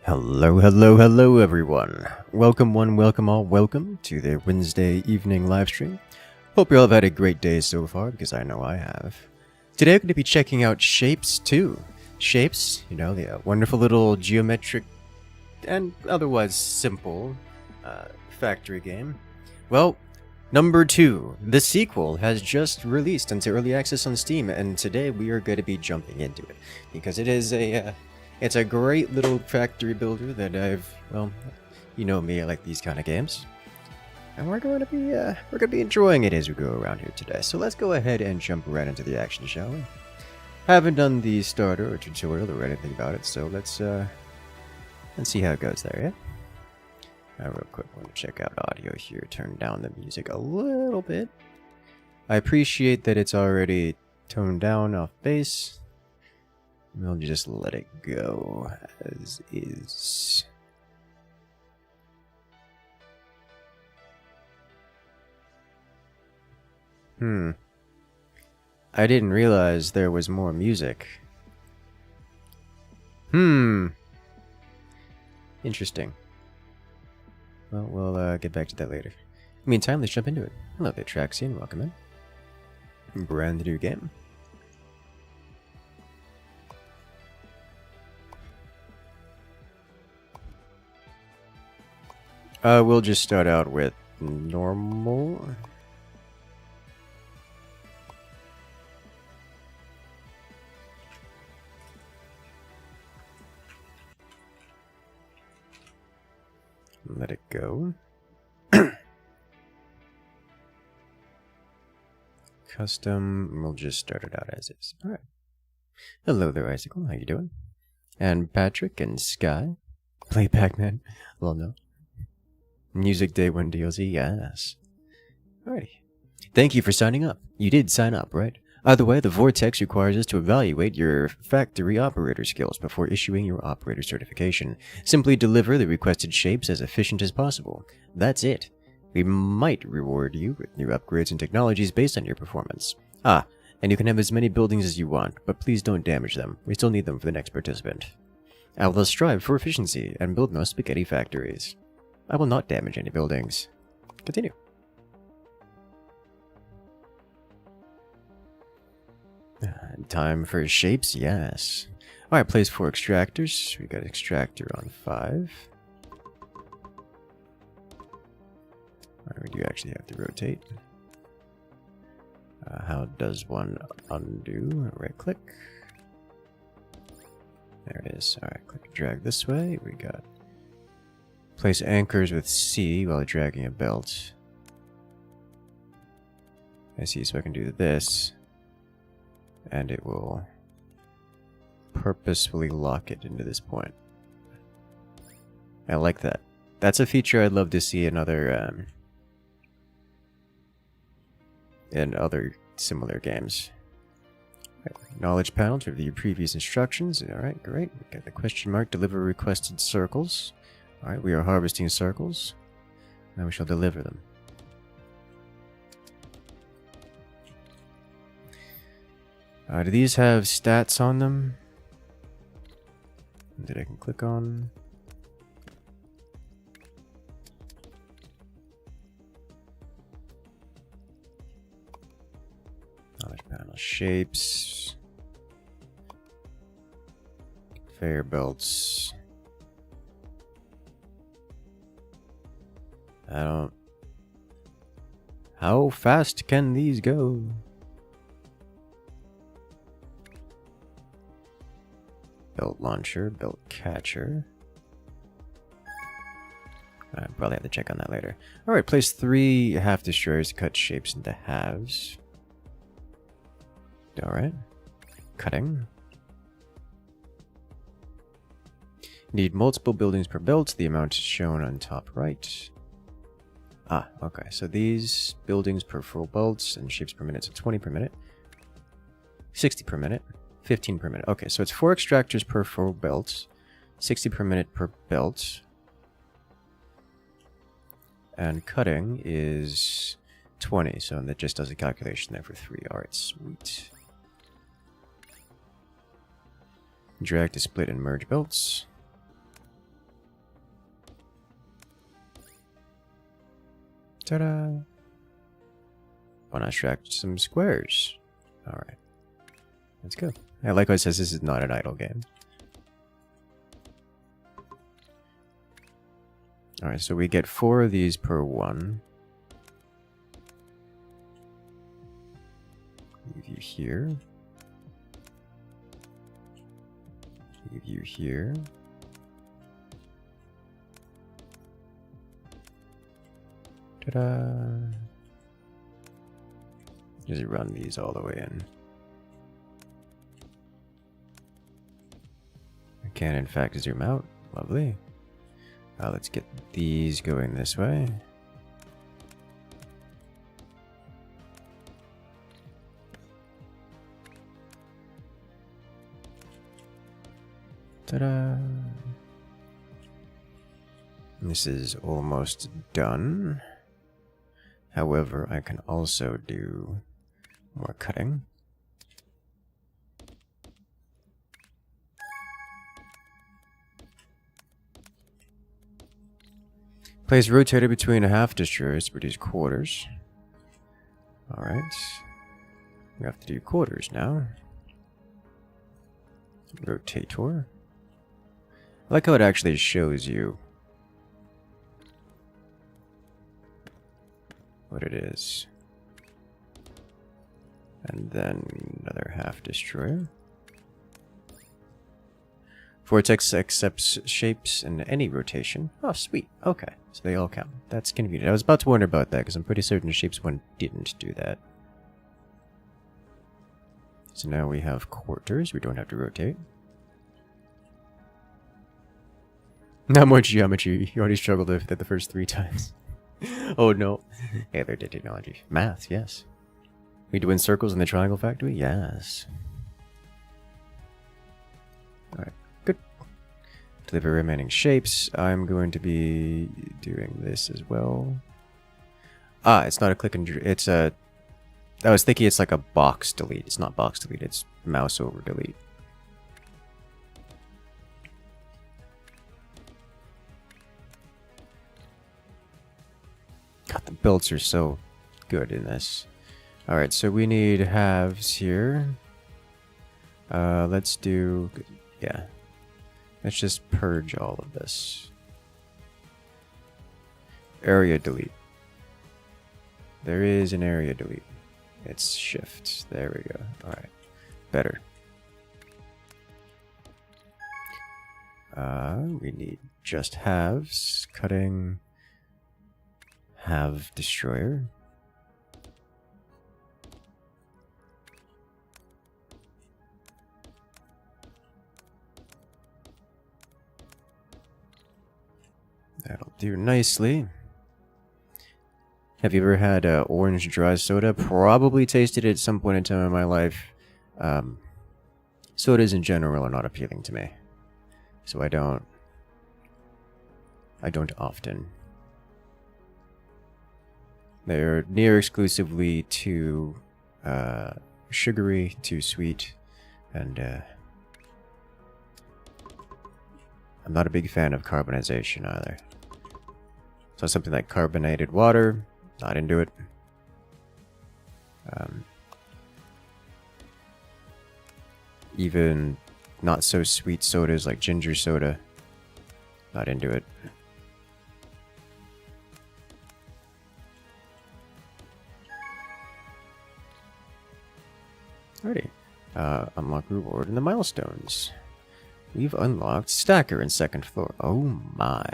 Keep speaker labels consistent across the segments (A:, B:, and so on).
A: Hello, hello, hello, everyone. Welcome one, welcome all, welcome to the Wednesday evening live stream. Hope you all have had a great day so far, because I know I have. Today I'm going to be checking out Shapez 2. Shapez, you know, the wonderful little geometric and otherwise simple factory game. Well, number 2, the sequel, has just released into early access on Steam, and today we are going to be jumping into it, because it is it's a great little factory builder that well, you know me, I like these kind of games. And we're going to be enjoying it as we go around here today. So let's go ahead and jump right into the action, shall we? Haven't done the starter or tutorial or anything about it, so let's see how it goes there, yeah? Real quick, I want to check out audio here, turn down the music a little bit. I appreciate that it's already toned down off bass. We'll just let it go as is. I didn't realize there was more music. Interesting. Well, we'll get back to that later. Meantime, let's jump into it. Hello there, Traxian. Welcome in. Brand new game. We'll just start out with normal. Let it go. Custom, we'll just start it out as is. Alright. Hello there, Icicle. How you doing? And Patrick and Sky. Play Pac-Man. Well, no. Music Day 1 DLC, yes. Alrighty. Thank you for signing up. You did sign up, right? Either way, the Vortex requires us to evaluate your factory operator skills before issuing your operator certification. Simply deliver the requested shapes as efficient as possible. That's it. We might reward you with new upgrades and technologies based on your performance. Ah, and you can have as many buildings as you want, but please don't damage them. We still need them for the next participant. I will strive for efficiency and build no spaghetti factories. I will not damage any buildings. Continue. Time for shapes, yes. Alright, place 4 extractors. We got extractor on 5. Alright, we do actually have to rotate. How does one undo? Right click. There it is. Alright, click and drag this way. We got place anchors with C while dragging a belt. I see, so I can do this. And it will purposefully lock it into this point. I like that. That's a feature I'd love to see in other similar games. Right, knowledge panel to review previous instructions. Alright, great. We got the question mark, deliver requested circles. Alright, we are harvesting circles. Now we shall deliver them. Do these have stats on them that I can click on? Knowledge panel, shapes, conveyor belts. How fast can these go? Belt launcher, belt catcher. I probably have to check on that later. Alright, place 3 half destroyers to cut shapes into halves. Alright. Cutting. Need multiple buildings per belt. The amount is shown on top right. Ah, okay. So these buildings per full belts and shapes per minute. So 20 per minute. 60 per minute. 15 per minute. Okay, so it's 4 extractors per full belt. 60 per minute per belt. And cutting is 20, so that just does a calculation there for 3. Alright, sweet. Drag to split and merge belts. Ta-da! Why not extract some squares? Alright. Let's go. Yeah, like I says, this is not an idle game. Alright, so we get 4 of these per one. Leave you here. Leave you here. Ta-da! Just run these all the way in. I can, in fact, zoom out. Lovely. Let's get these going this way. Ta-da! This is almost done. However, I can also do more cutting. Place rotator between half destroyers to produce quarters. Alright. We have to do quarters now. Rotator. I like how it actually shows you what it is. And then another half destroyer. Vortex accepts shapes in any rotation. Oh, sweet. Okay, so they all count. That's convenient. I was about to wonder about that, because I'm pretty certain Shapes 1 didn't do that. So now we have quarters. We don't have to rotate. Not more geometry. You already struggled with it the first 3 times. Oh no. Hey, there did technology. Math, yes. We doing circles in the triangle factory? Yes. Alright, good. Deliver remaining shapes. I'm going to be doing this as well. Ah, it's not a click and it's a... I was thinking it's like a box delete. It's not box delete, it's mouse over delete. God, the builds are so good in this. Alright, so we need halves here. Let's do... yeah. Let's just purge all of this. Area delete. There is an area delete. It's shift. There we go. Alright. Better. We need just halves. Cutting. Halve destroyer. That'll do nicely. Have you ever had orange dry soda? Probably tasted it at some point in time in my life. Sodas in general are not appealing to me, so I don't often. They're near exclusively too sugary, too sweet, and I'm not a big fan of carbonization either. So something like carbonated water, not into it. Even not so sweet sodas like ginger soda, not into it. Alrighty. Unlock reward and the milestones. We've unlocked Stacker in 2nd floor. Oh my.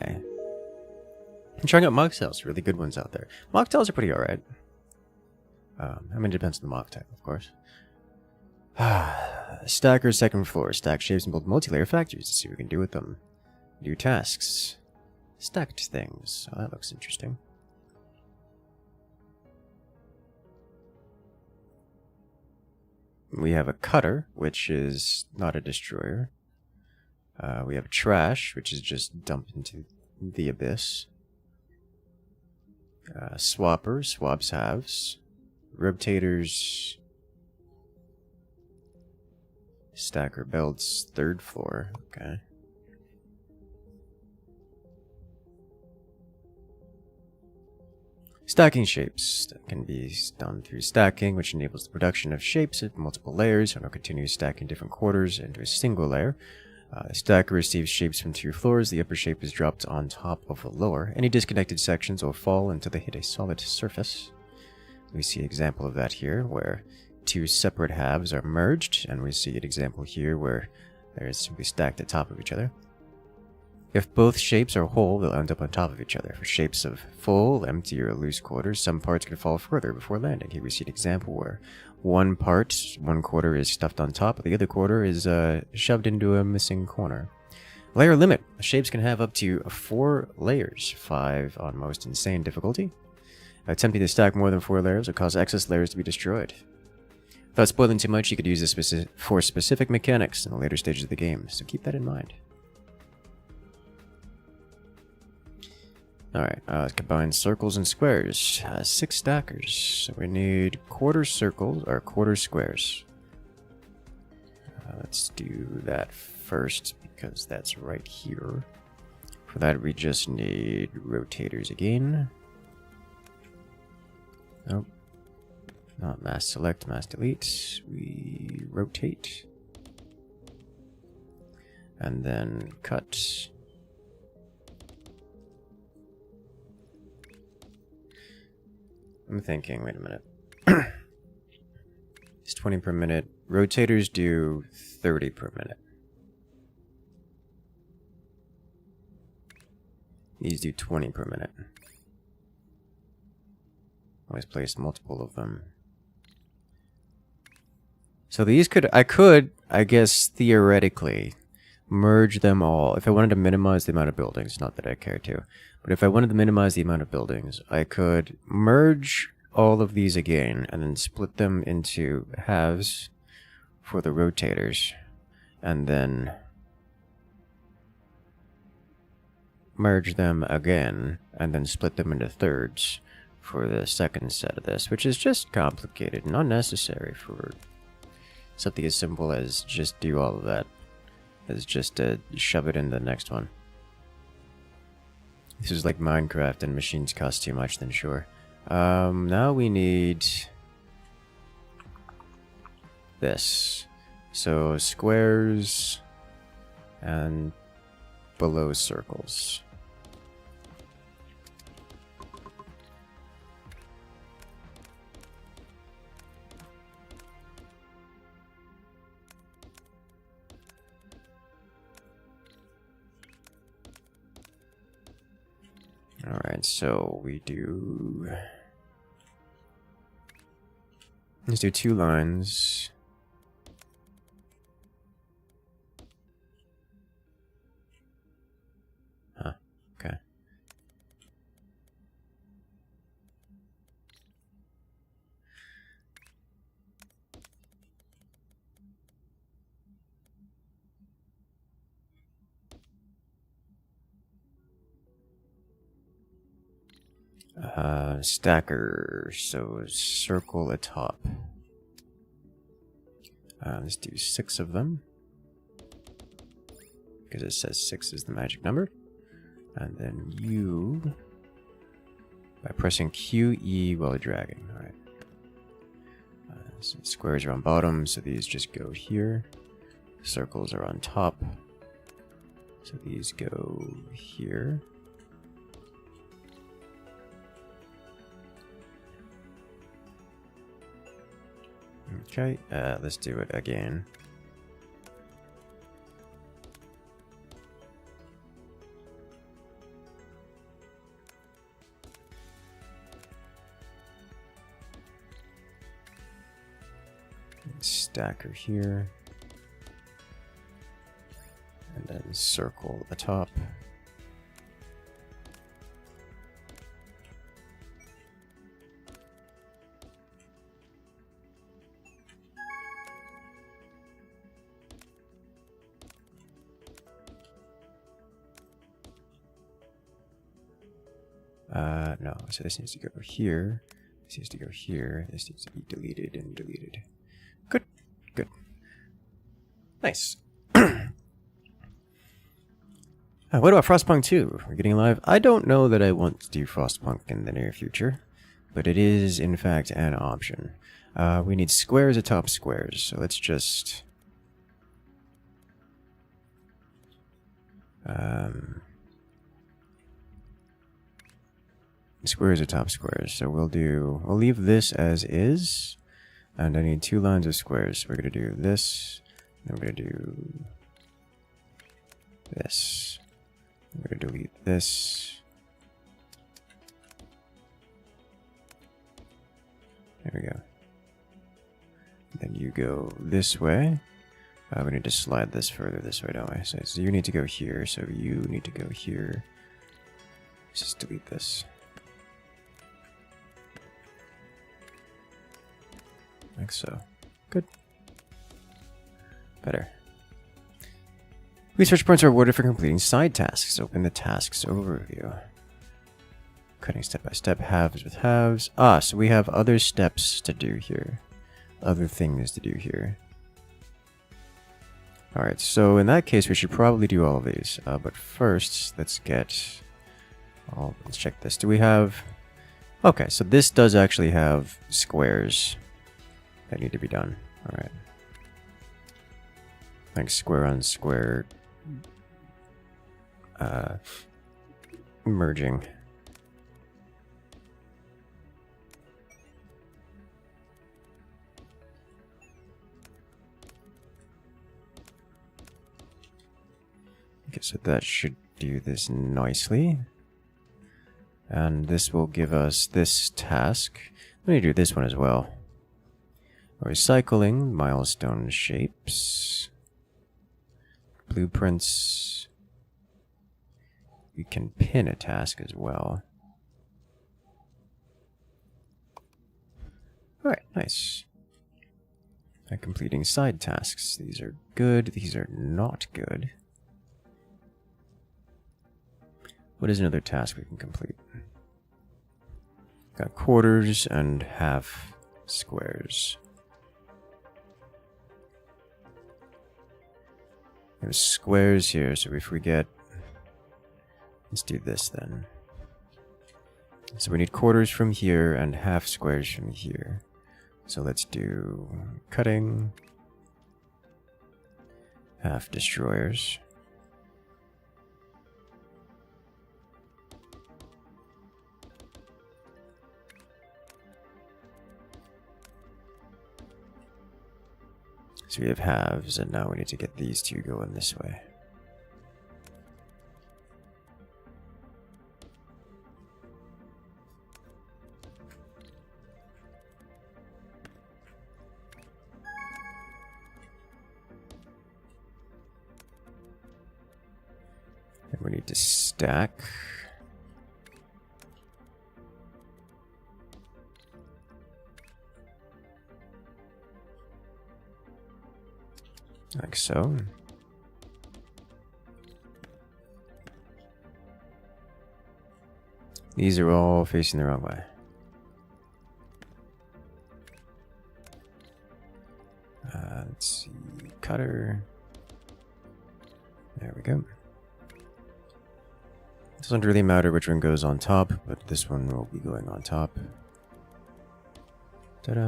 A: I'm trying out mocktails. Really good ones out there. Mocktails are pretty alright. I mean, it depends on the mocktail, of course. Stacker 2nd floor. Stack shapes and build multi-layer factories to see what we can do with them. New tasks. Stacked things. Oh, that looks interesting. We have a cutter, which is not a destroyer. We have trash, which is just dumped into the abyss. Swapper, swaps halves. Rotators. Stacker belts, 3rd floor. Okay. Stacking shapes that can be done through stacking, which enables the production of shapes of multiple layers and will continue stacking different quarters into a single layer. The stacker receives shapes from 2 floors. The upper shape is dropped on top of the lower. Any disconnected sections will fall until they hit a solid surface. We see an example of that here, where 2 separate halves are merged, and we see an example here where they're simply stacked at top of each other. If both shapes are whole, they'll end up on top of each other. For shapes of full, empty, or loose quarters, some parts can fall further before landing. Here we see an example where one quarter is stuffed on top, the other quarter is shoved into a missing corner. Layer limit. Shapes can have up to 4 layers, 5 on most insane difficulty. Attempting to stack more than 4 layers will cause excess layers to be destroyed. Without spoiling too much, you could use this for specific mechanics in the later stages of the game, so keep that in mind. Alright, let's combine circles and squares. 6 stackers. So we need quarter circles, or quarter squares. Let's do that first, because that's right here. For that, we just need rotators again. Nope. Not mass select, mass delete. We rotate. And then cut. I'm thinking, wait a minute. It's 20 per minute. Rotators do 30 per minute. These do 20 per minute. Always place multiple of them. So these I could, I guess, theoretically, merge them all. If I wanted to minimize the amount of buildings, not that I care to, but if I wanted to minimize the amount of buildings, I could merge all of these again and then split them into halves for the rotators, and then merge them again and then split them into thirds for the second set of this, which is just complicated and unnecessary for something as simple as just do all of that. Is just to shove it in the next one. This is like Minecraft and machines cost too much, then sure. Now we need this. So squares and below circles. Alright, so we do... Let's do 2 lines. Huh, okay. Stacker, so circle atop. Let's do 6 of them, because it says 6 is the magic number. And then U, by pressing QE while dragging. Alright. So squares are on bottom, so these just go here. Circles are on top, so these go here. Okay, let's do it again. Stacker here. And then circle the top. No, so this needs to go here, this needs to go here, this needs to be deleted and deleted. Good, good. Nice. What about Frostpunk 2? We're getting live. I don't know that I want to do Frostpunk in the near future. but it is in fact an option. We need squares atop squares, so let's just squares atop squares. So we'll leave this as is, and I need 2 lines of squares. We're gonna do this, and we're gonna do this. We're gonna delete this. There we go. Then you go this way. We need to slide this further this way, don't we? So you need to go here, so you need to go here. Let's just delete this. Like so. Good. Better. Research points are awarded for completing side tasks. Open the tasks overview. Cutting step by step, halves with halves. Ah, so we have other steps to do here. Other things to do here. Alright, so in that case we should probably do all of these. But first, let's get... let's check this. Do we have... Okay, so this does actually have squares that need to be done. Alright. Like square on square... merging. Okay, so that should do this nicely. And this will give us this task. Let me do this one as well. Recycling, milestone shapes, blueprints. We can pin a task as well. Alright, nice. And completing side tasks. These are good, these are not good. What is another task we can complete? Got quarters and half squares. There's squares here, so if we get... Let's do this then. So we need quarters from here and half squares from here. So let's do cutting, half destroyers. So we have halves, and now we need to get these two going this way. And we need to stack. Like so. These are all facing the wrong way. Let's see, cutter. There we go. Doesn't really matter which one goes on top, but this one will be going on top. Ta-da!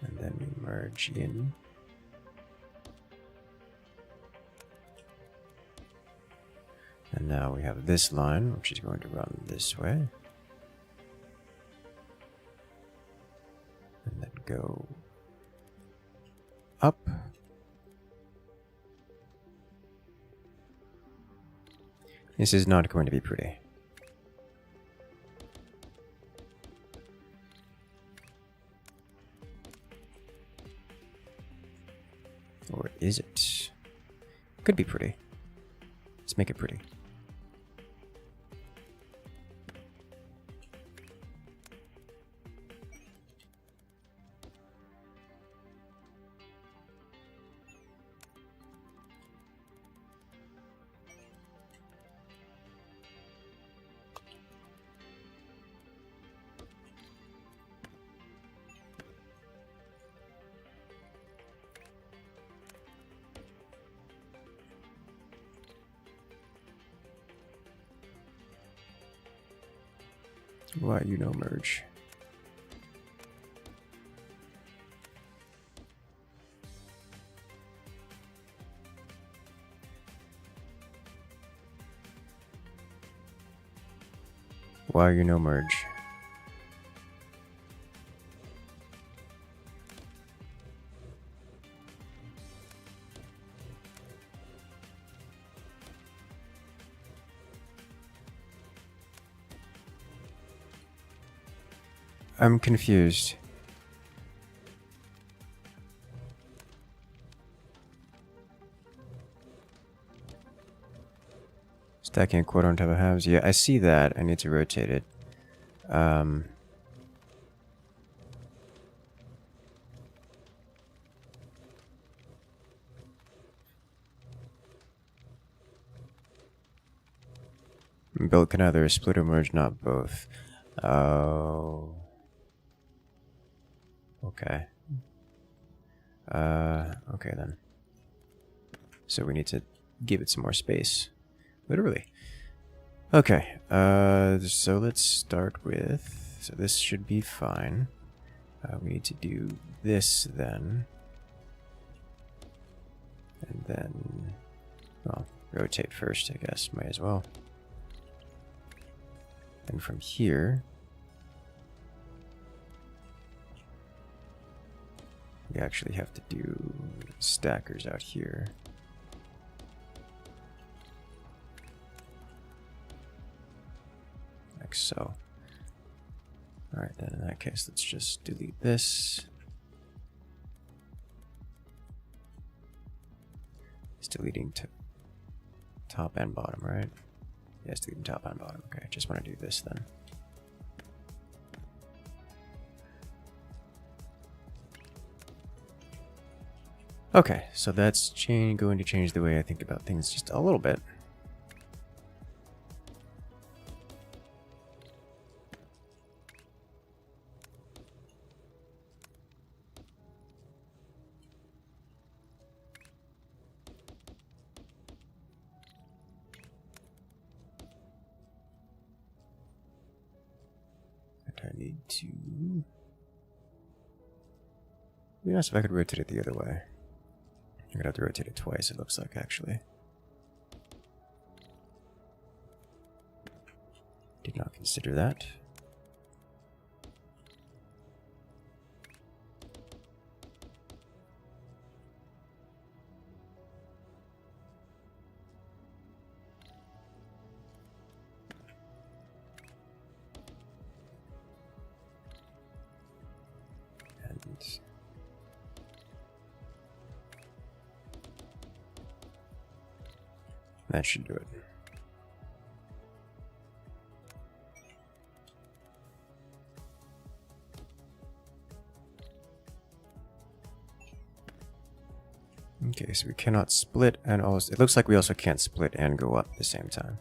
A: And then we merge in. And now we have this line, which is going to run this way. And then go up. This is not going to be pretty. Or is it? Could be pretty. Let's make it pretty. Why you no merge? Why you no merge? I'm confused. Stacking a quarter on top of halves. Yeah, I see that. I need to rotate it. Build can either split or merge, not both. Oh. Okay. Okay then. So we need to give it some more space. Literally. Okay, so let's start with... So this should be fine. We need to do this then. And then... Well, rotate first, I guess. Might as well. And from here... We actually have to do stackers out here. Like so. Alright, then in that case, let's just delete this. It's deleting top and bottom, right? Yeah, it's deleting top and bottom. Okay, just want to do this then. Okay, so that's going to change the way I think about things just a little bit. And I need to... Be nice if I could rotate it the other way. I'm gonna have to rotate it twice, it looks like, actually. Did not consider that. And... that should do it. Okay, so we cannot split and also... It looks like we also can't split and go up at the same time.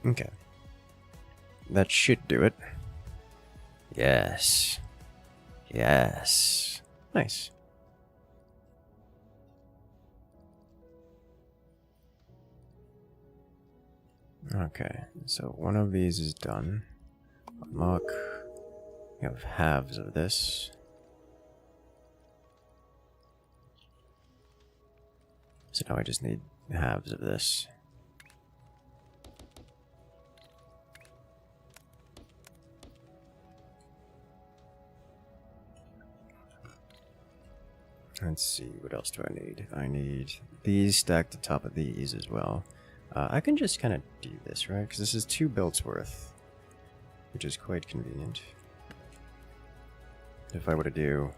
A: Okay. That should do it. Yes. Yes. Nice. Okay, so one of these is done. Unlock. We have halves of this. So now I just need halves of this. Let's see, what else do I need? I need these stacked on top of these as well. I can just kind of do this, right? Because this is 2 builds worth, which is quite convenient. If I were to do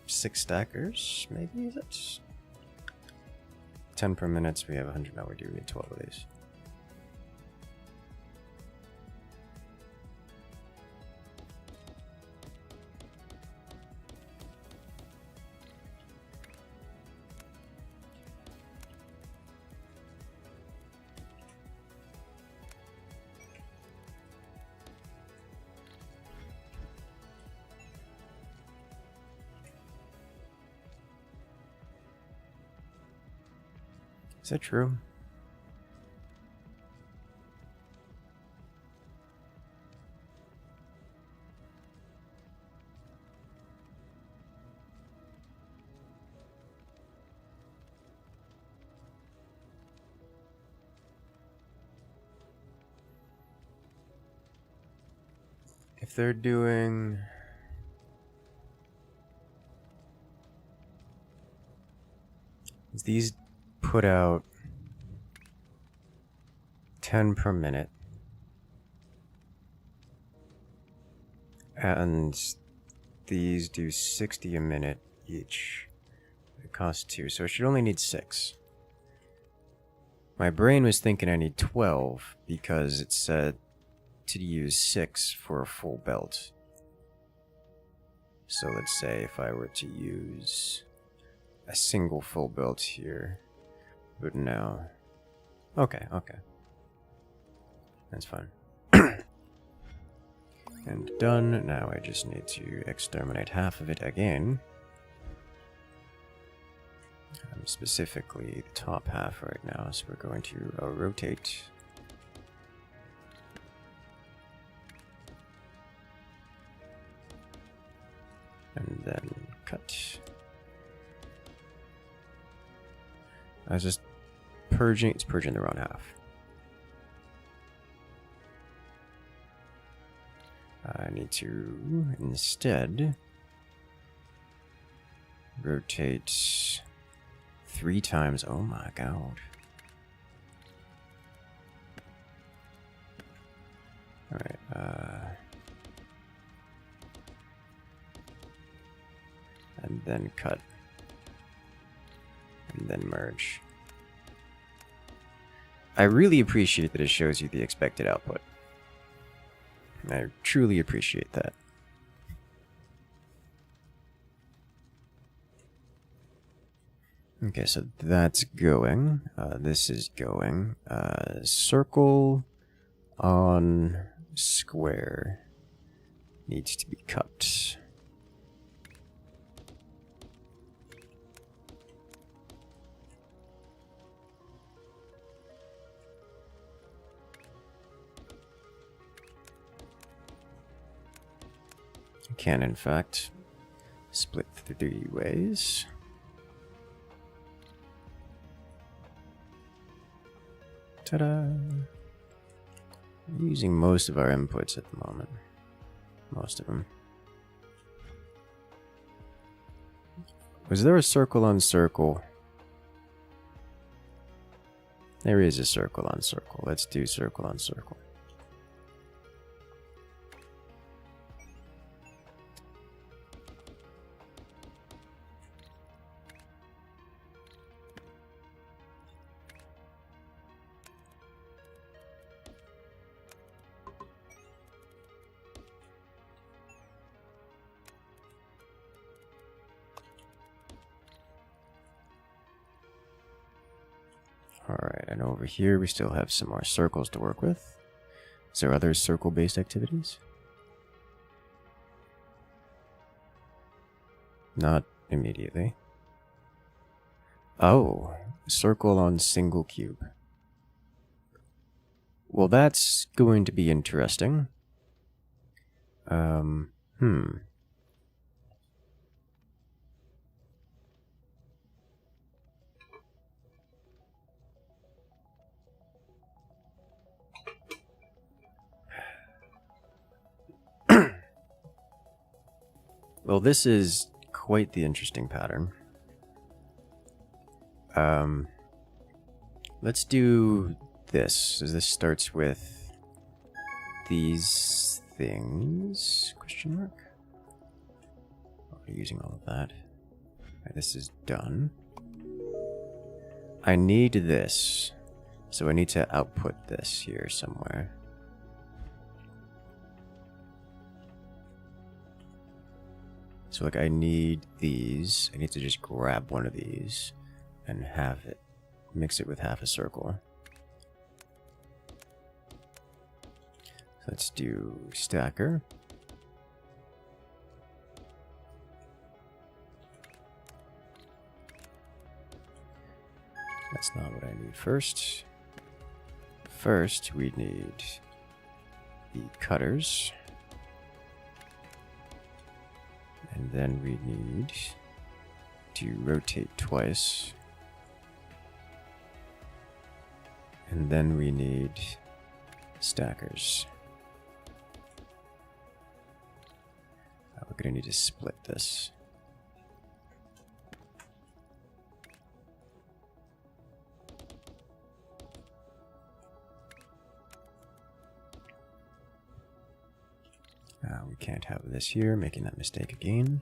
A: 6 stackers, maybe, is it? 10 per minute, we have 100 now, we do need 12 of these. Is that true? If they're doing... These put out 10 per minute. And these do 60 a minute each. It costs 2, so it should only need 6. My brain was thinking I need 12 because it said to use 6 for a full belt. So let's say if I were to use a single full belt here, but no. Okay. That's fine. And done. Now I just need to exterminate half of it again. Specifically the top half right now, so we're going to rotate. And then cut. I was just purging, it's purging the wrong half. I need to instead rotate 3 times. Oh my god. Alright, and then cut. And then merge. I really appreciate that it shows you the expected output. I truly appreciate that. Okay, so that's going. This is going. Circle on square needs to be cut. Can in fact split 3 ways. Ta-da! I'm using most of our inputs at the moment. Most of them. Was there a circle on circle? There is a circle on circle. Let's do circle on circle. Alright, and over here we still have some more circles to work with. Is there other circle-based activities? Not immediately. Oh, circle on single cube. Well, that's going to be interesting. Well, this is quite the interesting pattern. Let's do this. So this starts with these things? Question mark? Already using all of that. Right, this is done. I need this. So I need to output this here somewhere. So like I need these. I need to just grab one of these and have it, mix it with half a circle. So let's do stacker. That's not what I need first. First, we need the cutters. And then we need to rotate twice. And then we need stackers. We're going to need to split this. We can't have this here, making that mistake again.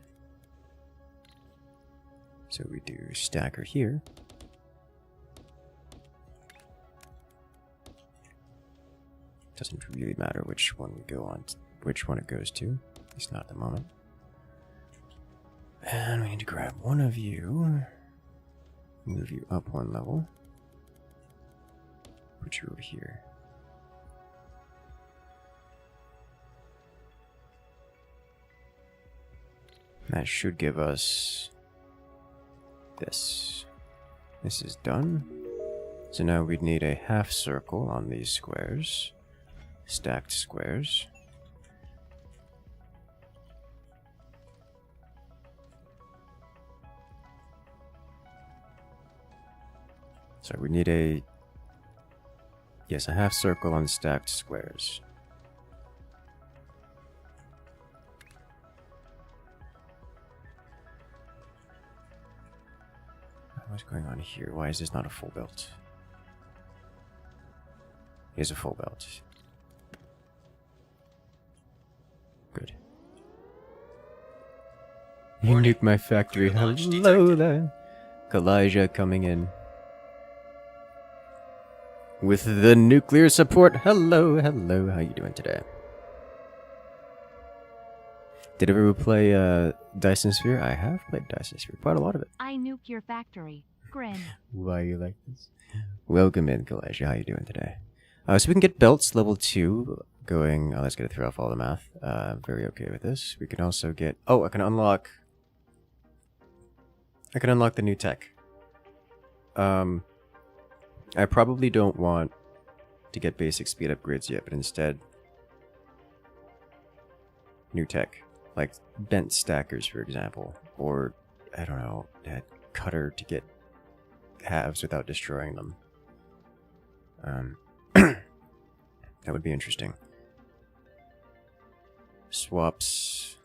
A: So we do stacker here. Doesn't really matter which one we go on, which one it goes to. At least not at the moment. And we need to grab one of you, move you up one level, put you over here. That should give us this. This is done. So now we'd need a half circle on these squares, stacked squares. So we need a half circle on stacked squares. What's going on here? Why is this not a full belt? Here's a full belt. Good. You nuke my factory. Hello there. Kalijah coming in. With the nuclear support. Hello, hello. How you doing today? Did ever play Dyson Sphere? I have played Dyson Sphere. Quite a lot of it.
B: I nuke your factory. Grin.
A: Why you like this? Welcome in, Kalijah. How you doing today? So we can get belts level 2 going. Oh, let's get it through off all the math. Very okay with this. We can also get... Oh, I can unlock the new tech. I probably don't want to get basic speed upgrades yet, but instead... new tech. Like bent stackers, for example. Or, I don't know, a cutter to get halves without destroying them. That would be interesting. Swaps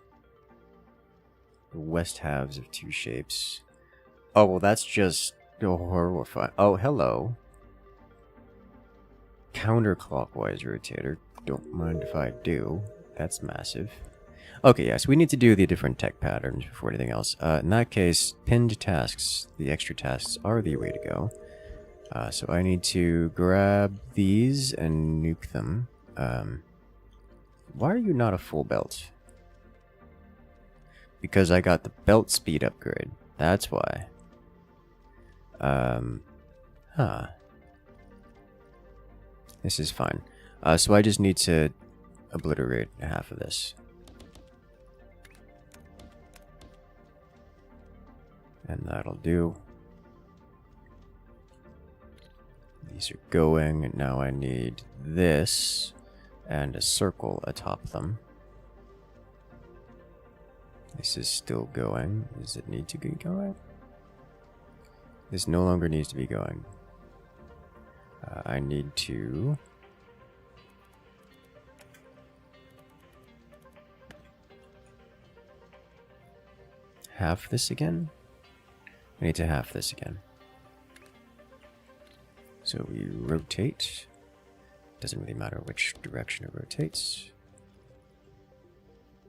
A: the west halves of 2 shapes. Oh, well, that's just horrifying. Oh, hello. Counterclockwise rotator. Don't mind if I do. That's massive. Okay, yes, we need to do the different tech patterns before anything else. In that case, pinned tasks, the extra tasks, are the way to go. So I need to grab these and nuke them. Why are you not a full belt? Because I got the belt speed upgrade. That's why. This is fine. So I just need to obliterate half of this. And that'll do. These are going, and now I need this and a circle atop them. This is still going. Does it need to be going? This no longer needs to be going. I need to... half this again? I need to half this again. So we rotate. Doesn't really matter which direction it rotates.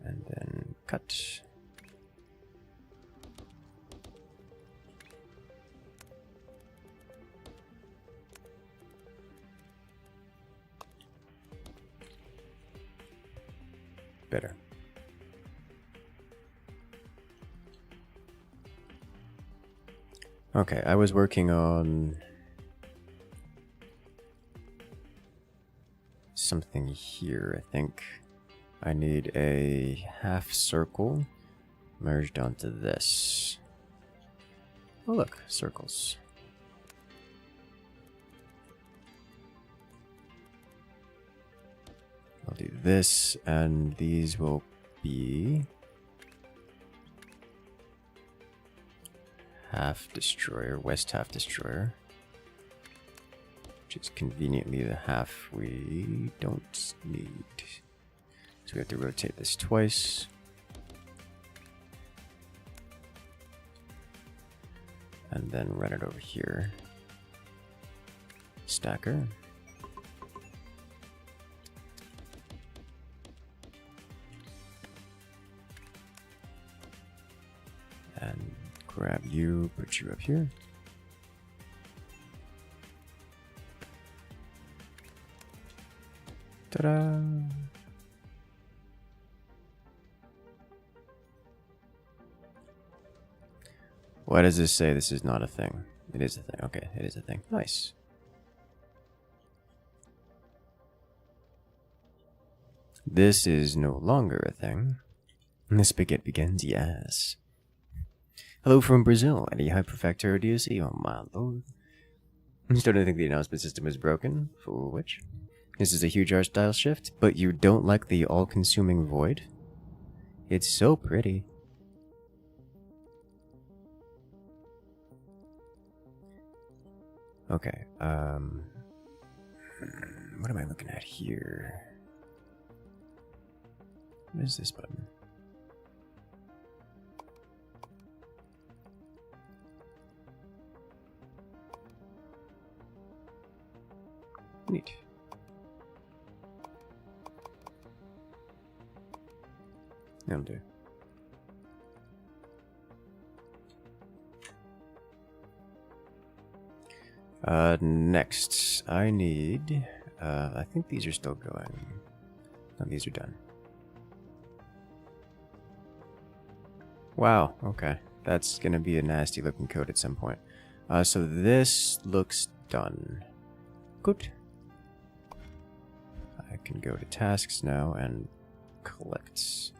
A: And then cut. Better. Okay, I was working on something here, I think. I need a half circle merged onto this. Oh look, circles. this and these will be half destroyer, west half destroyer, which is conveniently the half we don't need. So we have to rotate this twice. And then run it over here. Stacker. And grab you, put you up here. Ta-da! Why does this say this is not a thing? It is a thing. Okay, it is a thing. Nice. This is no longer a thing. And the spigot begins, yes. Hello from Brazil. Any high prefecture do you see? Oh my lord. I still don't think the announcement system is broken. For which? This is a huge art style shift, but you don't like the all-consuming void? It's so pretty. Okay, what am I looking at here? What is this button? Neat. That'll do. Next, I need, I think these are still going. No, these are done. Wow, okay. That's gonna be a nasty looking code at some point. So this looks done. Good. I can go to tasks now and collect.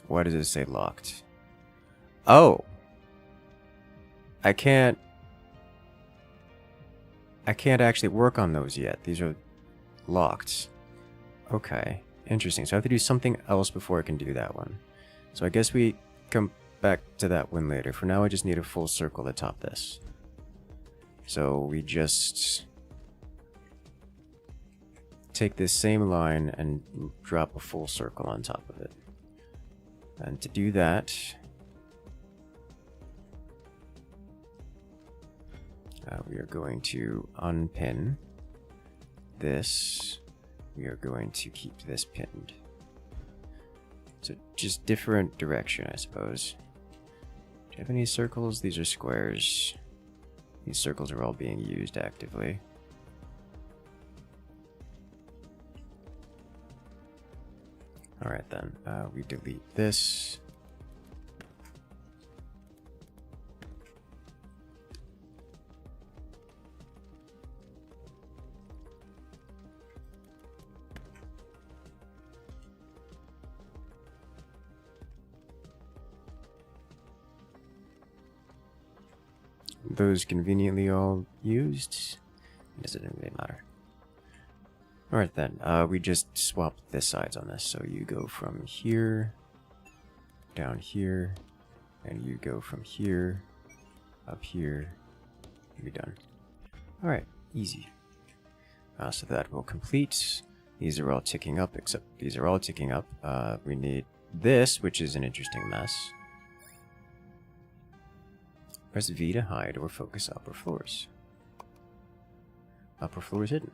A: Why does it say locked? Oh! I can't actually work on those yet. These are locked. Okay. Interesting. So I have to do something else before I can do that one. So I guess we come back to that one later. For now, I just need a full circle to top this. So we just take this same line and drop a full circle on top of it. And to do that, we are going to unpin this. We are going to keep this pinned. So just different direction, I suppose. Do you have any circles? These are squares. These circles are all being used actively. Alright then, we delete this. Those conveniently all used. It doesn't really matter. Alright then, we just swapped the sides on this, so you go from here, down here, and you go from here, up here, you're done. Alright, easy. So that will complete. These are all ticking up, except these are all ticking up. We need this, which is an interesting mess. Press V to hide or focus upper floors. Upper floor is hidden.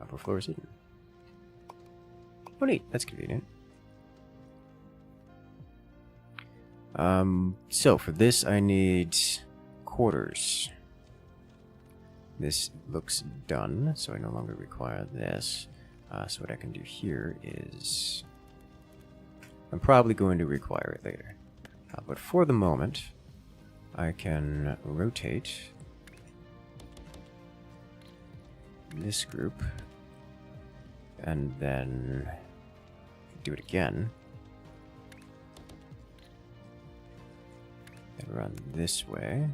A: Upper floor is hidden. Oh neat, that's convenient. So for this I need quarters. This looks done, so I no longer require this. So what I can do here is... I'm probably going to require it later. But for the moment, I can rotate this group and then do it again. run this way.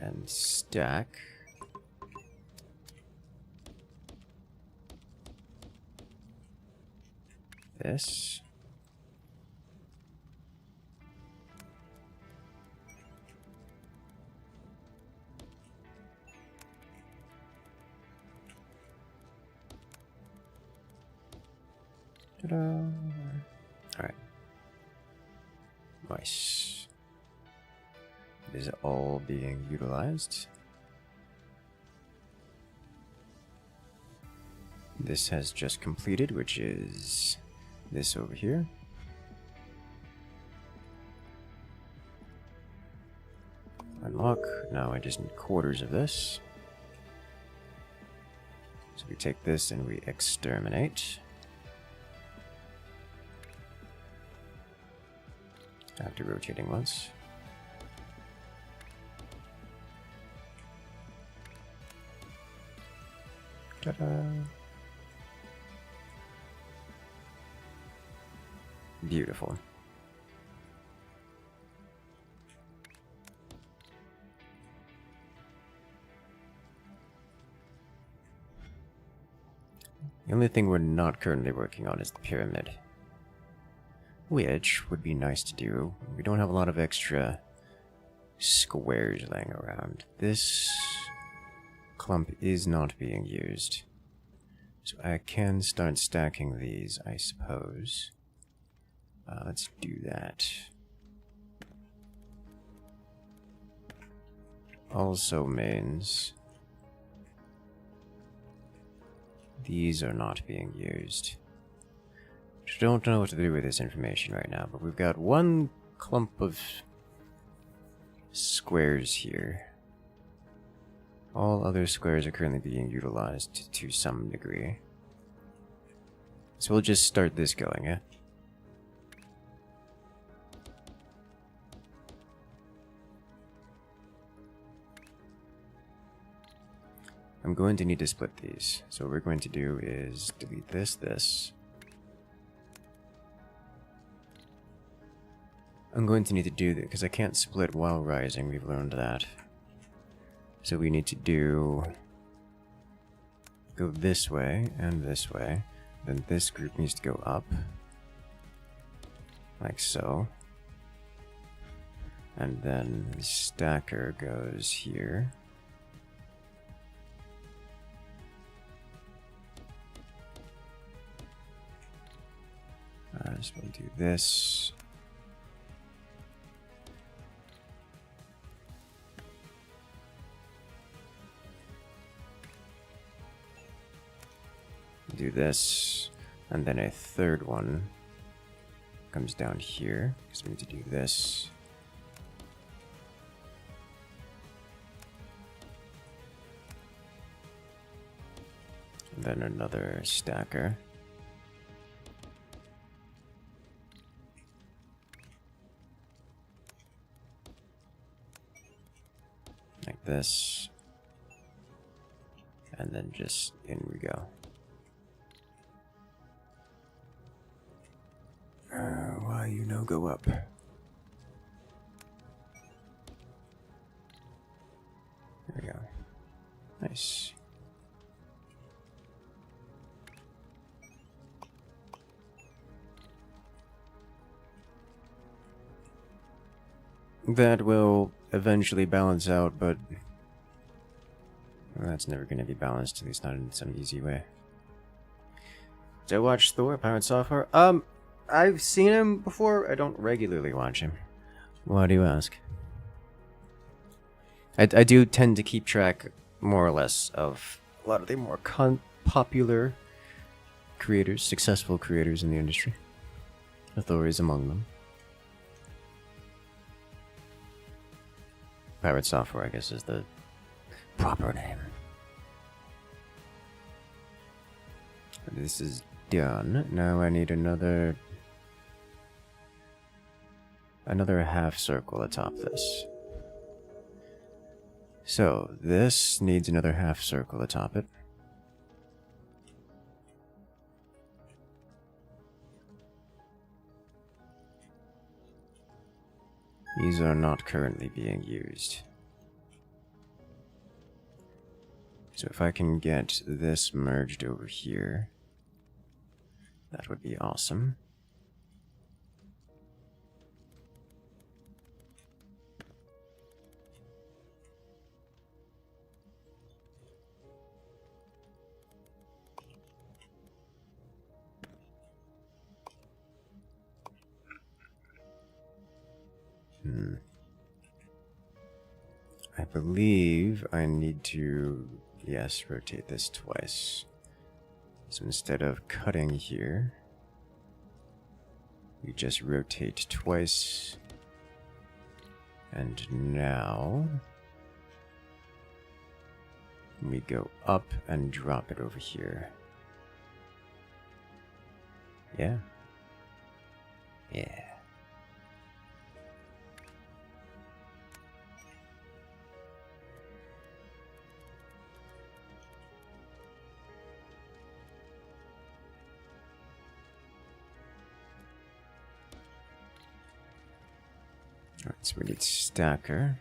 A: And stack. This. Ta-da! Alright. Nice. It is all being utilized. This has just completed, which is this over here. Unlock. Now I just need quarters of this. So we take this and we exterminate. After rotating once. Ta-da! Beautiful. The only thing we're not currently working on is the pyramid. Which would be nice to do. We don't have a lot of extra squares laying around. This clump is not being used. So I can start stacking these, I suppose. Let's do that. Also means these are not being used. Don't know what to do with this information right now, but we've got one clump of squares here. All other squares are currently being utilized to some degree. So we'll just start this going, yeah? I'm going to need to split these. So what we're going to do is delete this. I'm going to need to do that because I can't split while rising. We've learned that. So we need to go this way and this way. Then this group needs to go up. Like so. And then the stacker goes here. So we'll do this. Do this, and then a third one comes down here because we need to do this. And then another stacker. Like this. And then just in we go. Why you no go up? There we go. Nice. That will eventually balance out, but that's never going to be balanced, at least not in some easy way. Did I watch Thor, Pirate Software? I've seen him before. I don't regularly watch him. Why do you ask? I do tend to keep track, more or less, of a lot of the more popular creators, successful creators in the industry. Thor is among them. Pirate Software, I guess, is the proper name. This is done. Now I need another half circle atop this. So this needs another half circle atop it. These are not currently being used. So if I can get this merged over here, that would be awesome. I believe I need to, yes, rotate this twice. So instead of cutting here, we just rotate twice. And now we go up and drop it over here. Yeah. Yeah. Alright, so we need stacker.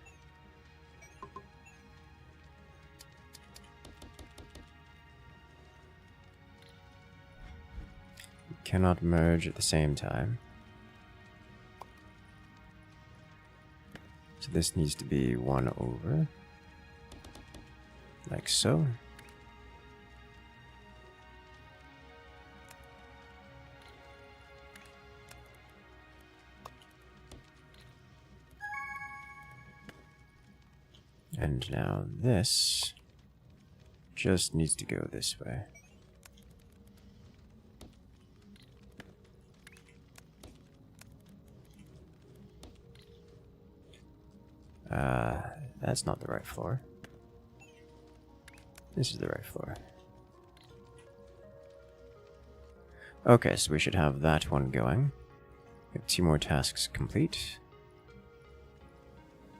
A: We cannot merge at the same time. So this needs to be 1 over. Like so. And now this just needs to go this way. That's not the right floor. This is the right floor. Okay, so we should have that one going. We have 2 more tasks complete.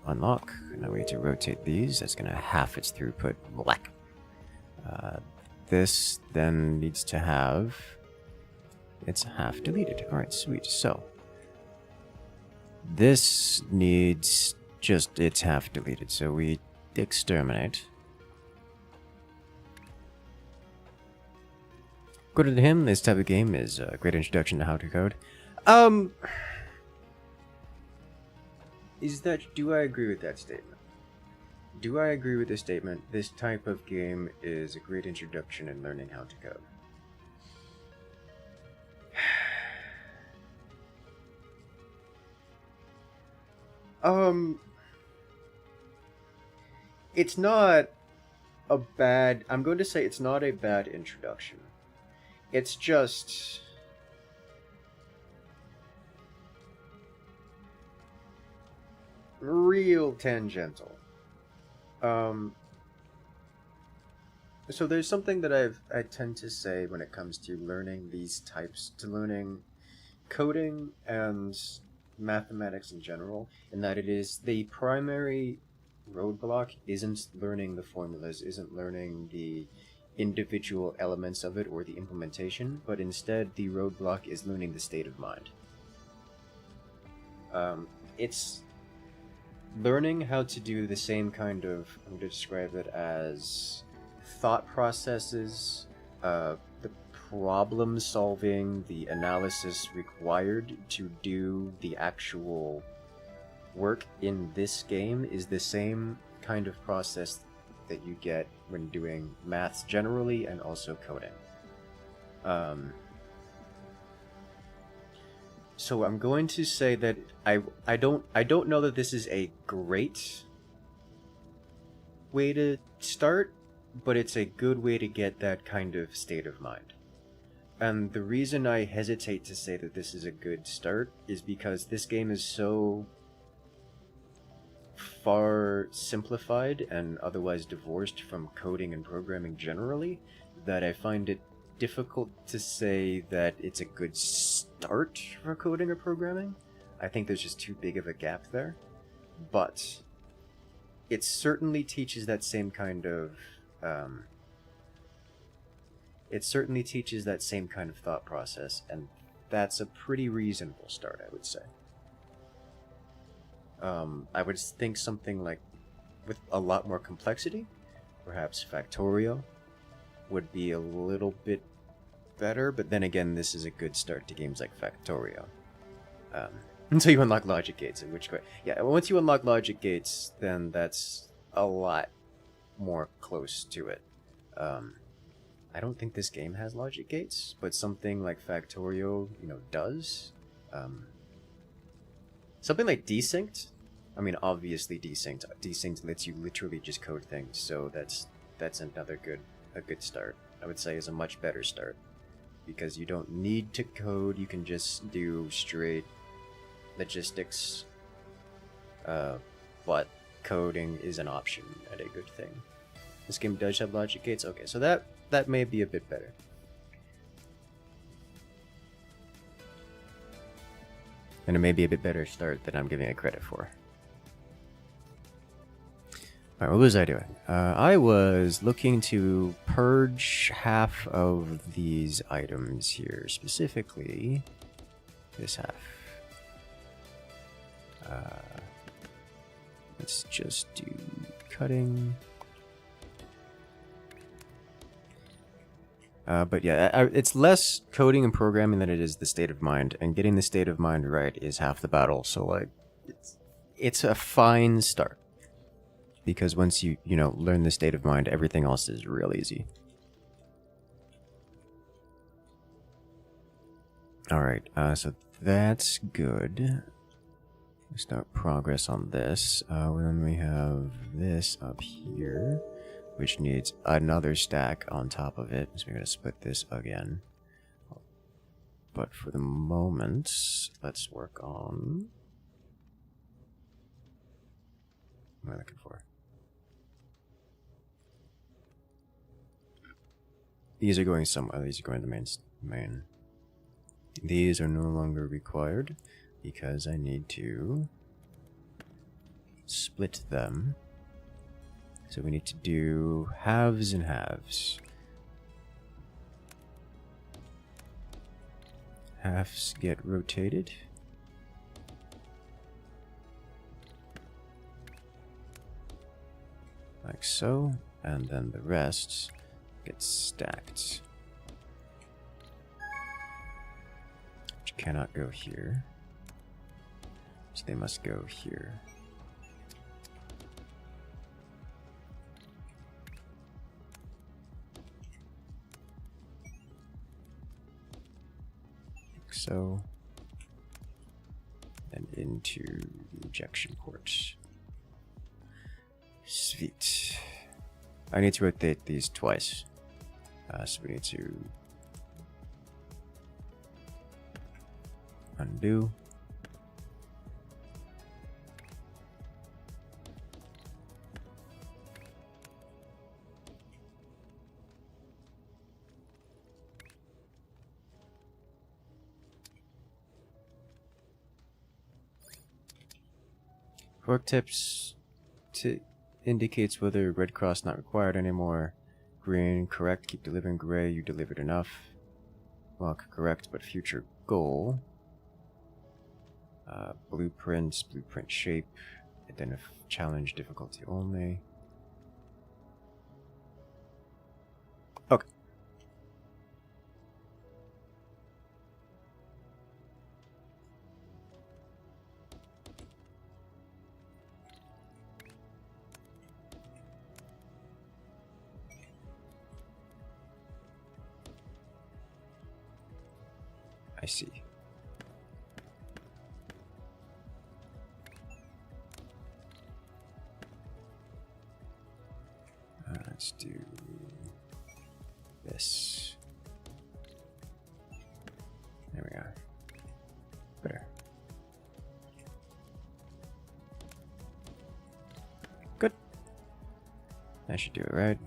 A: Unlock. Now we need to rotate these. That's going to half its throughput. Black. This then needs to have its half deleted. Alright, sweet. So, this needs just its half deleted. So we exterminate. According to him, this type of game is a great introduction to how to code. Do I agree with that statement? Do I agree with the statement, this type of game is a great introduction in learning how to code? It's not a bad... I'm going to say it's not a bad introduction. It's just... real tangential. So there's something that I tend to say when it comes to learning these types, to learning coding and mathematics in general, in that it is the primary roadblock isn't learning the formulas, isn't learning the individual elements of it or the implementation, but instead the roadblock is learning the state of mind. It's learning how to do the same kind of, I'm going to describe it as thought processes, the problem solving, the analysis required to do the actual work in this game is the same kind of process that you get when doing maths generally and also coding. So I'm going to say that I don't know that this is a great way to start, but it's a good way to get that kind of state of mind. And the reason I hesitate to say that this is a good start is because this game is so far simplified and otherwise divorced from coding and programming generally that I find it difficult to say that it's a good start for coding or programming. I think there's just too big of a gap there. But it certainly teaches that same kind of thought process, and that's a pretty reasonable start, I would say. I would think something like with a lot more complexity, perhaps Factorio would be a little bit better, but then again, this is a good start to games like Factorio. Until you unlock logic gates, in which yeah, once you unlock logic gates, then that's a lot more close to it. I don't think this game has logic gates, but something like Factorio, does. Something like desynced. I mean, obviously desynced. Desynced lets you literally just code things, so that's another a good start. I would say is a much better start because you don't need to code. You can just do straight logistics, but coding is an option and a good thing. This game does have logic gates. Okay, so that may be a bit better. And it may be a bit better start than I'm giving it credit for. Alright, what was I doing? I was looking to purge half of these items here, specifically this half. Let's just do cutting. But yeah, it's less coding and programming than it is the state of mind, and getting the state of mind right is half the battle. So like, it's a fine start because once you learn the state of mind, everything else is real easy. All right, so that's good. We start progress on this. Then we have this up here, which needs another stack on top of it. So we're going to split this again. But for the moment, let's work on... What am I looking for? These are going somewhere. These are going to the main. These are no longer required because I need to split them. So we need to do halves and halves. Halves get rotated. Like so. And then the rest gets stacked. Which cannot go here. So they must go here. So, and into the ejection port. Sweet. I need to rotate these twice. So we need to undo. Work tips indicates whether red cross not required anymore. Green, correct, keep delivering. Gray, you delivered enough. Mark, correct, but future goal. Blueprints, blueprint shape. Identify challenge difficulty only. Okay. I see. Let's do this. There we are. Better. Good. That should do it, right?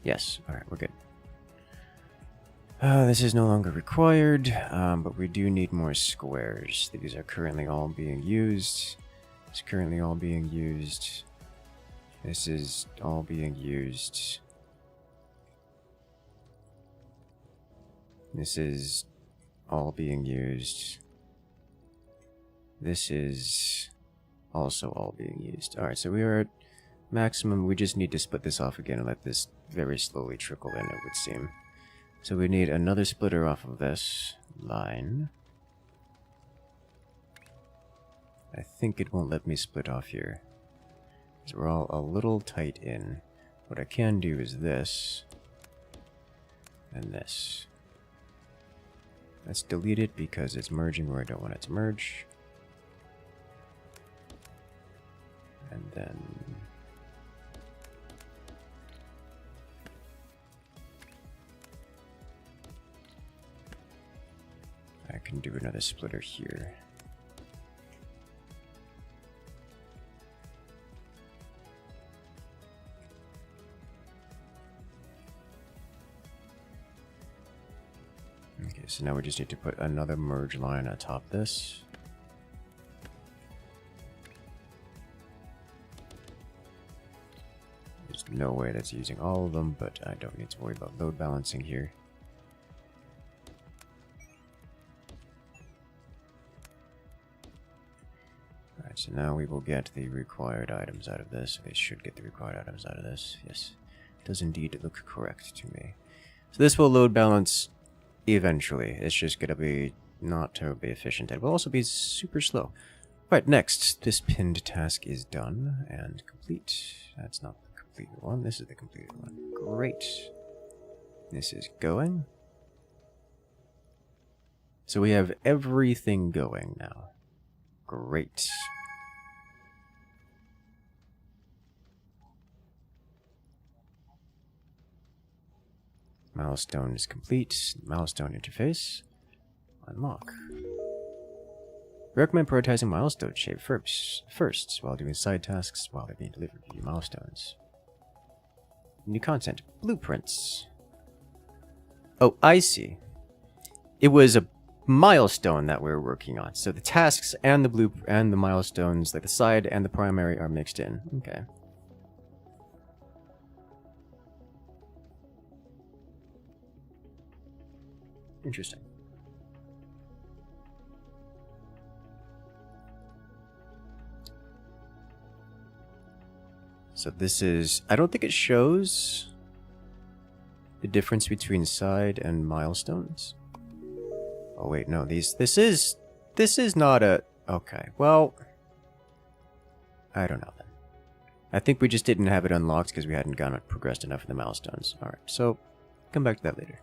A: Yes. Alright, we're good. This is no longer required, but we do need more squares. These are currently all being used. It's currently all being used. This is all being used. This is all being used. This is also all being used. Alright, so we are at maximum. We just need to split this off again and let this very slowly trickle in, it would seem. So we need another splitter off of this line. I think it won't let me split off here, because we're all a little tight in. What I can do is this and this. Let's delete it because it's merging where I don't want it to merge. And then I can do another splitter here. Okay, so now we just need to put another merge line atop this. There's no way that's using all of them, but I don't need to worry about load balancing here. Alright, so now we will get the required items out of this. They should get the required items out of this. Yes, it does indeed look correct to me. So this will load balance eventually. It's just going to be not terribly efficient. It will also be super slow. Right, next, this pinned task is done and complete. That's not the completed one. This is the completed one. Great. This is going. So we have everything going now. Great. Milestone is complete. Milestone interface. Unlock. Recommend prioritizing milestone shape first while doing side tasks while they're being delivered. View milestones. New content. Blueprints. Oh, I see. It was a milestone that we're working on. So the tasks and the milestones, like the side and the primary, are mixed in. Okay. Interesting. So this is... I don't think it shows the difference between side and milestones. Oh wait, no, this is not a... Okay, well... I don't know then. I think we just didn't have it unlocked because we hadn't progressed enough in the milestones. Alright, so come back to that later.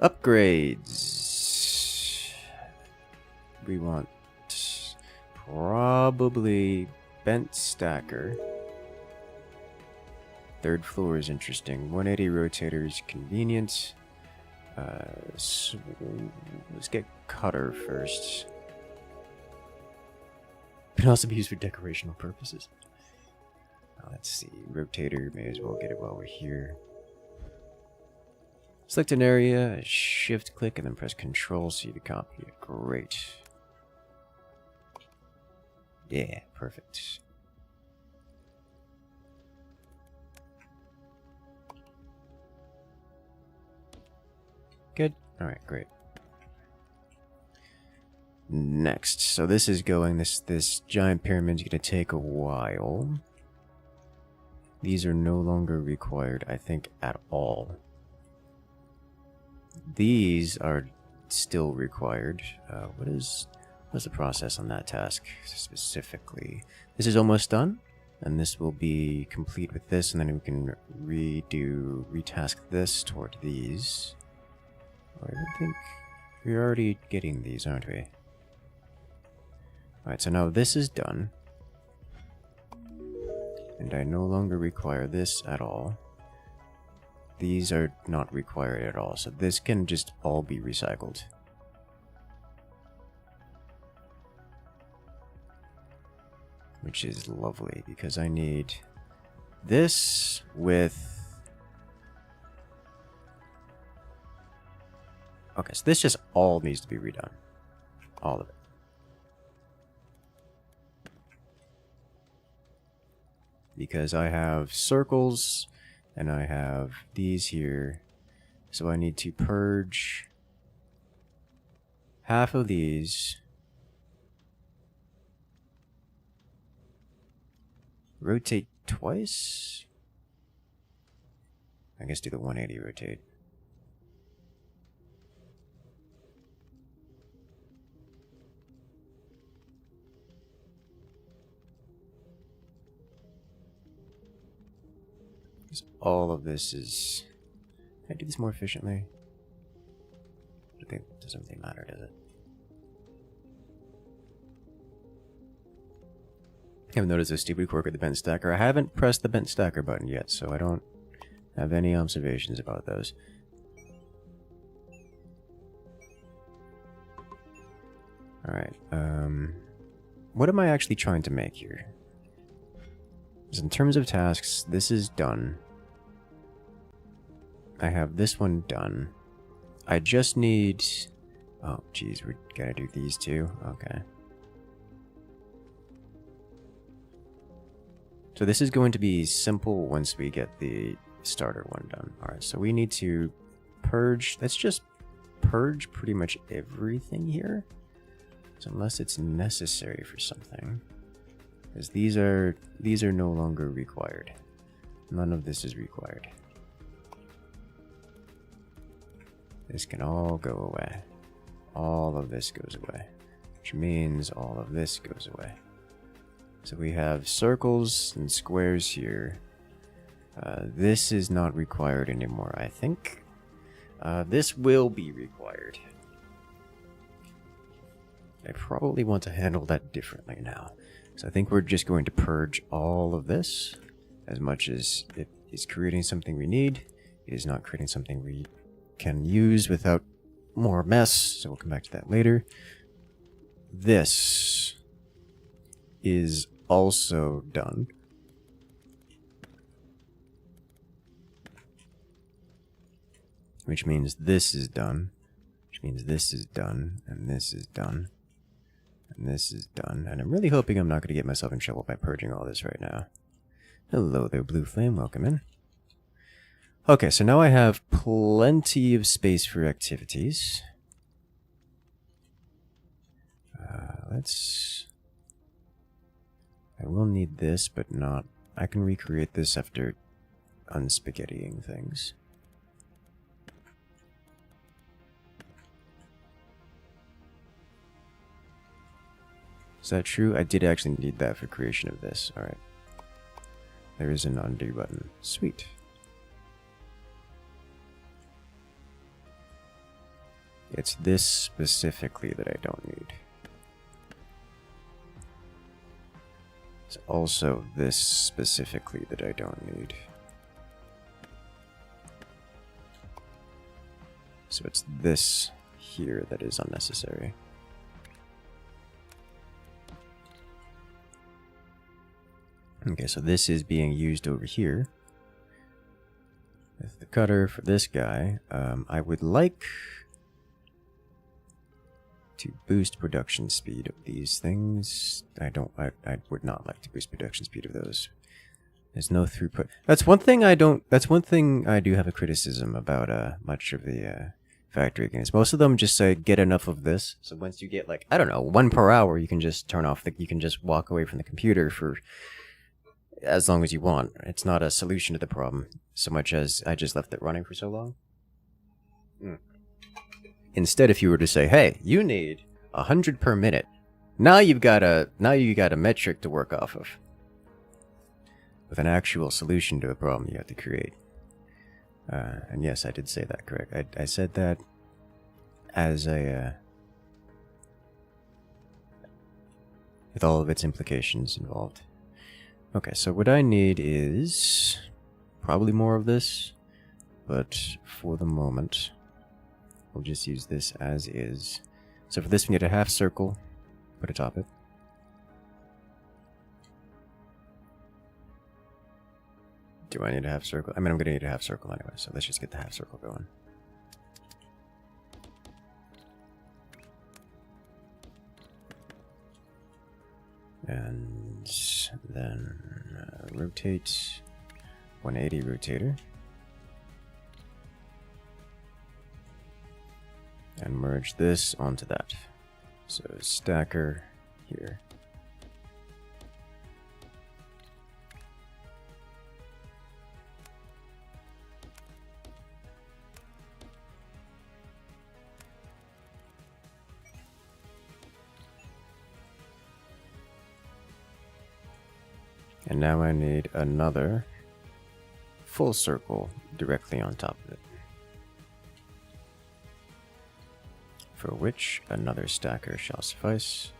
A: Upgrades. We want probably bent stacker. Third floor is interesting. 180 rotator is convenient. So let's get cutter first. Can also be used for decorational purposes. Let's see. Rotator, may as well get it while we're here. Select an area, shift click, and then press Control-C to copy it. Great. Yeah, perfect. Good. Alright, great. Next, so this is going, this giant pyramid's gonna take a while. These are no longer required, I think, at all. These are still required. What's the process on that task specifically? This is almost done, and this will be complete with this, and then we can retask this toward these. I think we're already getting these, aren't we? Alright, so now this is done. And I no longer require this at all. These are not required at all, so this can just all be recycled. Which is lovely, because I need this with... Okay, so this just all needs to be redone. All of it. Because I have circles, and I have these here, so I need to purge half of these. Rotate twice? I guess do the 180 rotate. All of this is... Can I do this more efficiently? I think it doesn't really matter, does it? I haven't noticed a stupid quirk with the bent stacker. I haven't pressed the bent stacker button yet, so I don't have any observations about those. Alright, what am I actually trying to make here? Because in terms of tasks, this is done. I have this one done. I just need... Oh, geez, we're gonna do these two? Okay. So this is going to be simple once we get the starter one done. Alright, so we need to purge... Let's just purge pretty much everything here. So unless it's necessary for something. Because these are no longer required. None of this is required. This can all go away. All of this goes away. Which means all of this goes away. So we have circles and squares here. This is not required anymore, I think. This will be required. I probably want to handle that differently now. So I think we're just going to purge all of this. As much as it is creating something we need, it is not creating something we can use without more mess, so we'll come back to that later. This is also done. Which means this is done. Which means this is done, and this is done. And this is done. And I'm really hoping I'm not going to get myself in trouble by purging all this right now. Hello there, Blue Flame. Welcome in. Okay, so now I have plenty of space for activities. I will need this, but not... I can recreate this after unspaghettiing things. Is that true? I did actually need that for creation of this. Alright. There is an undo button. Sweet. It's this specifically that I don't need. It's also this specifically that I don't need. So it's this here that is unnecessary. Okay, so this is being used over here. With the cutter for this guy. I would like to boost production speed of these things. I would not like to boost production speed of those. There's no throughput. That's one thing I do have a criticism about much of the factory games. Most of them just say get enough of this. So once you get like, I don't know, 1 per hour, you can just turn off you can just walk away from the computer for as long as you want. It's not a solution to the problem so much as I just left it running for so long. Instead, if you were to say, hey, you need 100 per minute, now you got a metric to work off of. With an actual solution to a problem you have to create. And yes, I did say that correct. I said that as a... with all of its implications involved. Okay, so what I need is probably more of this, but for the moment, we'll just use this as is. So for this, we need a half circle, put atop it. Do I need a half circle? I mean, I'm going to need a half circle anyway, so let's just get the half circle going. And then rotate 180 rotator. and merge this onto that. So stacker here. And now I need another full circle directly on top of it, for which another stacker shall suffice.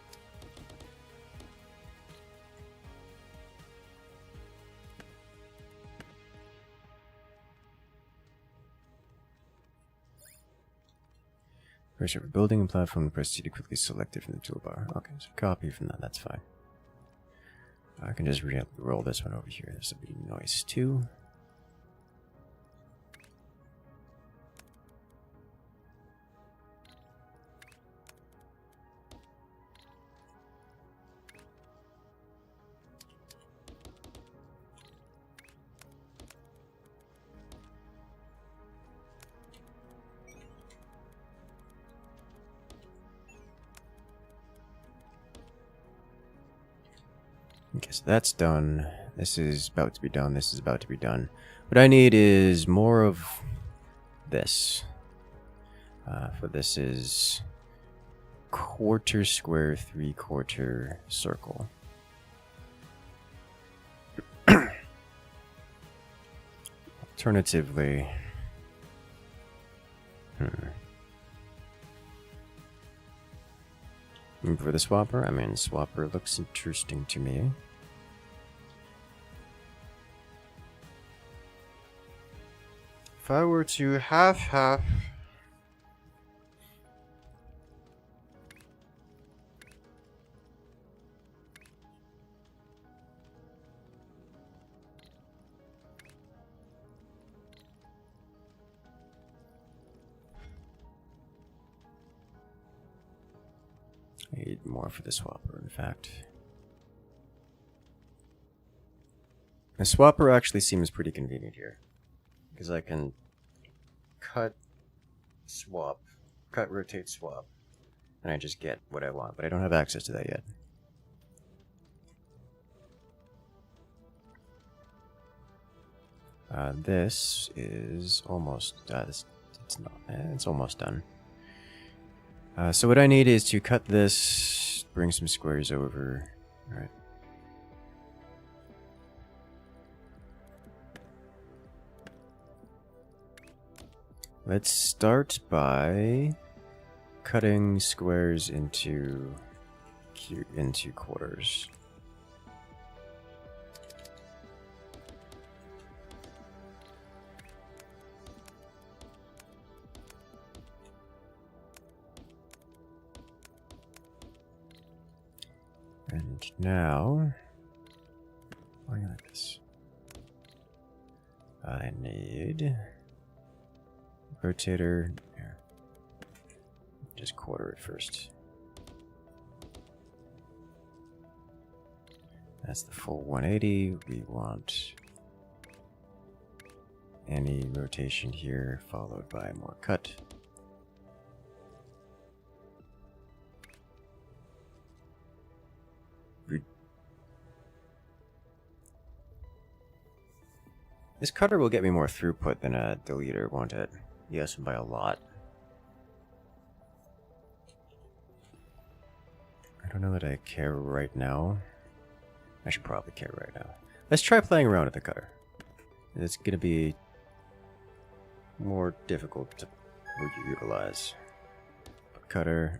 A: First, for building a platform, proceed to quickly select it from the toolbar. Okay, so copy from that, that's fine. I can just roll this one over here. This will be nice too. Okay, so that's done. This is about to be done. This is about to be done. What I need is more of this. For this is quarter square, 3/4 circle. Alternatively, for the swapper, I mean, swapper looks interesting to me. If I were to half, I need more for the swapper, in fact. The swapper actually seems pretty convenient here, because I can cut, swap, cut, rotate, swap, and I just get what I want, but I don't have access to that yet. This is almost, it's almost done. So what I need is to cut this, bring some squares over. All right. Let's start by cutting squares into quarters. And now, why like this? I need rotator here. Just quarter it first. That's the full 180. We want any rotation here followed by more cut. This cutter will get me more throughput than a deleter, won't it? Yes, by a lot. I don't know that I care right now. I should probably care right now. Let's try playing around with the cutter. It's going to be more difficult to utilize. But cutter.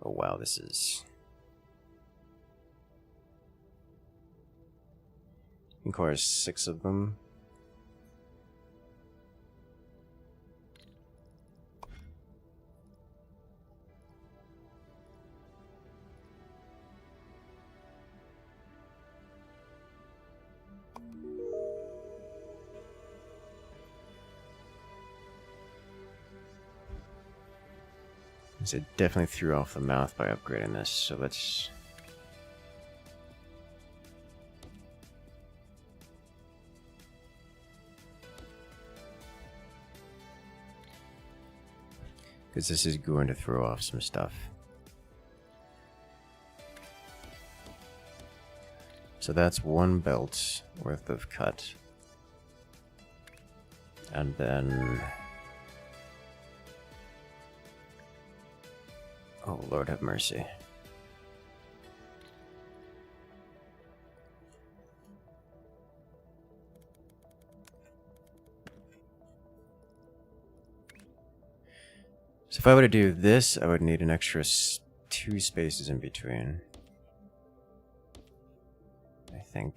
A: Oh wow, this is... Of course, 6 of them. So it definitely threw off the mouth by upgrading this, so let's... because this is going to throw off some stuff. So that's one belt worth of cut. And then... oh, Lord have mercy. So if I were to do this, I would need an extra 2 spaces in between. I think.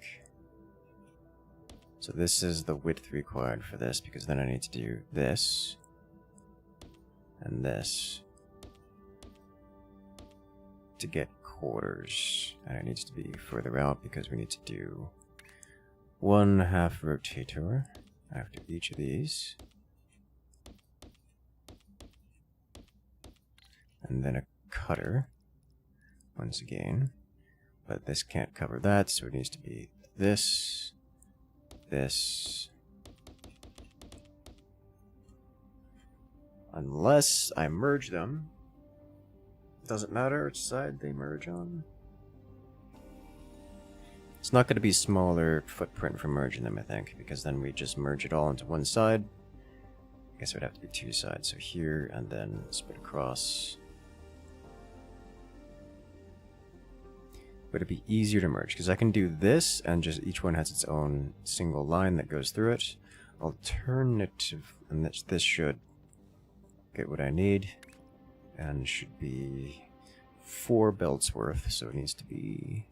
A: So this is the width required for this, because then I need to do this. And this. To get quarters. And it needs to be further out, because we need to do 1/2 rotator after each of these. And then a cutter, once again, but this can't cover that, so it needs to be this, this, unless I merge them. Doesn't matter which side they merge on. It's not going to be smaller footprint for merging them, I think, because then we just merge it all into one side. I guess it would have to be 2 sides, so here and then split across. Would it be easier to merge? Because I can do this, and just each one has its own single line that goes through it. Alternative, and this should get what I need, and should be 4 belts worth, so it needs to be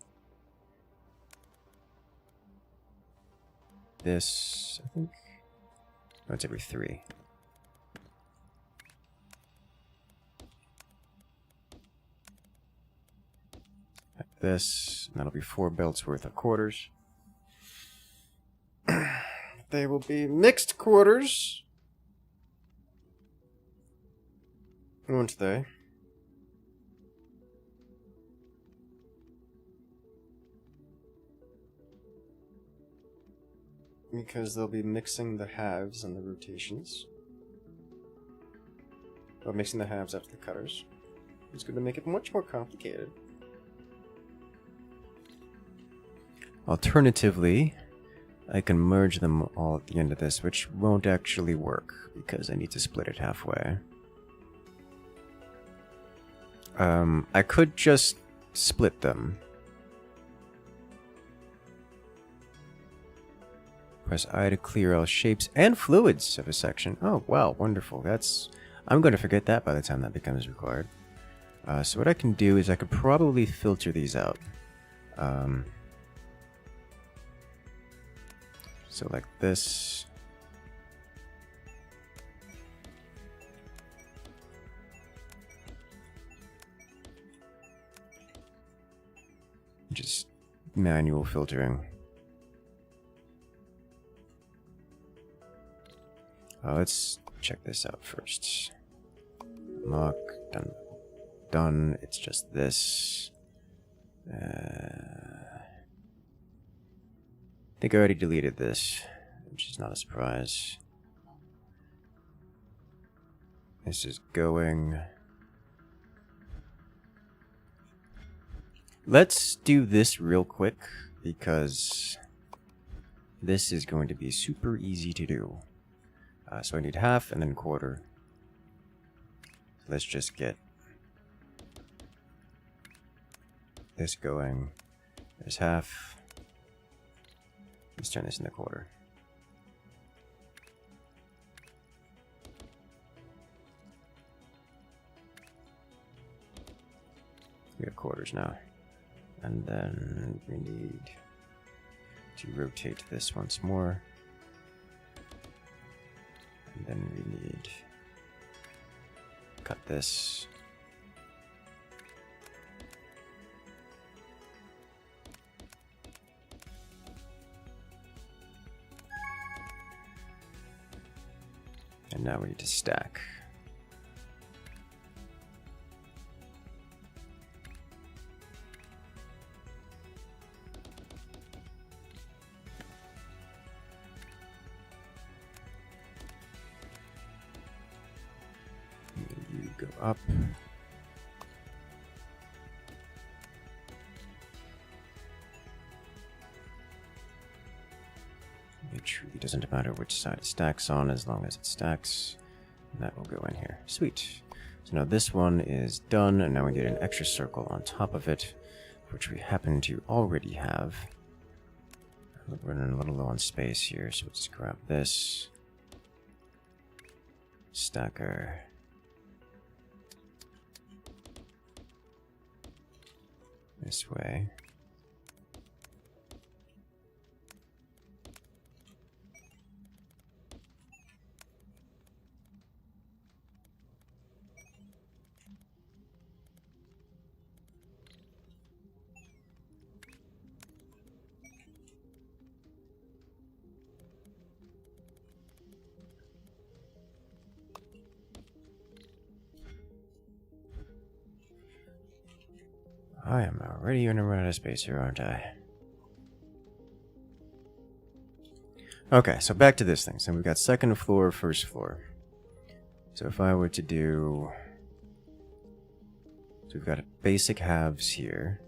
A: this, I think. No, it's every 3. This, and that'll be 4 belts worth of quarters. They will be mixed quarters, won't they? Because they'll be mixing the halves and the rotations. Or mixing the halves after the cutters. It's going to make it much more complicated. Alternatively, I can merge them all at the end of this, which won't actually work, because I need to split it halfway. I could just split them. Press I to clear all shapes and fluids of a section. Oh, wow, wonderful. I'm going to forget that by the time that becomes required. So what I can do is I could probably filter these out. So like this. Just manual filtering. Let's check this out first. Mock, done. It's just this. I think I already deleted this, which is not a surprise. This is going. Let's do this real quick, because this is going to be super easy to do. So I need half and then quarter. Let's just get this going. There's half. Let's turn this into quarter. We have quarters now. And then we need to rotate this once more. And then we need cut this. And now we need to stack. up. It truly doesn't matter which side it stacks on as long as it stacks. And that will go in here. Sweet. So now this one is done, and now we get an extra circle on top of it, which we happen to already have. We're running a little low on space here, so let's grab this. Stacker. This way. I am already gonna run out of space here, aren't I? Okay, so back to this thing. So we've got second floor, first floor. So if I were to do... So we've got basic halves here.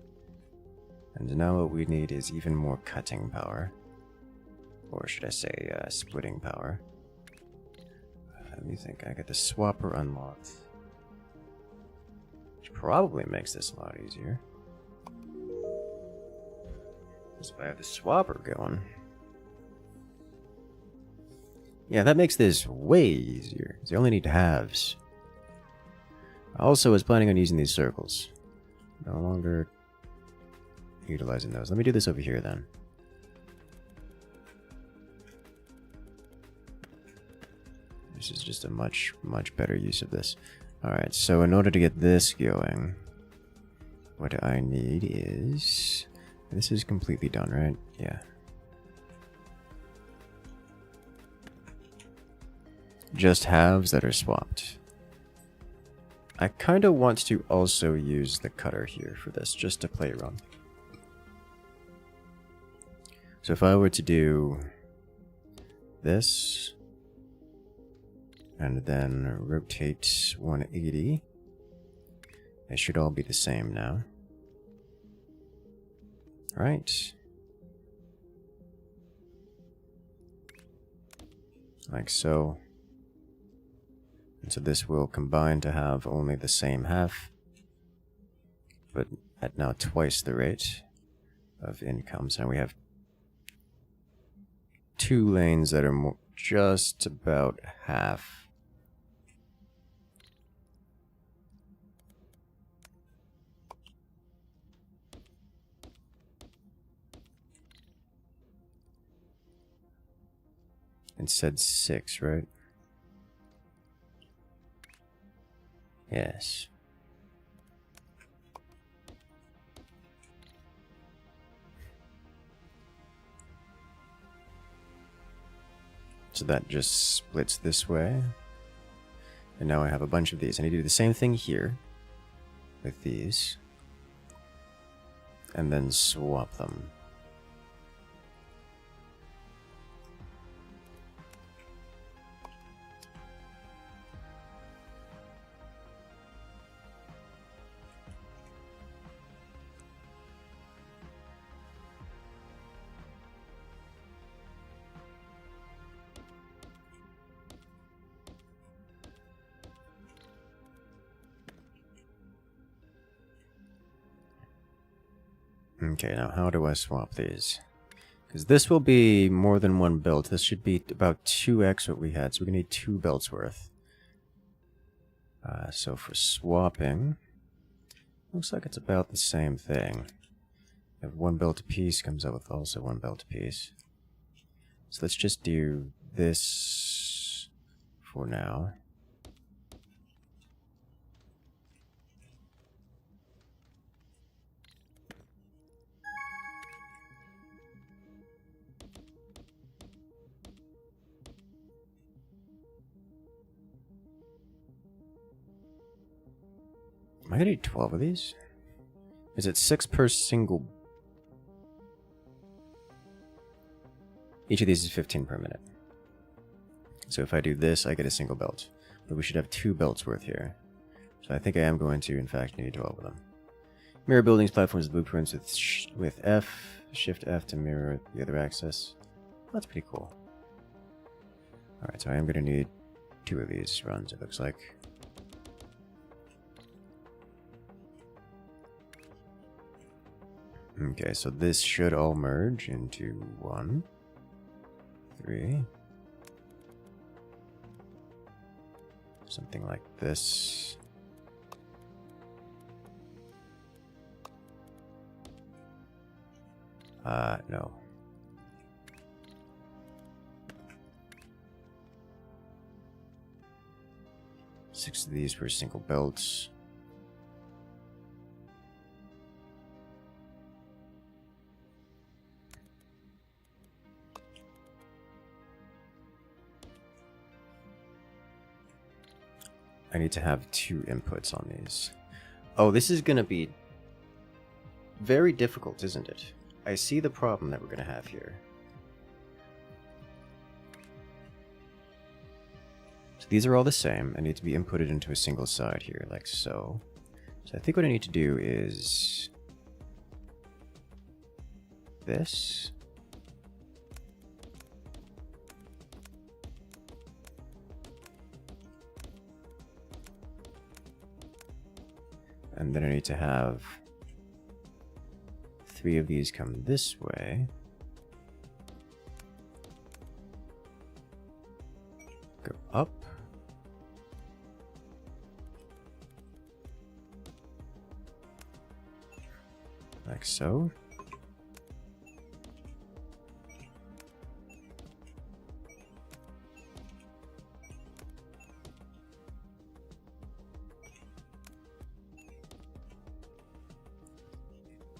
A: And now what we need is even more cutting power. Or should I say, splitting power. Let me think. I got the swapper unlocked. Which probably makes this a lot easier. Because if I have the swapper going... Yeah, that makes this way easier. Because I only need halves. I also was planning on using these circles. No longer utilizing those. Let me do this over here then. This is just a much better use of this. Alright, so in order to get this going, what I need is... This is completely done, right? Yeah. Just halves that are swapped. I kind of want to also use the cutter here for this, just to play around. So if I were to do this, and then rotate 180, they should all be the same now. Right. Like so. And so this will combine to have only the same half, but at now twice the rate of income. So now we have two lanes that are just about half. It said 6, right? Yes. So that just splits this way. And now I have a bunch of these. I need to do the same thing here with these. And then swap them. Okay, now how do I swap these? Because this will be more than one belt. This should be about 2x what we had, so we're going to need 2 belts worth. So for swapping, looks like it's about the same thing. If 1 belt apiece comes out with also 1 belt apiece. So let's just do this for now. Am I gonna need 12 of these? Is it 6 per single? Each of these is 15 per minute. So if I do this, I get a single belt. But we should have 2 belts worth here. So I think I am going to, in fact, need 12 of them. Mirror buildings, platforms, blueprints with F. Shift F to mirror the other axis. That's pretty cool. Alright, so I am going to need 2 of these runs, it looks like. Okay, so this should all merge into 1, 3. Something like this. No. Six of these for single belts. I need to have 2 inputs on these. Oh, this is going to be very difficult, isn't it? I see the problem that we're going to have here. So these are all the same. I need to be inputted into a single side here, like so. So I think what I need to do is this. And then I need to have 3 of these come this way. Go up. Like so.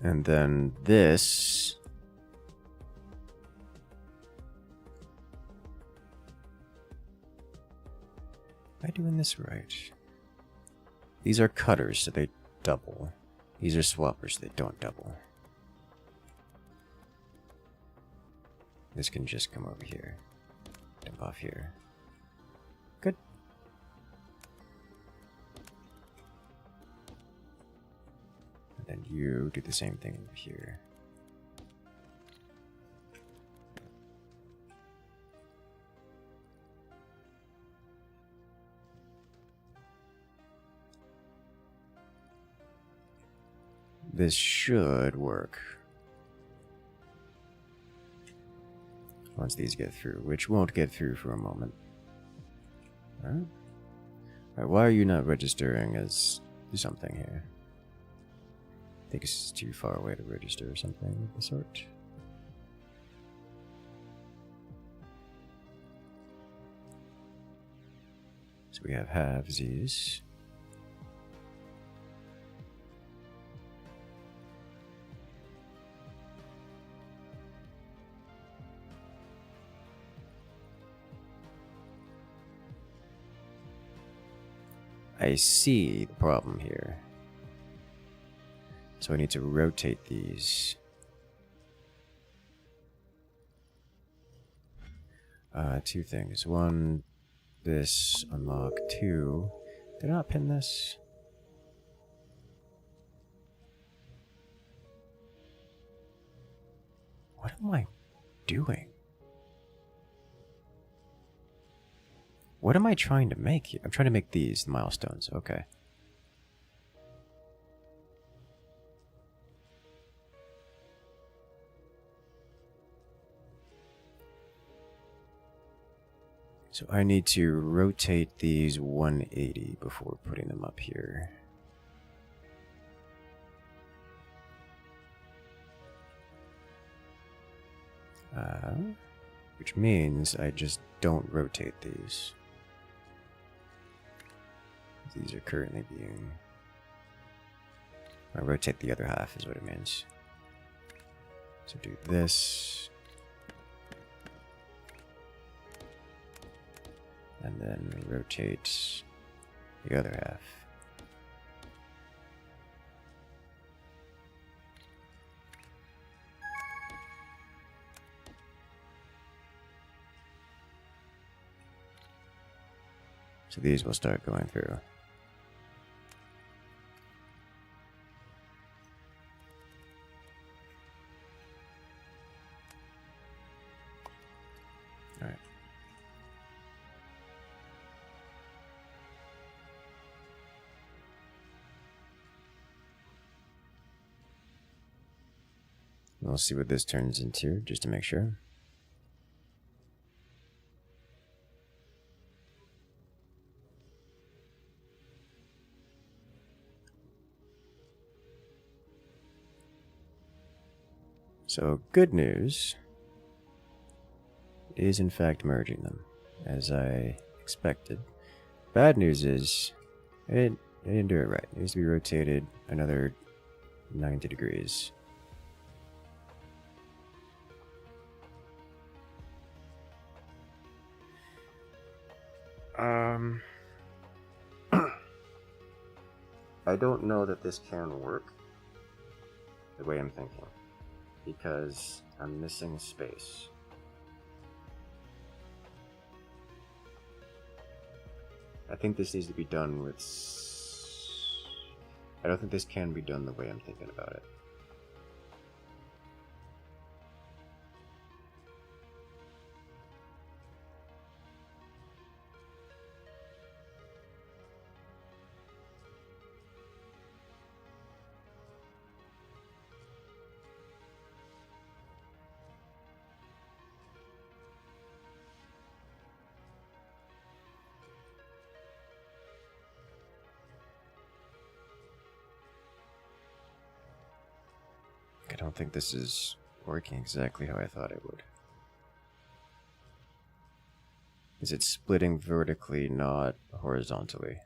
A: And then this. Am I doing this right? These are cutters, so they double. These are swappers, so they don't double. This can just come over here. Dump off here. Good. And then you do the same thing over here. This should work. Once these get through, which won't get through for a moment. Alright. Alright, why are you not registering as something here? I think it's too far away to register or something of the sort. So we have halvesies. I see the problem here. So I need to rotate these. Two things. One, this unlock. 2, did I not pin this? What am I doing? What am I trying to make here? I'm trying to make these milestones. Okay. So I need to rotate these 180 before putting them up here. Which means I just don't rotate these. These are currently being... I rotate the other half is what it means. So do this. And then rotate the other half. So these will start going through. We'll see what this turns into, just to make sure. So, good news is in fact merging them, as I expected. Bad news is, it didn't do it right. It needs to be rotated another 90 degrees. I don't know that this can work the way I'm thinking, because I'm missing space. I think this needs to be done with... I don't think this can be done the way I'm thinking about it. I don't think this is working exactly how I thought it would. Is it splitting vertically, not horizontally?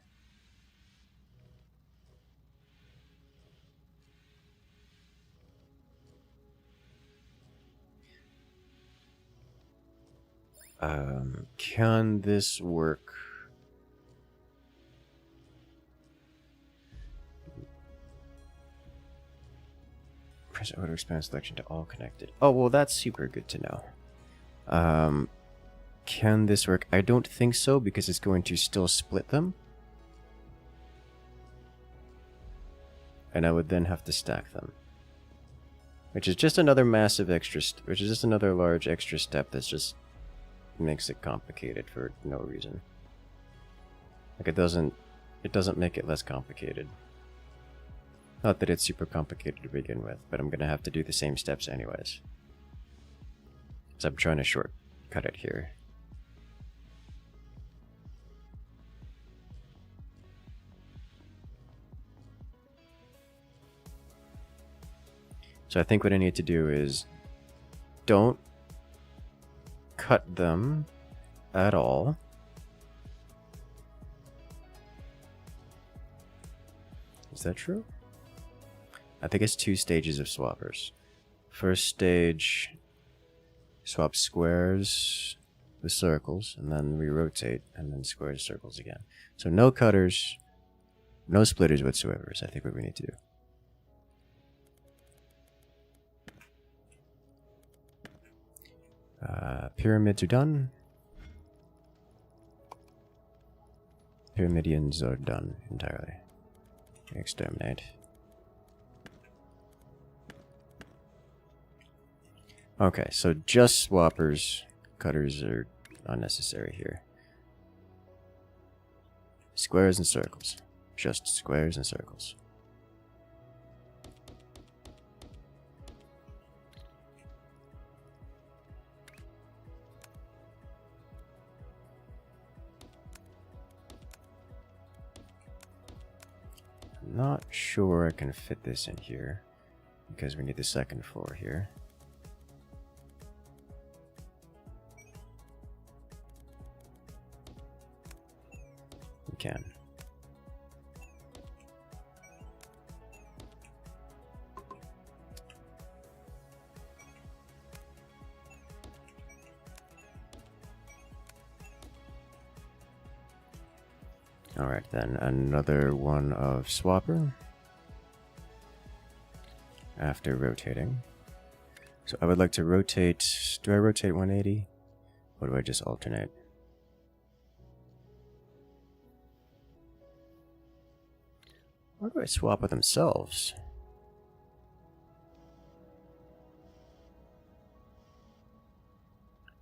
A: Can this work? Press auto expand selection to all connected. Oh, well, that's super good to know. Can this work? I don't think so, because it's going to still split them. And I would then have to stack them. Which is just another massive extra, which is just another large extra step that's just makes it complicated for no reason. Like it doesn't make it less complicated. Not that it's super complicated to begin with, but I'm gonna have to do the same steps anyways. So I'm trying to shortcut it here. So I think what I need to do is don't cut them at all. Is that true? I think it's 2 stages of swappers. First stage, swap squares with circles, and then we rotate, and then squares, circles again. So no cutters, no splitters whatsoever is I think what we need to do. Pyramids are done. Pyramidians are done entirely. Exterminate. Okay, so just swappers. Cutters are unnecessary here. Squares and circles. Just squares and circles. Not sure I can fit this in here because we need the second floor here. We can. Alright then, another one of swapper after rotating. So I would like to rotate, do I rotate 180? Or do I just alternate? Or do I swap with themselves?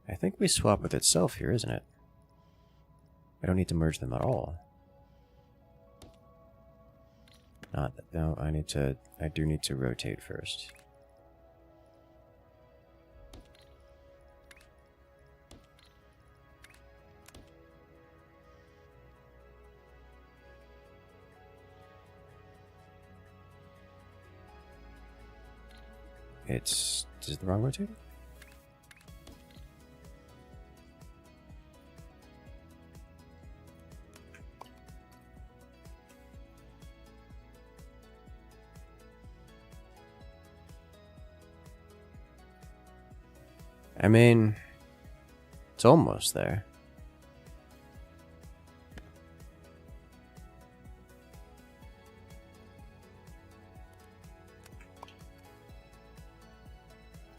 A: I think we swap with itself here, isn't it? I don't need to merge them at all. Not that, no, I do need to rotate first. Is it the wrong rotator? I mean, it's almost there.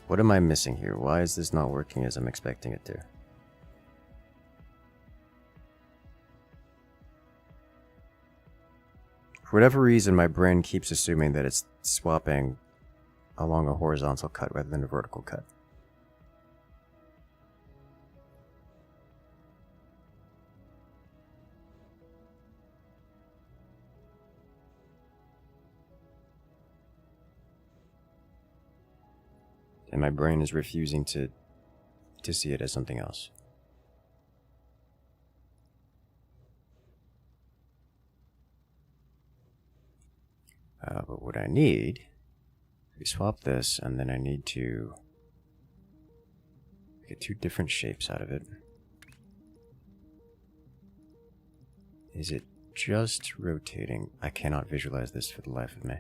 A: What am I missing here? Why is this not working as I'm expecting it to? For whatever reason, my brain keeps assuming that it's swapping along a horizontal cut rather than a vertical cut. And my brain is refusing to see it as something else. But what I need, we swap this, and then I need to get two different shapes out of it. Is it just rotating? I cannot visualize this for the life of me.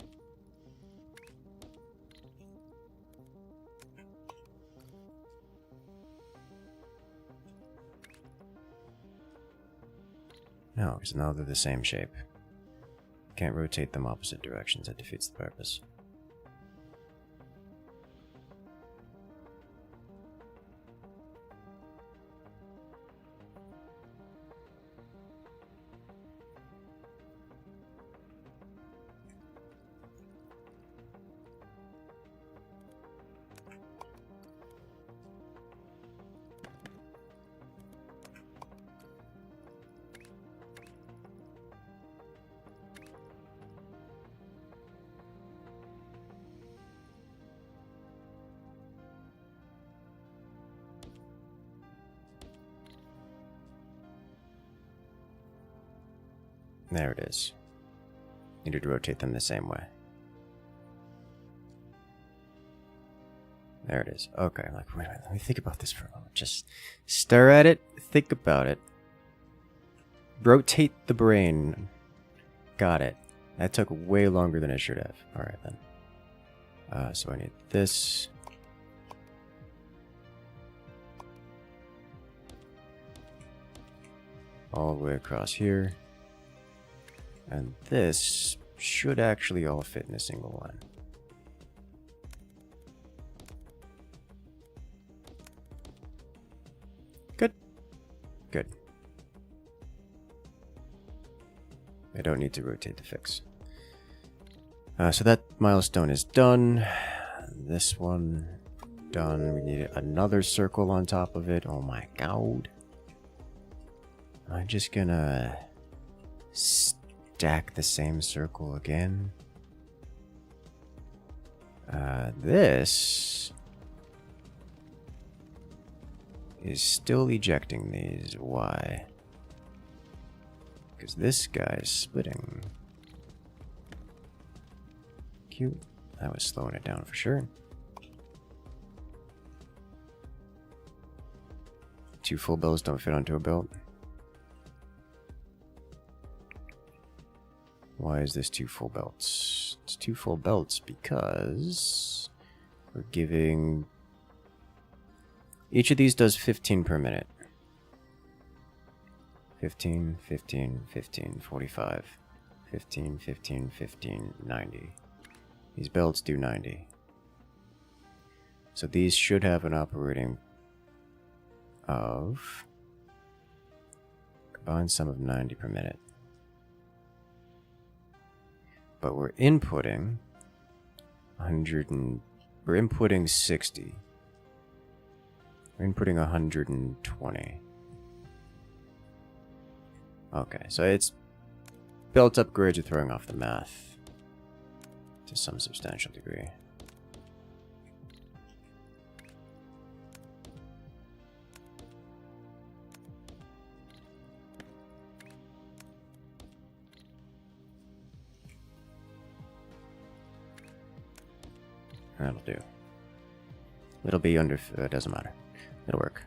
A: No, because now they're the same shape. Can't rotate them opposite directions, that defeats the purpose. There it is. Needed to rotate them the same way. There it is. Okay, I'm like, wait a minute, let me think about this for a moment. Just stare at it, think about it. Rotate the brain. Got it. That took way longer than it should have. Alright then. So I need this. All the way across here. And this should actually all fit in a single line. Good. Good. I don't need to rotate to fix. So that milestone is done. This one done. We need another circle on top of it. Oh my god. I'm just gonna stack the same circle again. This is still ejecting these. Why? Because this guy is splitting. Cute. That was slowing it down for sure. Two full belts don't fit onto a belt. Why is this two full belts? It's two full belts because we're giving... Each of these does 15 per minute. 15, 15, 15, 45. 15, 15, 15, 90. These belts do 90. So these should have an operating of... combined sum of 90 per minute. But we're inputting 100 and... we're inputting 60. We're inputting 120. Okay, so it's belt upgrades are throwing off the math to some substantial degree. That'll do. It'll be under... it doesn't matter. It'll work.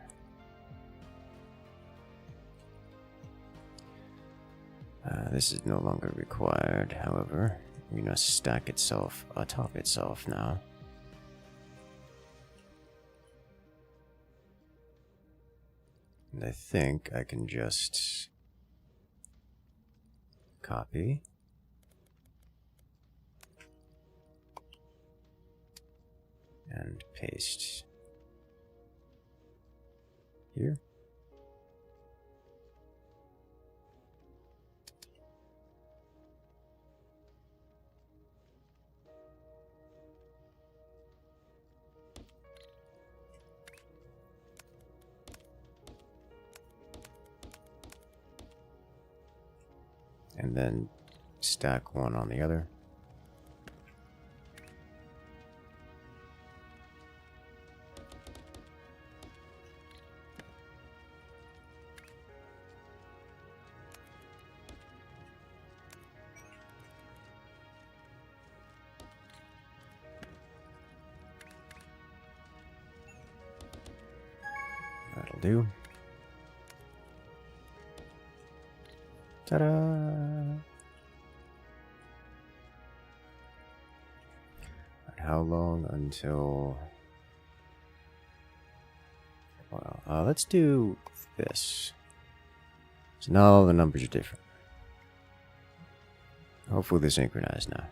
A: This is no longer required, however. We're going to stack itself atop itself now. And I think I can just copy and paste here. And then stack one on the other. That'll do. Ta-da! And how long until... Well, let's do this. So now all the numbers are different. Hopefully they're synchronized now.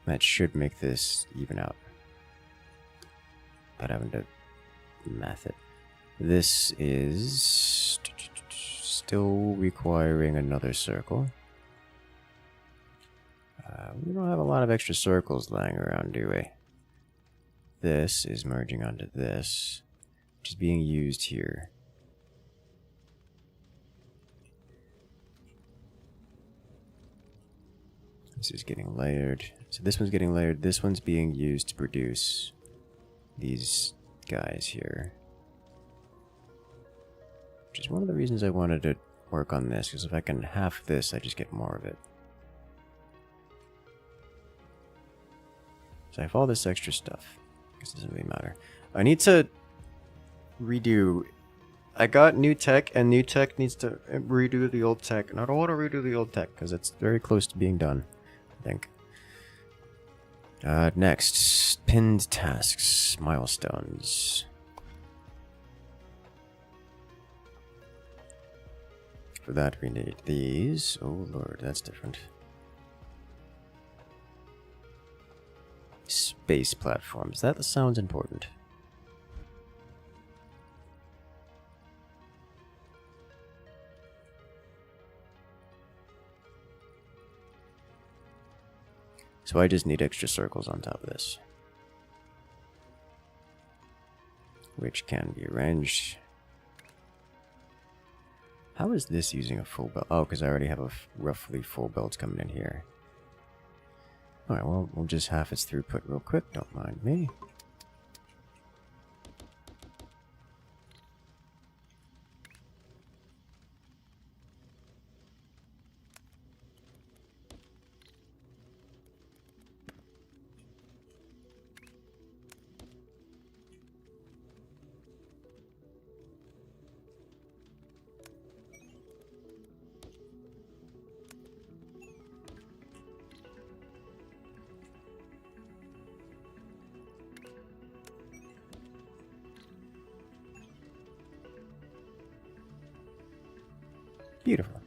A: That should make this even out. Without having to math it. This is still requiring another circle. We don't have a lot of extra circles lying around, do we? This is merging onto this, which is being used here. This is getting layered. So this one's getting layered. This one's being used to produce these guys here. Which is one of the reasons I wanted to work on this, because if I can half this, I just get more of it. So I have all this extra stuff. I guess it doesn't really matter. I need to redo. I got new tech, and new tech needs to redo the old tech. And I don't want to redo the old tech, because it's very close to being done, I think. Next, pinned tasks, milestones. For that we need these. Oh lord, that's different. Space platforms. That sounds important. So I just need extra circles on top of this, which can be arranged. How is this using a full belt? Oh, because I already have a roughly full belt coming in here. Alright, well, we'll just half its throughput real quick. Don't mind me. Beautiful.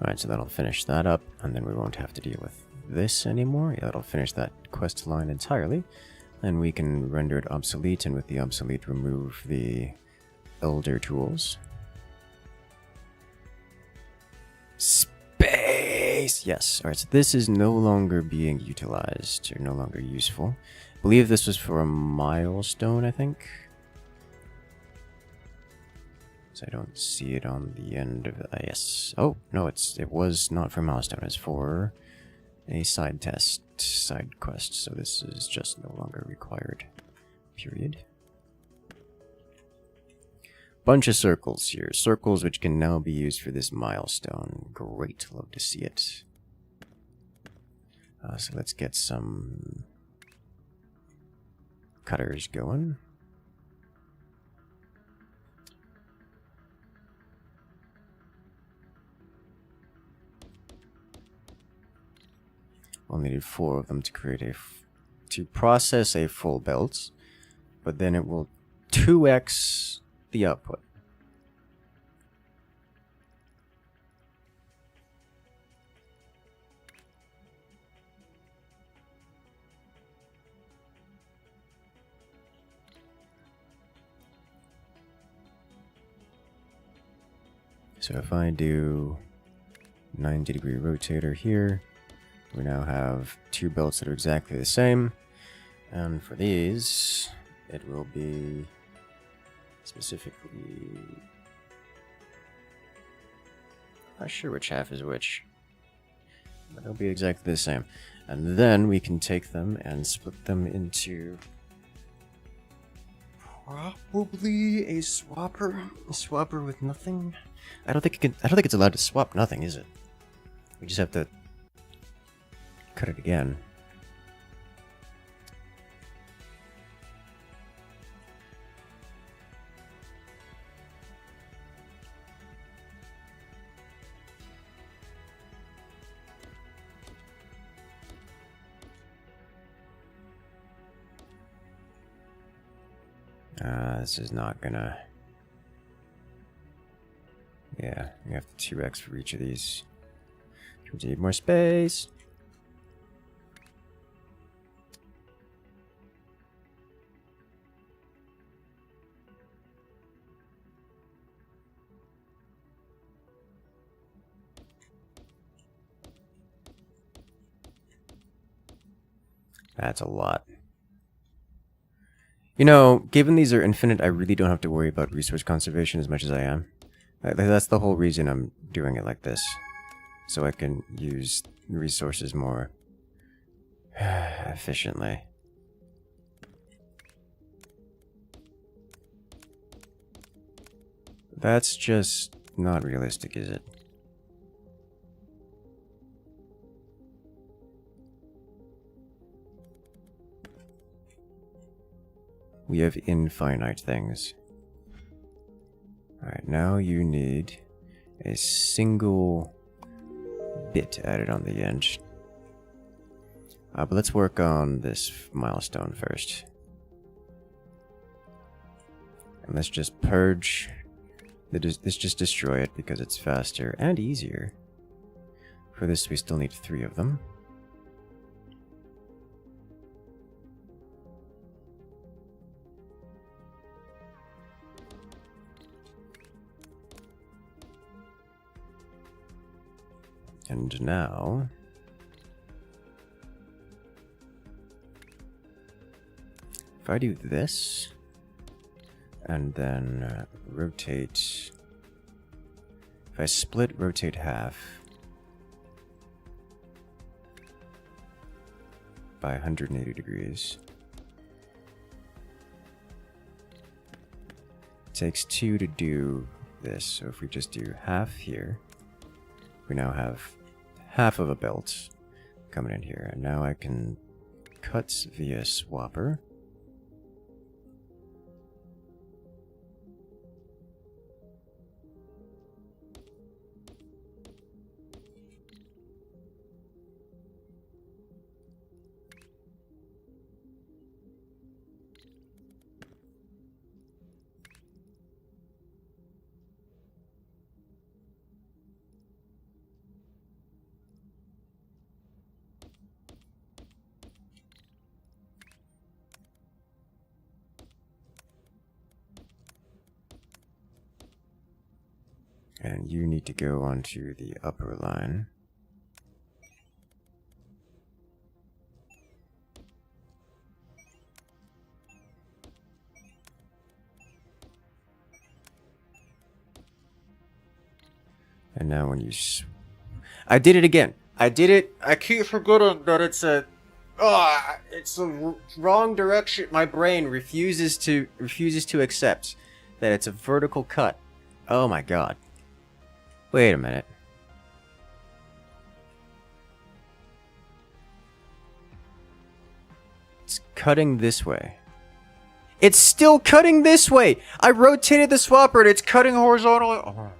A: Alright, so that'll finish that up, and then we won't have to deal with this anymore. Yeah, that'll finish that quest line entirely. Then we can render it obsolete, and with the obsolete remove the elder tools. Space! Yes. Alright, so this is no longer being utilized, or no longer useful. I believe this was for a milestone, I think. So I don't see it on the end of it. Yes. Oh, no, it was not for milestone. It's for a side quest. So this is just no longer required. Period. bunch of circles here. Circles which can now be used for this milestone. Great, love to see it. So let's get some cutters going. We'll need 4 of them to create to process a full belt, but then it will 2x the output. So if I do 90-degree rotator here, we now have 2 belts that are exactly the same. And for these, it will be specifically... not sure which half is which, but it'll be exactly the same. And then we can take them and split them into probably a swapper with nothing. I don't think it's allowed to swap nothing, is it? We just have to cut it again. This is not gonna... yeah, we have 2x for each of these. We need more space. That's a lot. You know, given these are infinite, I really don't have to worry about resource conservation as much as I am. That's the whole reason I'm doing it like this. So I can use resources more efficiently. That's just not realistic, is it? We have infinite things. Alright, now you need a single bit added on the end. But let's work on this milestone first. And let's just purge. Let's just destroy it because it's faster and easier. For this, we still need 3 of them. And now, if I do this, and then rotate, if I split rotate half by 180 degrees, it takes 2 to do this, so if we just do half here, we now have half of a belt coming in here, and now I can cut via swapper. And you need to go onto the upper line. And now when you... I did it again! I did it! I keep forgetting that it's a... it's the wrong direction. My brain refuses to accept that it's a vertical cut. Oh my god. Wait a minute. It's cutting this way. It's still cutting this way! I rotated the swapper and it's cutting horizontally. Oh.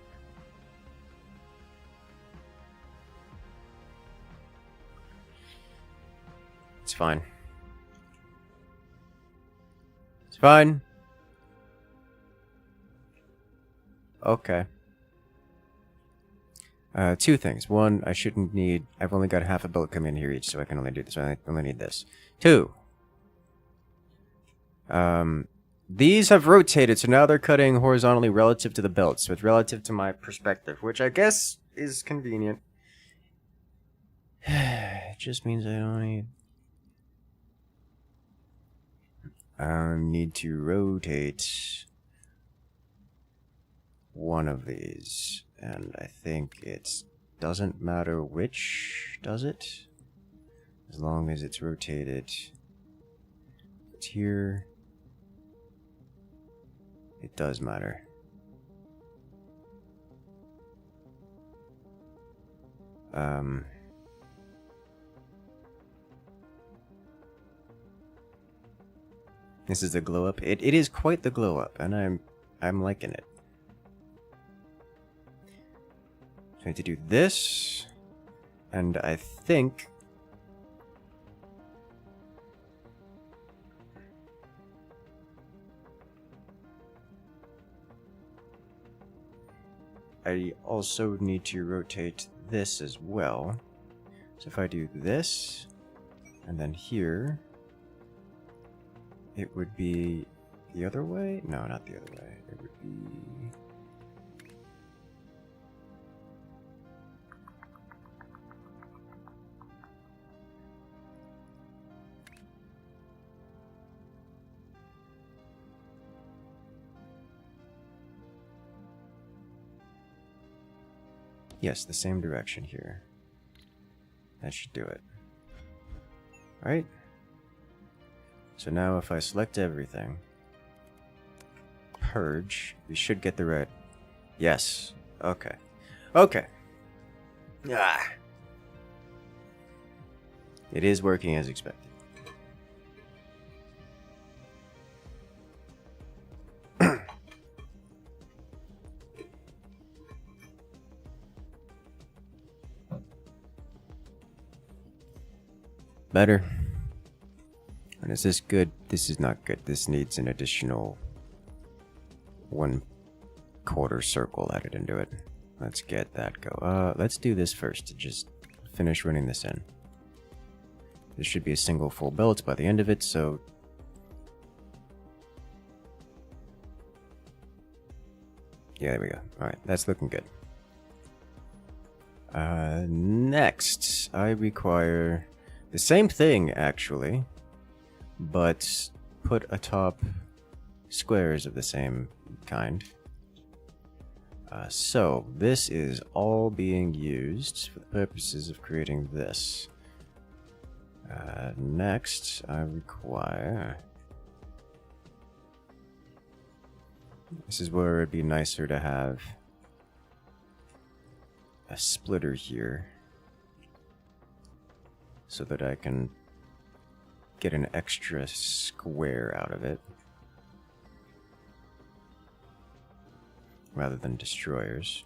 A: It's fine. It's fine. Okay. Two things. One, I shouldn't need... I've only got half a belt coming in here each, so I can only do this. I only need this. Two. These have rotated, so now they're cutting horizontally relative to the belt, so it's relative to my perspective, which I guess is convenient. It just means I don't need to rotate one of these, and I think it doesn't matter which, does it? As long as it's rotated. It's here. It does matter. This is the glow up. It is quite the glow up, and I'm liking it. So I need to do this, and I think I also need to rotate this as well. So if I do this, and then here, it would be the other way? No, not the other way. It would be... Yes, the same direction here. That should do it. Alright. So now if I select everything, purge, we should get the red. Yes. Okay. Okay. Ah. It is working as expected. Better. And is this good? This is not good. This needs an additional 1/4 circle added into it. Let's get that go. Let's do this first to just finish running this in. This should be a single full belt by the end of it, so... Yeah, there we go. Alright, that's looking good. Next, I require the same thing, actually, but put atop squares of the same kind. So, this is all being used for the purposes of creating this. Next, I require... This is where it'd be nicer to have a splitter here, so that I can get an extra square out of it, rather than destroyers.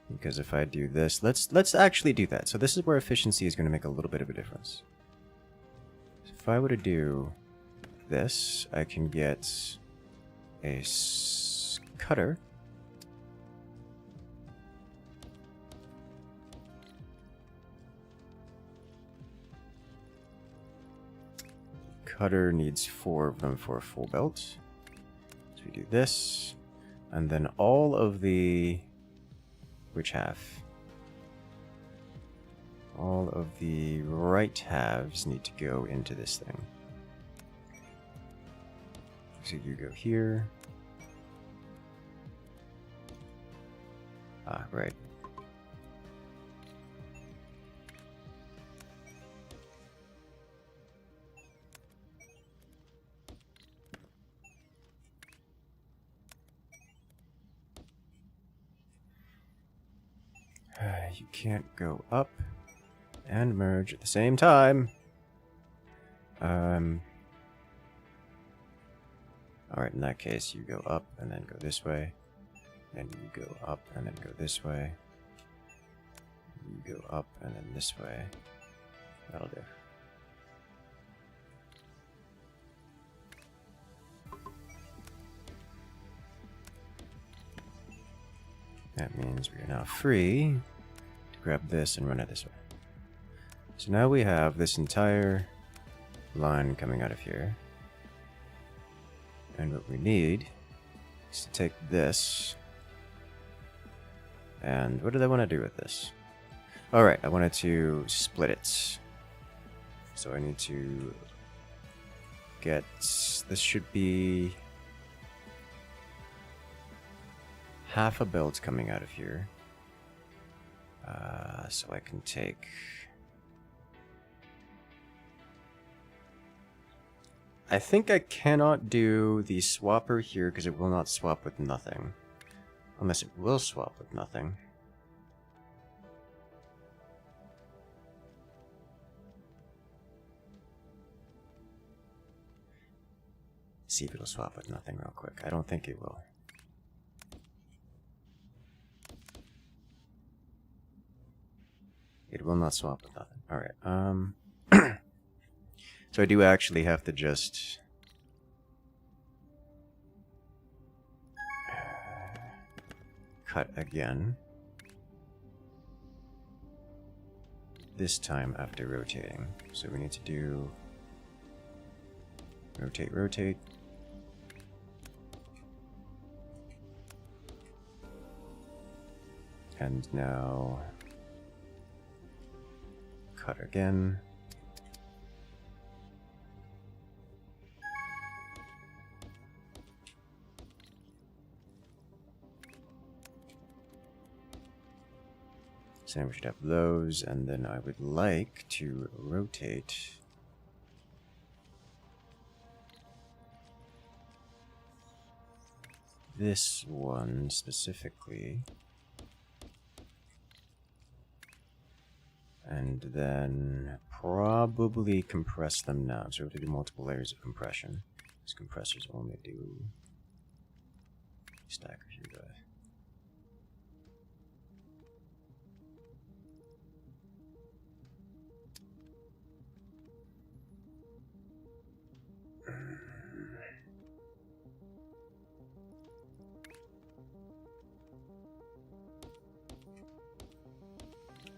A: Because if I do this, let's actually do that. So this is where efficiency is going to make a little bit of a difference. So if I were to do this, I can get a cutter. Cutter needs 4 of them for a full belt. So we do this, and then all of the... Which half? All of the right halves need to go into this thing. So you go here. Ah, right. You can't go up and merge at the same time. Alright, in that case, you go up and then go this way. Then you go up and then go this way. You go up and then this way. That'll do. That means we are now free to grab this and run it this way. So now we have this entire line coming out of here. And what we need is to take this. And what did I want to do with this? Alright, I wanted to split it. So I need to get... This should be... half a build coming out of here. So I can take... I think I cannot do the swapper here because it will not swap with nothing. Unless it will swap with nothing. See if it'll swap with nothing real quick. I don't think it will. It will not swap with nothing. Alright, so I do actually have to just... cut again. This time after rotating. So we need to do... rotate, rotate. And now... cut again. So we should have those, and then I would like to rotate this one specifically, and then probably compress them now. So we have to do multiple layers of compression. These compressors only do stackers, you guys.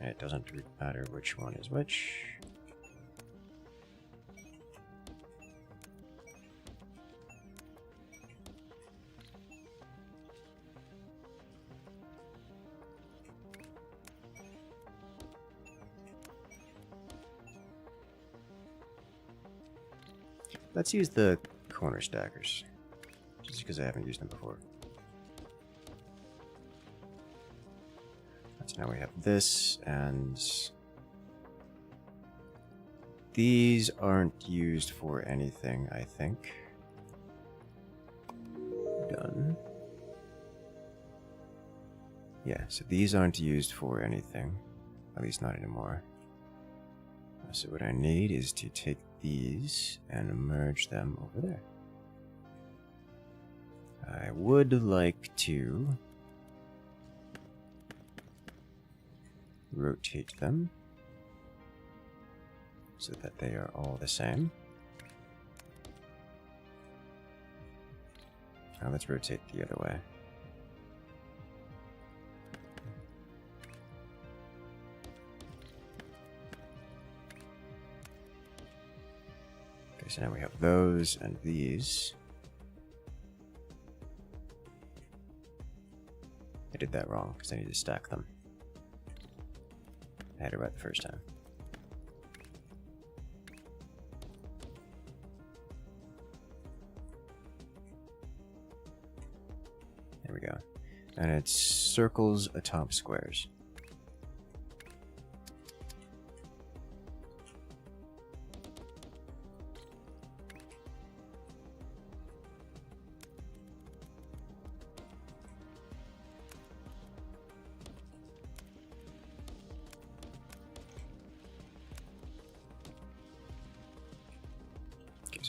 A: It doesn't matter which one is which. Let's use the corner stackers, just because I haven't used them before. So now we have this, and these aren't used for anything, I think. Done. Yeah, so these aren't used for anything, at least not anymore. So what I need is to take these and merge them over there. I would like to rotate them so that they are all the same. Now let's rotate the other way. Okay, so now we have those and these. I did that wrong because I need to stack them. I had it right the first time. There we go. And it's circles atop squares.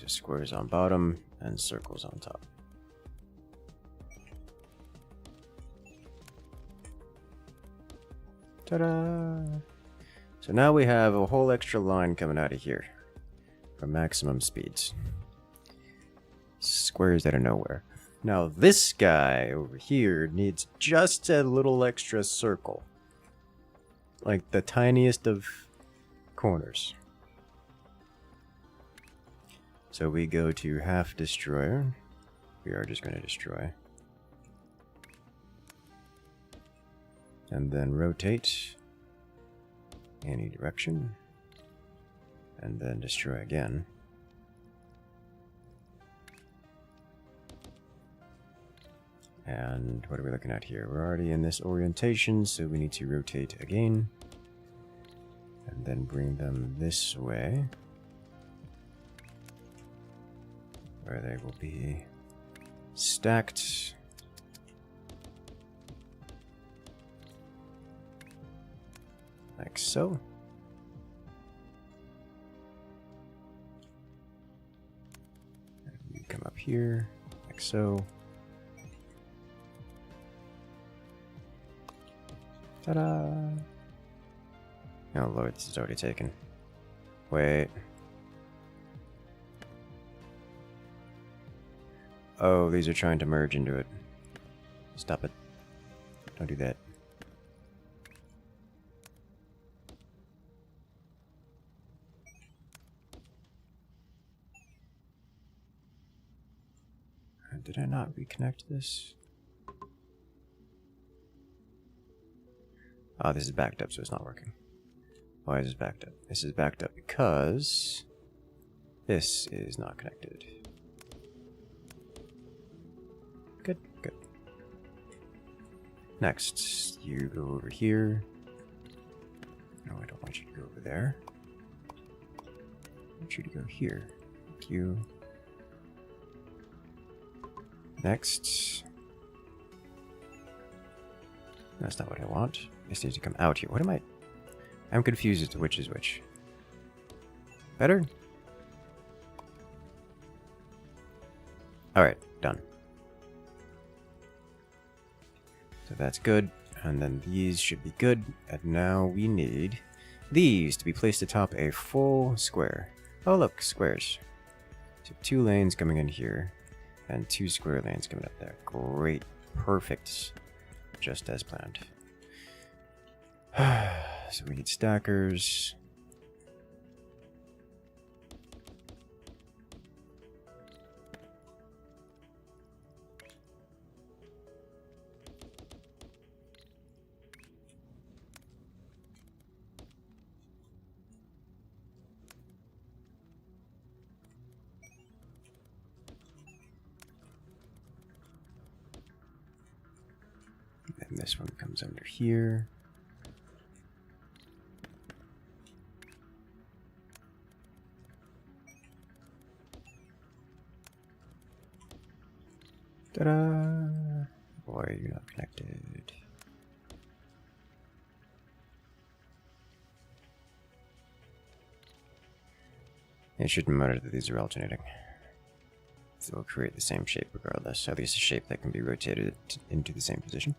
A: So squares on bottom and circles on top. Ta-da! So now we have a whole extra line coming out of here for maximum speeds. Squares that are nowhere. Now this guy over here needs just a little extra circle. Like the tiniest of corners. So we go to half destroyer. We are just going to destroy. And then rotate any direction. And then destroy again. And what are we looking at here? We're already in this orientation, so we need to rotate again. And then bring them this way. Where they will be stacked. Like so. And we come up here, like so. Ta-da! Oh lord, this is already taken. Wait. Oh, these are trying to merge into it. Stop it. Don't do that. Did I not reconnect this? Oh, this is backed up, so it's not working. Why is this backed up? This is backed up because this is not connected. Good, good. Next, you go over here. No, I don't want you to go over there. I want you to go here. Thank you. Next. That's not what I want. This needs to come out here. What am I? I'm confused as to which is which. Better? Alright, done. So that's good. And then these should be good. And now we need these to be placed atop a full square. Oh look, squares. So 2 lanes coming in here. And 2 square lanes coming up there. Great. Perfect. Just as planned. So we need stackers. And this one comes under here. Ta-da! Boy, you're not connected. It shouldn't matter that these are alternating. So we'll create the same shape regardless. At least a shape that can be rotated into the same position.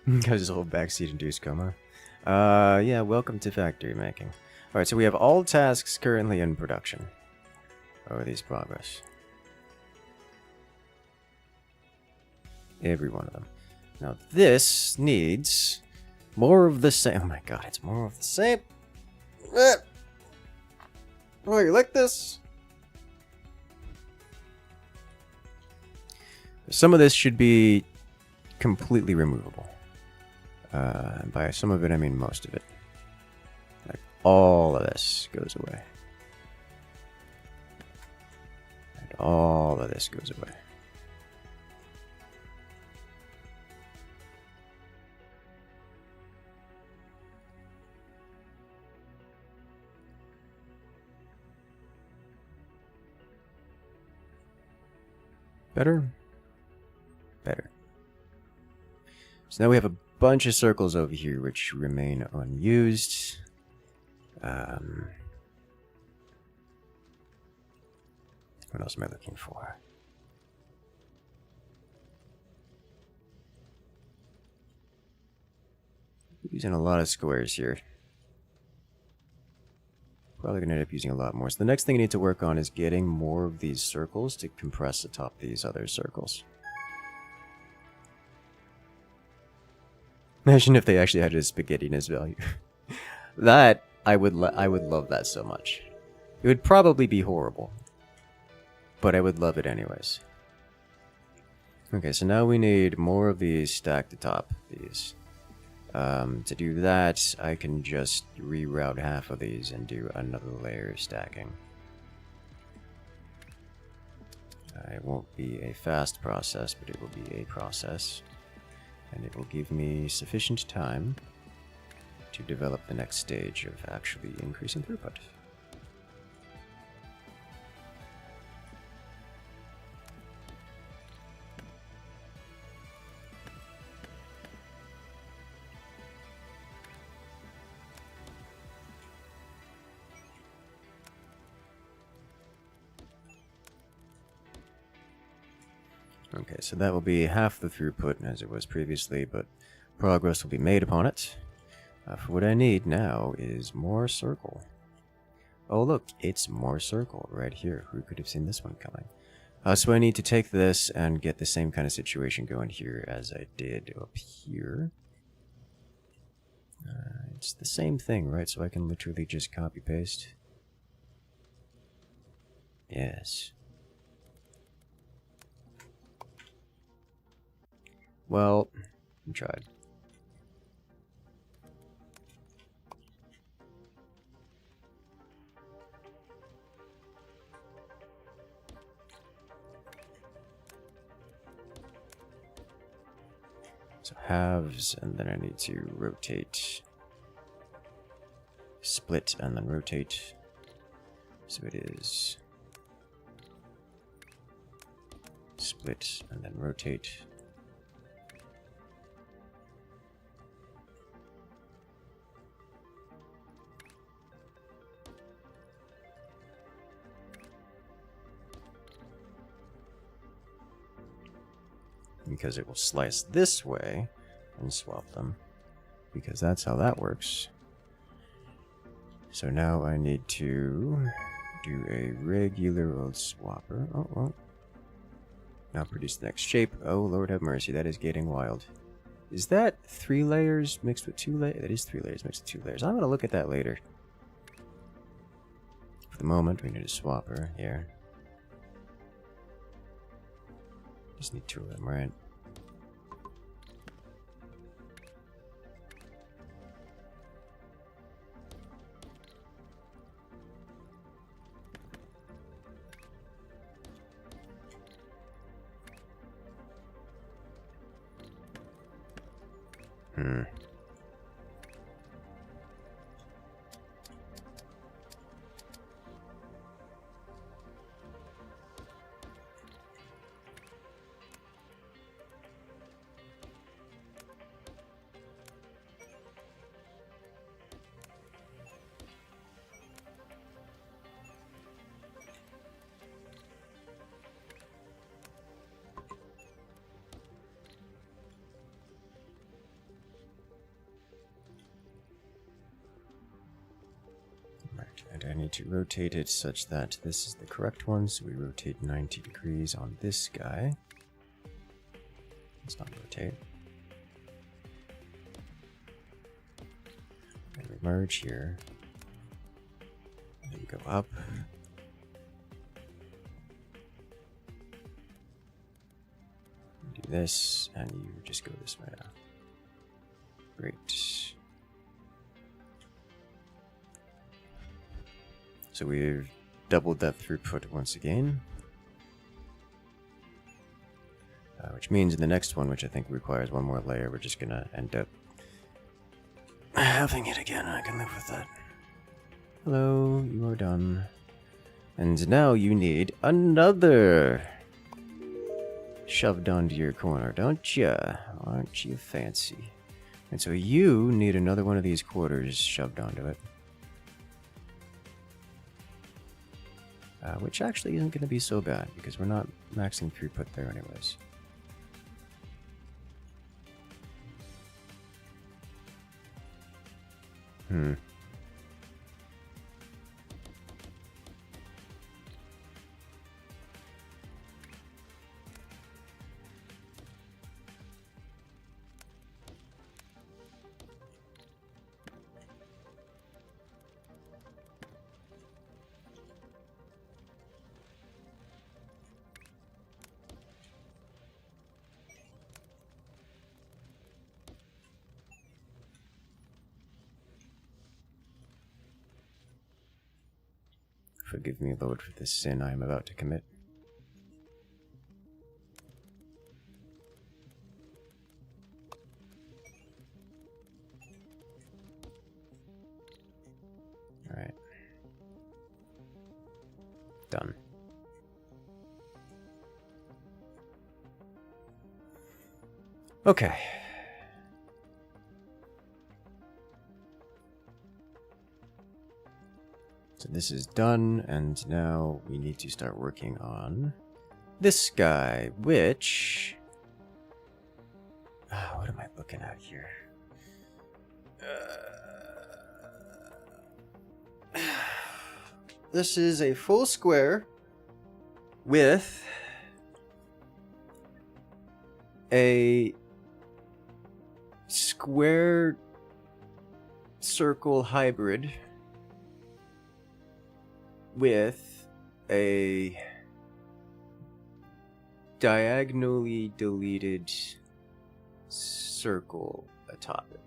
A: Got his whole backseat induced coma. Yeah, welcome to factory making. Alright, so we have all tasks currently in production. Over these progress. Every one of them. Now this needs more of the same. Oh my god, it's more of the same. Oh, you like this? Some of this should be completely removable. And by some of it, I mean most of it. Like, all of this goes away. And all of this goes away. Better? Better. So now we have a bunch of circles over here which remain unused. What else am I looking for? Using a lot of squares here. Probably gonna end up using a lot more. So the next thing I need to work on is getting more of these circles to compress atop these other circles. Imagine if they actually had a spaghettiness value. That I would love that so much. It would probably be horrible, but I would love it anyways. Okay, so now we need more of these stacked atop these. To do that, I can just reroute half of these and do another layer of stacking. It won't be a fast process, but it will be a process. And it will give me sufficient time to develop the next stage of actually increasing throughput. Okay, so that will be half the throughput as it was previously, but progress will be made upon it. For what I need now is more circle. Oh look, it's more circle right here. Who could have seen this one coming? So I need to take this and get the same kind of situation going here as I did up here. It's the same thing, right? So I can literally just copy-paste. Yes. Well, I tried. So halves, and then I need to rotate. Split, and then rotate. So it is split, and then rotate. Because it will slice this way and swap them, because that's how that works. So now I need to do a regular old swapper. Oh, well. Now produce the next shape. Oh, Lord have mercy, that is getting wild. Is that 3 layers mixed with 2 layers? That is 3 layers mixed with 2 layers. I'm going to look at that later. For the moment, we need a swapper here. Just need 2 of them, right? And I need to rotate it such that this is the correct one, so we rotate 90 degrees on this guy. Let's not rotate. And we merge here. And then go up. Do this, and you just go this way now. Great. So we've doubled that throughput once again. Which means in the next one, which I think requires one more layer, we're just gonna end up having it again. I can live with that. Hello, you are done. And now you need another shoved onto your corner, don't ya? Aren't you fancy? And so you need another one of these quarters shoved onto it. Which actually isn't going to be so bad, because we're not maxing throughput there anyways. Forgive me, Lord, for this sin I am about to commit. Alright. Done. Okay. So this is done, and now we need to start working on this guy, which... what am I looking at here? This is a full square with a square circle hybrid with a diagonally deleted circle atop it.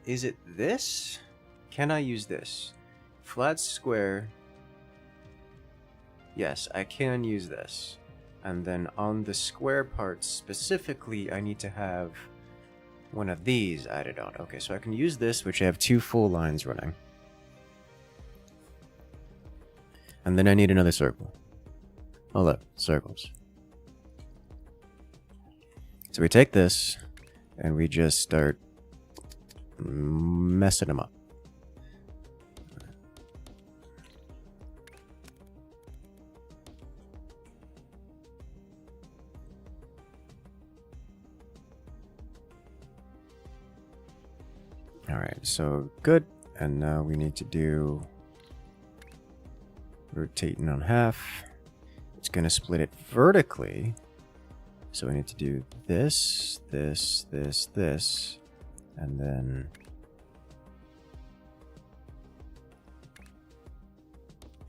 A: Is it this? Can I use this? Flat square. Yes, I can use this. And then on the square parts specifically, I need to have one of these added on. Okay, so I can use this, which I have 2 full lines running. And then I need another circle. Oh look, circles. So we take this, and we just start messing them up. Alright, so good. And now we need to do rotating on half. It's going to split it vertically. So we need to do this, this, this, this, and then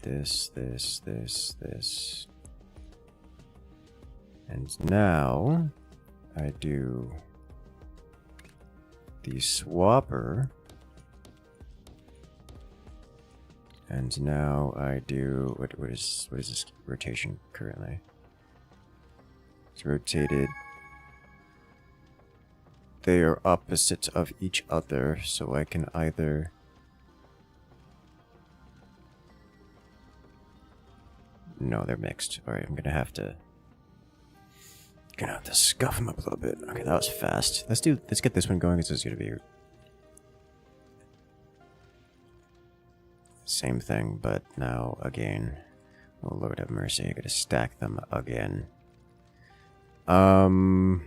A: this, this, this, this. And now I do the swapper, and now I do what is this rotation currently? It's rotated. They are opposite of each other, so I can either no, they're mixed. All right, I'm gonna have to scuff them up a little bit. Okay, that was fast. Let's get this one going. This is gonna be same thing, but now again. Oh Lord have mercy! I gotta stack them again. So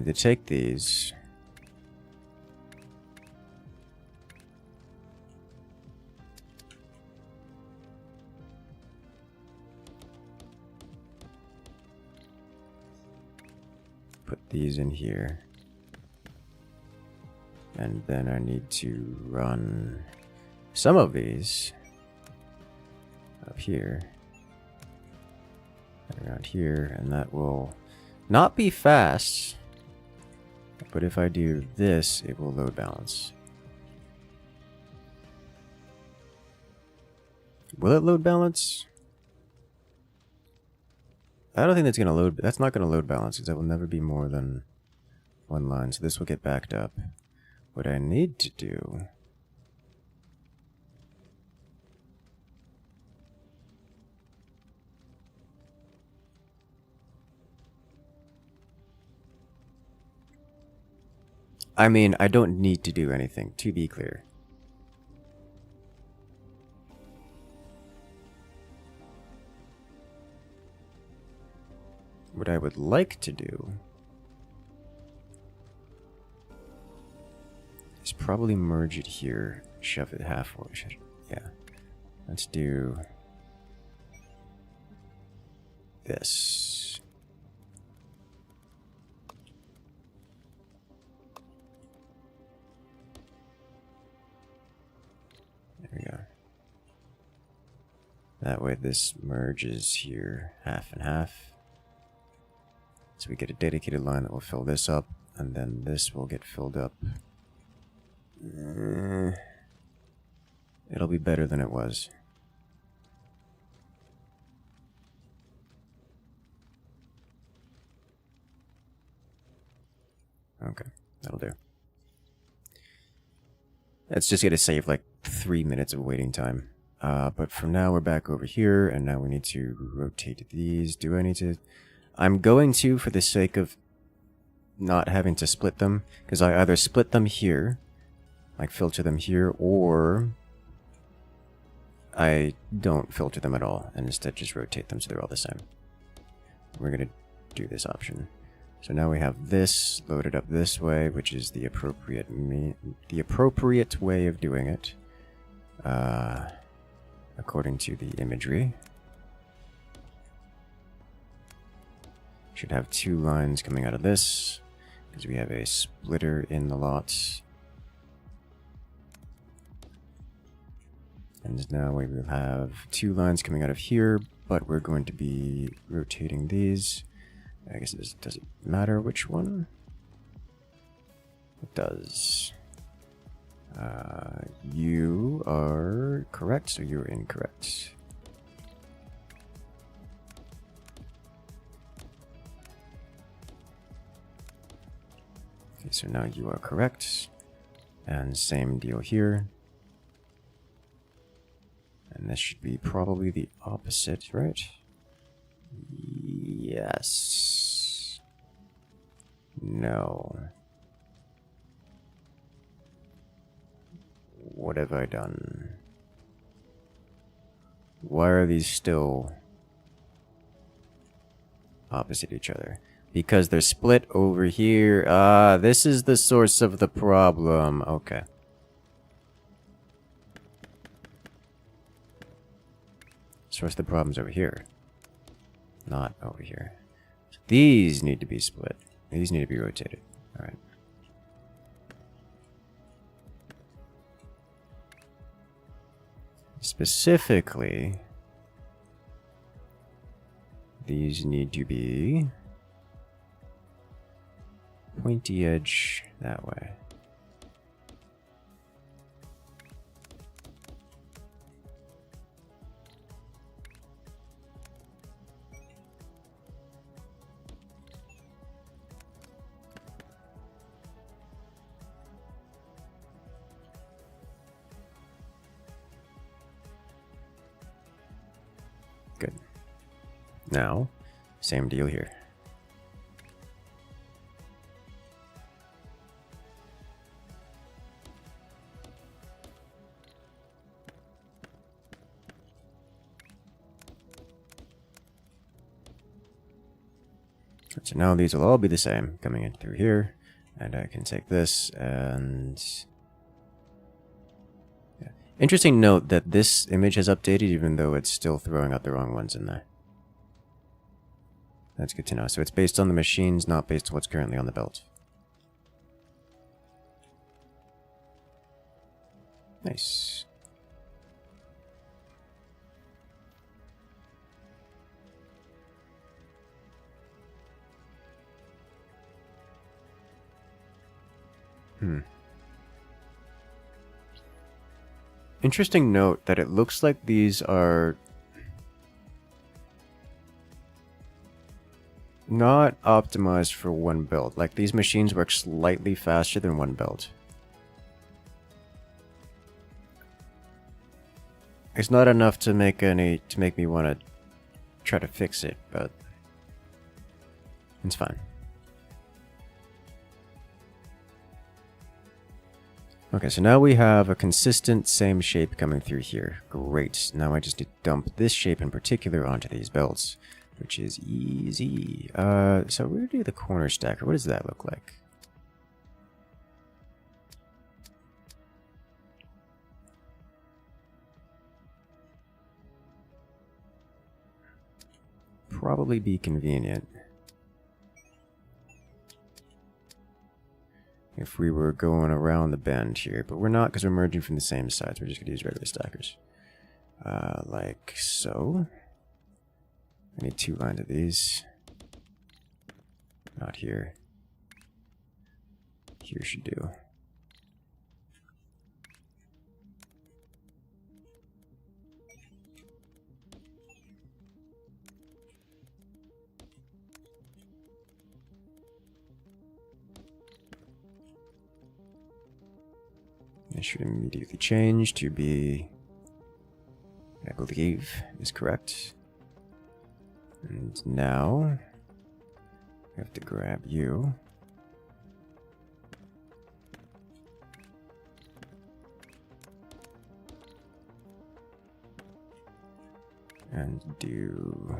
A: to take these. Put these in here. And then I need to run some of these up here. Around here, and that will not be fast. But if I do this, it will load balance. Will it load balance? I don't think that's gonna load. That's not gonna load balance because that will never be more than one line, so this will get backed up. What I need to do I mean, I don't need to do anything, to be clear. What I would like to do is probably merge it here, shove it halfway. Yeah. Let's do this. There we go. That way this merges here, half and half. So we get a dedicated line that will fill this up, and then this will get filled up. It'll be better than it was. Okay, that'll do. That's just gonna save like 3 minutes of waiting time. But for now, we're back over here, and now we need to rotate these. Do I need to? I'm going to, for the sake of not having to split them, because I either split them here, like filter them here, or I don't filter them at all, and instead just rotate them so they're all the same. We're going to do this option. So now we have this loaded up this way, which is the appropriate way of doing it, according to the imagery. Should have 2 lines coming out of this, because we have a splitter in the lot. And now we will have 2 lines coming out of here, but we're going to be rotating these. I guess it doesn't matter which one. It does. You are correct, so you're incorrect. Okay, so now you are correct. And same deal here. And this should be probably the opposite, right? Yes. No. What have I done? Why are these still opposite each other? Because they're split over here. Ah, this is the source of the problem. Okay. Source of the problem's over here. Not over here. So these need to be split. These need to be rotated. Alright. Specifically, these need to be pointy edge that way. Good. Now, same deal here. So now these will all be the same coming in through here, and I can take this and... yeah. Interesting note that this image has updated even though it's still throwing out the wrong ones in there. That's good to know. So it's based on the machines, not based on what's currently on the belt. Nice. Interesting note that it looks like these are... not optimized for one build. Like, these machines work slightly faster than one build. It's not enough to make me want to try to fix it, but it's fine. Okay, so now we have a consistent same shape coming through here. Great. Now I just need to dump this shape in particular onto these belts, which is easy. So where do the corner stacker? What does that look like? Probably be convenient if we were going around the bend here, but we're not because we're merging from the same sides. We're just going to use regular stackers. Like so. I need 2 lines of these. Not here. Here should do. This should immediately change to be, I believe, is correct. And now, we have to grab you. And do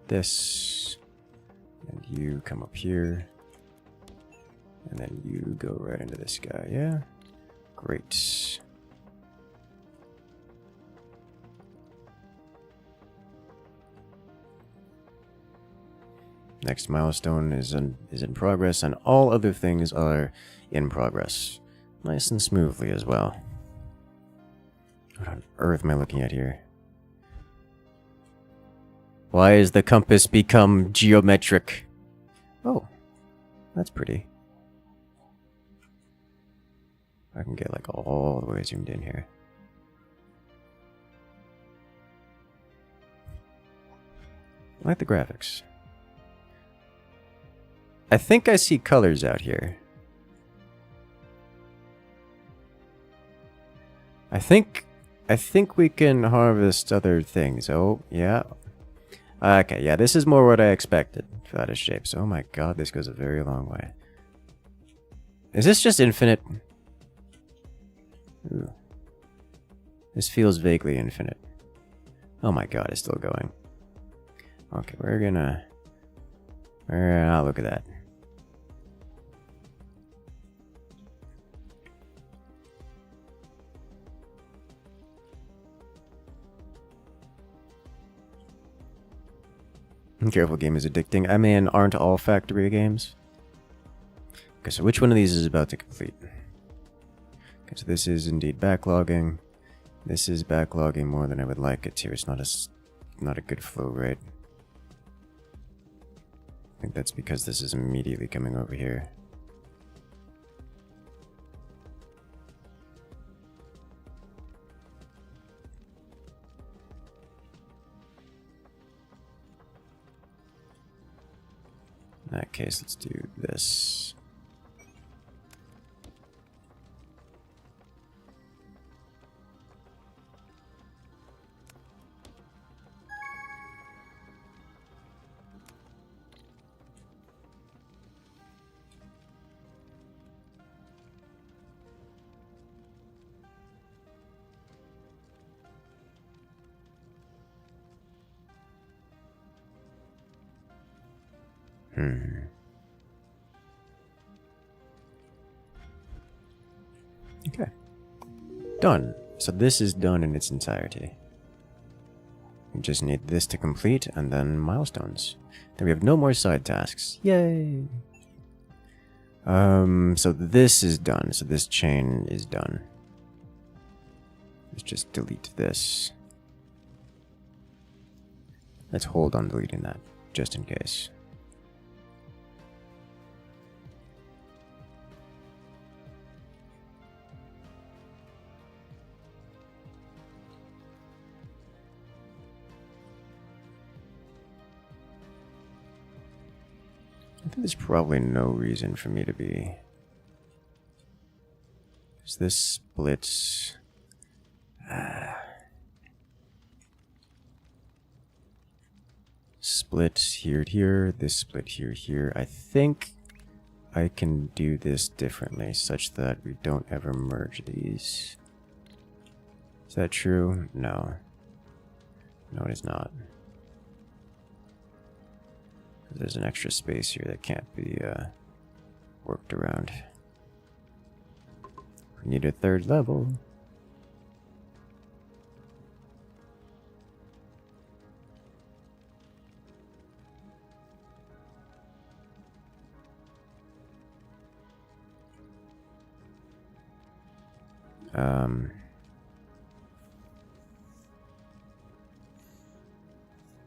A: this. And you come up here. And then you go right into this guy, yeah? Great. Next milestone is in progress, and all other things are in progress. Nice and smoothly as well. What on earth am I looking at here? Why has the compass become geometric? Oh, that's pretty. I can get like all the way zoomed in here. I like the graphics. I think I see colors out here. I think we can harvest other things. Oh, yeah. Okay, yeah, this is more what I expected for that shape. So, oh my god, this goes a very long way. Is this just infinite? Ooh. This feels vaguely infinite. Oh my god, it's still going. Okay, we're gonna look at that. Careful, game is addicting. I mean, aren't all factory games? Okay, so which one of these is about to complete? Okay, so this is indeed backlogging. This is backlogging more than I would like it to. It's not a good flow rate. I think that's because this is immediately coming over here. In that case, let's do this. Okay. Done. So this is done in its entirety. We just need this to complete, and then milestones. Then we have no more side tasks. Yay! So this is done. So this chain is done. Let's just delete this. Let's hold on deleting that, just in case. There's probably no reason for me to be. Is this splits? Split here, here. This split here, here. I think I can do this differently, such that we don't ever merge these. Is that true? No. No, it is not. There's an extra space here that can't be worked around. We need a third level.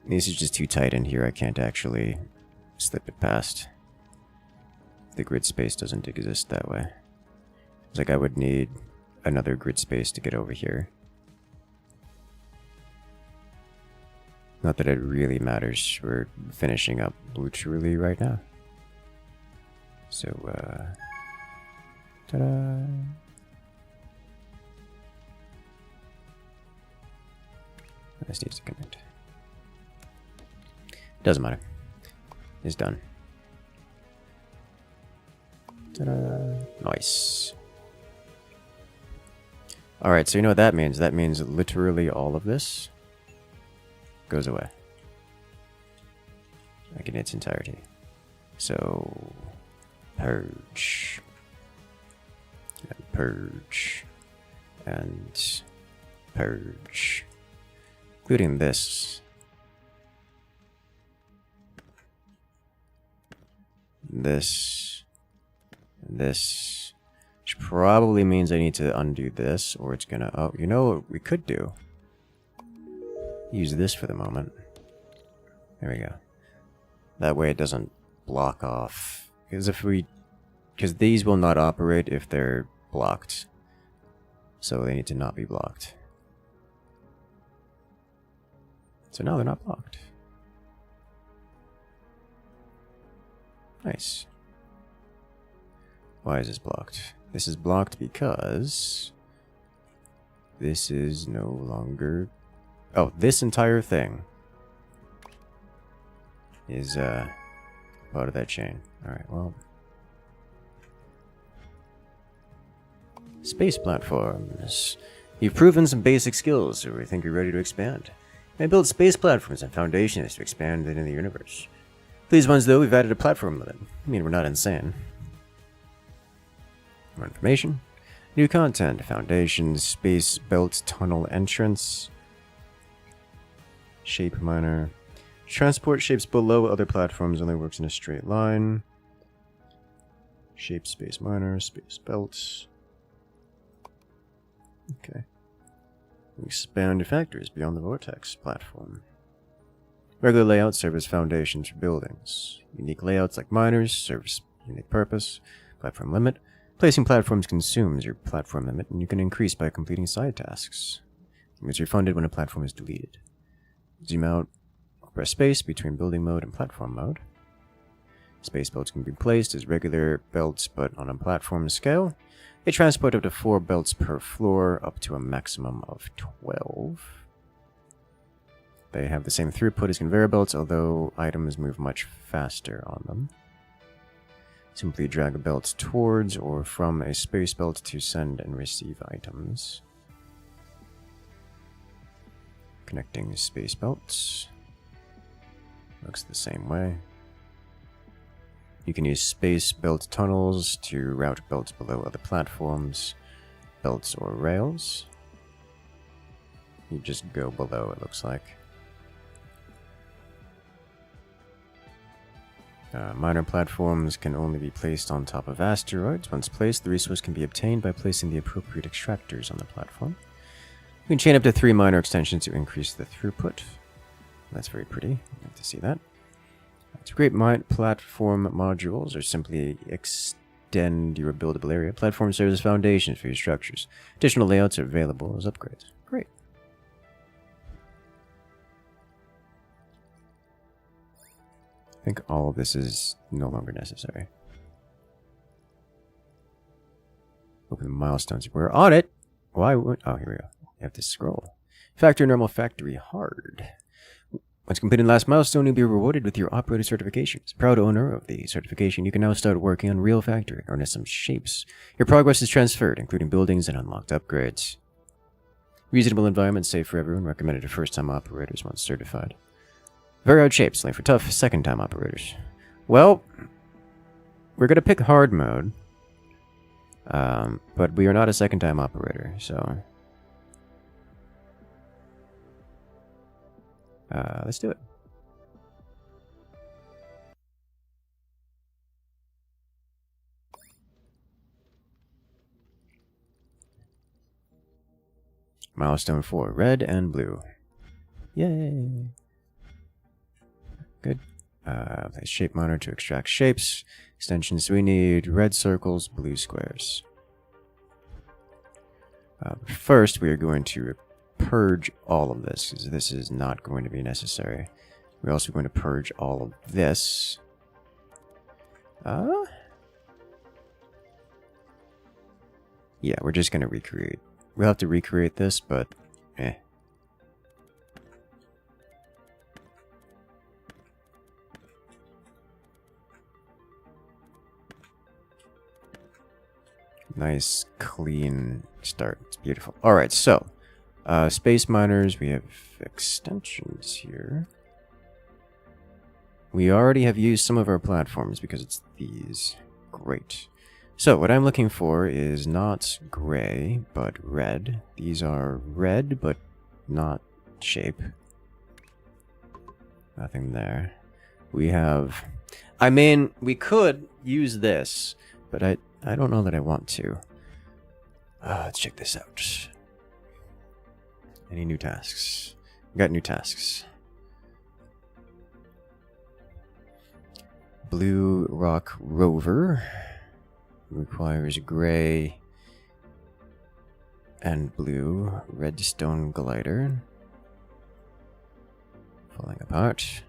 A: This is just too tight in here. I can't actually slip it past. The grid space doesn't exist that way. It's like I would need another grid space to get over here. Not that it really matters. We're finishing up literally right now. So, ta-da! This needs to connect. Doesn't matter. It's done. Ta-da! Nice. Alright, so you know what that means? That means literally all of this goes away. Like in its entirety. So, purge. And purge. And purge. Including this. This. This. Which probably means I need to undo this, or it's gonna... Oh, you know what we could do? Use this for the moment. There we go. That way it doesn't block off. Because these will not operate if they're blocked. So they need to not be blocked. So now they're not blocked. Nice. Why is this blocked? This is blocked because this is no longer... Oh, this entire thing is part of that chain. Alright, well... Space platforms. You've proven some basic skills, so we think you're ready to expand. I build space platforms and foundations to expand into the universe. For these ones, though, we've added a platform limit. I mean, we're not insane. More information. New content. Foundations. Space belt tunnel entrance. Shape miner. Transport shapes below other platforms only works in a straight line. Shape space miner. Space belts. Okay. Expand factories beyond the vortex platform. Regular layouts serve as foundations for buildings. Unique layouts like miners serve a unique purpose. Platform limit. Placing platforms consumes your platform limit, and you can increase by completing side tasks. It is refunded when a platform is deleted. Zoom out or press space between building mode and platform mode. Space belts can be placed as regular belts, but on a platform scale. They transport up to 4 belts per floor, up to a maximum of 12. They have the same throughput as conveyor belts, although items move much faster on them. Simply drag a belt towards or from a space belt to send and receive items. Connecting space belts. Looks the same way. You can use space belt tunnels to route belts below other platforms, belts or rails. You just go below, it looks like. Minor platforms can only be placed on top of asteroids. Once placed, the resource can be obtained by placing the appropriate extractors on the platform. You can chain up to 3 minor extensions to increase the throughput. That's very pretty. I'd like to see that. To create platform modules or simply extend your buildable area, platform serves as foundations for your structures. Additional layouts are available as upgrades. Great. I think all of this is no longer necessary. Open the milestones. We're on it! Why would... Oh, here we go. You have to scroll. Factory normal, factory hard. Once completing the last milestone, you'll be rewarded with your operator certification. As proud owner of the certification, you can now start working on real factory, earn some shapes. Your progress is transferred, including buildings and unlocked upgrades. Reasonable environment, safe for everyone, recommended to first-time operators once certified. Very hard shapes, only for tough second-time operators. Well, we're going to pick hard mode. But we are not a second-time operator, so... let's do it. Milestone 4, red and blue. Yay! Good. Place shape monitor to extract shapes. Extensions, we need red circles, blue squares. First, we are going to purge all of this, because this is not going to be necessary. We're also going to purge all of this. Yeah, we're just going to recreate. We'll have to recreate this, but eh. Nice, clean start. It's beautiful. Alright, so, space miners, we have extensions here. We already have used some of our platforms because it's these. Great. So, what I'm looking for is not gray, but red. These are red, but not shape. Nothing there. We have... I mean, we could use this, but I don't know that I want to. Let's check this out. Any new tasks? Got new tasks. Blue Rock Rover requires gray and blue. Redstone Glider. Falling apart.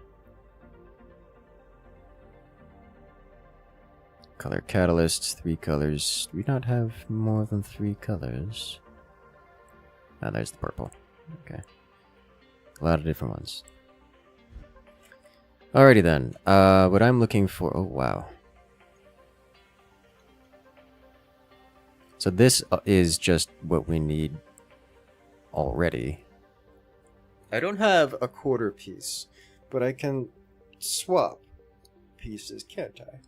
A: Color catalyst, 3 colors. Do we not have more than 3 colors? Ah, there's the purple. Okay. A lot of different ones. Alrighty then. What I'm looking for... Oh, wow. So this is just what we need already. I don't have a quarter piece, but I can swap pieces, can't I?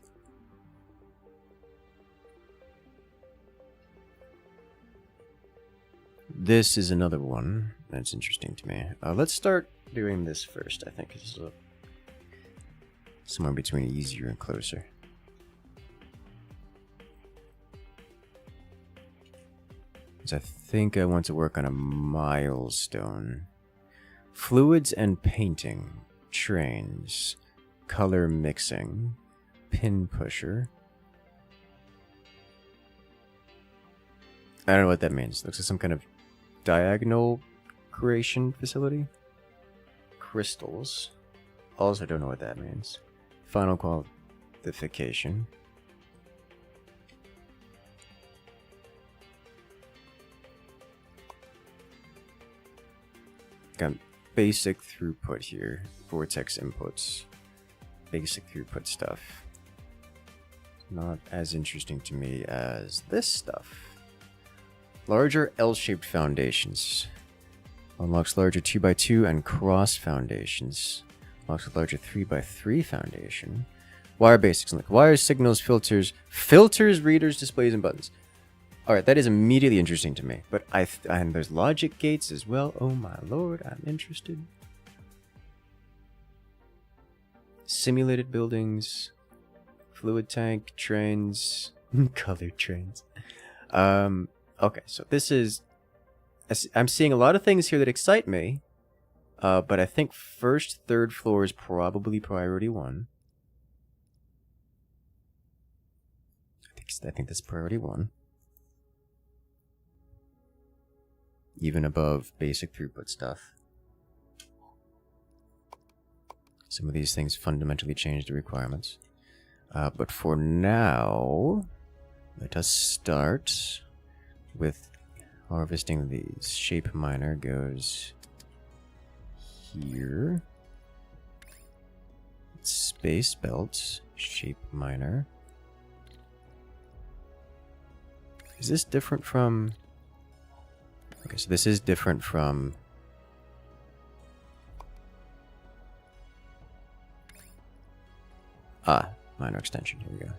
A: This is another one that's interesting to me. Let's start doing this first, I think. This is somewhere between easier and closer. I think I want to work on a milestone. Fluids and painting. Trains. Color mixing. Pin pusher. I don't know what that means. Looks like some kind of diagonal creation facility. Crystals. Also don't know what that means. Final qualification. Got basic throughput here. Vortex inputs. Basic throughput stuff. Not as interesting to me as this stuff. Larger L-shaped foundations. Unlocks larger 2x2 and cross foundations. Unlocks a larger 3x3 foundation. Wire basics. Like wires, signals, filters. Filters, readers, displays, and buttons. Alright, that is immediately interesting to me. But and there's logic gates as well. Oh my lord, I'm interested. Simulated buildings. Fluid tank, trains. Colored trains. Okay, so this is... I'm seeing a lot of things here that excite me. But I think first, third floor is probably priority 1. I think that's priority 1. Even above basic throughput stuff. Some of these things fundamentally change the requirements. But for now, let us start with harvesting these. Shape miner goes here. Space belt, shape miner. Is this different from... Okay, so this is different from... Minor extension, here we go.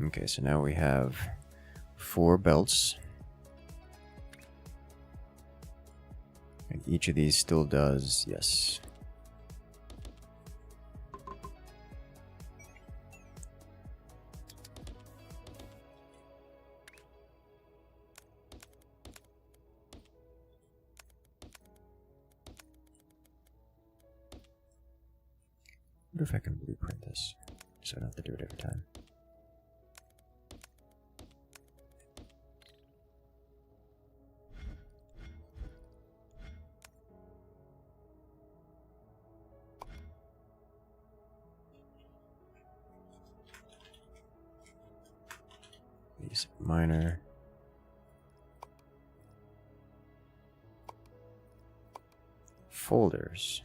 A: Okay, so now we have 4 belts. And each of these still does, yes. I wonder if I can blueprint this, so I don't have to do it every time. These minor. Folders.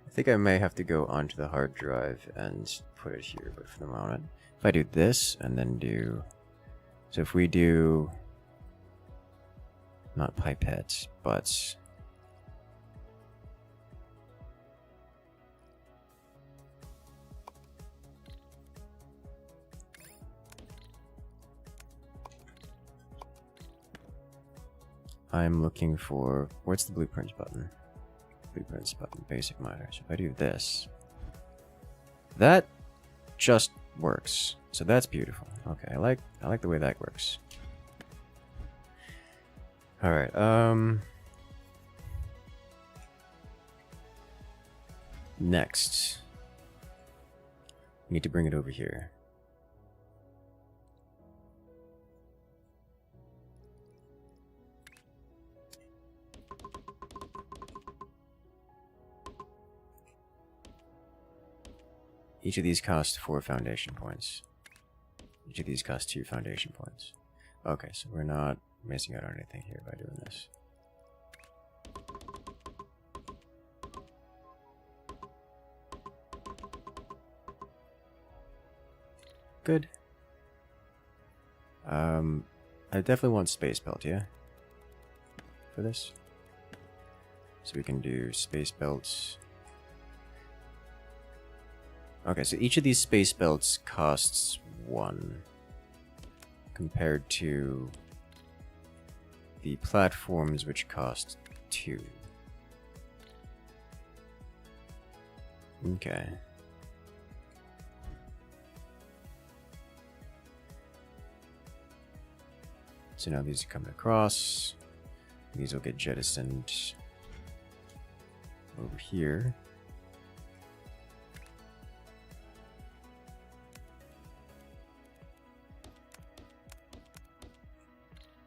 A: I think I may have to go onto the hard drive and put it here, but for the moment, if I do this and then do, so if we do, not pipette, but I'm looking for, where's the blueprints button? Blueprints button, basic miner. So if I do this, that just works. So that's beautiful. Okay, I like the way that works. All right. Next, we need to bring it over here. Each of these costs 4 foundation points. Each of these costs 2 foundation points. Okay, so we're not missing out on anything here by doing this. Good. I definitely want space belt, yeah? For this. So we can do space belts. Okay, so each of these space belts costs 1 compared to the platforms, which cost 2. Okay. So now these are coming across. These will get jettisoned over here.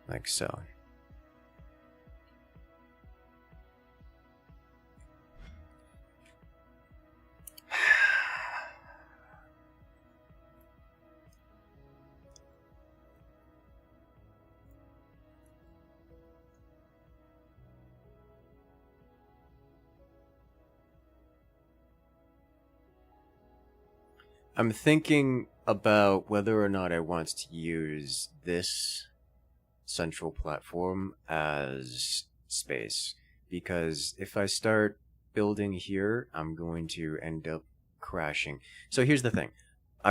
A: Like so. I'm thinking about whether or not I want to use this central platform as space, because if I start building here, I'm going to end up crashing. So here's the thing.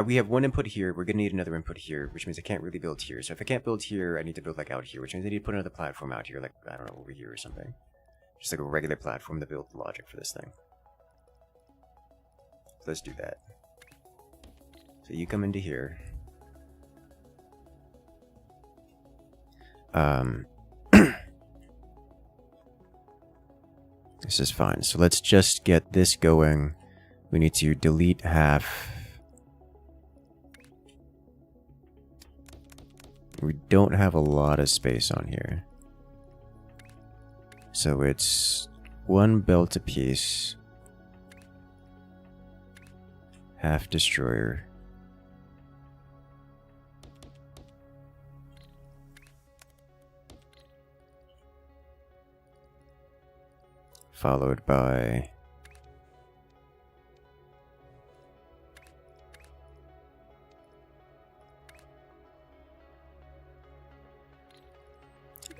A: We have 1 input here, we're gonna need another input here, which means I can't really build here. So if I can't build here, I need to build like out here, which means I need to put another platform out here, like, I don't know, over here or something. Just like a regular platform to build the logic for this thing. So let's do that. So you come into here. This is fine. So let's just get this going. We need to delete half. We don't have a lot of space on here. So it's one belt apiece. Half destroyer. Followed by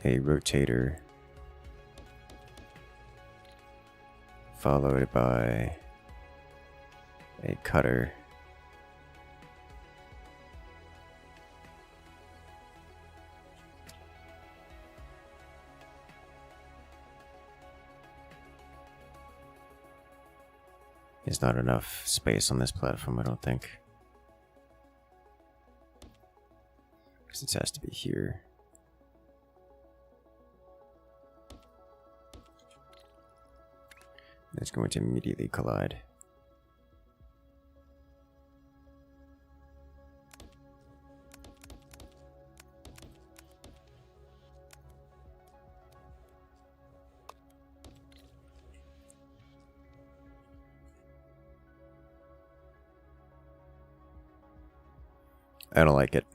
A: a rotator, followed by a cutter, there's not enough space on this platform, I don't think, because it has to be here. It's going to immediately collide. I don't like it.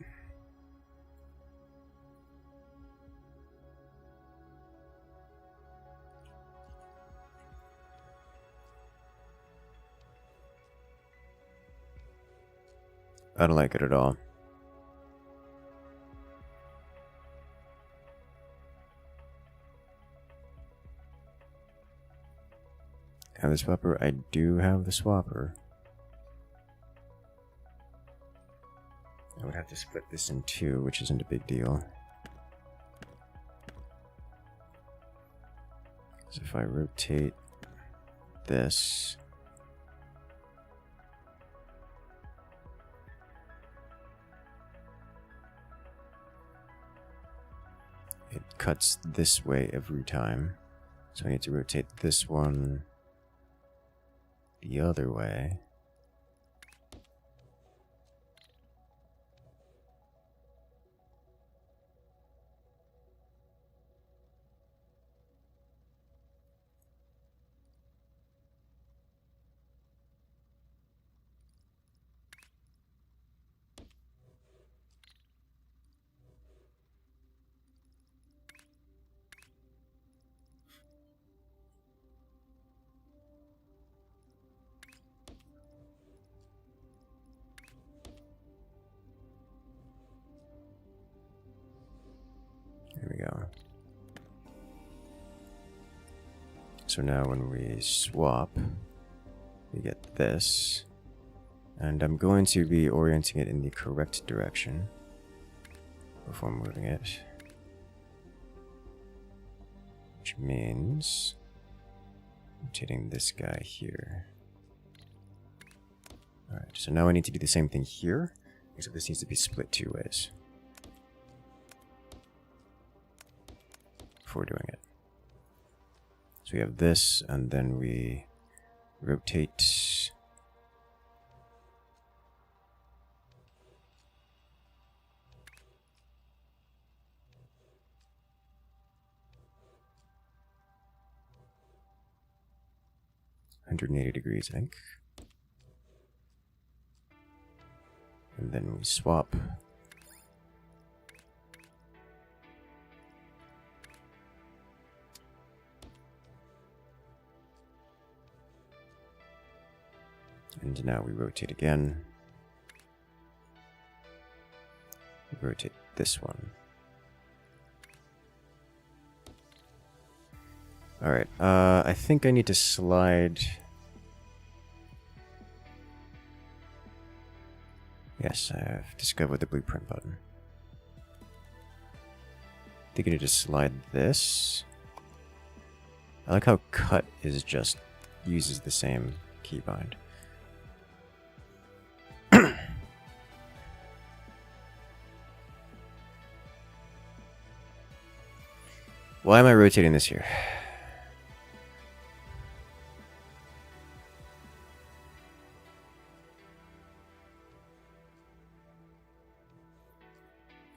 A: I don't like it at all. Have the swapper? I do have the swapper. I would have to split this in two, which isn't a big deal. So if I rotate this, it cuts this way every time. So I need to rotate this one the other way. There we go. So now when we swap, we get this. And I'm going to be orienting it in the correct direction before moving it. Which means rotating this guy here. Alright, so now I need to do the same thing here, except this needs to be split two ways before doing it. So we have this, and then we rotate $180, I think. And then we swap. And now we rotate again. Rotate this one. Alright, I think I need to slide. Yes, I've discovered the blueprint button. I think I need to slide this. I like how cut is just uses the same keybind. Why am I rotating this here?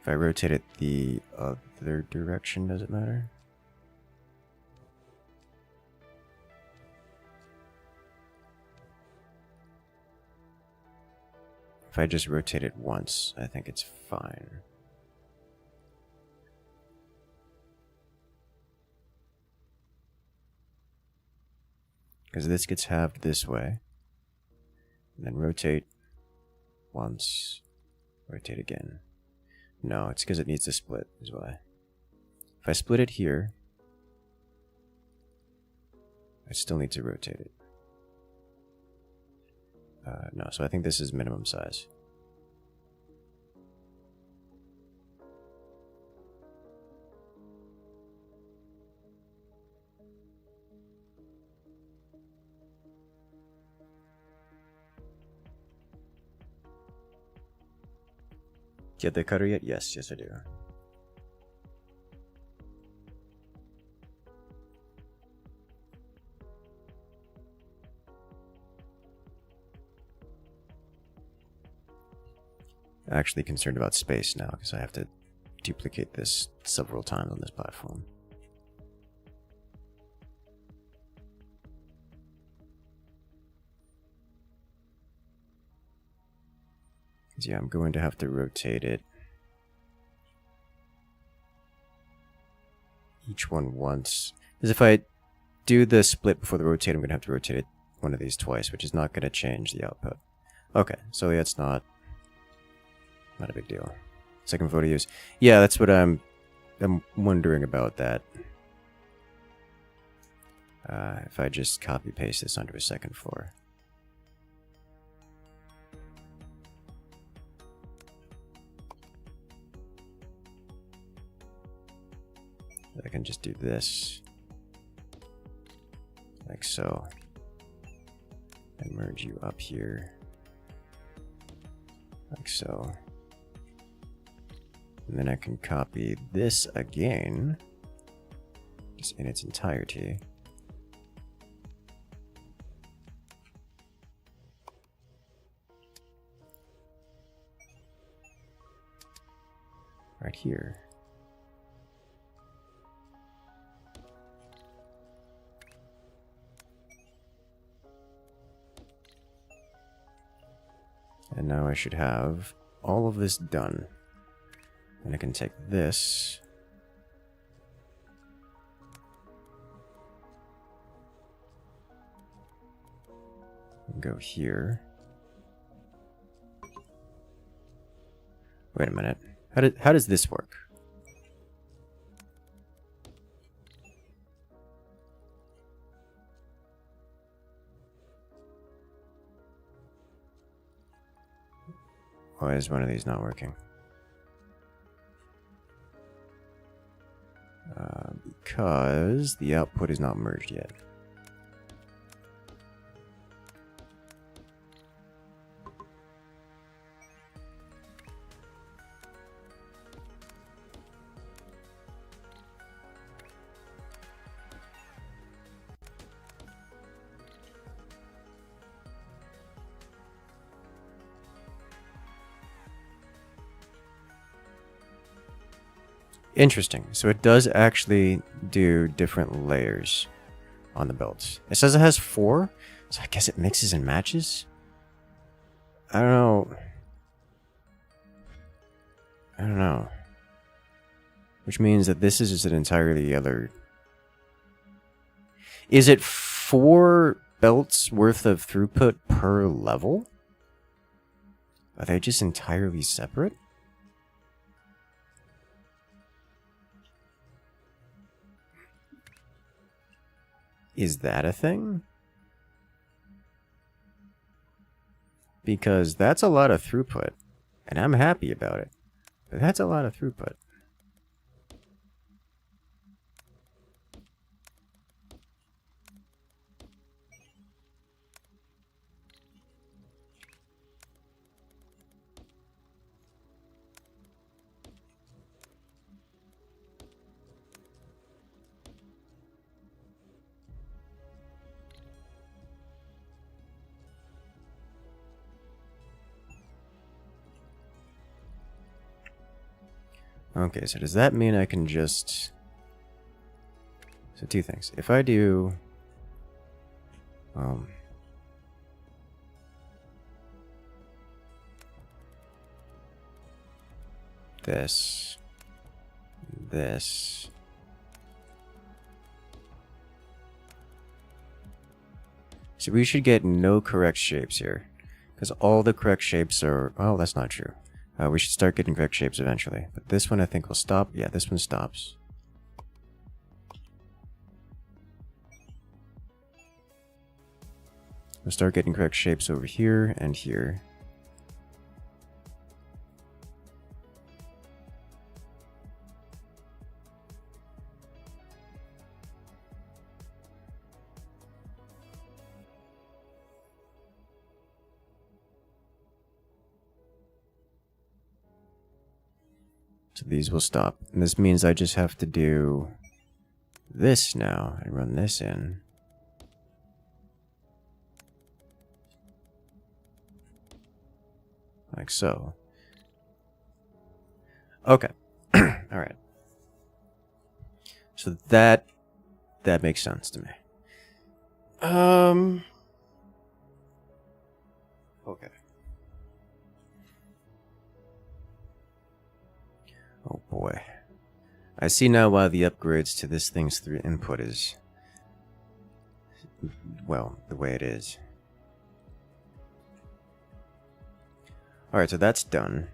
A: If I rotate it the other direction, does it matter? If I just rotate it once, I think it's fine. Because this gets halved this way. And then rotate once, rotate again. No, it's because it needs to split, is why. If I split it here, I still need to rotate it. No, so I think this is minimum size. Get the cutter yet? Yes, yes I do. Actually concerned about space now because I have to duplicate this several times on this platform. Yeah, I'm going to have to rotate it each one once. Because if I do the split before the rotate, I'm going to have to rotate it one of these twice, which is not going to change the output. Okay, so that's not a big deal. Second photo use. Yeah, that's what I'm wondering about that. If I just copy paste this onto a second floor. I can just do this like so and merge you up here like so, and then I can copy this again just in its entirety right here. And now I should have all of this done. And I can take this and go here. Wait a minute. How does this work? Why is one of these not working? Because the output is not merged yet. Interesting. So it does actually do different layers on the belts. It says it has 4, so I guess it mixes and matches? I don't know. Which means that this is just an entirely other... Is it 4 belts worth of throughput per level? Are they just entirely separate? Is that a thing? Because that's a lot of throughput, and I'm happy about it. But that's a lot of throughput. Okay, so does that mean I can just... So two things. If I do... this... This... So we should get no correct shapes here. Because all the correct shapes are... Oh, that's not true. We should start getting correct shapes eventually. But this one I think will stop. Yeah, this one stops. We'll start getting correct shapes over here and here. So these will stop. And this means I just have to do this now and run this in. Like so. Okay. Alright. So that makes sense to me. Okay. Oh boy. I see now why the upgrades to this thing's through input is, well, the way it is. Alright, so that's done.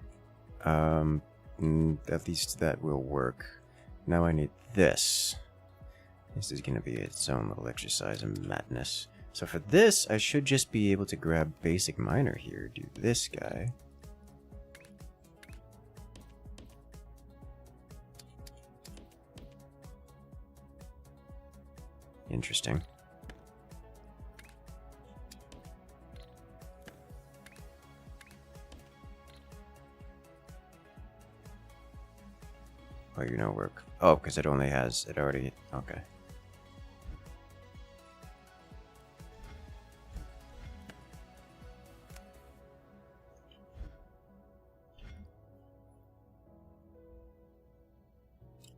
A: At least that will work. Now I need this. This is going to be its own little exercise in madness. So for this, I should just be able to grab basic miner here, do this guy. Interesting. Oh, you know work. Oh, because it only has, it already, okay.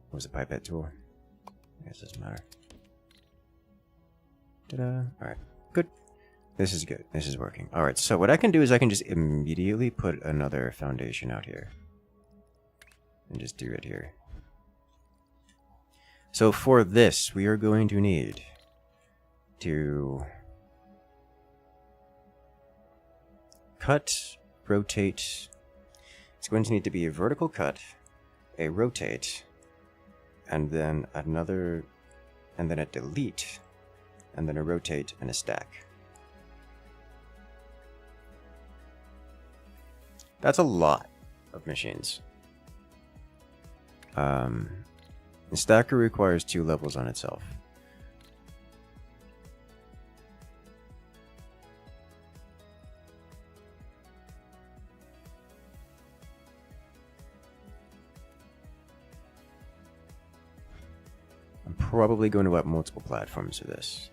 A: What was the pipette tool? I guess it doesn't matter. Ta-da. Alright, good. This is good. This is working. Alright, so what I can do is I can just immediately put another foundation out here. And just do it here. So for this, we are going to need to cut, rotate. It's going to need to be a vertical cut, a rotate, and then another, and then a delete, and then a rotate and a stack. That's a lot of machines. The stacker requires 2 levels on itself. I'm probably going to have multiple platforms for this.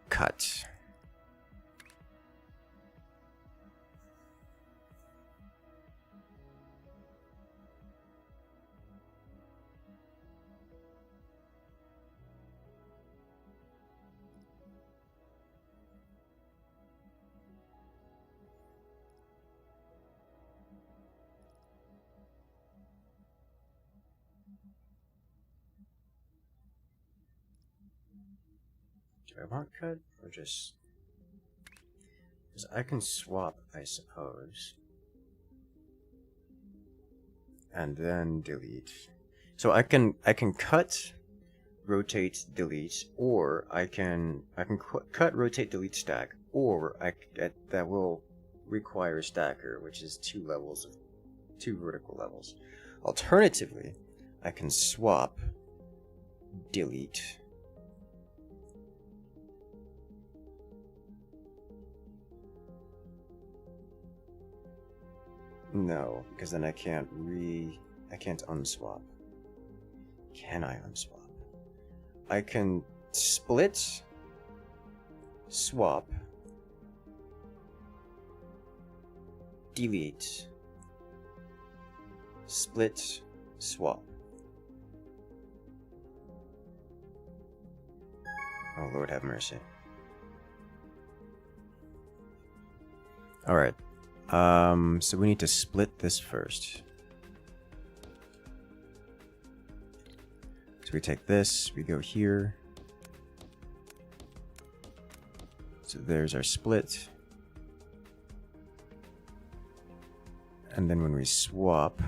A: Cut. Do I want cut or just... Because I can swap, I suppose. And then delete. So I can cut, rotate, delete, or I can cut, rotate, delete, stack, or that will require a stacker, which is 2 levels of 2 vertical levels. Alternatively, I can swap, delete. No, because then I can't I can't unswap. Can I unswap? I can split, swap, delete, split, swap. Oh, Lord have mercy. Alright. So we need to split this first. So we take this, we go here. So there's our split. And then when we swap,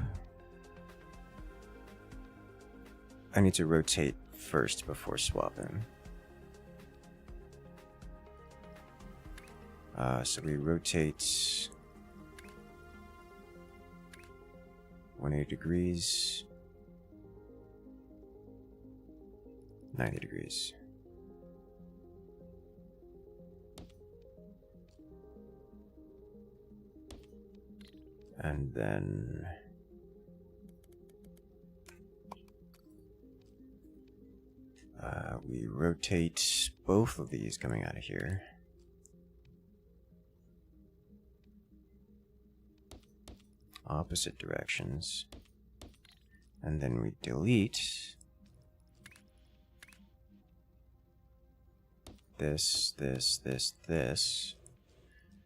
A: I need to rotate first before swapping. So we rotate 180 degrees, 90 degrees. And then we rotate both of these coming out of here. Opposite directions. And then we delete this, this.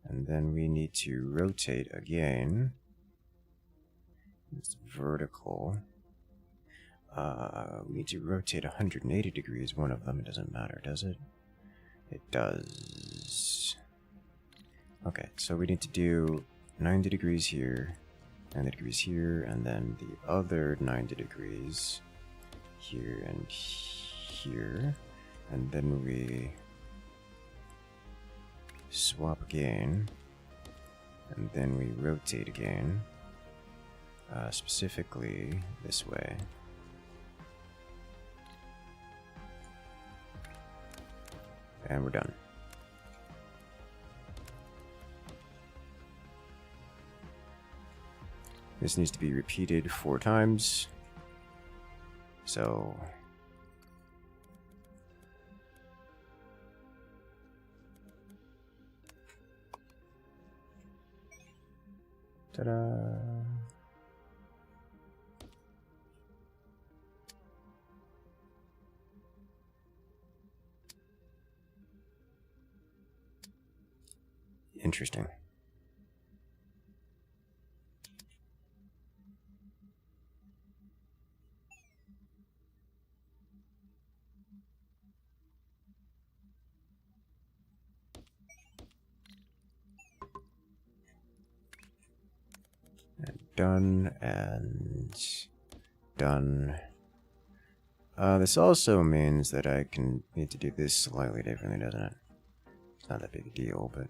A: And then we need to rotate again. It's vertical. We need to rotate 180 degrees, one of them. It doesn't matter, does it? It does. Okay, so we need to do 90 degrees here, 90 degrees here, and then the other 90 degrees here and here. And then we swap again, and then we rotate again, specifically this way. And we're done. This needs to be repeated 4 times. So ta-da! Interesting. And done and done. This also means that I need to do this slightly differently, doesn't it? It's not that big a deal, but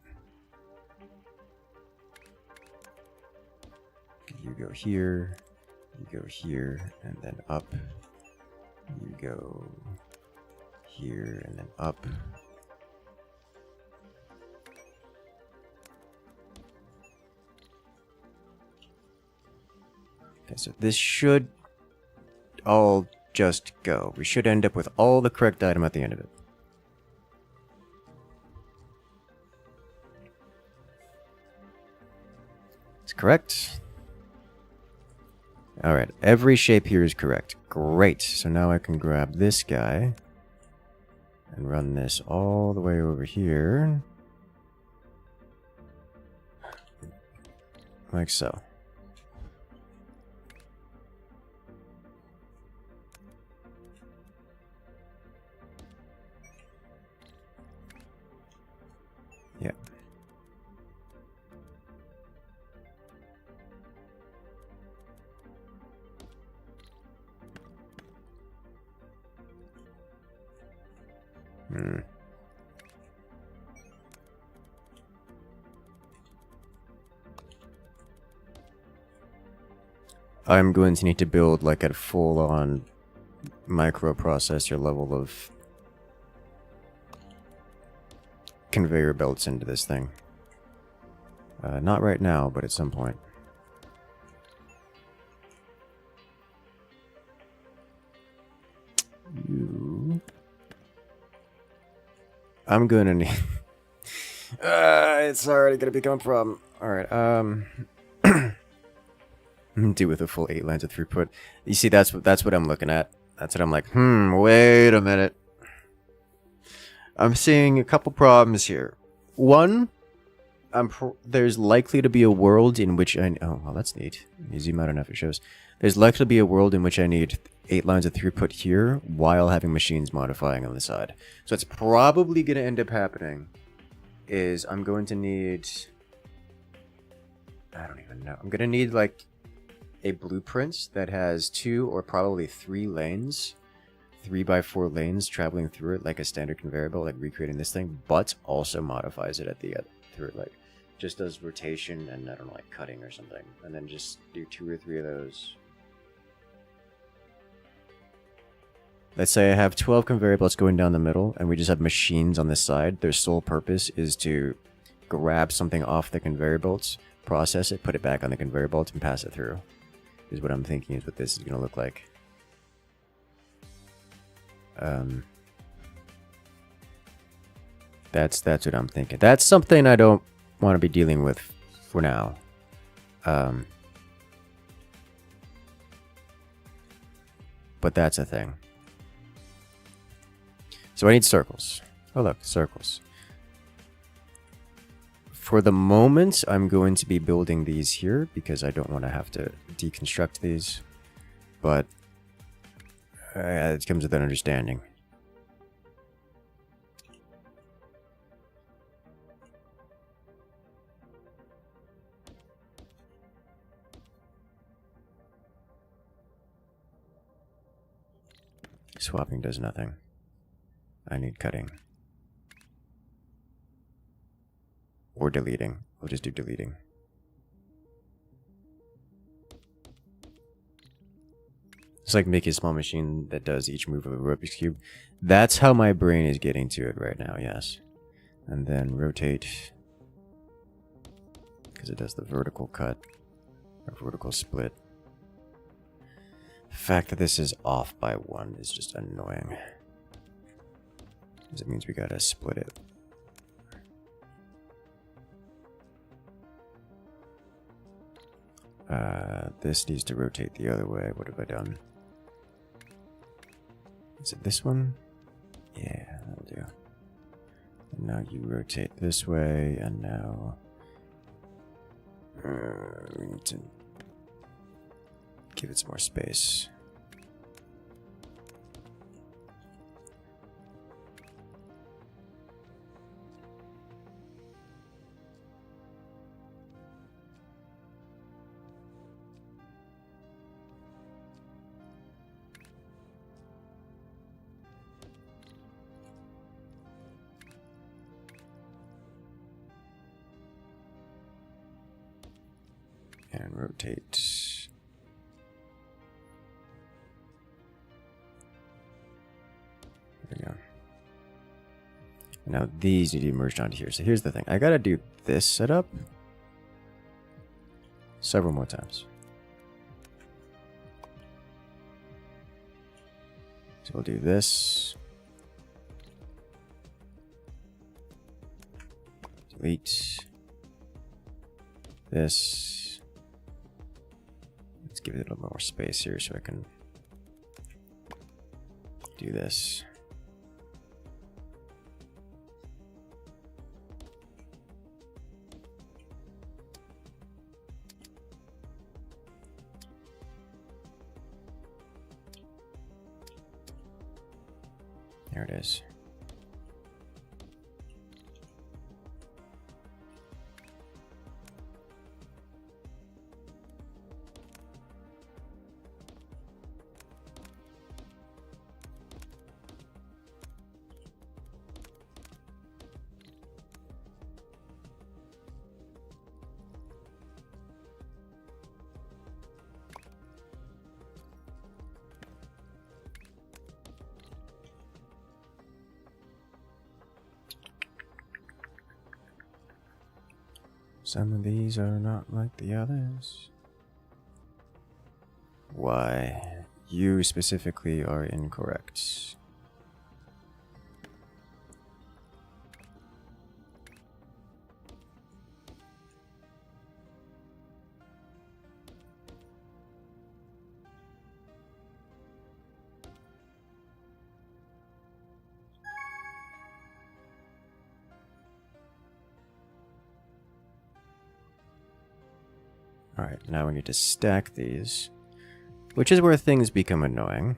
A: you go here, and then up. You go here, and then up. Okay, so this should all just go. We should end up with all the correct item at the end of it. It's correct. Alright, every shape here is correct. Great. So now I can grab this guy and run this all the way over here. Like so. Yeah. I'm going to need to build like a full-on microprocessor level of conveyor belts into this thing. Not right now, but at some point. I'm going to need... it's already going to become a problem. Alright, do with a full 8 lines of throughput. You see, that's what I'm looking at. That's what I'm like, wait a minute. I'm seeing a couple problems here. One, there's likely to be a world in which I... Oh, well, that's neat. You zoom out enough, it shows. There's likely to be a world in which I need 8 lines of throughput here while having machines modifying on the side. So it's probably going to end up happening is I'm going to need... I don't even know. I'm going to need, like, a blueprint that has 2 or probably 3 lanes. 3x4 lanes traveling through it like a standard conveyor belt, like recreating this thing, but also modifies it at the end through it, like just does rotation and I don't know, like cutting or something, and then just do 2 or 3 of those. Let's say I have 12 conveyor belts going down the middle, and we just have machines on this side. Their sole purpose is to grab something off the conveyor belts, process it, put it back on the conveyor belt, and pass it through. Is what I'm thinking is what this is going to look like. That's what I'm thinking. That's something I don't want to be dealing with for now. But that's a thing. So I need circles. Oh look, circles. For the moment, I'm going to be building these here because I don't want to have to deconstruct these. But it comes with an understanding. Swapping does nothing. I need cutting. Or deleting. We'll just do deleting. It's like making a small machine that does each move of a Rubik's Cube. That's how my brain is getting to it right now, yes. And then rotate. Because it does the vertical cut. Or vertical split. The fact that this is off by 1 is just annoying. Because it means we gotta split it. This needs to rotate the other way. What have I done? Is it this one? Yeah, that'll do. And now you rotate this way, and now we need to give it some more space. And rotate. There we go. Now these need to be merged onto here. So here's the thing. I gotta do this setup several more times. So we'll do this. Delete. This. Let's give it a little more space here so I can do this. There it is. Some of these are not like the others. Why? You specifically are incorrect. Alright, now we need to stack these, which is where things become annoying.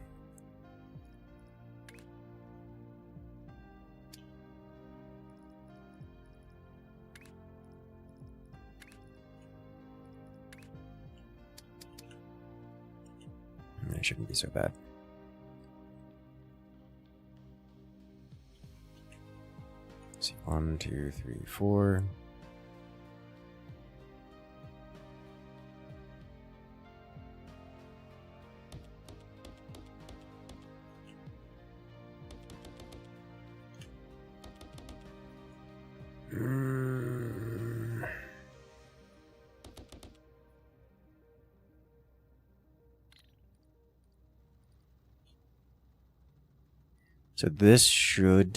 A: It shouldn't be so bad. Let's see, 1, 2, 3, 4. So this should...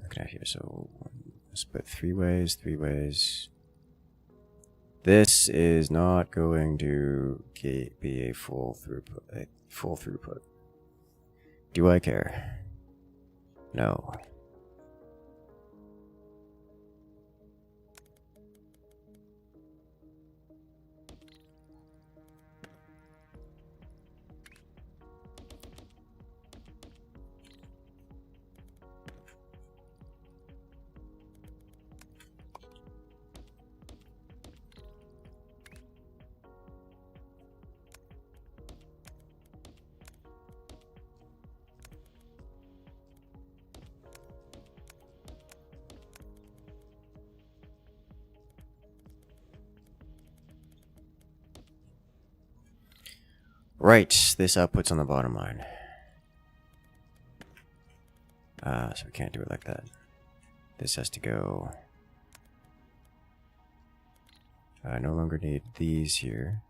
A: Looking at here, so split 3 ways, 3 ways. This is not going to be a full throughput. Do I care? No. Right, this output's on the bottom line. So we can't do it like that. This has to go... I no longer need these here.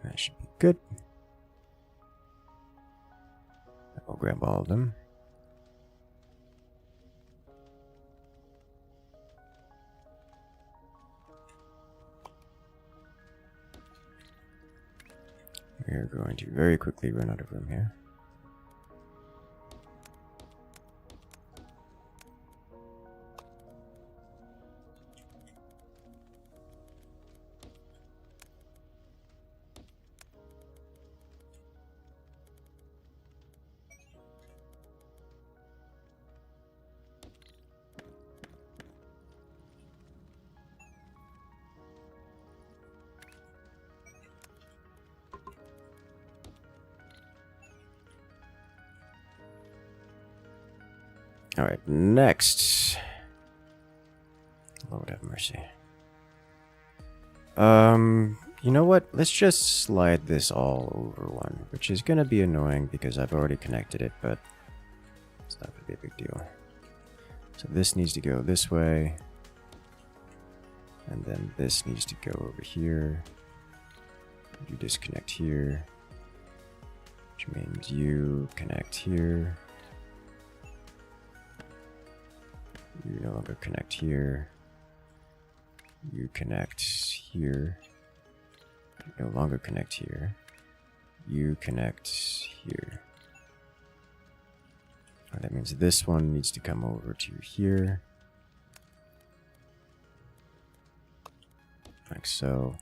A: That should be good. I'll grab all of them. We are going to very quickly run out of room here. Alright, next. Lord have mercy. You know what? Let's just slide this all over one, which is gonna be annoying because I've already connected it, but it's not gonna be a big deal. So this needs to go this way, and then this needs to go over here. You disconnect here, which means you connect here. You no longer connect here. You connect here. You no longer connect here. You connect here. And that means this one needs to come over to here. Like so.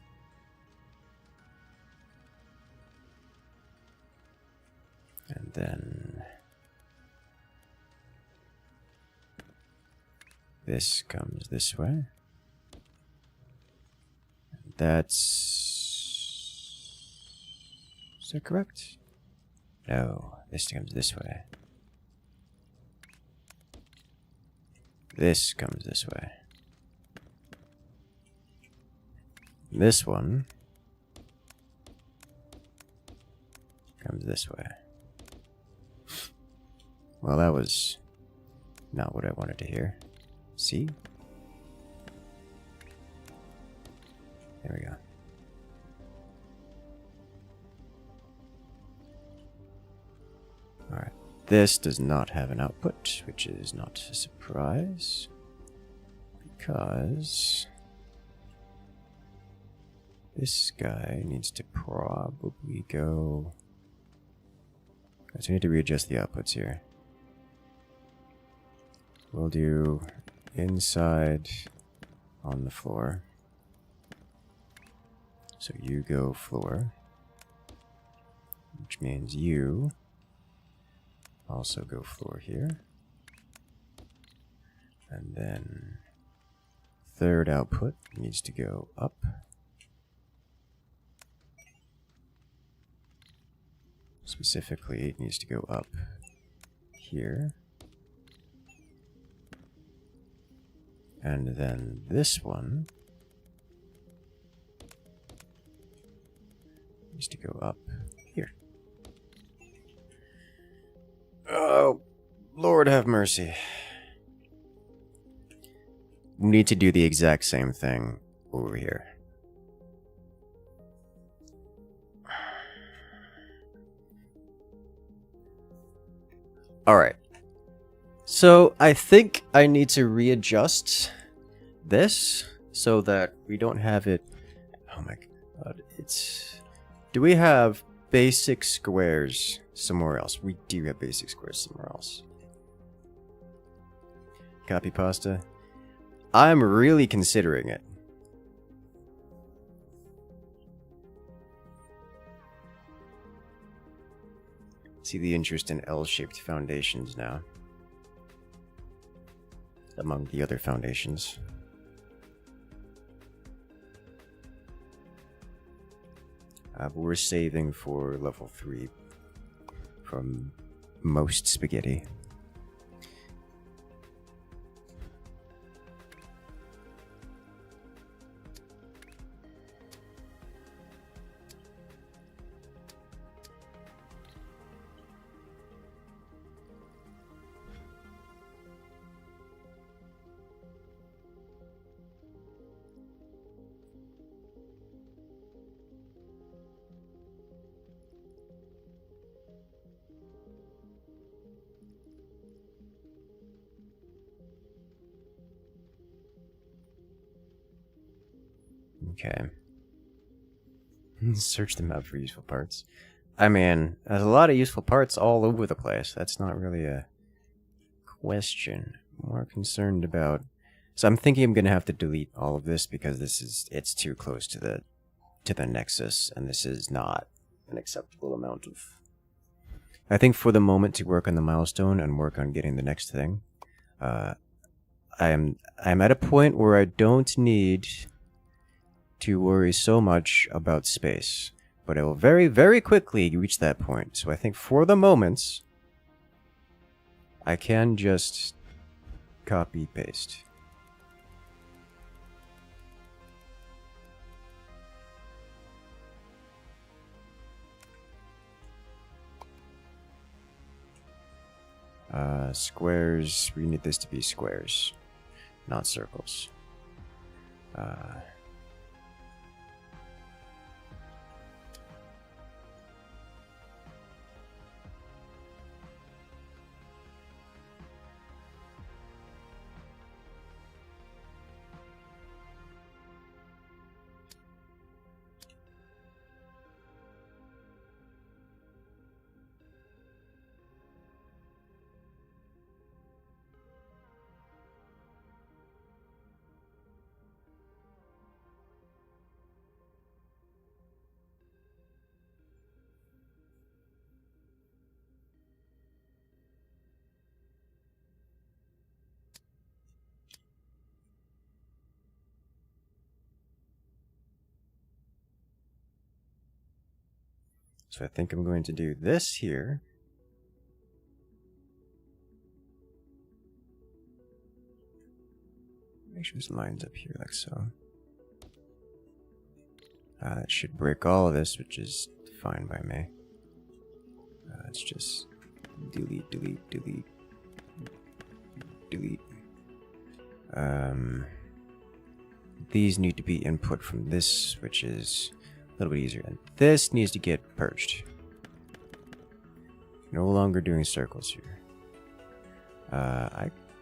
A: And then this comes this way. That's Is that correct? No, this comes this way. This comes this way. This one comes this way. Well, that was not what I wanted to hear. See? There we go. Alright. This does not have an output, which is not a surprise. Because this guy needs to probably go... So we need to readjust the outputs here. We'll do inside on the floor. So you go floor, which means you also go floor here. And then third output needs to go up. Specifically, it needs to go up here. And then this one needs to go up here. Oh, Lord have mercy. We need to do the exact same thing over here. Alright. So, I think I need to readjust this so that we don't have it... Oh my god, it's... Do we have basic squares somewhere else? We do have basic squares somewhere else. Copy pasta. I'm really considering it. See the interest in L-shaped foundations now. Among the other foundations. But we're saving for level 3 from most spaghetti. Okay. Search the map for useful parts. I mean, there's a lot of useful parts all over the place. That's not really a question. I'm more concerned about... So I'm thinking I'm going to have to delete all of this because it's too close to the Nexus, and this is not an acceptable amount of... I think for the moment to work on the milestone and work on getting the next thing, I'm at a point where I don't need to worry so much about space, but I will very, very quickly reach that point. So I think for the moment, I can just copy paste. Squares, we need this to be squares, not circles. So I think I'm going to do this here. Make sure this lines up here like so. That should break all of this, which is fine by me. Let's just delete, delete, delete, delete. These need to be input from this, which is a little bit easier. And this needs to get purged. No longer doing circles here.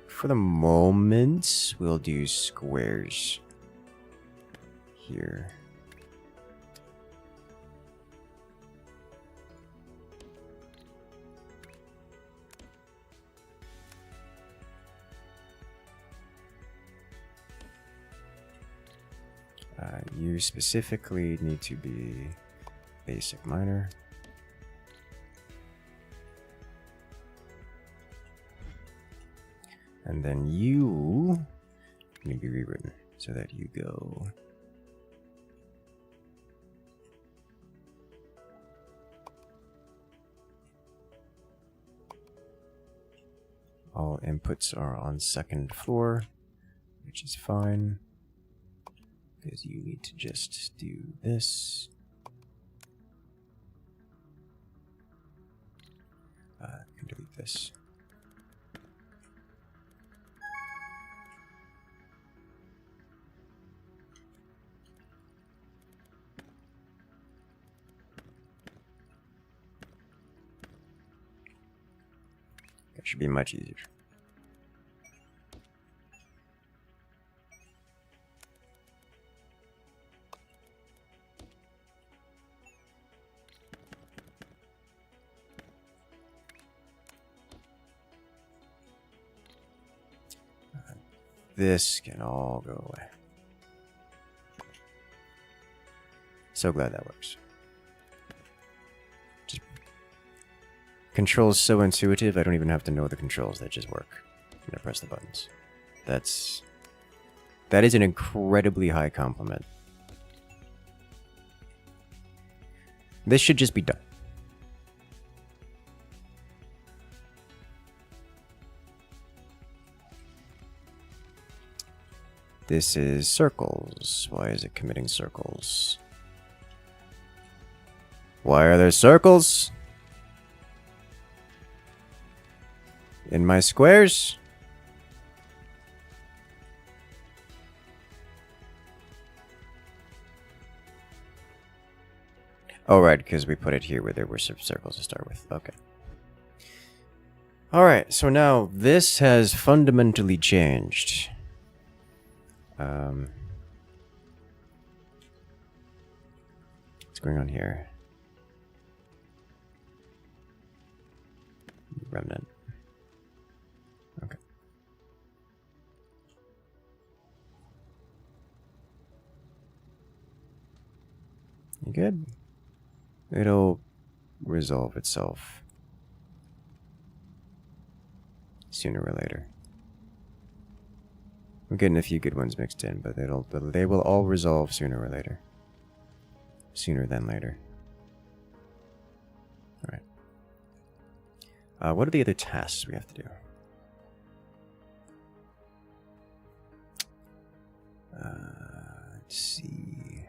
A: For the moment, we'll do squares here. You specifically need to be basic minor. And then you need to be rewritten so that you go all inputs are on second floor, which is fine. Because you need to just do this. And delete this. That should be much easier. This can all go away. So glad that works. Just controls so intuitive, I don't even have to know the controls, that just work. I'm gonna press the buttons. That is an incredibly high compliment. This should just be done. This is circles. Why is it committing circles? Why are there circles in my squares? Oh, right, because we put it here where there were circles to start with. Okay. Alright, so now this has fundamentally changed. What's going on here? Remnant. Okay. You good? It'll resolve itself sooner or later. I'm getting a few good ones mixed in, but they will all resolve sooner or later. Sooner than later. Alright. What are the other tasks we have to do? Let's see.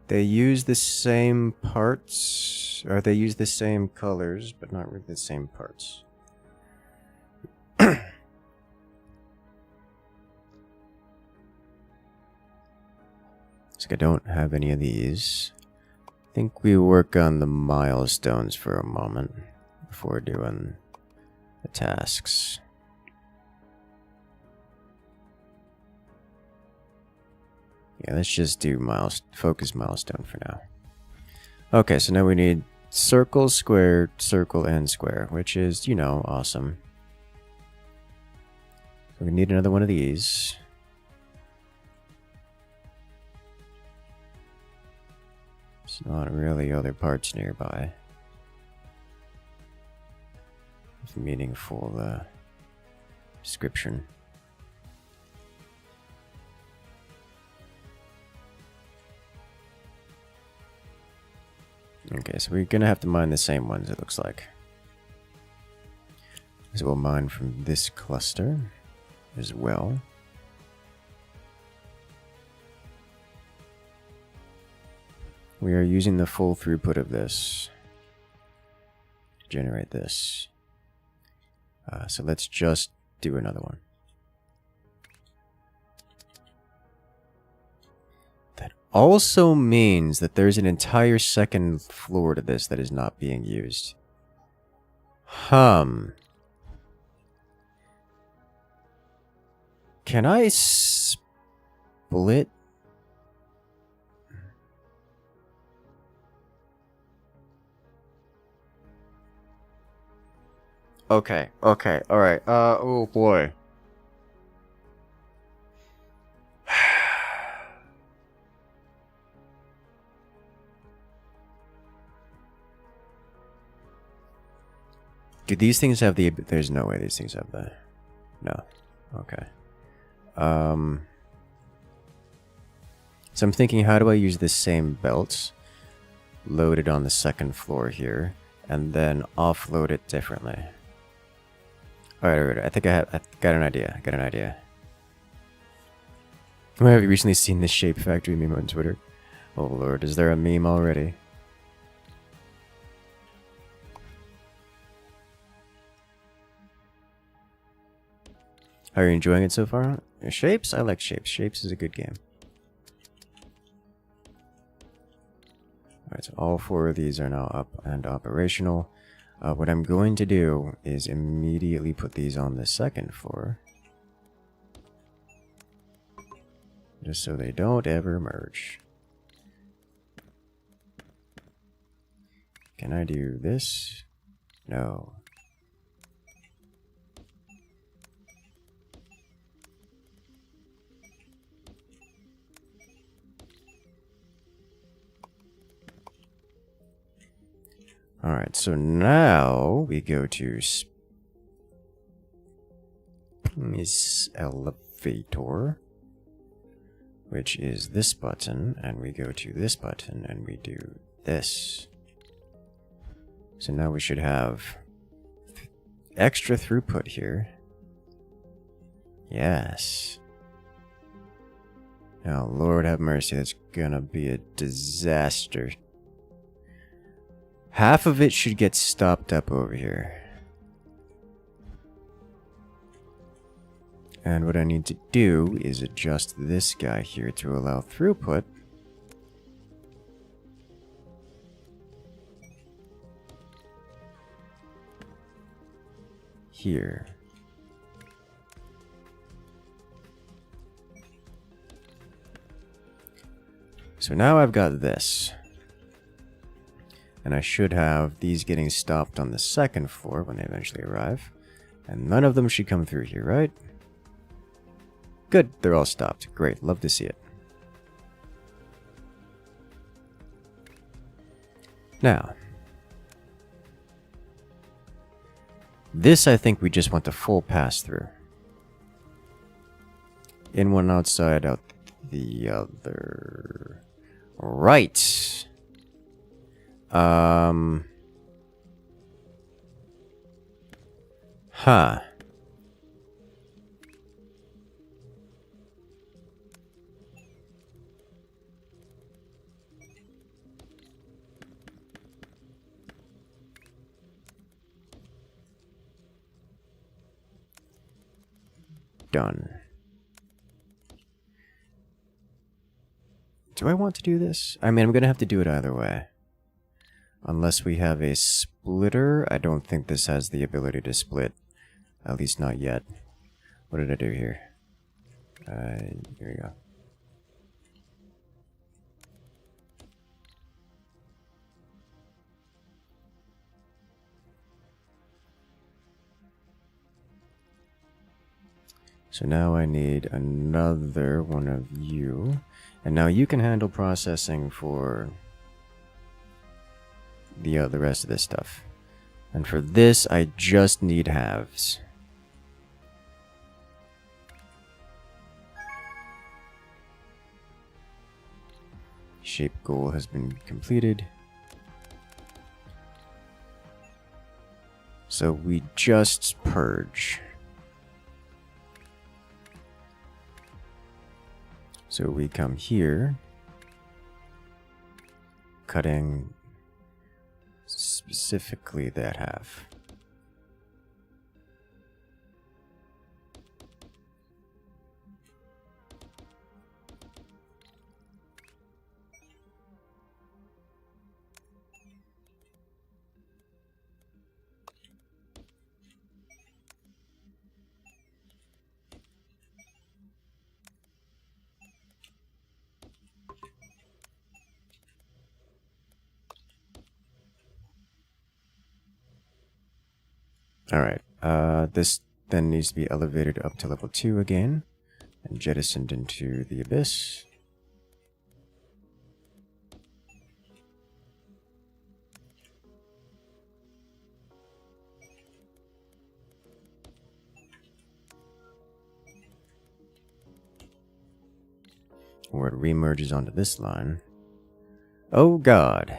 A: They use the same parts, or they use the same colors, but not really the same parts. So I don't have any of these. I think we work on the milestones for a moment before doing the tasks. Yeah, let's just do focus milestone for now. Okay, so now we need circle, square, circle, and square, which is, you know, awesome. So we need another one of these. There's not really other parts nearby with meaningful description. Okay, so we're gonna have to mine the same ones, it looks like. So we'll mine from this cluster as well. We are using the full throughput of this to generate this. So let's just do another one. That also means that there's an entire second floor to this that is not being used. Can I split? Okay, alright. Oh boy. Do these things have the... There's no way these things have the... No. Okay. So I'm thinking, how do I use this same belt, load it on the second floor here, and then offload it differently? Alright, I think I got an idea. Have you recently seen this Shape Factory meme on Twitter? Oh lord, is there a meme already? How are you enjoying it so far? Shapes? I like Shapes. Shapes is a good game. Alright, so all 4 of these are now up and operational. What I'm going to do is immediately put these on the second floor. Just so they don't ever merge. Can I do this? No. Alright, so now we go to Miss Elevator, which is this button, and we go to this button and we do this. So now we should have extra throughput here. Yes. Now, Lord have mercy, that's gonna be a disaster. Half of it should get stopped up over here. And what I need to do is adjust this guy here to allow throughput. Here. So now I've got this. And I should have these getting stopped on the second floor when they eventually arrive. And none of them should come through here, right? Good, they're all stopped. Great, love to see it. Now, this I think we just want the full pass-through. In one, outside, out the other. Right. Huh. Done. Do I want to do this? I mean, I'm gonna have to do it either way. Unless we have a splitter, I don't think this has the ability to split. At least not yet. What did I do here? Here we go. So now I need another one of you. And now you can handle processing for the rest of this stuff. And for this, I just need halves. Shape goal has been completed. So we just purge. So we come here, cutting specifically that half. Alright, this then needs to be elevated up to level 2 again, and jettisoned into the abyss. Where it remerges onto this line. Oh god.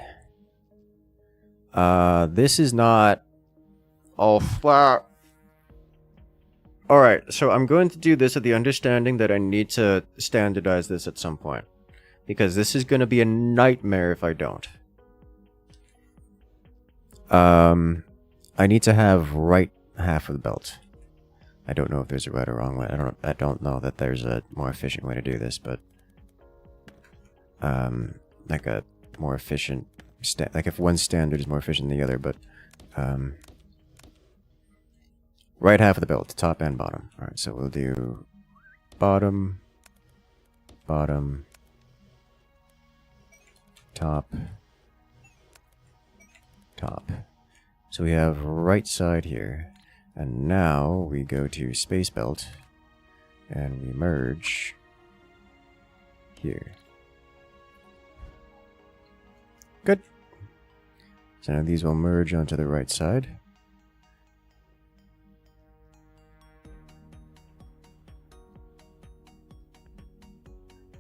A: This is not all flat. Alright, so I'm going to do this with the understanding that I need to standardize this at some point. Because this is going to be a nightmare if I don't. I need to have right half of the belt. I don't know if there's a right or wrong way. I don't know that there's a more efficient way to do this, but like a more efficient like if one standard is more efficient than the other, but right half of the belt, top and bottom. Alright, so we'll do bottom, bottom, top, top. So we have right side here, and now we go to space belt, and we merge here. Good. So now these will merge onto the right side.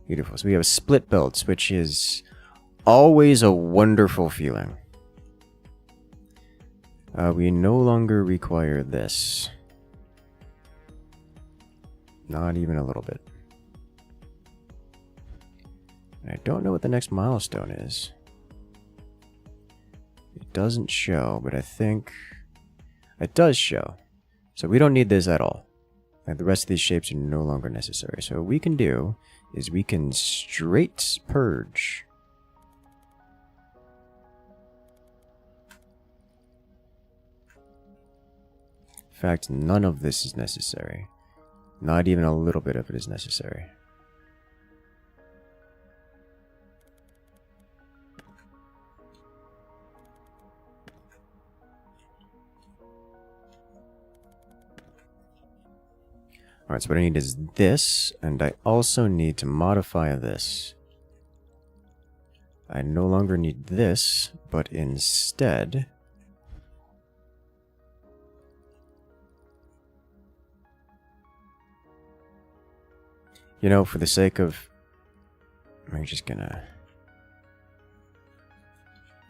A: Beautiful. So we have split belts, which is always a wonderful feeling. We no longer require this. Not even a little bit. I don't know what the next milestone is. It doesn't show, but I think it does show. So we don't need this at all. Like the rest of these shapes are no longer necessary. So what we can do is we can straight purge. In fact, none of this is necessary. Not even a little bit of it is necessary. Alright, so what I need is this, and I also need to modify this. I no longer need this, but instead you know, for the sake of, I'm just gonna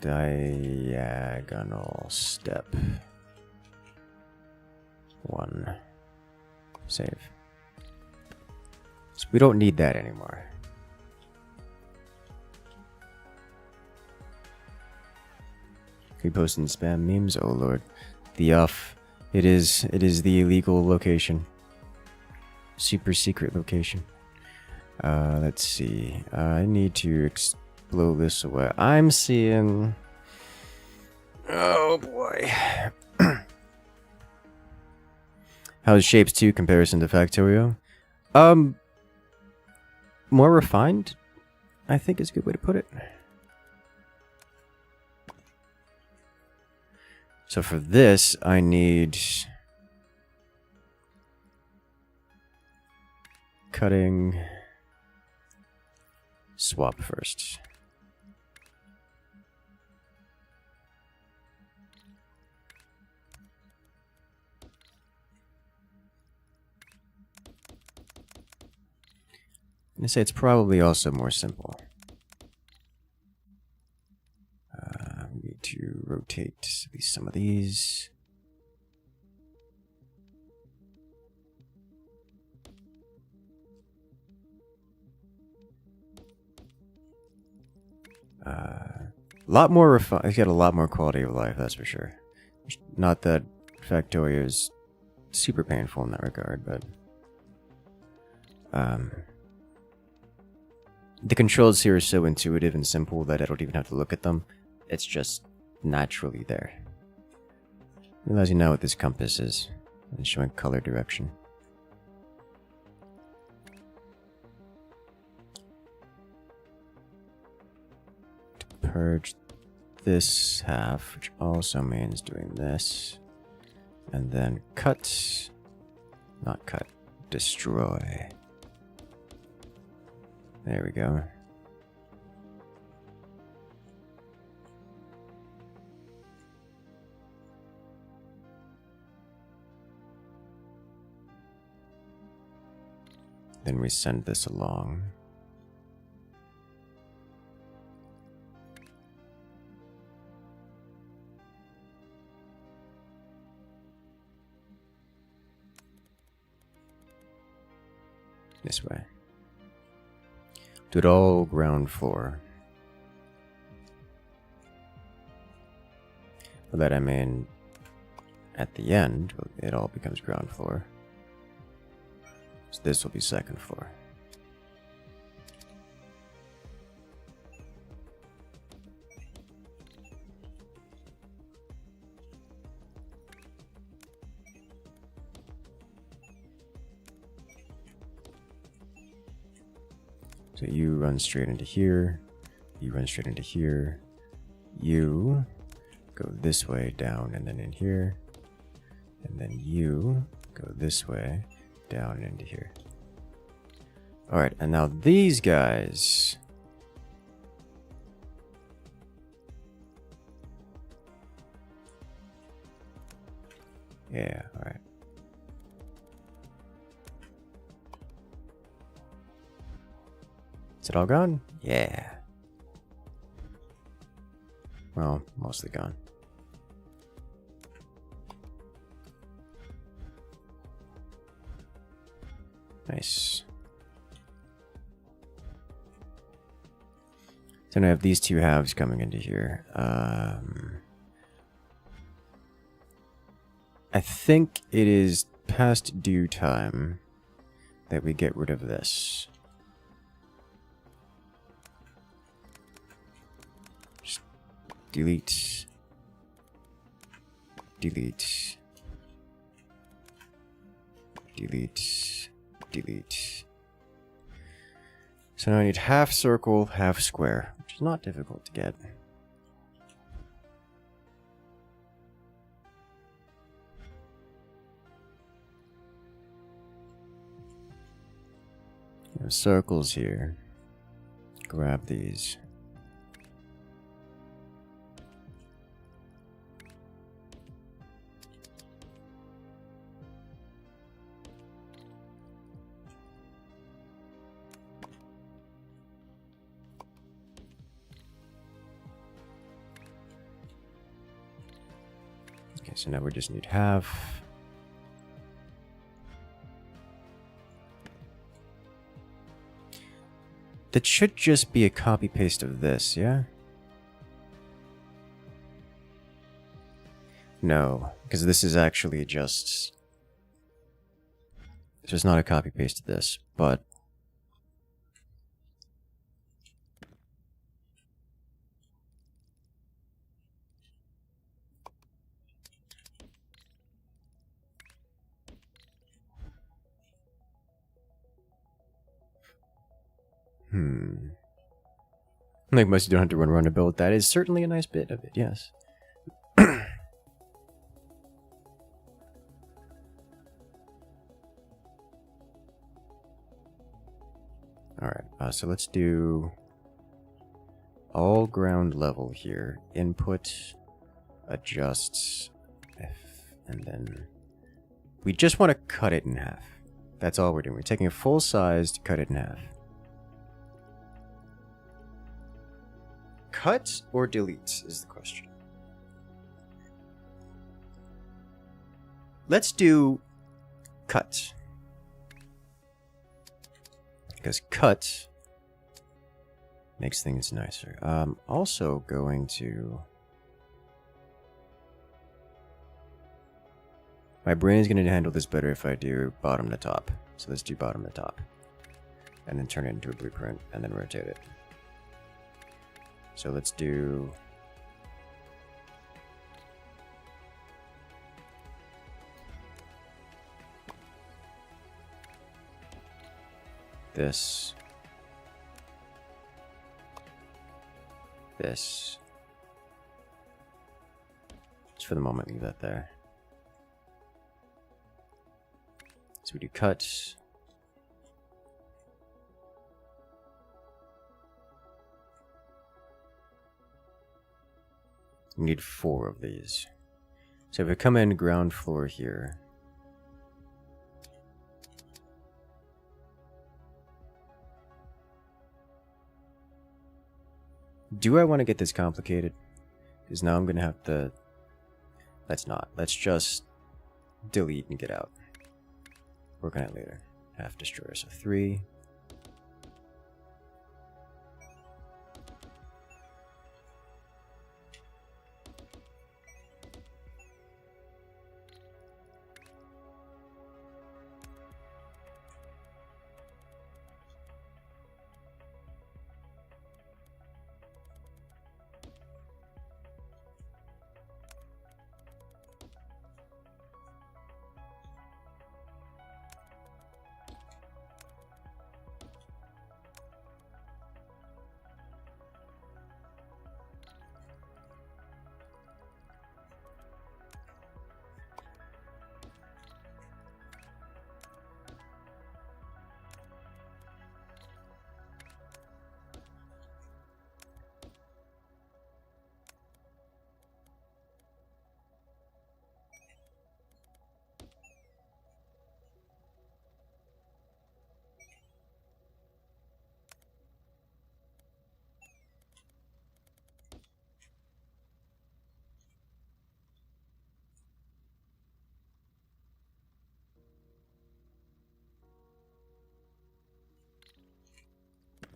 A: diagonal step 1. Save. So we don't need that anymore. Keep posting spam memes. Oh lord, the it is the illegal location, super secret location. Let's see. I need to blow this away. I'm seeing. Oh boy. How's Shapes 2 comparison to Factorio? More refined, I think is a good way to put it. So for this, I need cutting, swap first. I'm gonna say it's probably also more simple. We need to rotate at least some of these. A lot more refined. It's got a lot more quality of life, that's for sure. Not that Factorio is super painful in that regard, but the controls here are so intuitive and simple that I don't even have to look at them. It's just naturally there. It allows you know what this compass is and showing color direction. To purge this half, which also means doing this, and then cut, not cut, destroy. There we go. Then we send this along. This way. Do it all ground floor. By that I mean, at the end, it all becomes ground floor. So this will be second floor. So you run straight into here, you run straight into here, you go this way down and then in here, and then you go this way down and into here. Alright, and now these guys. Yeah, alright. Is it all gone? Yeah. Well, mostly gone. Nice. So now I have these two halves coming into here. I think it is past due time that we get rid of this. Just delete. Delete. Delete. Delete. So now I need half circle, half square, which is not difficult to get. There are circles here. Grab these. Okay, so now we just need half. That should just be a copy paste of this, yeah? No, because this is actually just... It's just not a copy paste of this, but... Like most, you don't have to run to build. That is certainly a nice bit of it, yes. Alright, so let's do all ground level here. Input, adjusts, F, and then we just want to cut it in half. That's all we're doing. We're taking a full size to cut it in half. Cut or delete is the question. Let's do cut. Because cut Makes things nicer. Also going to... My brain is going to handle this better if I do bottom to top. So let's do bottom to top. And then turn it into a blueprint, and then rotate it. So let's do... this. This. Just for the moment, leave that there. So we do cuts. We need 4 of these. So if we come in ground floor here, do I want to get this complicated? Because now I'm going to have to... Let's not. Let's just delete and get out. Work on it later. Half destroyer, so 3.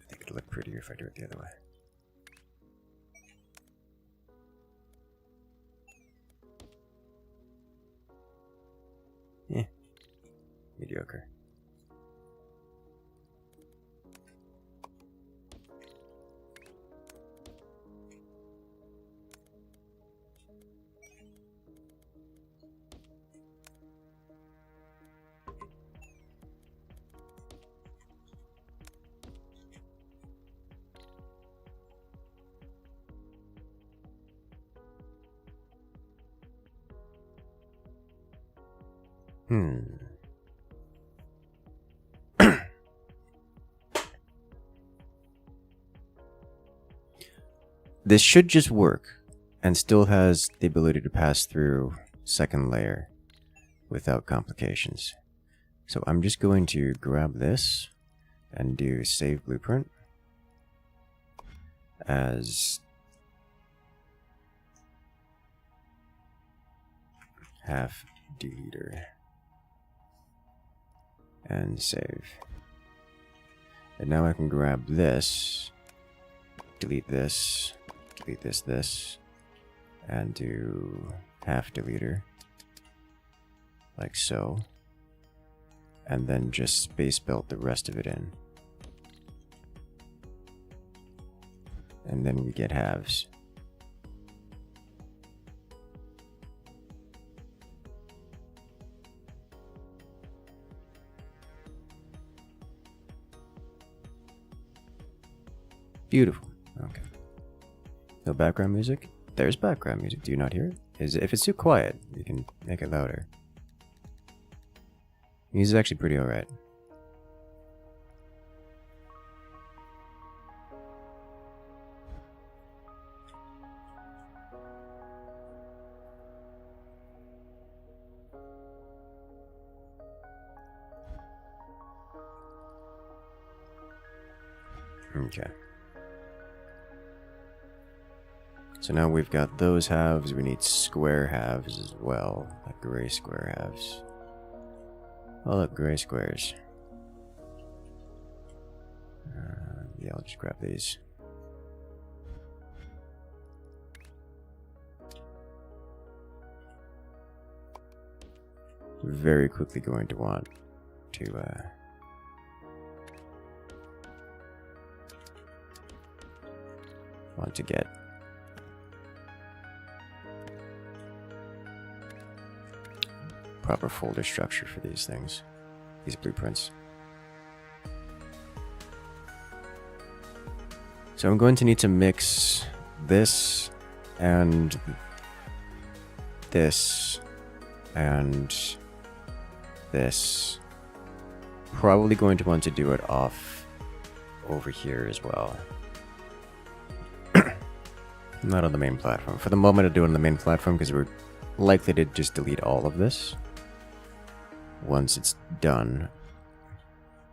A: I think it'll look prettier if I do it the other way. Eh. Mediocre. This should just work and still has the ability to pass through second layer without complications. So I'm just going to grab this and do save blueprint as half deleter and save. And now I can grab this, delete this, and do half deleter, like so, and then just space belt the rest of it in. And then we get halves. Beautiful. Okay. No background music? There's background music. Do you not hear it? If it's too quiet, you can make it louder. Music's actually pretty alright. Okay. So now we've got those halves, we need square halves as well, like gray square halves. Oh look, gray squares. Yeah, I'll just grab these. very quickly going to want to get proper folder structure for these things, these blueprints. So I'm going to need to mix this and this and this. Probably going to want to do it off over here as well. Not on the main platform. For the moment, I'll do it on the main platform because we're likely to just delete all of this once it's done.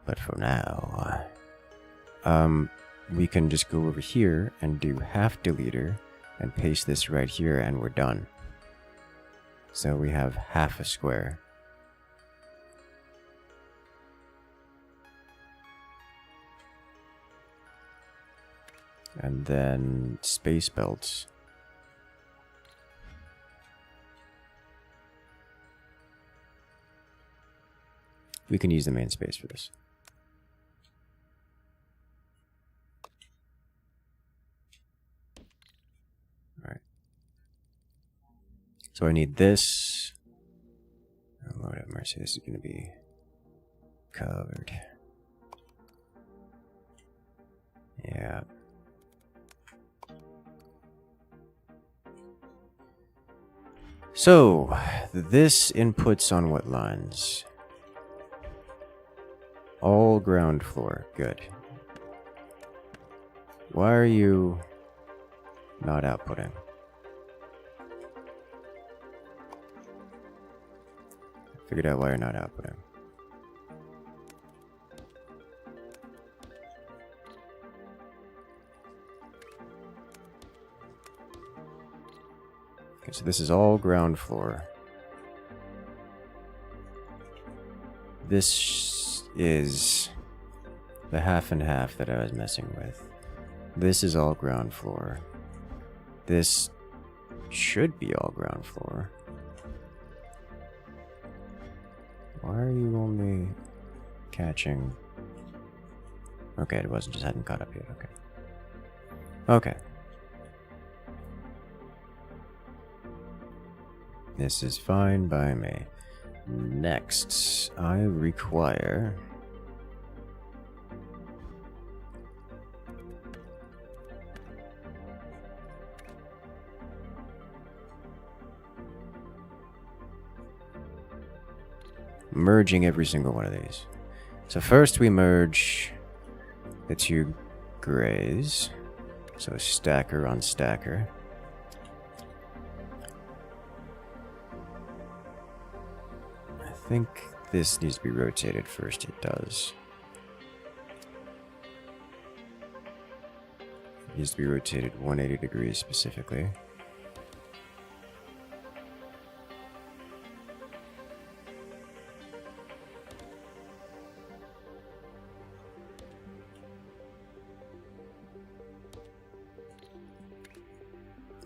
A: But for now, we can just go over here and do half deleter and paste this right here, and we're done. So we have half a square. And then space belts. We can use the main space for this. Alright. So I need this. Oh, Lord have mercy, this is going to be covered. Yeah. So, this inputs on what lines? All ground floor. Good. Why are you not outputting? Figured out why you're not outputting. Okay, so this is all ground floor. This is the half and half that I was messing with. This is all ground floor. This should be all ground floor. Why are you only catching? Okay, it wasn't, just hadn't caught up yet. Okay. Okay. This is fine by me. Next, I require merging every single one of these. So first we merge the two grays. So stacker on stacker. I think this needs to be rotated first. It does. It needs to be rotated 180 degrees specifically.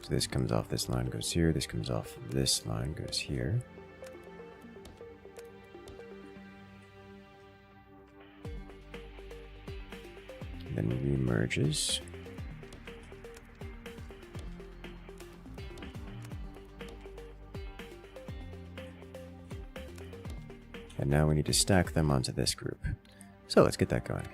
A: So this comes off this line, goes here. This comes off this line, goes here. Then remerges. And now we need to stack them onto this group. So let's get that going.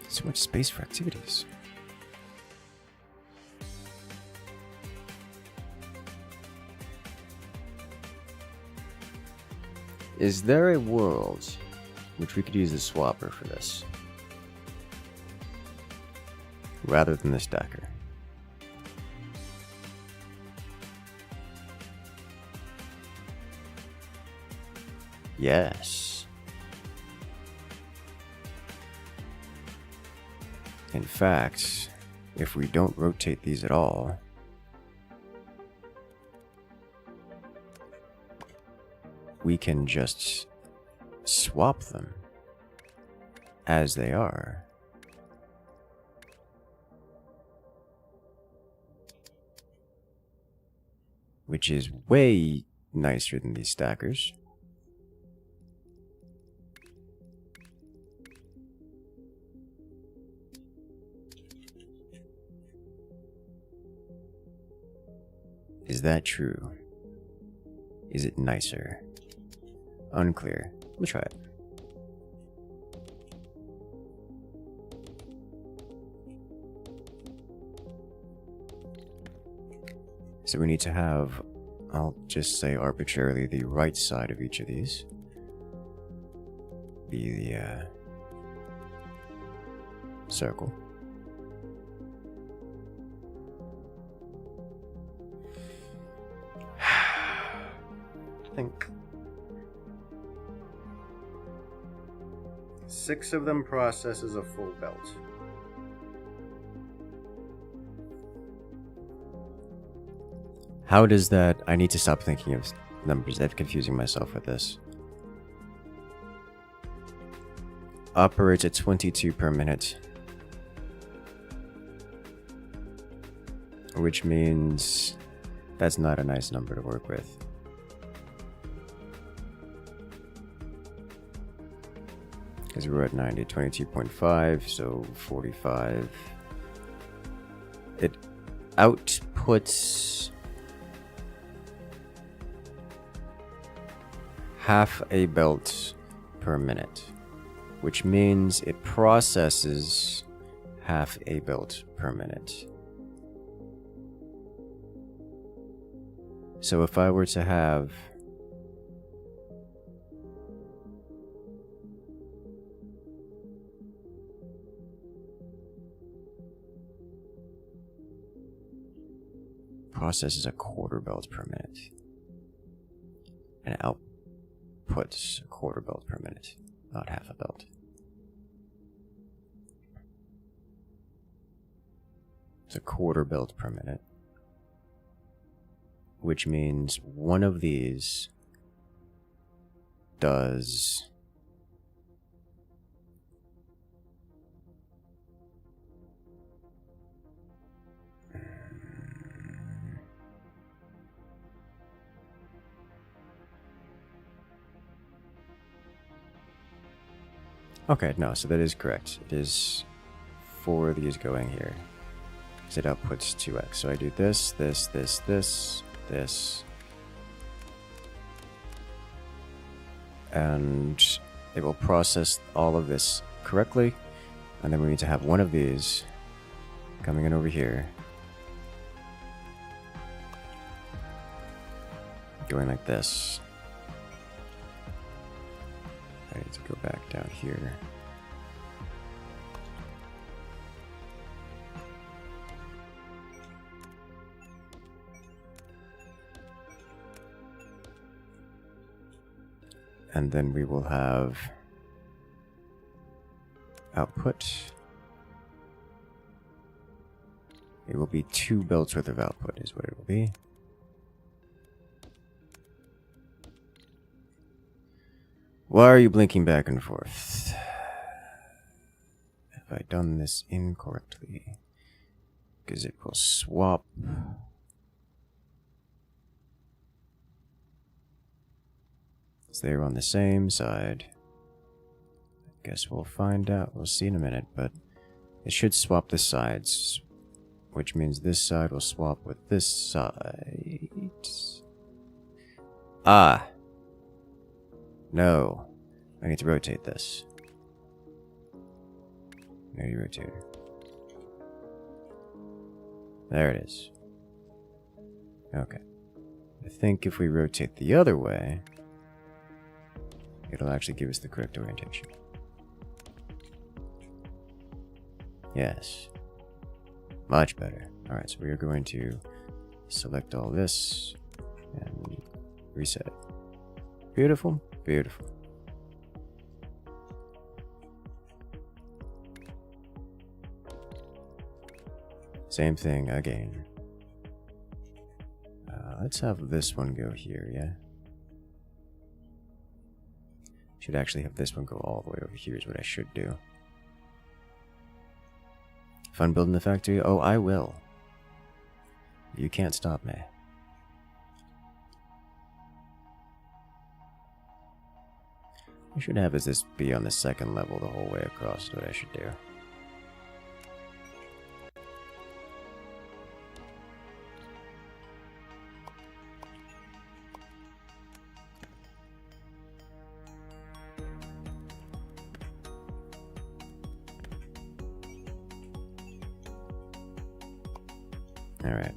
A: So much space for activities. Is there a world which we could use the swapper for this rather than the stacker? Yes. In fact, if we don't rotate these at all, we can just swap them as they are. Which is way nicer than these stackers. Is that true? Is it nicer? Unclear. We'll try it. So we need to have, I'll just say arbitrarily, the right side of each of these be the circle. I think 6 of them processes a full belt. How does that... I need to stop thinking of numbers. I'm confusing myself with this. Operates at 22 per minute. Which means that's not a nice number to work with. Because we're at 90, 22.5, so 45. It outputs half a belt per minute, which means it processes half a belt per minute. So if I were to have processes a quarter belt per minute and outputs a quarter belt per minute, not half a belt. It's a quarter belt per minute, which means one of these does okay, no, so that is correct. It is 4 of these going here. So it outputs 2x. So I do this, this, this, this, this. And it will process all of this correctly. And then we need to have one of these coming in over here. Going like this. I need to go back down here. And then we will have output. It will be 2 belts worth of output is what it will be. Why are you blinking back and forth? Have I done this incorrectly? Because it will swap. So they're on the same side. I guess we'll find out. We'll see in a minute, but it should swap the sides, which means this side will swap with this side. Ah! No. I need to rotate this. There you rotate. There it is. Okay. I think if we rotate the other way, it'll actually give us the correct orientation. Yes. Much better. Alright, so we are going to select all this and reset it. Beautiful, beautiful. Same thing again. Let's have this one go here, yeah? Should actually have this one go all the way over here is what I should do. Fun building the factory? Oh, I will. You can't stop me. I should have this be on the second level the whole way across is what I should do. Alright.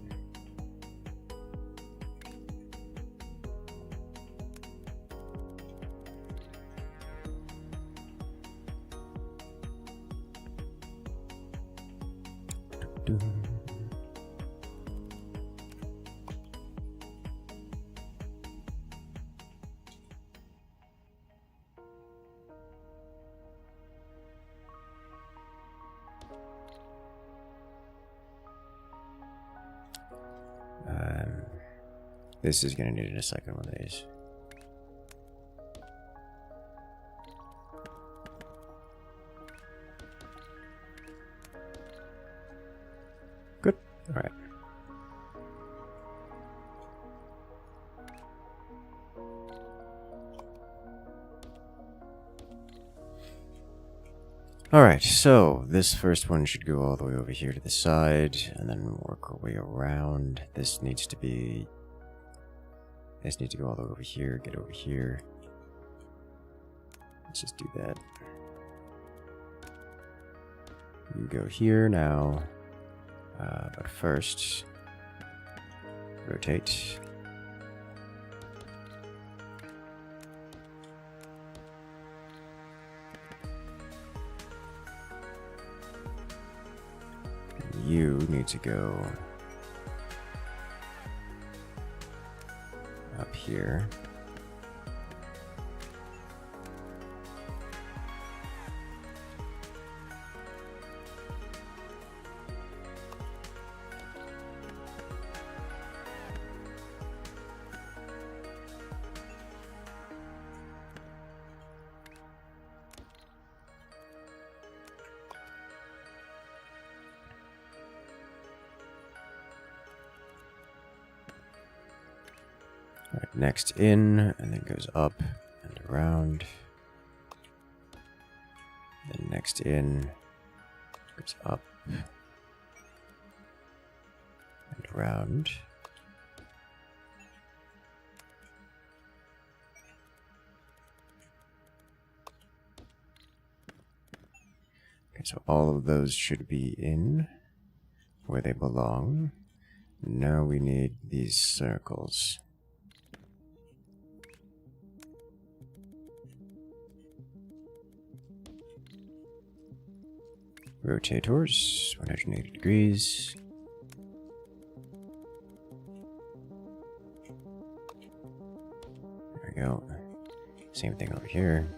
A: This is going to need a second one of these. Good. All right. Alright, so this first one should go all the way over here to the side, and then work our way around. This needs to go all the way over here, get over here. Let's just do that. You go here now, but first, rotate. You need to go up here. Alright, next in, and then goes up and around. Then next in, goes up and around. Okay, so all of those should be in where they belong. Now we need these circles. Rotators, 180 degrees. There we go. Same thing over here.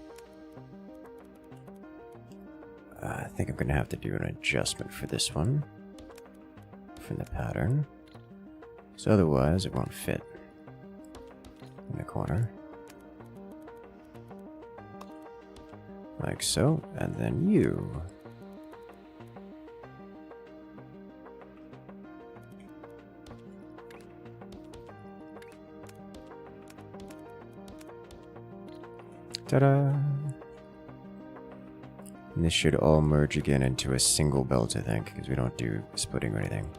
A: I think I'm going to have to do an adjustment for this one from the pattern. So otherwise it won't fit in the corner. Like so, and then you. Ta-da! And this should all merge again into a single belt, I think, because we don't do splitting or anything.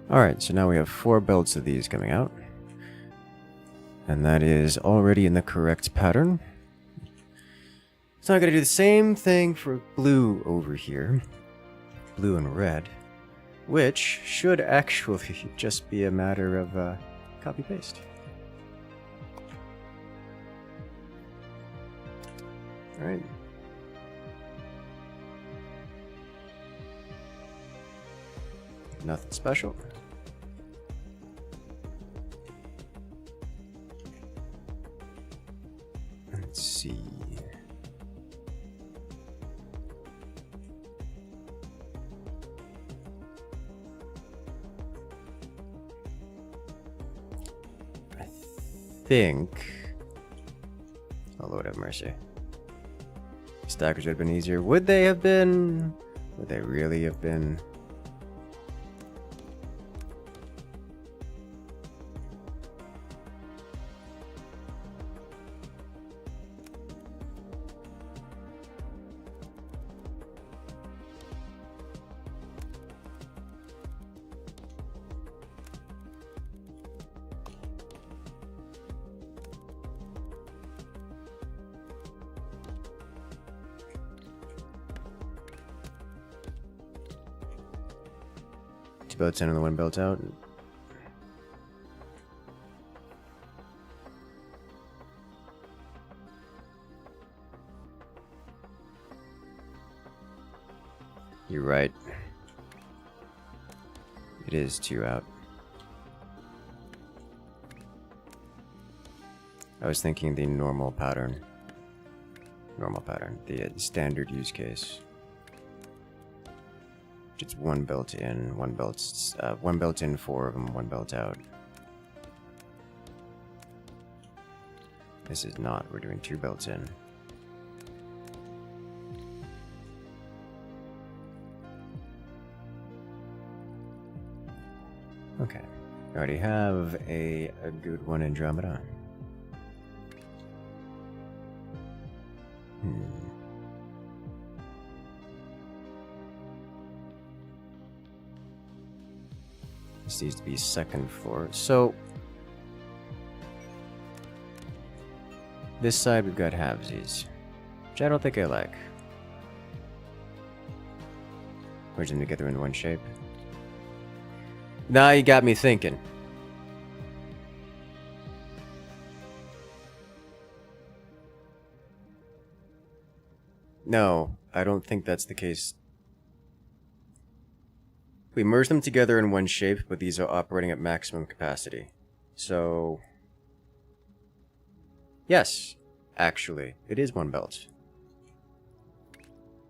A: Alright, so now we have 4 belts of these coming out. And that is already in the correct pattern. So I'm going to do the same thing for blue over here. Blue and red. Which should actually just be a matter of copy-paste. Alright. Nothing special. Let's see. I think. Oh, Lord have mercy. Stackers would have been easier. Would they have been? Would they really have been? Two belts in and the one belt out. You're right. It is 2 out. I was thinking the normal pattern. The standard use case. It's 1 belt in, 1 belt in, 4 of them, 1 belt out. This is not. We're doing 2 belts in. Okay. I already have a good one, Andromeda. This needs to be 2nd floor. So this side we've got halvesies, which I don't think I like. Merge them together in one shape. Now you got me thinking. No, I don't think that's the case. We merge them together in one shape, but these are operating at maximum capacity. So yes, actually, it is 1 belt.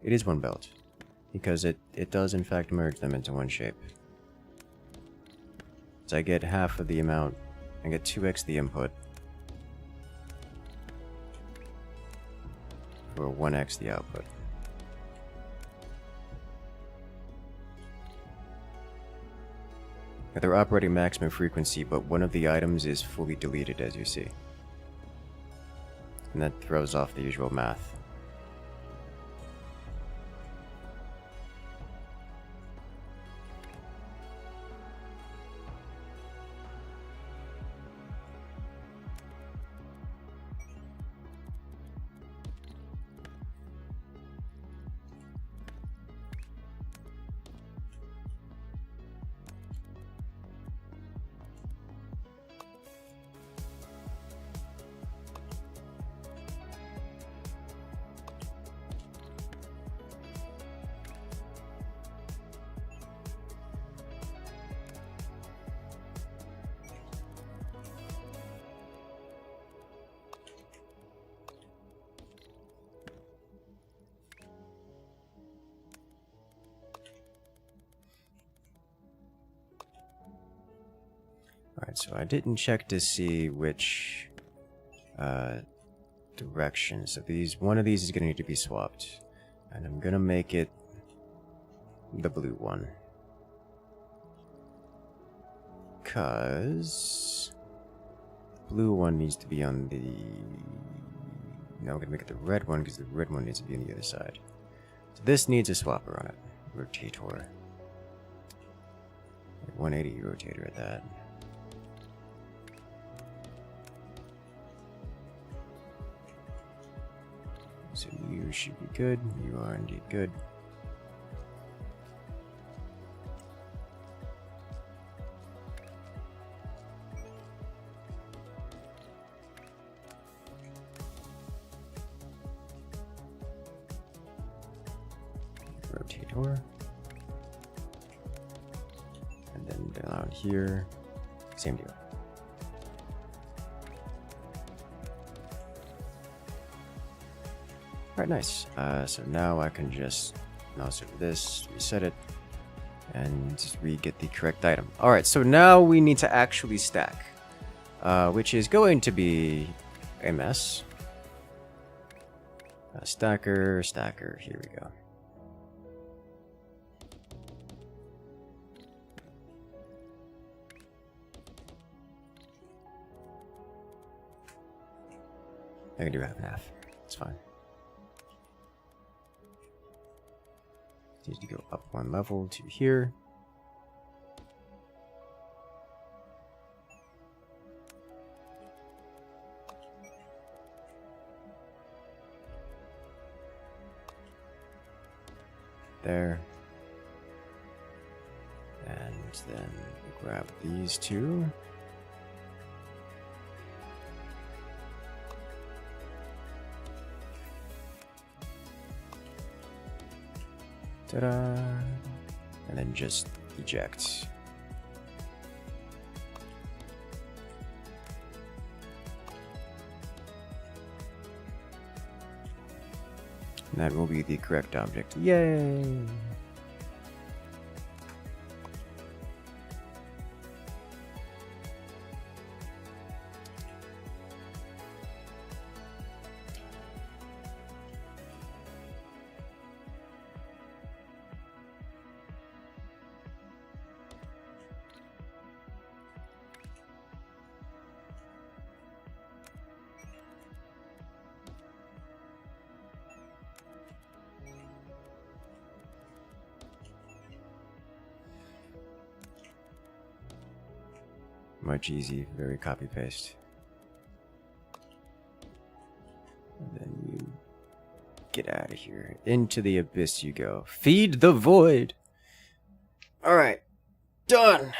A: It is 1 belt. Because it does in fact merge them into one shape. So I get half of the amount. I get 2x the input. For 1x the output. Now they're operating maximum frequency, but one of the items is fully deleted, as you see. And that throws off the usual math. Alright, so I didn't check to see which direction. So one of these is going to need to be swapped. And I'm going to make it the blue one. Because blue one needs to be on the... No, I'm going to make it the red one because the red one needs to be on the other side. So this needs a swapper on it. Rotator. 180 rotator at that. So you should be good. You are indeed good. Rotator. down here. Same deal. Alright, nice. So now I can just mouse over this, reset it, and we get the correct item. Alright, so now we need to actually stack, which is going to be a mess. Stacker, here we go. I can do half and half. It's fine. Need to go up one level to here. There. And then grab these two. Ta-da! And then just eject. And that will be the correct object. Yay! Much easy, very copy paste. And then you get out of here. Into the abyss you go. Feed the void. All right, done.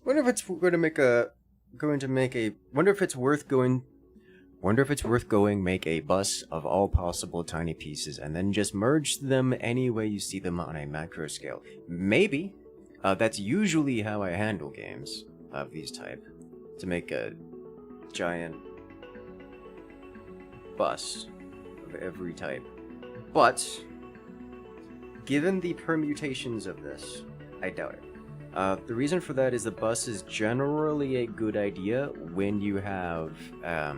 A: Wonder if it's going to make a. Wonder if it's worth going. Wonder if it's worth going. Make a bus of all possible tiny pieces, and then just merge them any way you see them on a macro scale. Maybe. That's usually how I handle games of these type, to make a giant bus of every type. But, given the permutations of this, I doubt it. The reason for that is the bus is generally a good idea when you have a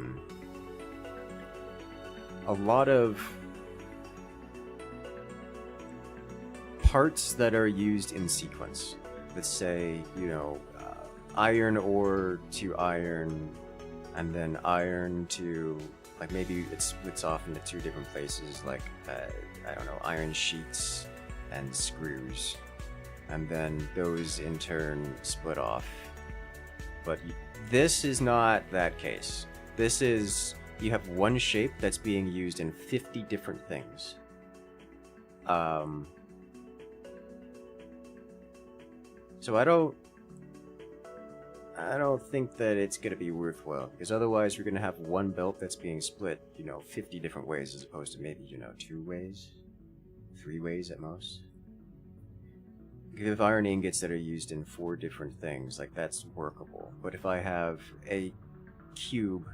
A: lot of parts that are used in sequence. Let's say, you know, iron ore to iron, and then iron to, like, maybe it splits off into two different places, like, I don't know, iron sheets and screws. And then those in turn split off. But this is not that case. This is, you have one shape that's being used in 50 different things. So I don't think that it's gonna be worthwhile, because otherwise we're gonna have one belt that's being split, you know, 50 different ways, as opposed to maybe, you know, 2 ways, 3 ways at most. You have iron ingots that are used in 4 different things, like, that's workable. But if I have a cube,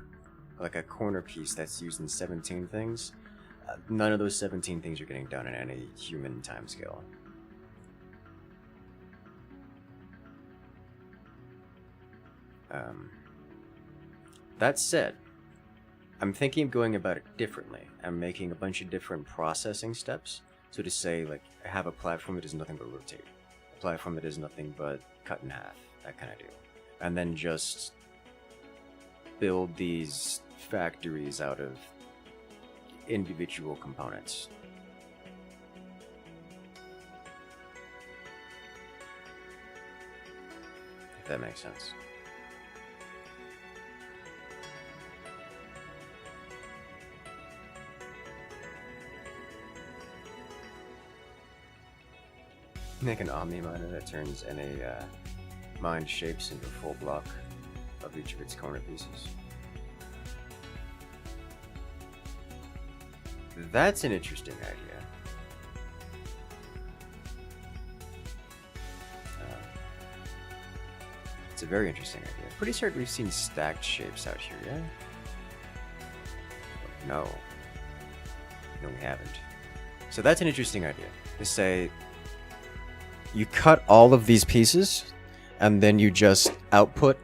A: like a corner piece that's used in 17 things, none of those 17 things are getting done in any human timescale. That said, I'm thinking of going about it differently. I'm making a bunch of different processing steps. So to say, like, I have a platform that does nothing but rotate, a platform that does nothing but cut in half, that kind of deal. And then just build these factories out of individual components. If that makes sense. Make an omni miner that turns any mined shapes into a full block of each of its corner pieces. That's an interesting idea. very interesting idea. Pretty certain we've seen stacked shapes out here, yeah? No. No, we haven't. So that's an interesting idea. To say, you cut all of these pieces, and then you just output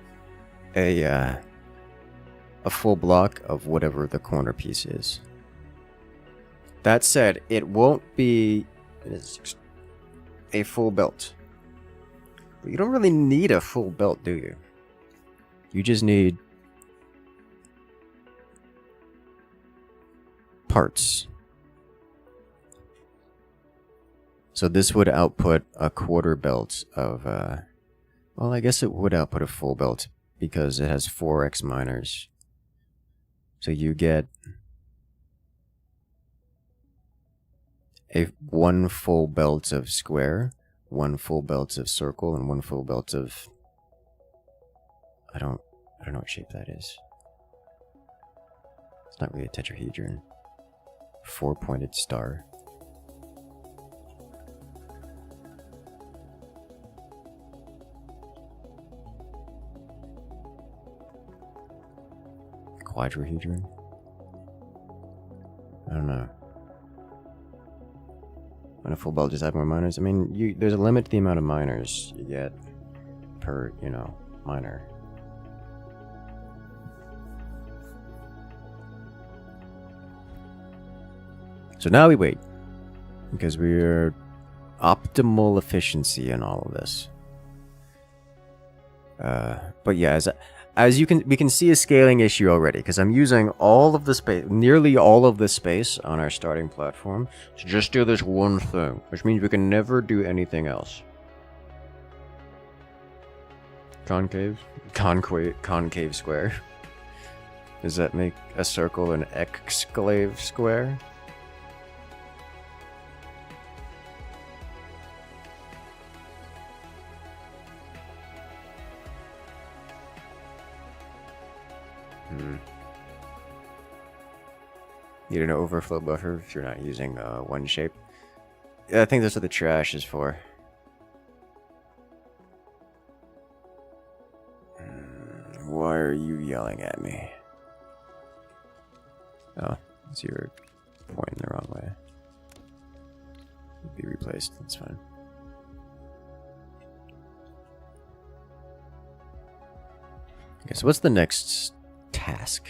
A: a full block of whatever the corner piece is. That said, it won't be a full belt. But you don't really need a full belt, do you? You just need parts. So this would output a quarter belt of, well, I guess it would output a full belt because it has 4x minors. So you get one full belt of square, one full belt of circle, and one full belt of... I don't know what shape that is. It's not really a tetrahedron. 4-pointed star. Quadrahedron? I don't know. When a full belt just have more minors? I mean, there's a limit to the amount of minors you get per, minor. So now we wait. Because we're optimal efficiency in all of this. But yeah, as we can see a scaling issue already, because I'm using all of the space, nearly all of the space on our starting platform to just do this one thing, which means we can never do anything else. Concave square. Does that make a circle an exclave square? Need an overflow buffer if you're not using one shape. Yeah, I think that's what the trash is for. Why are you yelling at me? Oh, so you're pointing the wrong way. Be replaced, that's fine. Okay, so what's the next task?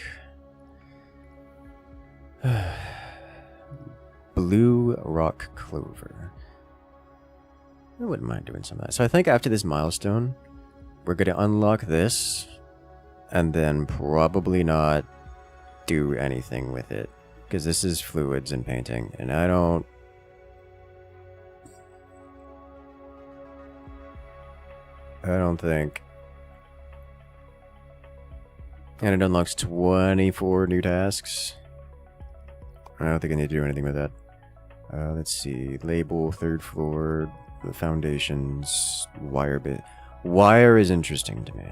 A: Blue rock clover. I wouldn't mind doing some of that. So I think after this milestone, we're going to unlock this, and then probably not do anything with it. Because this is fluids and painting, and I don't think... And it unlocks 24 new tasks. I don't think I need to do anything with that. Let's see. Label, third floor, the foundations, wire bit. Wire is interesting to me.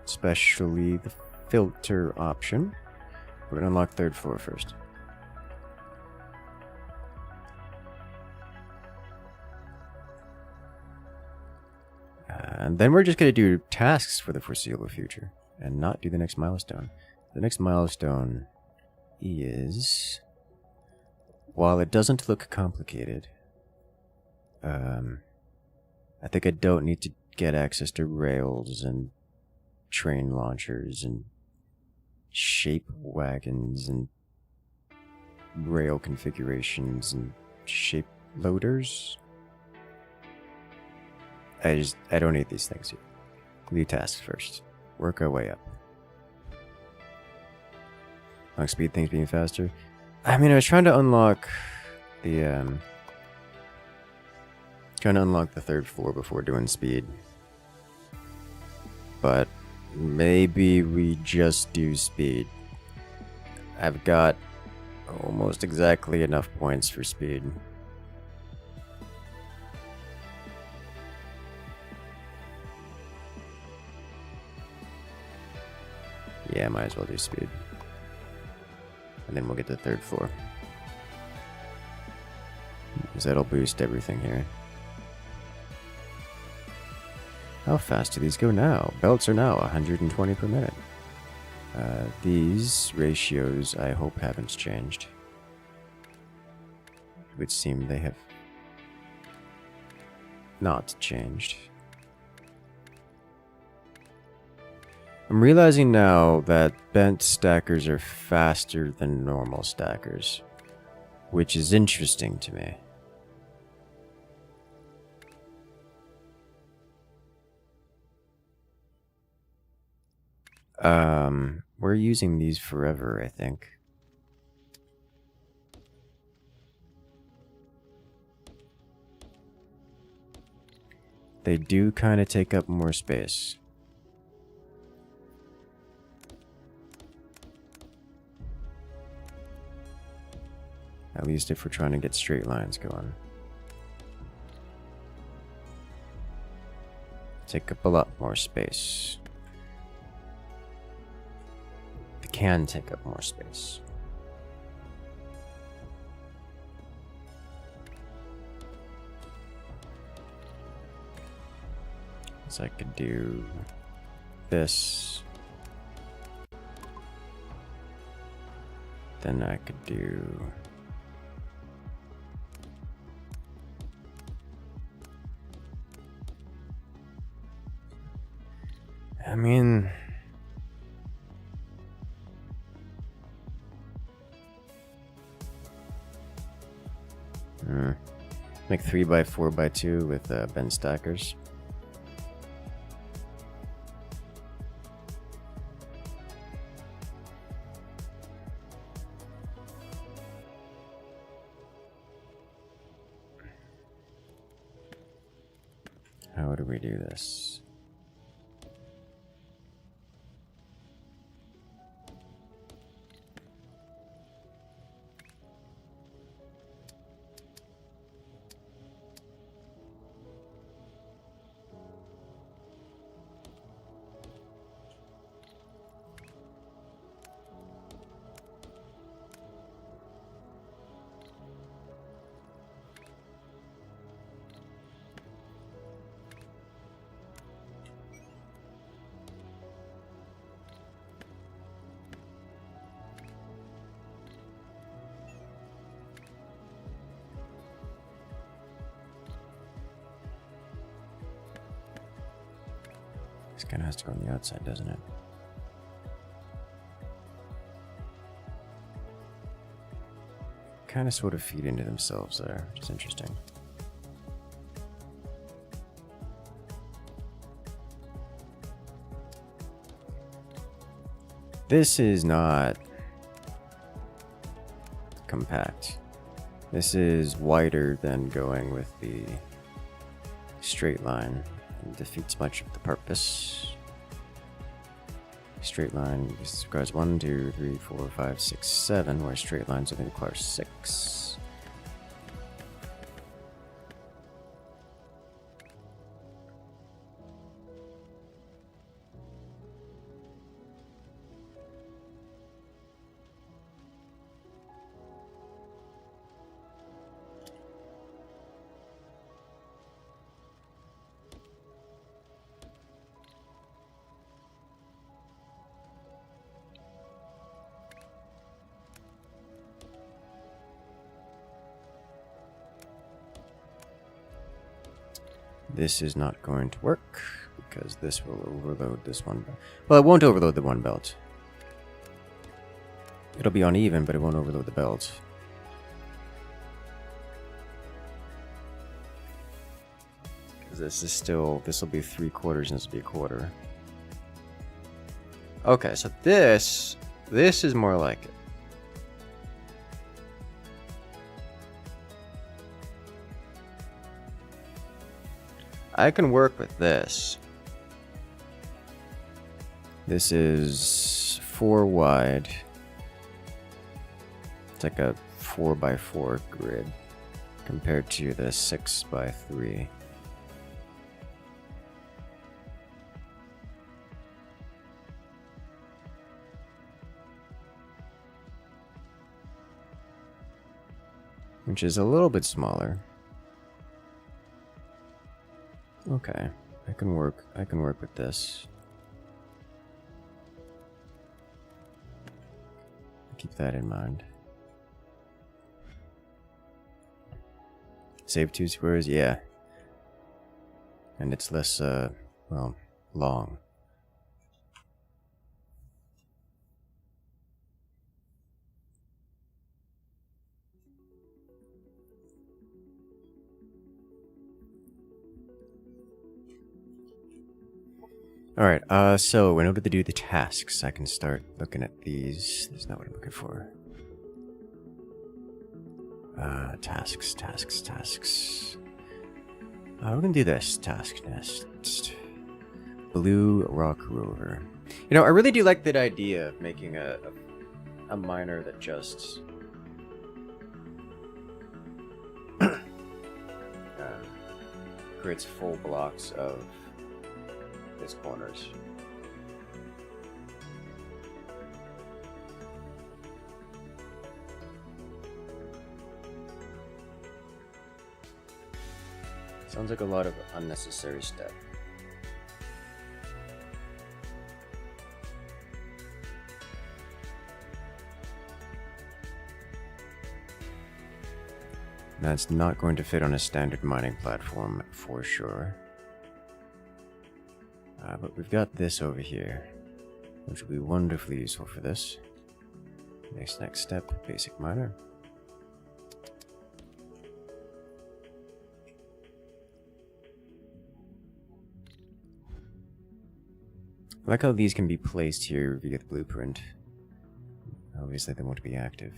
A: Especially the filter option. We're gonna unlock third floor first. And then we're just going to do tasks for the foreseeable future and not do the next milestone. The next milestone is, while it doesn't look complicated, I think I don't need to get access to rails and train launchers and shape wagons and rail configurations and shape loaders. I don't need these things here. Do tasks first. Work our way up. Unlock speed things being faster. I mean, I was trying to unlock the third floor before doing speed. But maybe we just do speed. I've got almost exactly enough points for speed. Yeah, might as well do speed. And then we'll get to the third floor. because that'll boost everything here. How fast do these go now? Belts are now 120 per minute. These ratios I hope haven't changed. It would seem they have not changed. I'm realizing now that bent stackers are faster than normal stackers, which is interesting to me. We're using these forever, I think. They do kind of take up more space. At least if we're trying to get straight lines going. Take up a lot more space. They can take up more space. So I could do this. Then I could do I mean, make 3x4x2 with bent stackers. How do we do this? This kind of has to go on the outside, doesn't it? Kind of sort of feed into themselves there, which is interesting. This is not compact. This is wider than going with the straight line. It defeats much of the purpose. Straight line requires 1, 2, 3, 4, 5, 6, 7, where straight lines only require 6. This is not going to work because this will overload this one belt. Well, it won't overload the one belt. It'll be uneven, but it won't overload the belt. Because this is still, this will be 3/4 and this will be 1/4. Okay, so this is more like it. I can work with this. This is 4 wide. It's like a 4x4 grid compared to the 6x3. which is a little bit smaller. Okay, I can work with this. Keep that in mind. Save 2 squares, yeah. And it's less, well, long. Alright, so in order to do the tasks, I can start looking at these. That's not what I'm looking for. Tasks. We're gonna do this. Task nest. Blue rock rover. You know, I really do like that idea of making a miner that just creates full blocks of his corners. Sounds like a lot of unnecessary step. That's not going to fit on a standard mining platform for sure. But we've got this over here, which will be wonderfully useful for this. Next step, basic miner. I like how these can be placed here via the blueprint. Obviously they won't be active.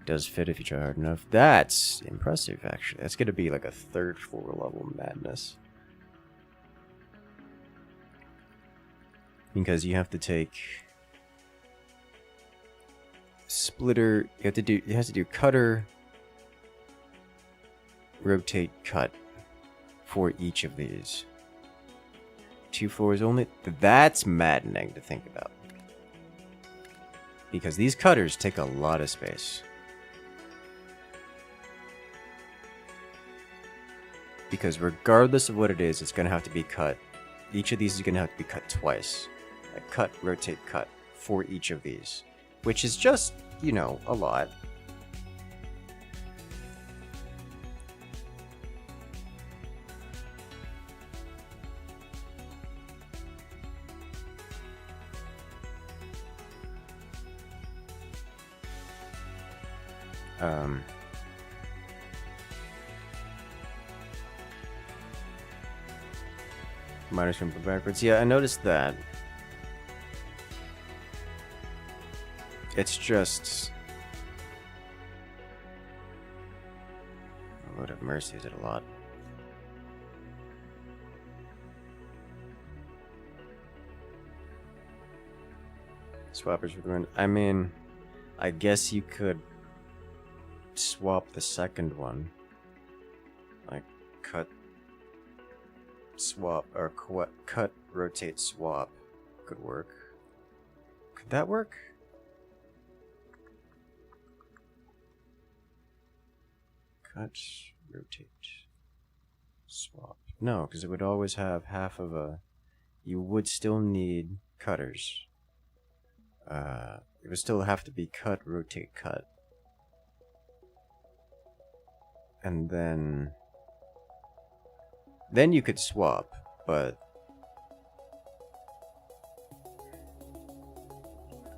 A: Does fit if you try hard enough. That's impressive, actually. That's gonna be like a 3rd floor level madness. Because you have to take splitter, you have to do cutter, rotate, cut for each of these. 2 floors only. That's maddening to think about. Because these cutters take a lot of space. Because regardless of what it is, it's going to have to be cut. Each of these is going to have to be cut twice. Like cut, rotate, cut for each of these. Which is just, you know, a lot. Minus from backwards. Yeah, I noticed that. It's just... Lord have mercy, is it a lot? Swappers for the win. I mean, I guess you could swap the second one. Like, cut, swap, or cut, rotate, swap could work. Could that work? Cut, rotate, swap. No, because it would always have half of a... You would still need cutters. It would still have to be cut, rotate, cut. And then you could swap, but...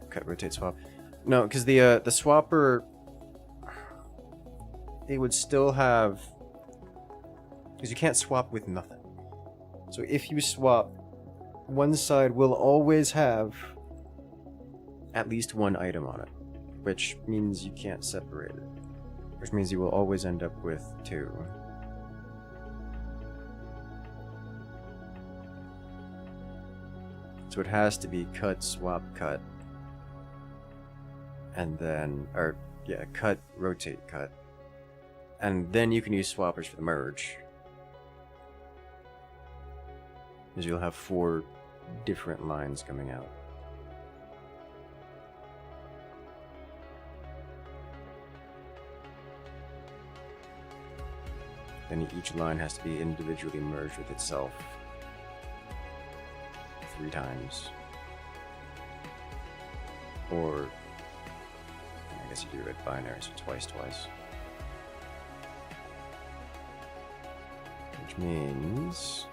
A: Cut, rotate, swap. No, because the swapper... It would still have... Because you can't swap with nothing. So if you swap, one side will always have at least one item on it. Which means you can't separate it. Which means you will always end up with two. So it has to be cut, swap, cut. And then... Or, yeah, cut, rotate, cut. And then you can use swappers for the merge. is you'll have 4 different lines coming out. Then each line has to be individually merged with itself 3 times. Or, I guess you do it binary, so twice. Which means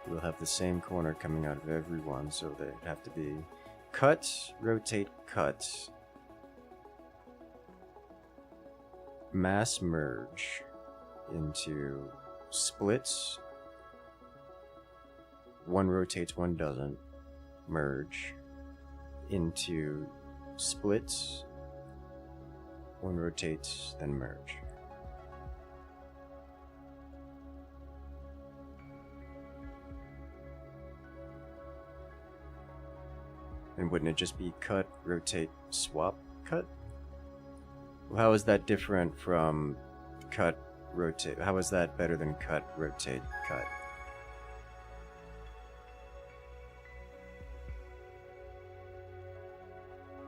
A: we'll have the same corner coming out of every one, so they have to be cut, rotate, cut, mass merge into splits. One rotates, one doesn't. Merge into splits. One rotates, then merge. And wouldn't it just be cut, rotate, swap, cut? Well, how is that different from cut, rotate? How is that better than cut, rotate, cut?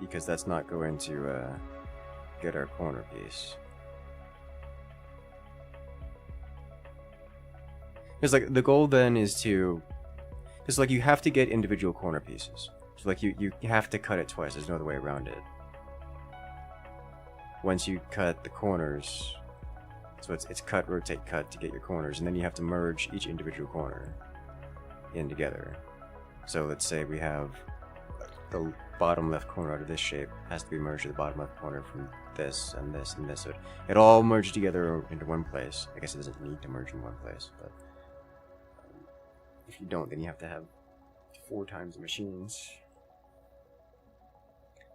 A: Because that's not going to get our corner piece. Because like the goal then is to, because like you have to get individual corner pieces. So like you have to cut it twice. There's no other way around it. Once you cut the corners, so it's cut, rotate, cut to get your corners, and then you have to merge each individual corner in together. So let's say we have the bottom left corner out of this shape has to be merged to the bottom left corner from this and this and this. So it all merged together into one place. I guess it doesn't need to merge in one place, but if you don't, then you have to have 4 times the machines.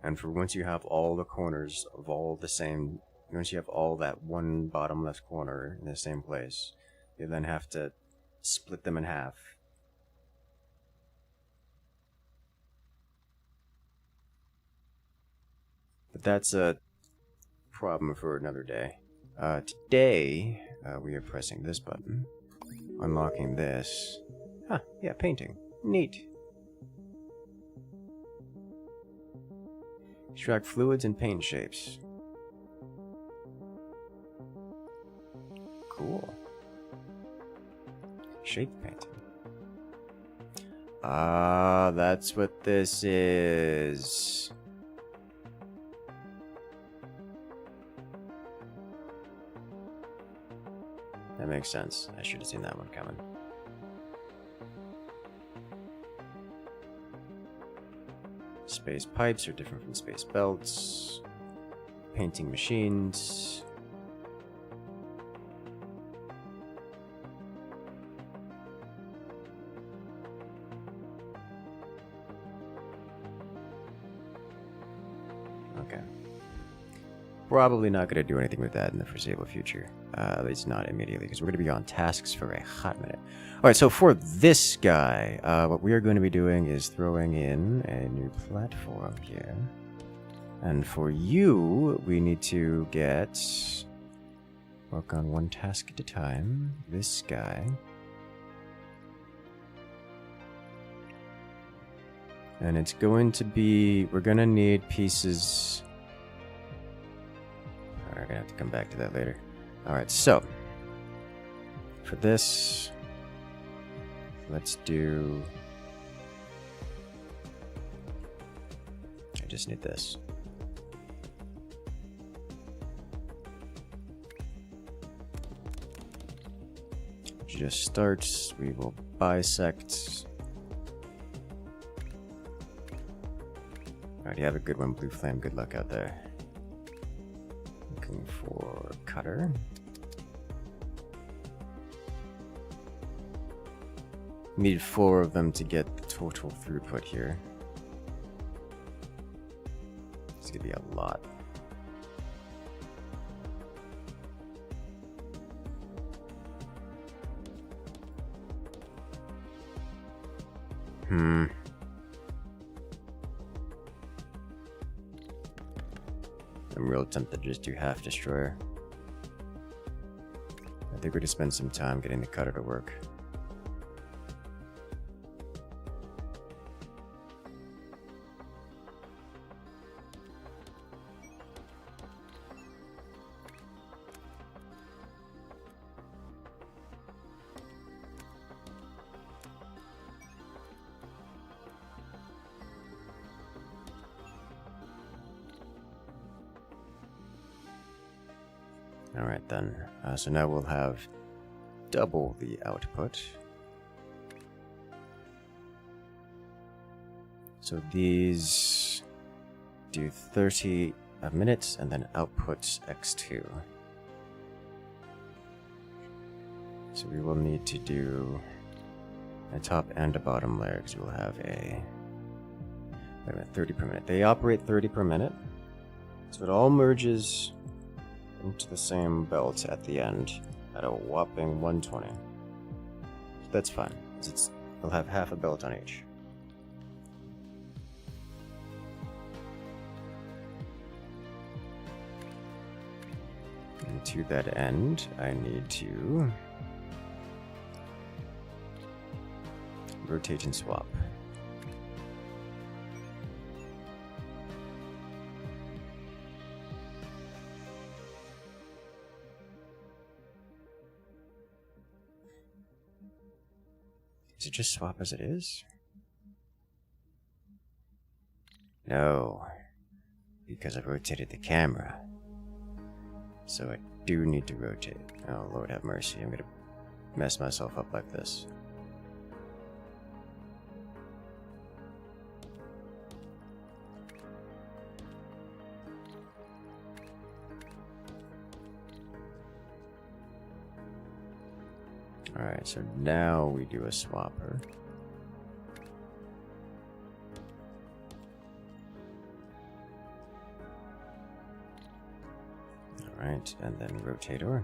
A: And for once you have all the corners of all the same, once you have all that one bottom left corner in the same place, you then have to split them in half. But that's a problem for another day. Today, we are pressing this button, unlocking this. Huh, yeah, painting. Neat. Extract fluids and paint shapes. Cool. Shape painting. Ah, that's what this is. That makes sense. I should have seen that one coming. Space pipes are different from space belts. Painting machines. Okay. Probably not going to do anything with that in the foreseeable future. At least not immediately, because we're going to be on tasks for a hot minute. Alright, so for this guy, what we are going to be doing is throwing in a new platform here. And for you, we need to work on one task at a time. This guy. And it's going to be, we're going to need pieces. We're going to have to come back to that later. Alright, so for this, let's do, I just need this. Just starts, we will bisect. Alright, you have a good one, Blue Flame, good luck out there. Looking for cutter. Need 4 of them to get the total throughput here. It's gonna be a lot. I'm real tempted to just do half destroyer. I think we're gonna spend some time getting the cutter to work. Alright then, so now we'll have double the output. So these do 30 minutes and then outputs x2. So we will need to do a top and a bottom layer because we'll have a, wait a minute, 30 per minute. They operate 30 per minute, so it all merges into the same belt at the end at a whopping 120. So that's fine, because we'll have half a belt on each. And to that end, I need to rotate and swap. Is it just swap as it is? No, because I've rotated the camera. So I do need to rotate. Oh, Lord have mercy, I'm gonna mess myself up like this. Alright, so now we do a swapper. Alright, and then rotator.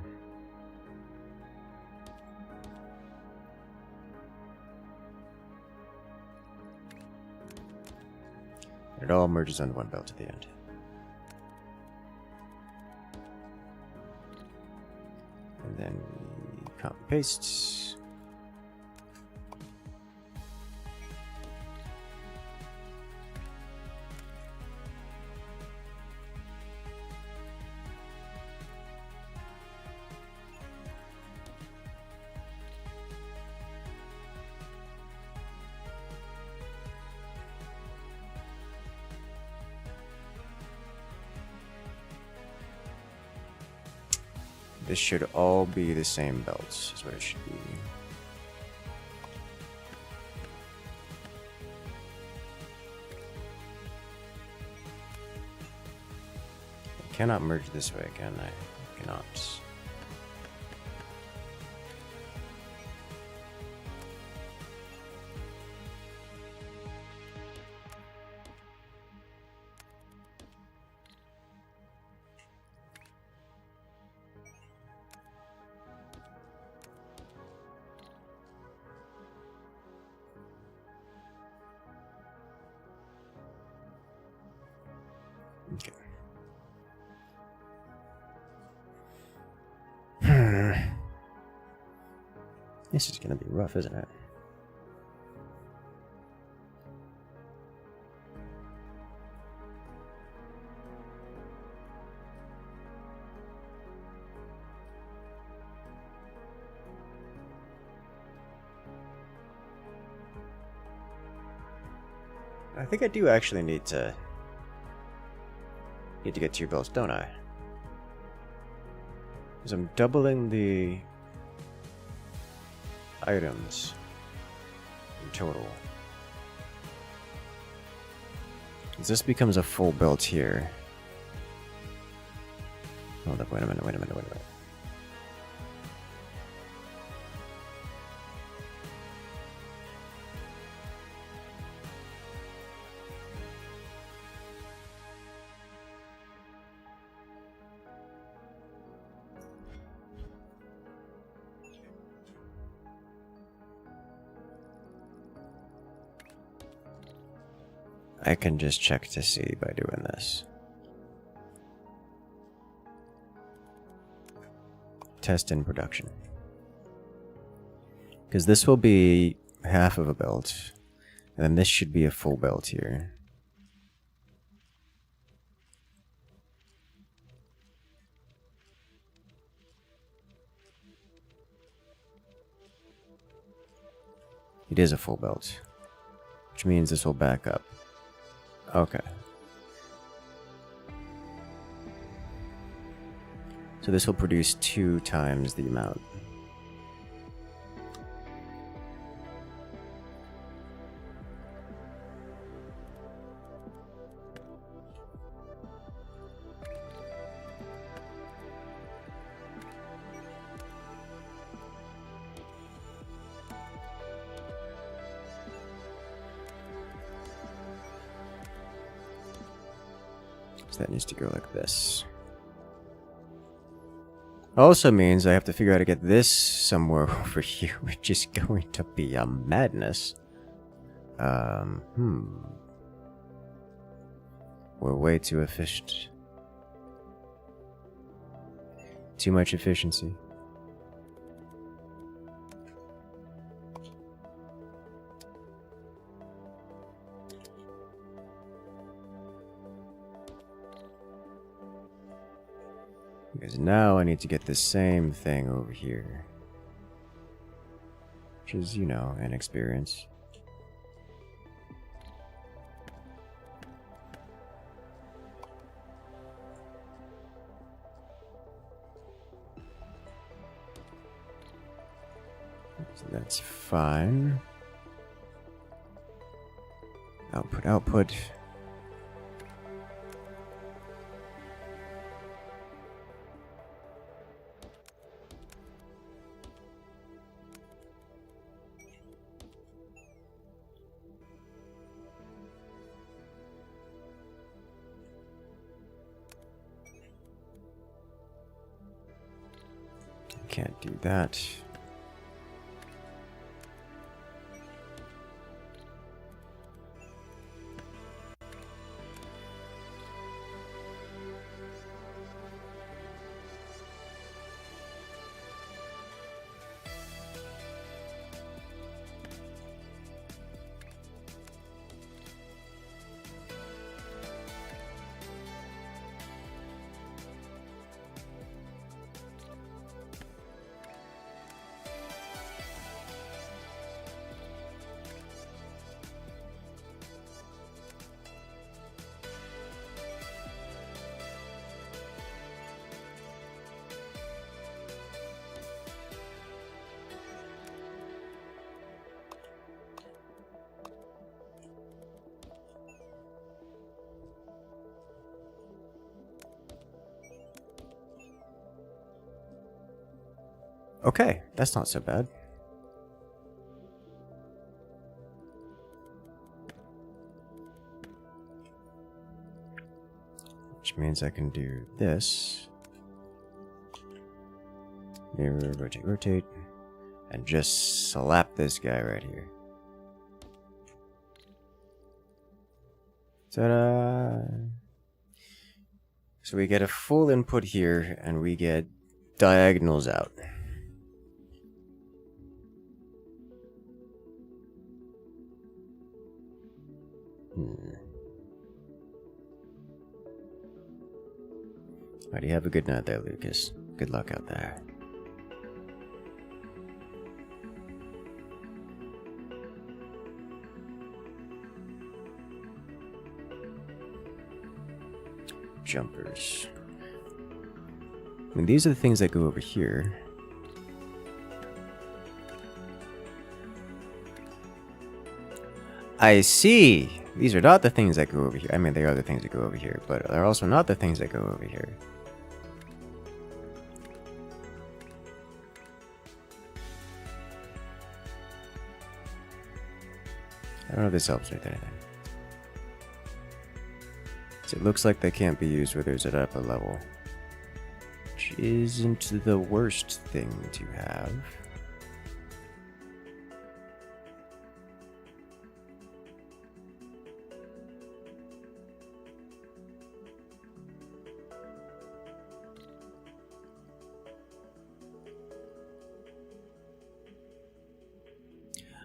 A: It all merges on one belt at the end. And then we copy paste. This should all be the same belts, is what it should be. I cannot merge this way, can I? I cannot. Okay. This is gonna be rough, isn't it? I think I do actually need to get 2 belts, don't I? Because I'm doubling the items in total. This becomes a full belt here. Hold up, wait a minute. I can just check to see by doing this. Test in production. Because this will be half of a belt, and then this should be a full belt here. It is a full belt, which means this will back up. Okay. So this will produce 2 times the amount. So that needs to go like this. Also means I have to figure out how to get this somewhere over here, which is going to be a madness. We're way too efficient. Too much efficiency. Because now I need to get the same thing over here. Which is, you know, an experience. So that's fine. Output. Can't do that. Okay, that's not so bad. Which means I can do this. Mirror, rotate, rotate. And just slap this guy right here. Ta-da! So we get a full input here, and we get diagonals out. Alrighty, have a good night there, Lucas. Good luck out there. Jumpers. I mean, these are the things that go over here. I see! These are not the things that go over here. I mean, they are the things that go over here, but they're also not the things that go over here. I don't know if this helps with anything. So it looks like they can't be used where there's an upper level. Which isn't the worst thing to have.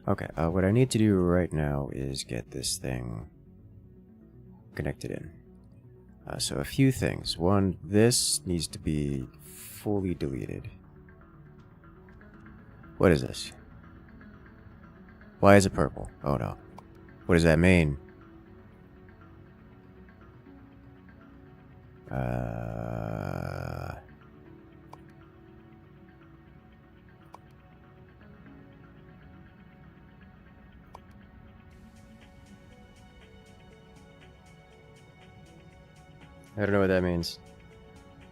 A: Okay, what I need to do right now is get this thing connected in. So a few things. One, this needs to be fully deleted. What is this? Why is it purple? Oh no. What does that mean? I don't know what that means.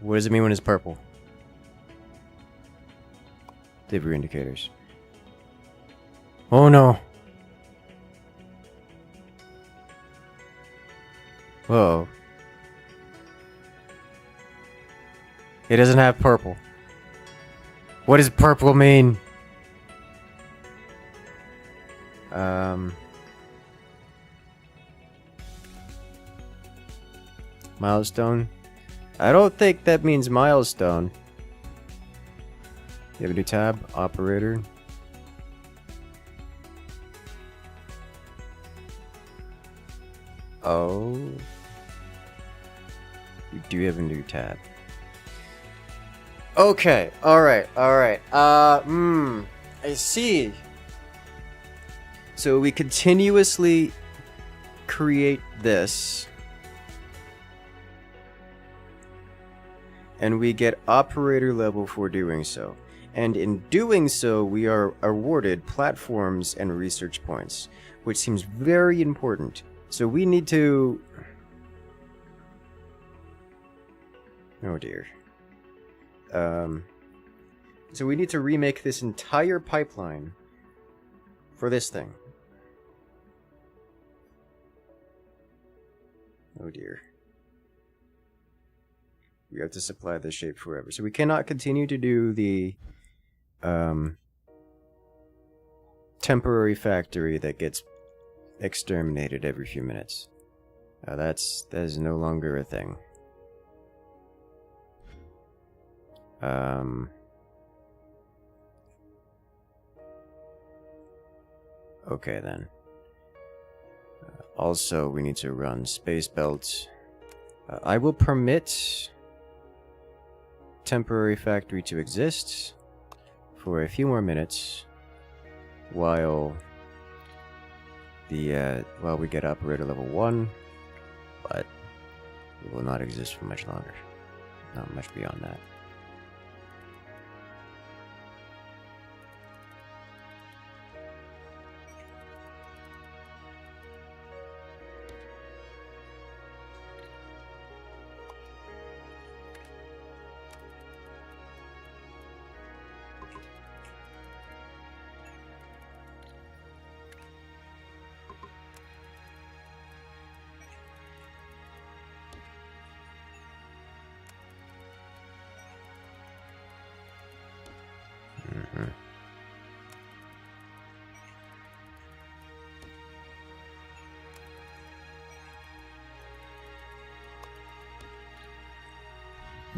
A: What does it mean when it's purple? Delivery indicators. Oh no! Whoa. It doesn't have purple. What does purple mean? Milestone? I don't think that means milestone. You have a new tab? Operator. Oh. You do have a new tab. Okay, alright. I see. So we continuously create this. And we get operator level for doing so. And in doing so, we are awarded platforms and research points, which seems very important. So we need to... Oh dear. So we need to remake this entire pipeline for this thing. Oh dear. We have to supply this shape forever. So we cannot continue to do the temporary factory that gets exterminated every few minutes. That is no longer a thing. Okay then. Also, we need to run space belts. I will permit temporary factory to exist for a few more minutes while we get operator level 1, but it will not exist for much longer. Not much beyond that.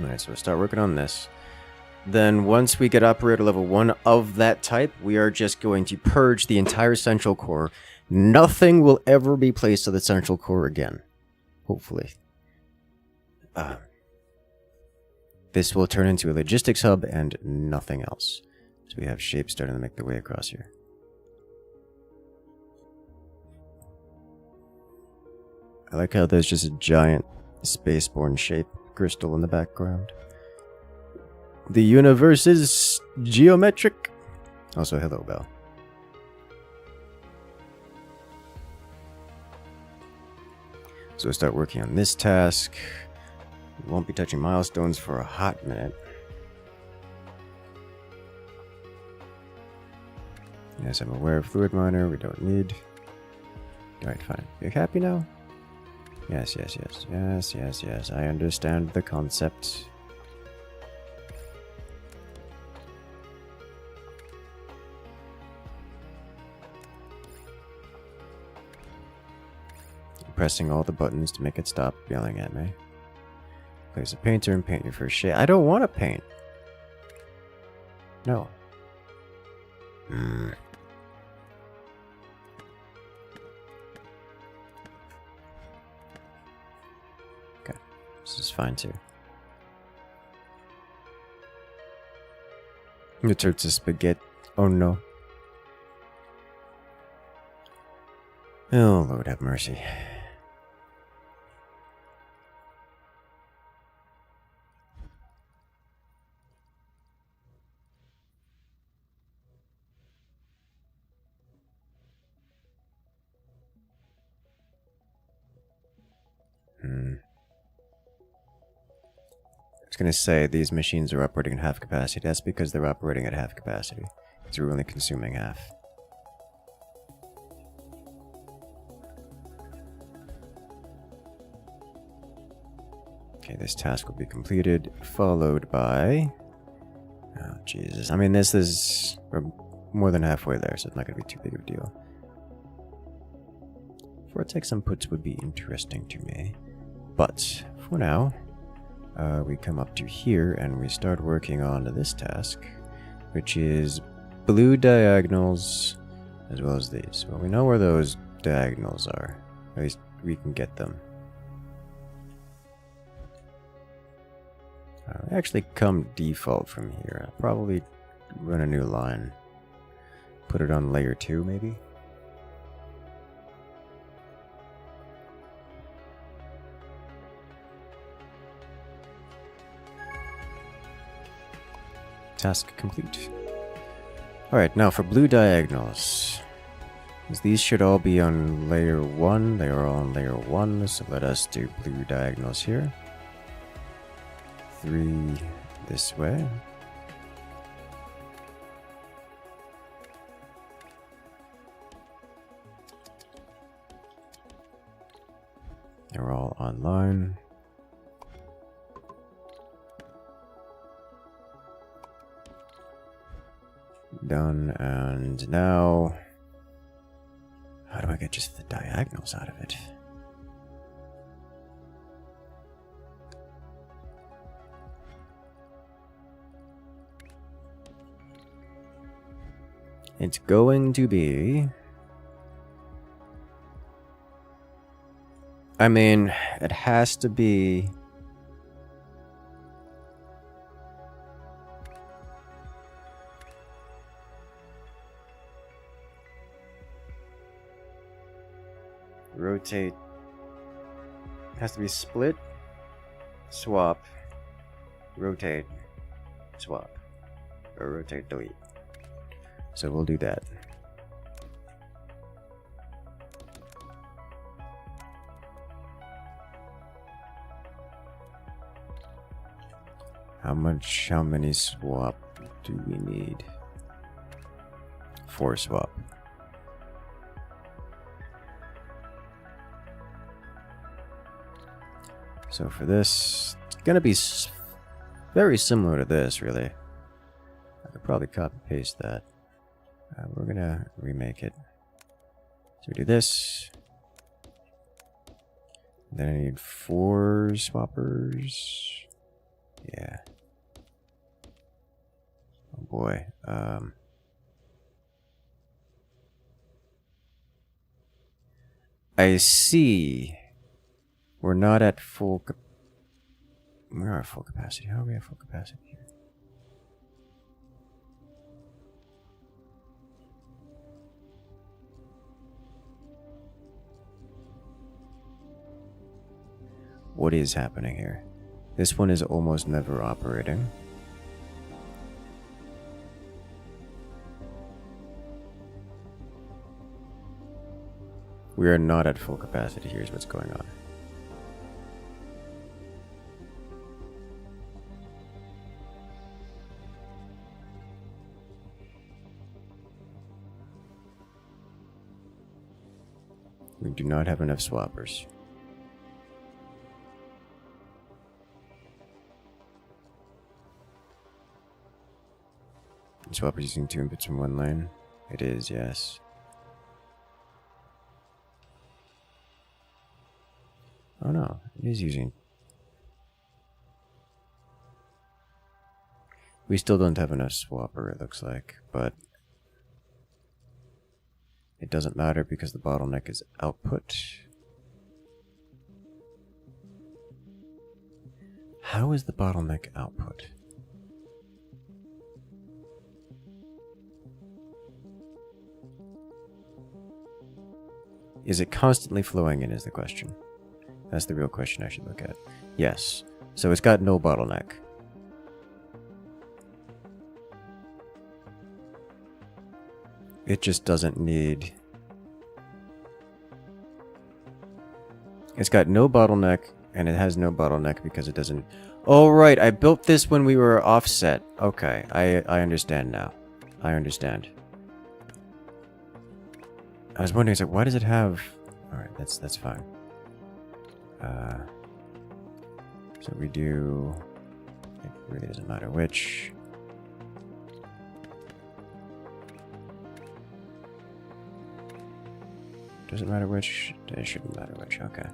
A: Alright, so we'll start working on this. Then once we get operator level 1 of that type, we are just going to purge the entire central core. Nothing will ever be placed on the central core again. Hopefully. This will turn into a logistics hub and nothing else. So we have shapes starting to make their way across here. I like how there's just a giant spaceborne shape crystal in the background. The universe is geometric. Also, hello, Belle. So we'll start working on this task. We won't be touching milestones for a hot minute. Yes, I'm aware of fluid miner. We don't need. Alright, fine. You happy now? Yes. I understand the concept. Pressing all the buttons to make it stop yelling at me. Place a painter and paint your first shade. I don't want to paint. No. Okay. This is fine too. It turns to spaghetti. Oh no. Oh, Lord have mercy. gonna say these machines are operating at half capacity. That's because they're operating at half capacity. Because we're only consuming half. Okay, this task will be completed, followed by... Oh, Jesus. I mean, this is... We're more than halfway there, so it's not going to be too big of a deal. Vortex inputs would be interesting to me. But, for now, we come up to here, and we start working on this task, which is blue diagonals, as well as these. Well, we know where those diagonals are. At least we can get them. Actually come default from here. I'll probably run a new line. Put it on layer 2 maybe. Task complete. Alright, now for blue diagonals. These should all be on layer 1. They are all on layer 1, so let us do blue diagonals here. 3 this way. They're all online. Done, and now... How do I get just the diagonals out of it? It's going to be... I mean, it has to be... Rotate. It has to be split, swap, rotate, swap, or rotate, delete. So we'll do that. How many swap do we need? 4 swap. So for this, it's gonna be very similar to this, really. I could probably copy paste that. We're gonna remake it. So we do this. Then I need 4 swappers. Yeah. Oh boy. I see. We're not at full. We are at full capacity. How are we at full capacity here? What is happening here? This one is almost never operating. We are not at full capacity. Here's what's going on. We do not have enough swappers. Swappers using 2 inputs from 1 lane? It is, yes. Oh no, it is using... We still don't have enough swapper, it looks like, but... It doesn't matter because the bottleneck is output. How is the bottleneck output? Is it constantly flowing in is the question. That's the real question I should look at. Yes. So it's got no bottleneck. It just doesn't need... It's got no bottleneck, And it has no bottleneck because it doesn't... Oh, right, I built this when we were offset. Okay, I understand now. I understand. I was wondering, it's like, why does it have... Alright, that's fine. So we do... It really doesn't matter which. Does it matter which? It shouldn't matter which, okay.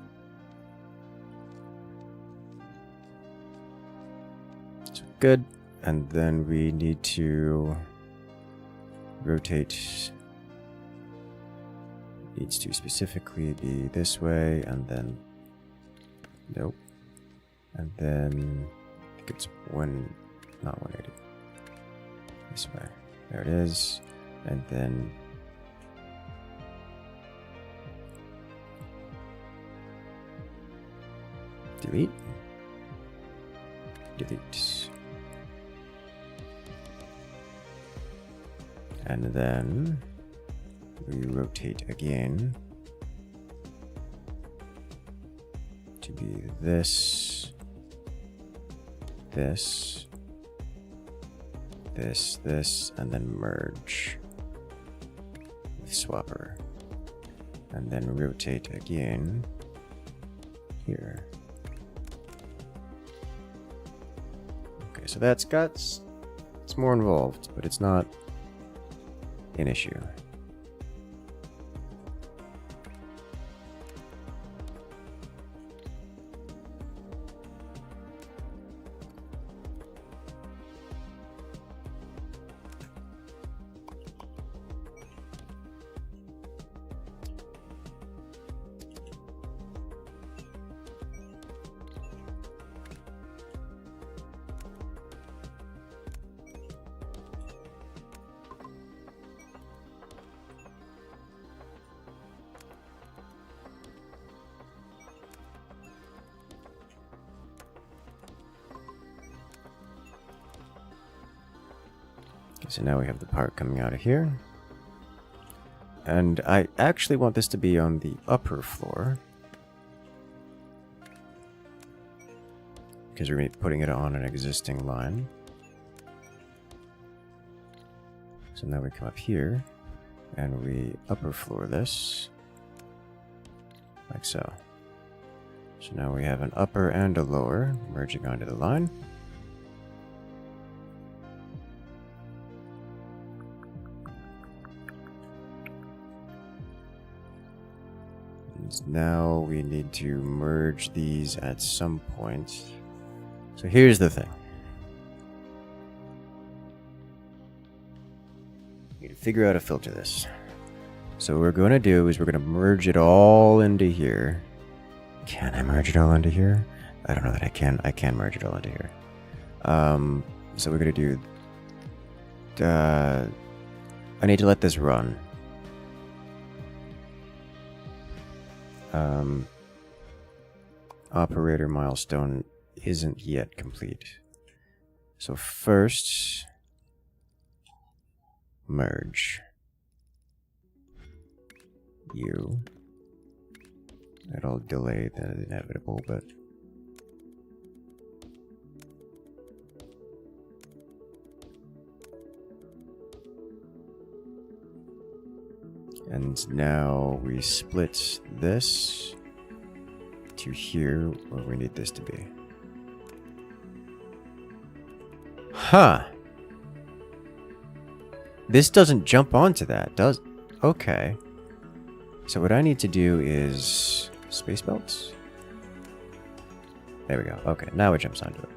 A: So good. And then we need to rotate. Needs to specifically be this way, and then nope. And then I think it's not 180. This way. There it is. And then delete. Delete. And then we rotate again to be this, this, and then merge with swapper. And then rotate again here. Okay, so that's got... It's more involved, but it's not an issue. So now we have the part coming out of here. And I actually want this to be on the upper floor, because we're going to be putting it on an existing line. So now we come up here, and we upper floor this, like so. So now we have an upper and a lower merging onto the line. Now we need to merge these at some point. So here's the thing. We need to figure out how to filter this. So what we're going to do is we're going to merge it all into here. Can I merge it all into here? I don't know that I can. I can merge it all into here. So we're going to do... I need to let this run. Operator milestone isn't yet complete. So first, merge. You. It'll delay the inevitable, but... And now we split this to here where we need this to be. Huh. This doesn't jump onto that, does... Okay. So what I need to do is... Space belts? There we go. Okay, now it jumps onto it.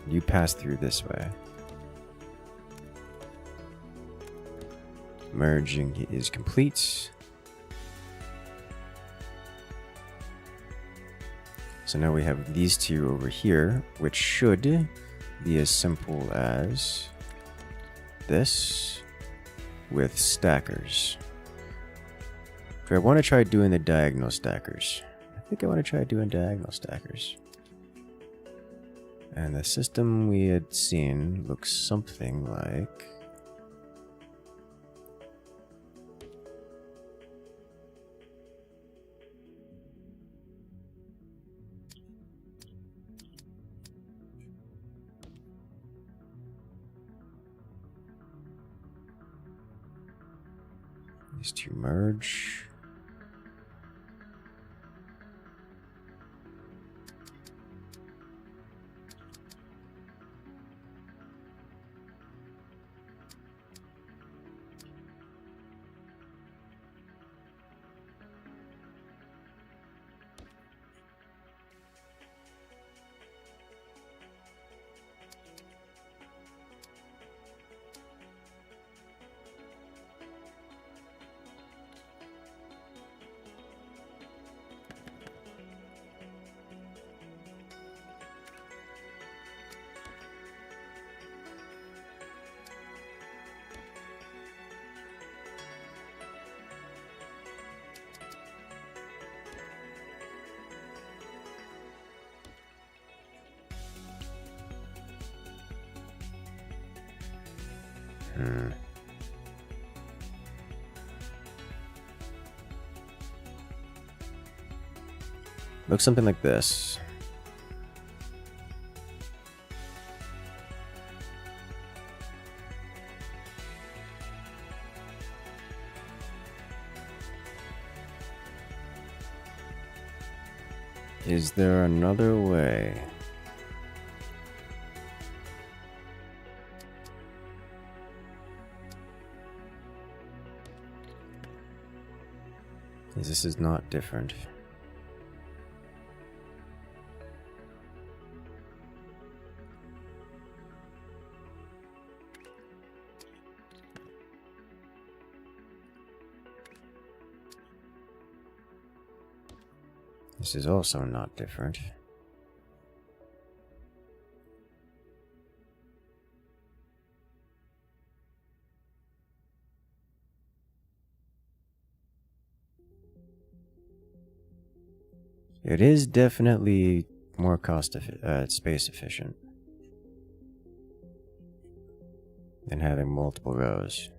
A: You pass through this way. Merging is complete. So now we have these two over here, which should be as simple as this with stackers. Do I want to try doing the diagonal stackers? I think I want to try doing diagonal stackers. And the system we had seen looks something like... These two merge. Looks something like this. Is there another way? This is not different. This is also not different. It is definitely more space efficient than having multiple rows.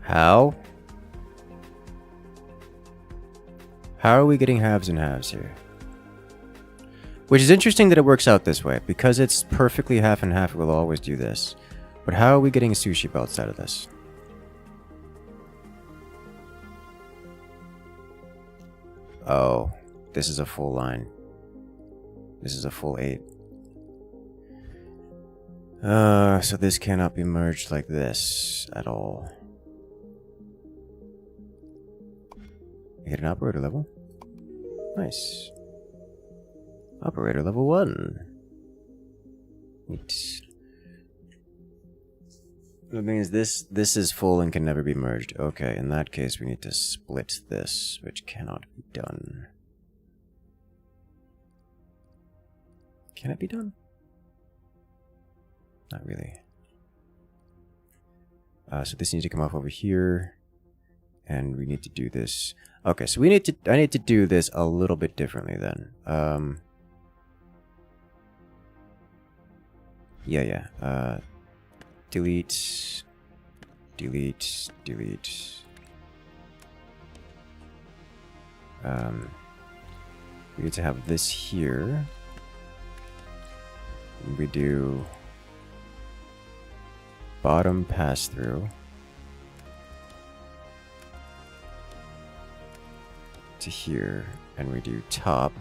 A: How? How are we getting halves and halves here? Which is interesting that it works out this way. Because it's perfectly half and half, we'll always do this. But how are we getting sushi belts out of this? Oh, this is a full line. This is a full 8. So this cannot be merged like this at all. We get an operator level. Nice. Operator level 1. Neat. That means this is full and can never be merged. Okay, in that case we need to split this, which cannot be done. Can it be done? Not really. So this needs to come off over here. And we need to do this. Okay, so I need to do this a little bit differently then. Delete. Delete. Delete. We need to have this here. We do bottom pass through to here, and we do top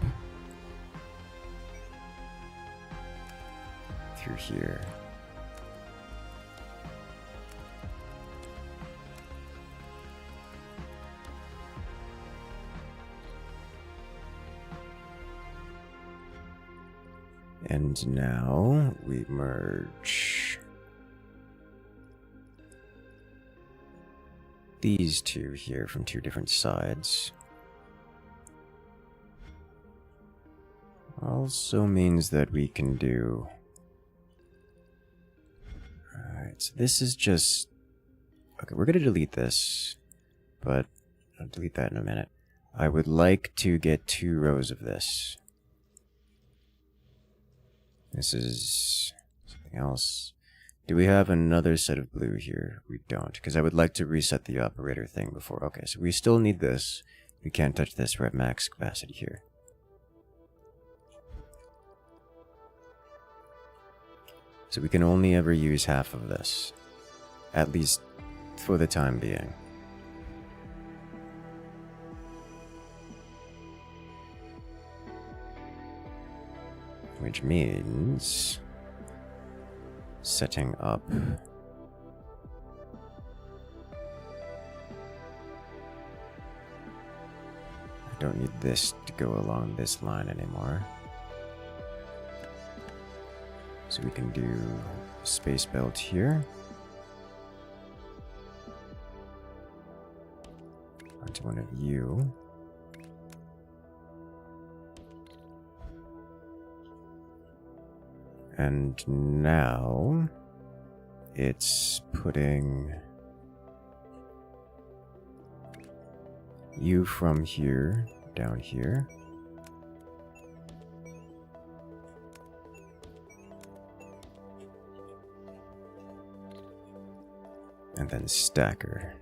A: through here. And now we merge these two here from two different sides. Also means that we can do... Alright, so this is just... Okay, we're gonna delete this, but I'll delete that in a minute. I would like to get 2 rows of this. This is something else. Do we have another set of blue here? We don't, because I would like to reset the operator thing before. Okay, so we still need this. We can't touch this. We're at max capacity here. So we can only ever use half of this. At least for the time being. Which means setting up I don't need this to go along this line anymore. So we can do space belt here. Onto one of you. And now it's putting you from here down here. And then stacker.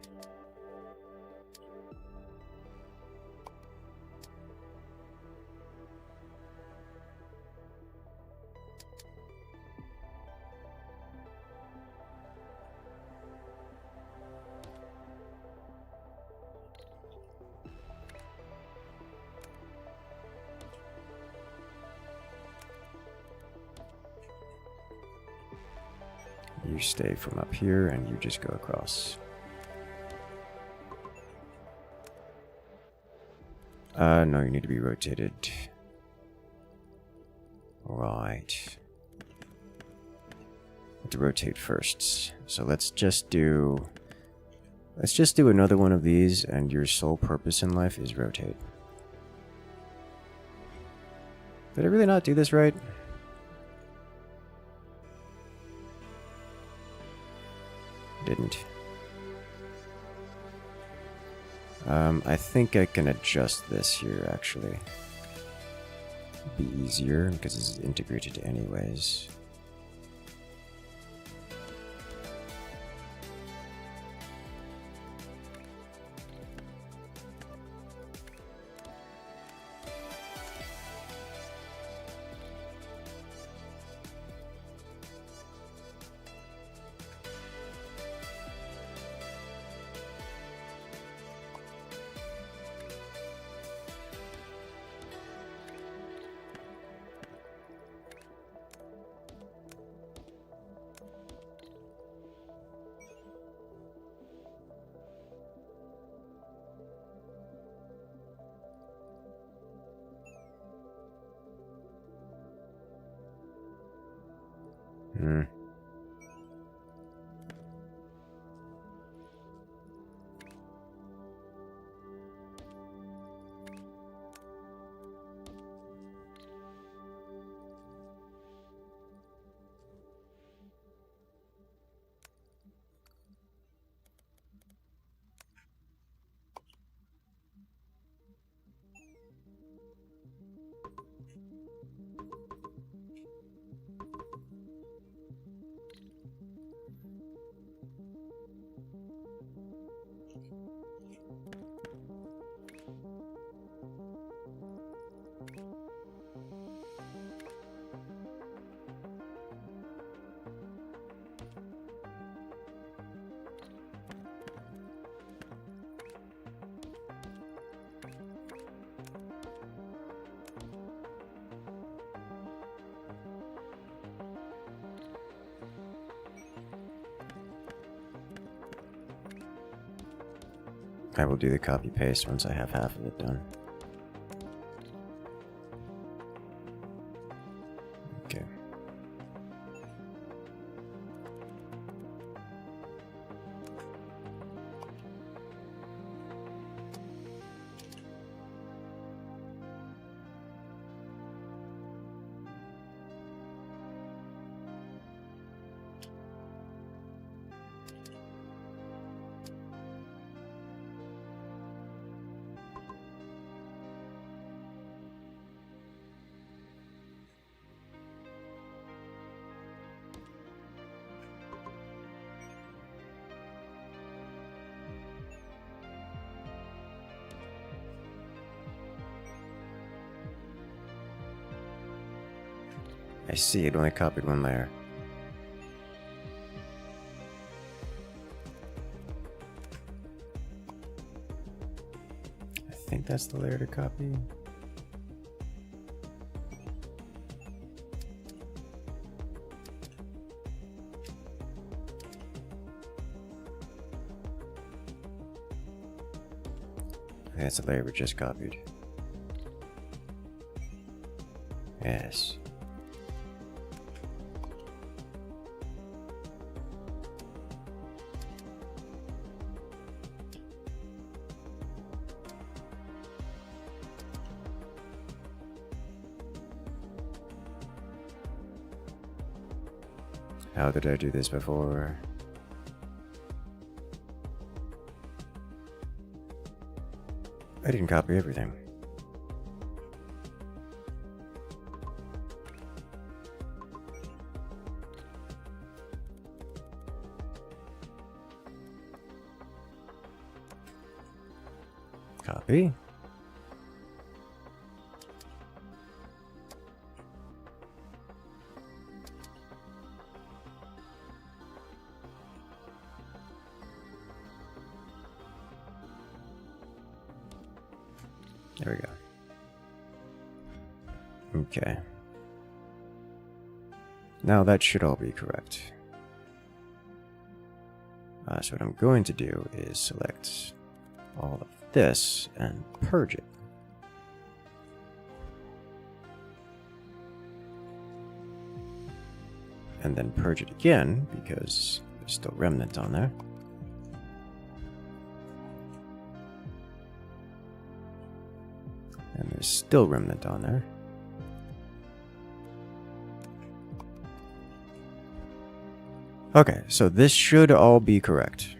A: You stay from up here and you just go across. No, you need to be rotated. Right. To rotate first. So let's just do another one of these, and your sole purpose in life is rotate. Did I really not do this right? Didn't. I think I can adjust this here, actually. Be easier, because this is integrated anyways. I will do the copy paste once I have half of it done. Okay. I see, it only copied one layer. I think that's the layer to copy. That's the layer we just copied. Yes. How did I do this before? I didn't copy everything. Copy. There we go. Okay. Now that should all be correct. So what I'm going to do is select all of this and purge it. And then purge it again because there's still remnant on there. And there's still remnant on there. Okay, so this should all be correct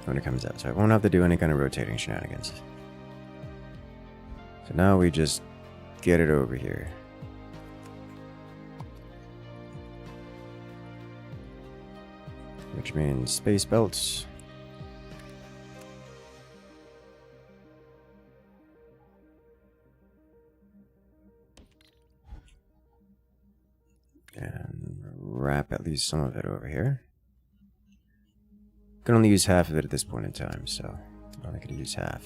A: when it comes out. So I won't have to do any kind of rotating shenanigans. So now we just get it over here. Which means space belts. And wrap at least some of it over here. Can only use half of it at this point in time, so I'm only going to use half.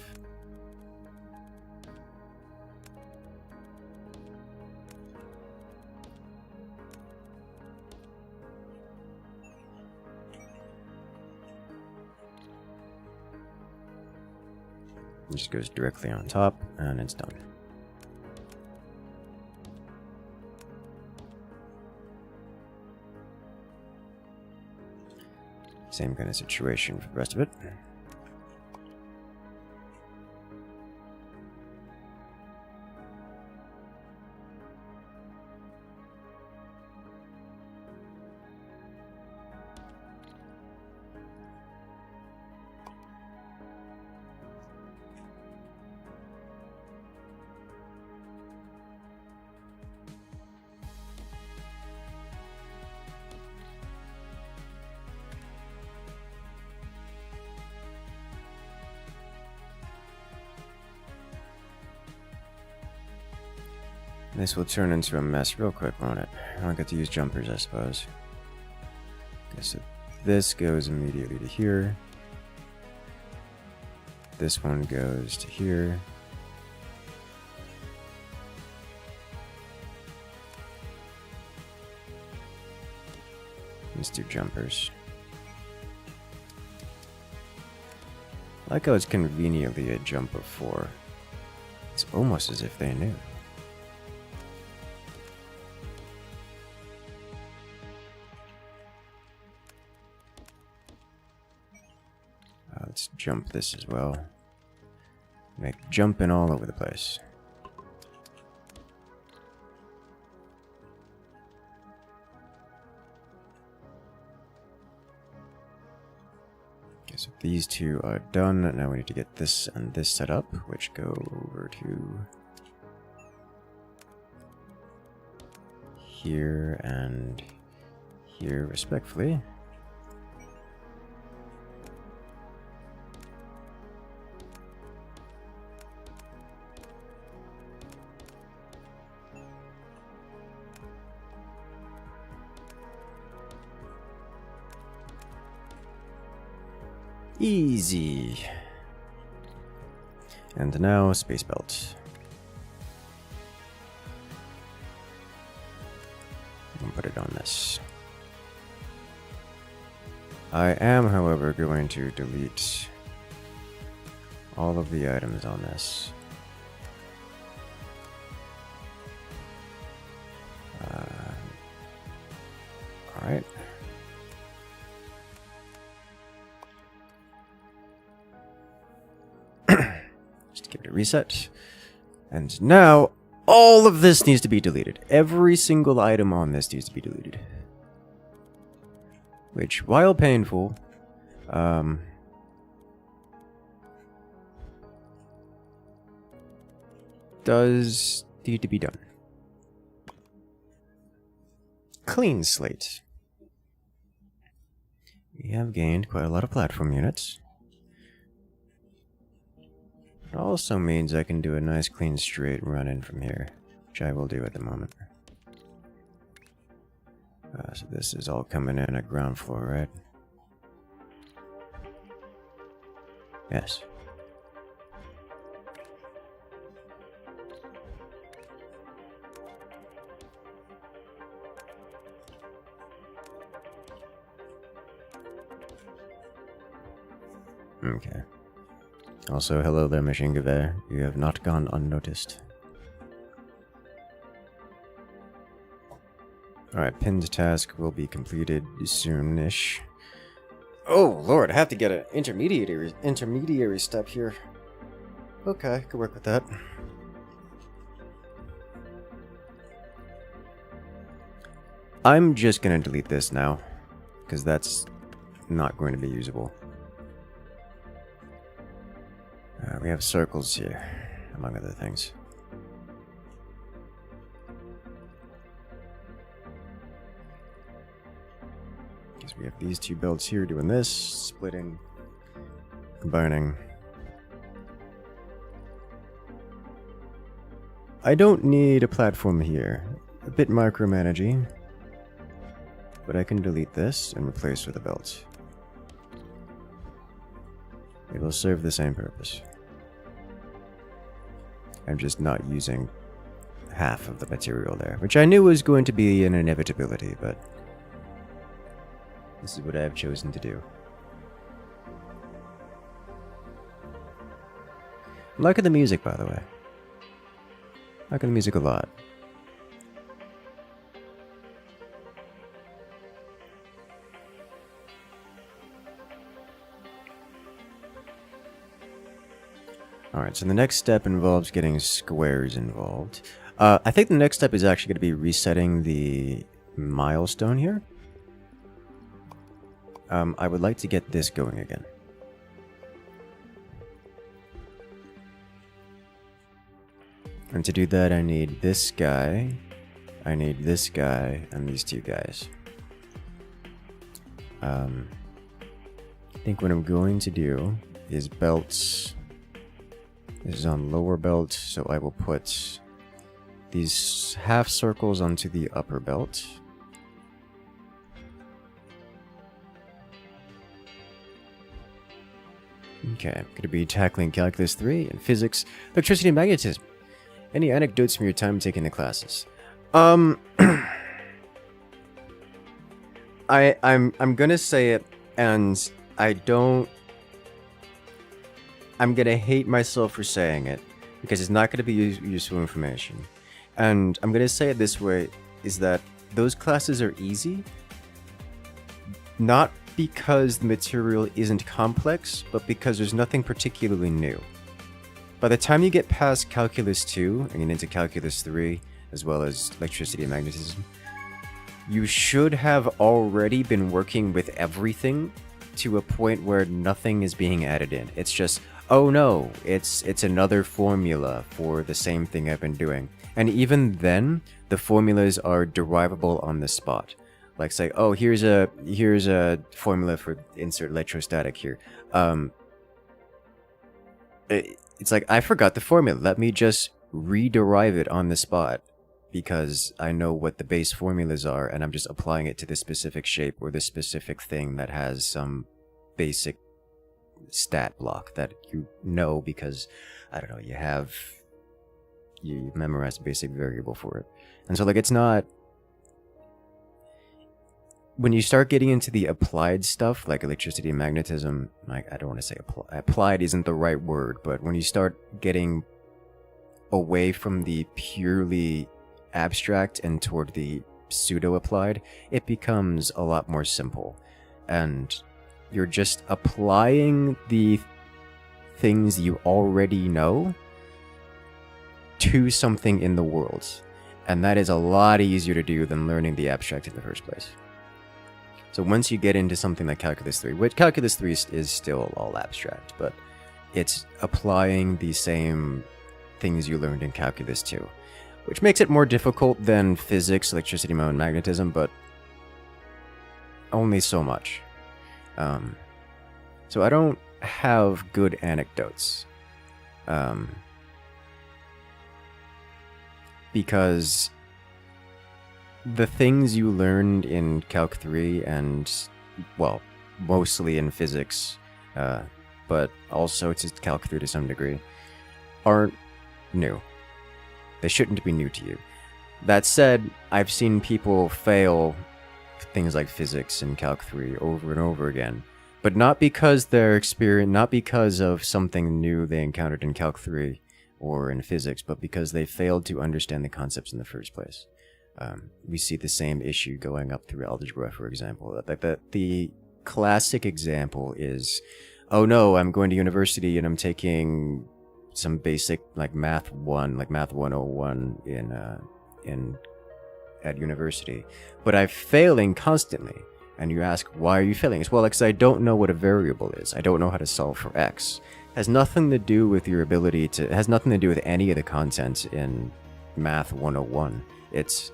A: It just goes directly on top, and it's done. Same kind of situation for the rest of it. This will turn into a mess real quick, won't it? I don't get to use jumpers, I suppose. Okay, so this goes immediately to here. This one goes to here. Let's do jumpers. I like how it's conveniently a jump of 4. It's almost as if they knew. Let's jump this as well. Make jumping all over the place. Okay, so these two are done. Now we need to get this and this set up, which go over to here and here, respectfully. Easy. And now, space belt. I'll put it on this. I am, however, going to delete all of the items on this. Alright. Just give it a reset. And now, all of this needs to be deleted. Every single item on this needs to be deleted. Which, while painful, does need to be done. Clean slate. We have gained quite a lot of platform units. It also means I can do a nice clean straight run in from here, which I will do at the moment. So this is all coming in at ground floor, right? Yes. Okay. Also, hello there, Machine Gewehr. You have not gone unnoticed. Alright, pinned task will be completed soon-ish. Oh, Lord, I have to get an intermediary step here. Okay, could work with that. I'm just gonna delete this now, because that's not going to be usable. We have circles here, among other things. Because we have these two belts here doing this, splitting, combining. I don't need a platform here. A bit micromanaging. But I can delete this and replace with a belt. It will serve the same purpose. I'm just not using half of the material there, which I knew was going to be an inevitability, but this is what I have chosen to do. I'm liking the music, by the way. Liking the music a lot. Alright, so the next step involves getting squares involved. I think the next step is actually going to be resetting the milestone here. I would like to get this going again. And to do that, I need this guy, and these two guys. I think what I'm going to do is belts. This is on lower belt, so I will put these half circles onto the upper belt. Okay, I'm going to be tackling Calculus 3 and Physics, Electricity and Magnetism. Any anecdotes from your time taking the classes? I'm gonna say it, and I'm gonna hate myself for saying it, because it's not gonna be useful information. And I'm gonna say it this way, is that those classes are easy, not because the material isn't complex, but because there's nothing particularly new. By the time you get past Calculus 2 and into Calculus 3, as well as Electricity and Magnetism, you should have already been working with everything to a point where nothing is being added in. It's just, oh no, it's another formula for the same thing I've been doing. And even then, the formulas are derivable on the spot. Like say, oh, here's a formula for insert electrostatic here. It's like, I forgot the formula. Let me just rederive it on the spot, because I know what the base formulas are, and I'm just applying it to this specific shape or this specific thing that has some basic stat block that you know because, I don't know, you memorized a basic variable for it. And so, like, it's not... When you start getting into the applied stuff, like electricity and magnetism, like, I don't want to say applied isn't the right word, but when you start getting away from the purely abstract and toward the pseudo-applied, it becomes a lot more simple. And you're just applying the things you already know to something in the world. And that is a lot easier to do than learning the abstract in the first place. So once you get into something like Calculus 3, which Calculus 3 is still all abstract, but it's applying the same things you learned in Calculus 2, which makes it more difficult than physics, electricity, and magnetism, but only so much. So I don't have good anecdotes. Because the things you learned in Calc 3 and, well, mostly in physics, but also to Calc 3 to some degree, aren't new. They shouldn't be new to you. That said, I've seen people fail things like physics in Calc 3 over and over again, but not because not because of something new they encountered in Calc 3 or in physics, but because they failed to understand the concepts in the first place. We see the same issue going up through algebra, for example. The classic example is, oh no, I'm going to university and I'm taking some basic math 101 at university, but I'm failing constantly. And you ask, why are you failing? It's, well, because I don't know what a variable is. I don't know how to solve for x. It has nothing to do with your ability to... It has nothing to do with any of the content in Math 101. It's...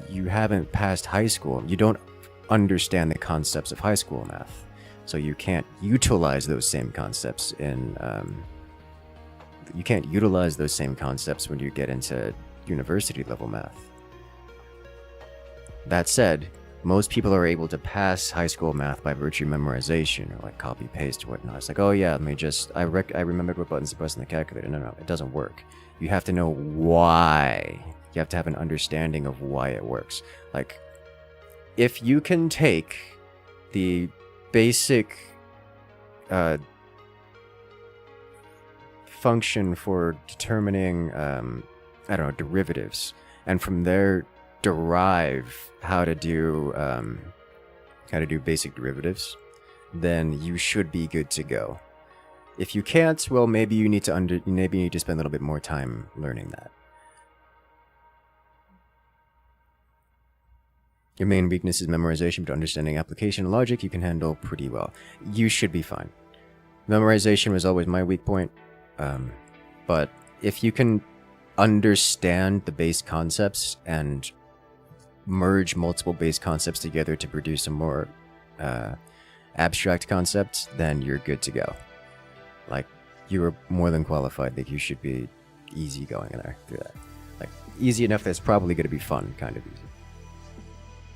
A: You haven't passed high school. You don't understand the concepts of high school math. So you can't utilize those same concepts in... You can't utilize those same concepts when you get into university-level math. That said, most people are able to pass high school math by virtue of memorization or copy-paste or whatnot. It's like, oh yeah, I remembered what buttons to press in the calculator. No, it doesn't work. You have to know why. You have to have an understanding of why it works. Like, if you can take the basic function for determining, derivatives, and from there derive how to do basic derivatives, then you should be good to go. If you can't, well, maybe you need to spend a little bit more time learning that. Your main weakness is memorization, but understanding application and logic you can handle pretty well. You should be fine. Memorization was always my weak point, but if you can understand the base concepts and merge multiple base concepts together to produce a more abstract concept, then you're good to go. Like, you're more than qualified. Like, you should be easy going in there through that. Like, easy enough that it's probably going to be fun, kind of easy.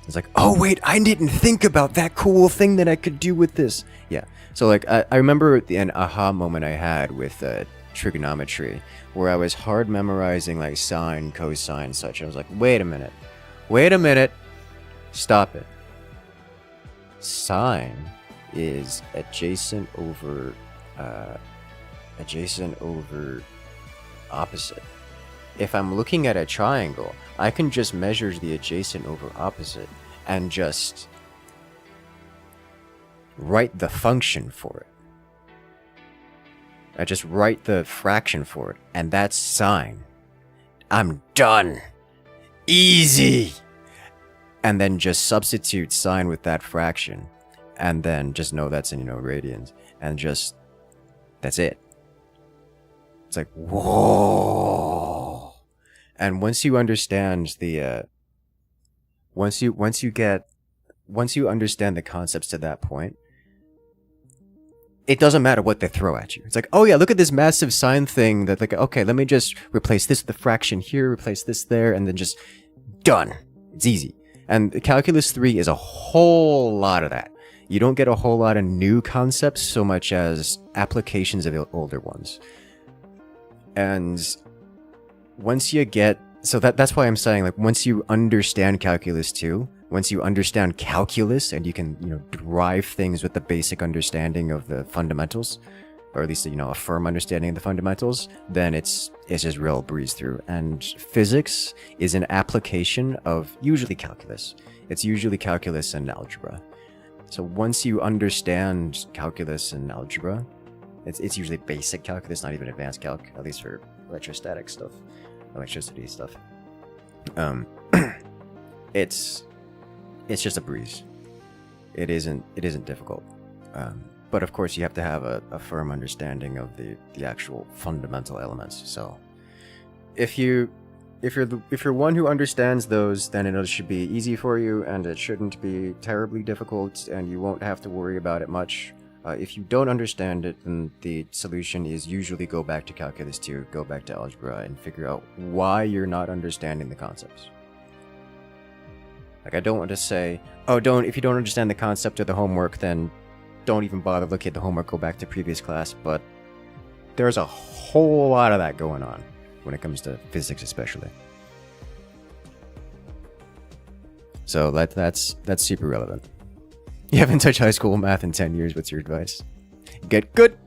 A: It's like, oh wait, I didn't think about that cool thing that I could do with this. Yeah, so like, I remember an aha moment I had with trigonometry, where I was hard memorizing like sine, cosine, such. I was like, wait a minute, stop it. Sine is adjacent over opposite. If I'm looking at a triangle, I can just measure the adjacent over opposite and just write the function for it. I just write the fraction for it, and that's sine. I'm done. Easy. And then just substitute sine with that fraction, and then just know that's in, radians, and just, that's it. It's like, whoa. And once you understand once you understand the concepts to that point, it doesn't matter what they throw at you. It's like, oh yeah, look at this massive sine thing that, like, okay, let me just replace this with the fraction here, replace this there, and then just done. It's easy. And Calculus 3 is a whole lot of that. You don't get a whole lot of new concepts so much as applications of older ones. And once you get... So that's why I'm saying, like, once you understand calculus 2, once you understand calculus and you can, you know, derive things with the basic understanding of the fundamentals, or at least, you know, a firm understanding of the fundamentals, then it's just real breeze through. And physics is an application of usually calculus. It's usually calculus and algebra. So once you understand calculus and algebra, it's usually basic calculus, not even advanced calc, at least for electrostatic stuff, electricity stuff. It's just a breeze. It isn't difficult. But of course, you have to have a firm understanding of the actual fundamental elements. So, if you're one who understands those, then it should be easy for you, and it shouldn't be terribly difficult, and you won't have to worry about it much. If you don't understand it, then the solution is usually go back to calculus 2, go back to algebra, and figure out why you're not understanding the concepts. Like, I don't want to say, oh, if you don't understand the concept of the homework, then don't even bother looking at the homework, go back to previous class, but there's a whole lot of that going on when it comes to physics especially. So that's super relevant. You haven't touched high school math in 10 years, what's your advice? Get good!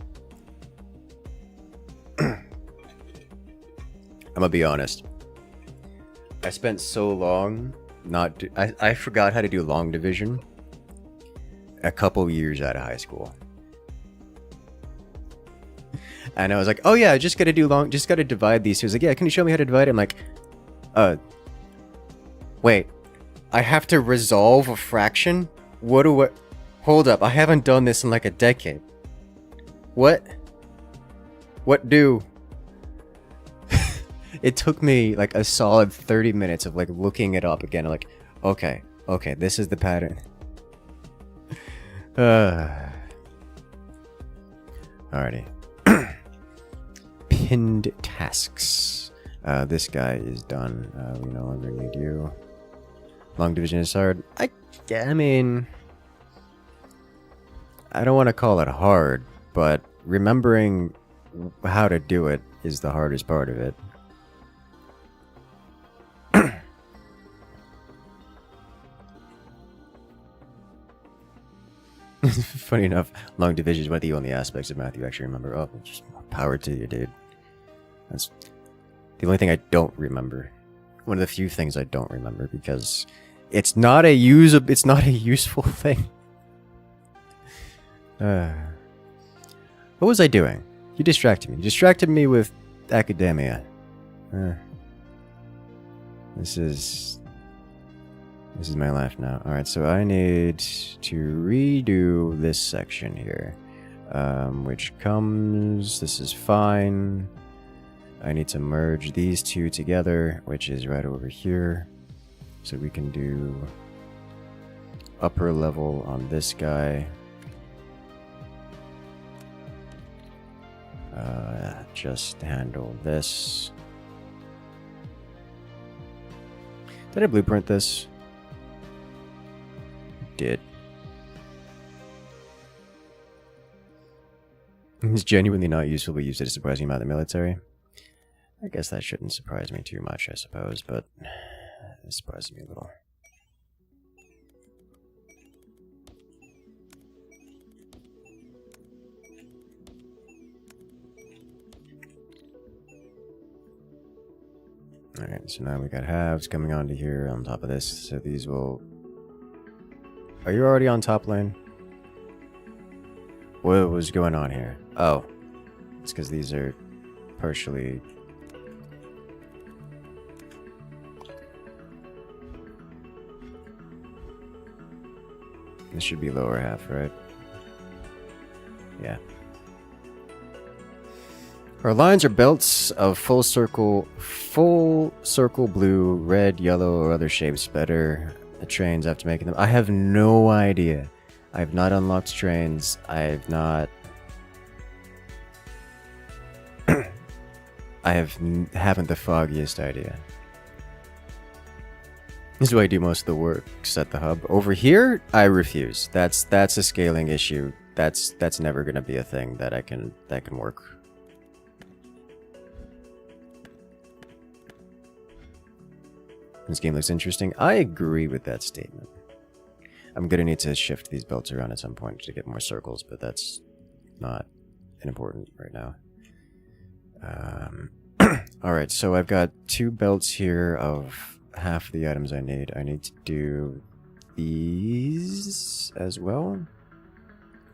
A: I'm gonna be honest. I spent so long I forgot how to do long division a couple years out of high school. And I was like, oh yeah, just gotta divide these two. He was like, yeah, can you show me how to divide it? I'm like, wait, I have to resolve a fraction? Hold up, I haven't done this in like a decade. What do? It took me like a solid 30 minutes of like looking it up again. Like, okay, this is the pattern. Alrighty. Pinned tasks. This guy is done. We no longer need you. Long division is hard. I mean, I don't want to call it hard, but remembering how to do it is the hardest part of it. Funny enough, long division is one of the only aspects of math you actually remember. Oh, just power to you, dude. That's the only thing I don't remember. One of the few things I don't remember because it's not a useful thing. What was I doing? You distracted me. You distracted me with academia. This is my life now. Alright, so I need to redo this section here. Which comes... This is fine. I need to merge these two together, which is right over here. So we can do upper level on this guy. Just handle this. Did I blueprint this? Did. It's genuinely not useful, but used it a surprising amount in the military. I guess that shouldn't surprise me too much, I suppose, but it surprises me a little. Alright, so now we got halves coming onto here on top of this, so these will... Are you already on top lane? What was going on here? Oh. It's because these are partially... This should be lower half, right? Yeah. Our lines are belts of full circle blue, red, yellow, or other shapes better. The trains after making them. I have no idea. I have not unlocked trains. I haven't the foggiest idea. This is why I do most of the work, set the hub. Over here, I refuse. That's a scaling issue. That's never gonna be a thing that can work. This game looks interesting. I agree with that statement. I'm gonna need to shift these belts around at some point to get more circles, but that's not important right now. Alright, so I've got 2 belts here of half the items I need. I need to do these as well.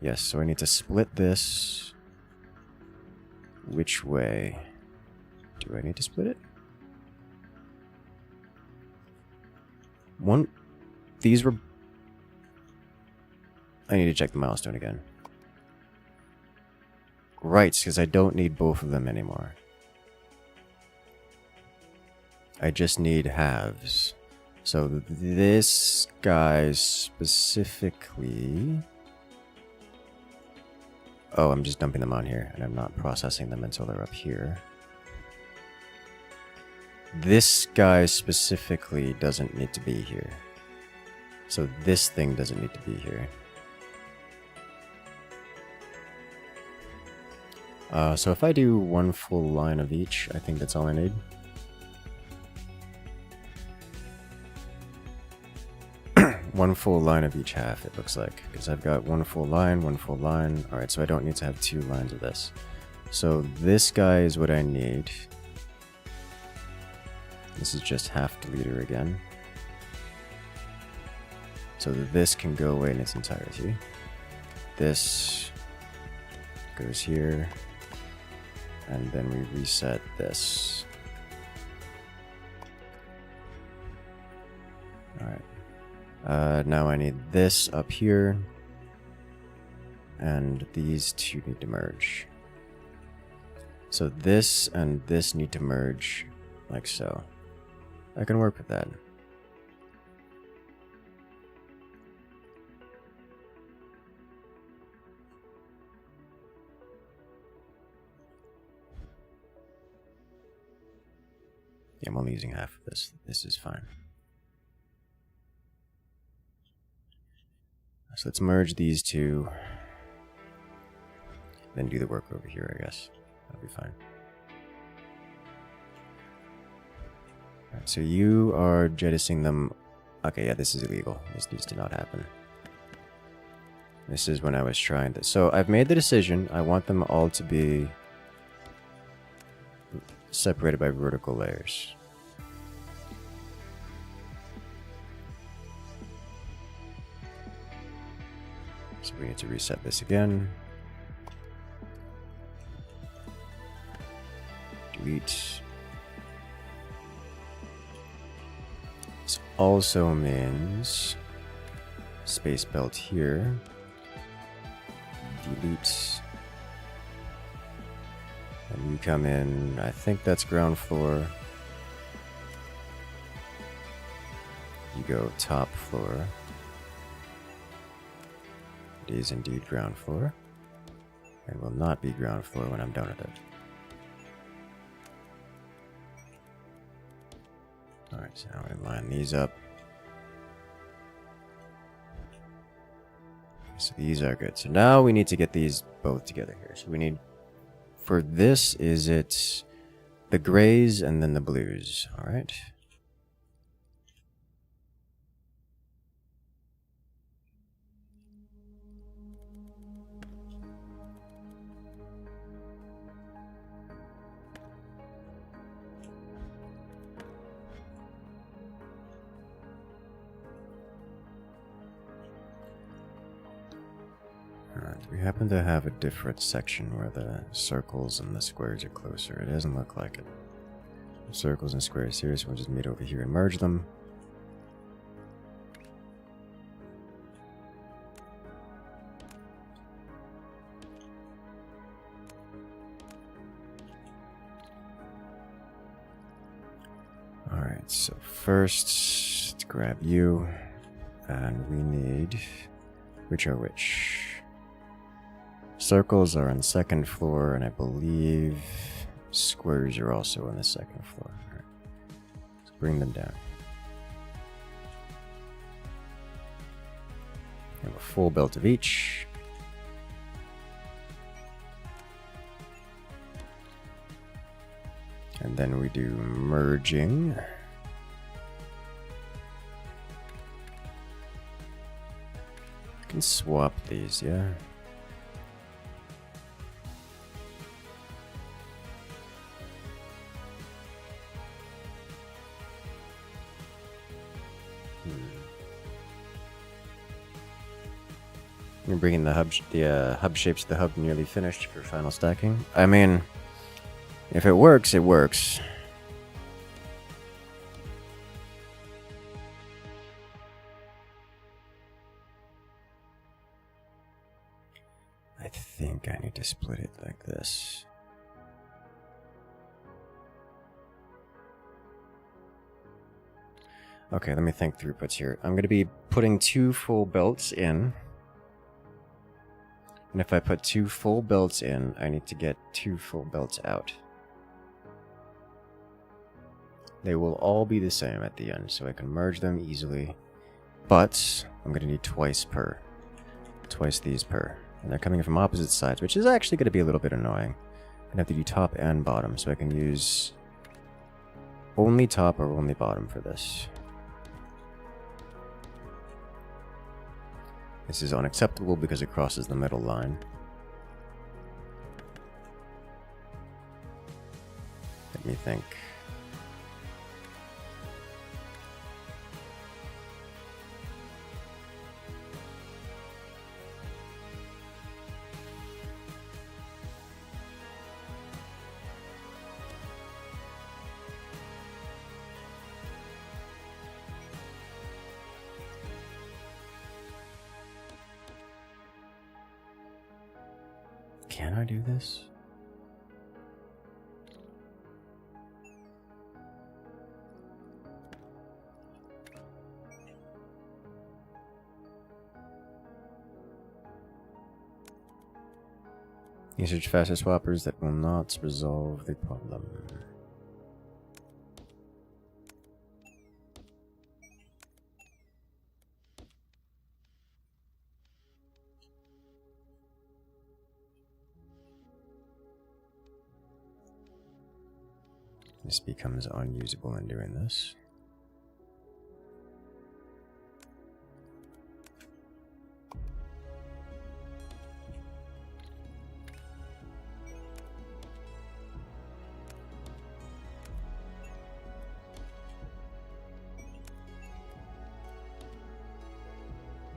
A: Yes, so I need to split this. Which way? Do I need to split it? These were... I need to check the milestone again. Right, because I don't need both of them anymore. I just need halves. So this guy specifically... Oh, I'm just dumping them on here, and I'm not processing them until they're up here. This guy specifically doesn't need to be here. So this thing doesn't need to be here. So if I do 1 full line of each, I think that's all I need. One full line of each half, it looks like. Because I've got 1 full line, 1 full line. Alright, so I don't need to have 2 lines of this. So this guy is what I need. This is just half deleter again. So this can go away in its entirety. This goes here. And then we reset this. Alright. Now I need this up here. And these 2 need to merge. So this and this need to merge like so. I can work with that. Yeah, I'm only using half of this. This is fine. So let's merge these 2. Then do the work over here, I guess. That'll be fine. Alright, so you are jettisoning them. Okay, yeah, this is illegal. This needs to not happen. This is when I was trying to... So I've made the decision. I want them all to be separated by vertical layers. So we need to reset this again. Delete. This also means space belt here. Delete. And you come in, I think that's ground floor. You go top floor. It is indeed ground floor. And will not be ground floor when I'm done with it. Alright, so now we line these up. So these are good. So now we need to get these both together here. So we need, for this, is it the grays and then the blues. Alright. We happen to have a different section where the circles and the squares are closer. It doesn't look like it. Circles and squares here, so we'll just meet over here and merge them. Alright, so first, let's grab you. And we need... Which are which? Circles are on the 2nd floor, and I believe squares are also on the 2nd floor. All right. Let's bring them down. have a full belt of each. And then we do merging. I can swap these, yeah. You're bringing the hub shapes to the hub nearly finished for final stacking. I mean, if it works, it works. I think I need to split it like this. Okay, let me think throughputs here. I'm going to be putting 2 full belts in. And if I put 2 full belts in, I need to get 2 full belts out. They will all be the same at the end, so I can merge them easily. But I'm going to need twice these per. And they're coming from opposite sides, which is actually going to be a little bit annoying. I'm going to have to do top and bottom, so I can use only top or only bottom for this. This is unacceptable because it crosses the middle line. Let me think. Can I do this? Usage faster swappers that will not resolve the problem. This becomes unusable in doing this.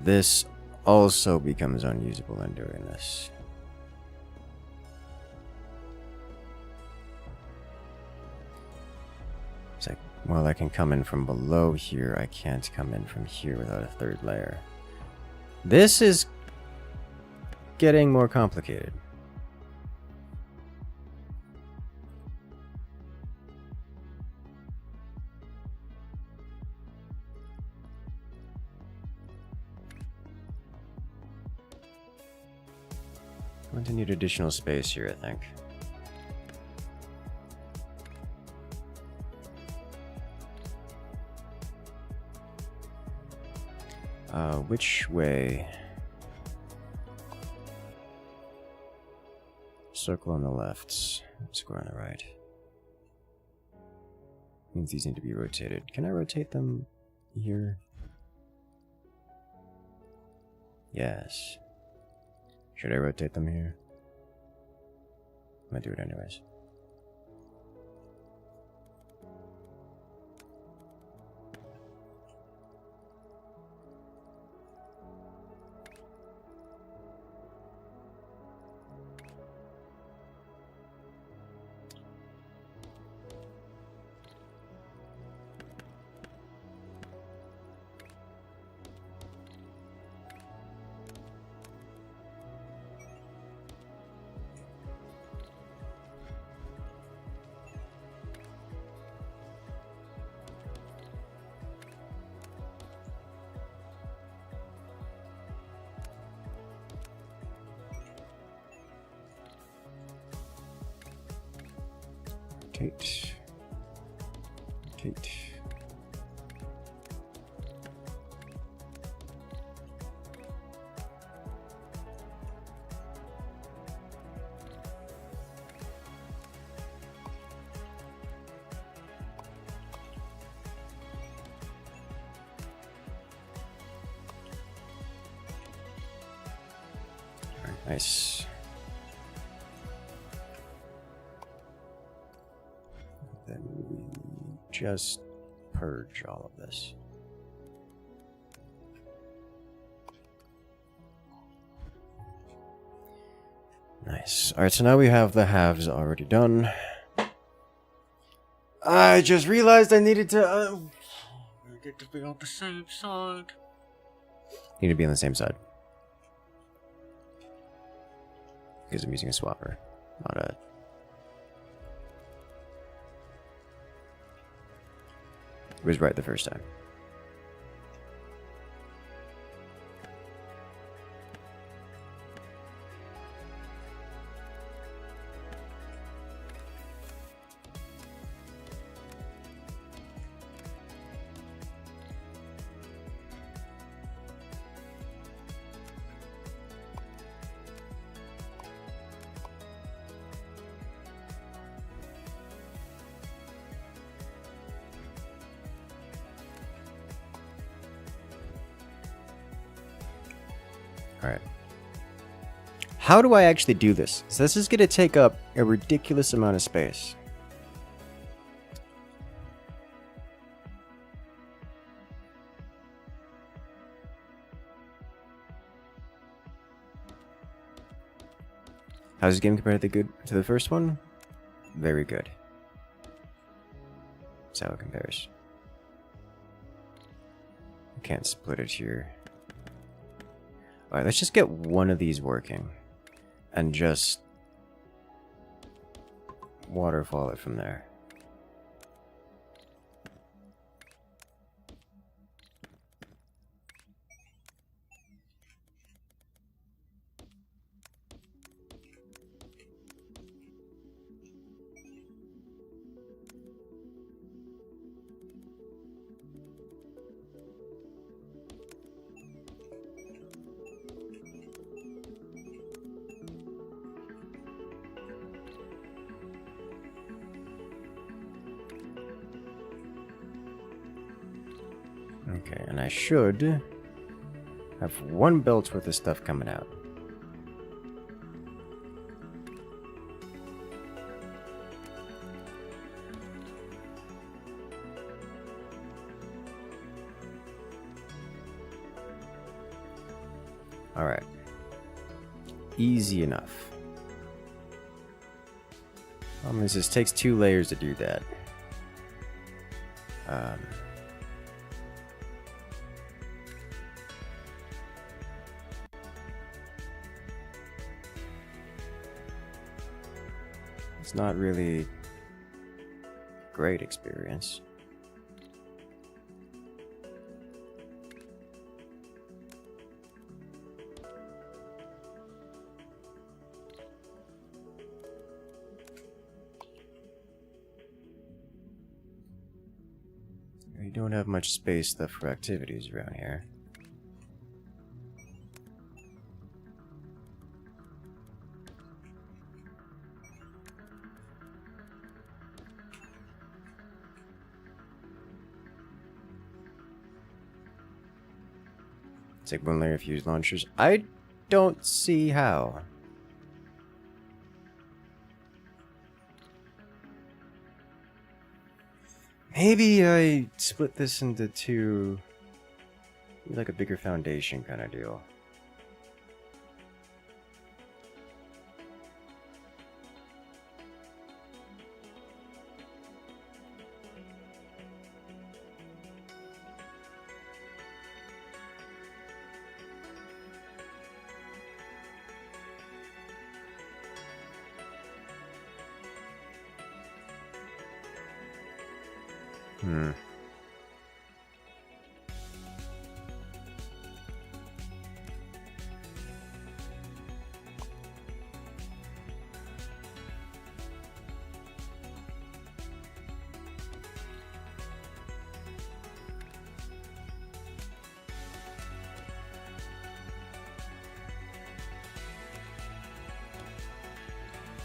A: This also becomes unusable in doing this. It's like, well, I can come in from below here. I can't come in from here without a third layer. This is getting more complicated. I'm going to need additional space here, I think. Which way? Circle on the left, square on the right. Means these need to be rotated. Can I rotate them here? Yes. Should I rotate them here? I'm gonna do it anyways. Kate. Nice. Then we just purge all of this. Nice. Alright, so now we have the halves already done. I just realized I needed to... needed to be on the same side. Need to be on the same side. Because I'm using a swapper, not a... It was right the first time. Alright. How do I actually do this? So this is going to take up a ridiculous amount of space. How's this game compared to the first one? Very good. That's how it compares. Can't split it here. Alright, let's just get one of these working. And just waterfall it from there. Okay, and I should have one belt's worth of stuff coming out. Alright. Easy enough. This takes 2 layers to do that. It's not really great experience. We don't have much space left for activities around here. Take 1 layer of fuse launchers. I don't see how. Maybe I split this into 2, like a bigger foundation kind of deal.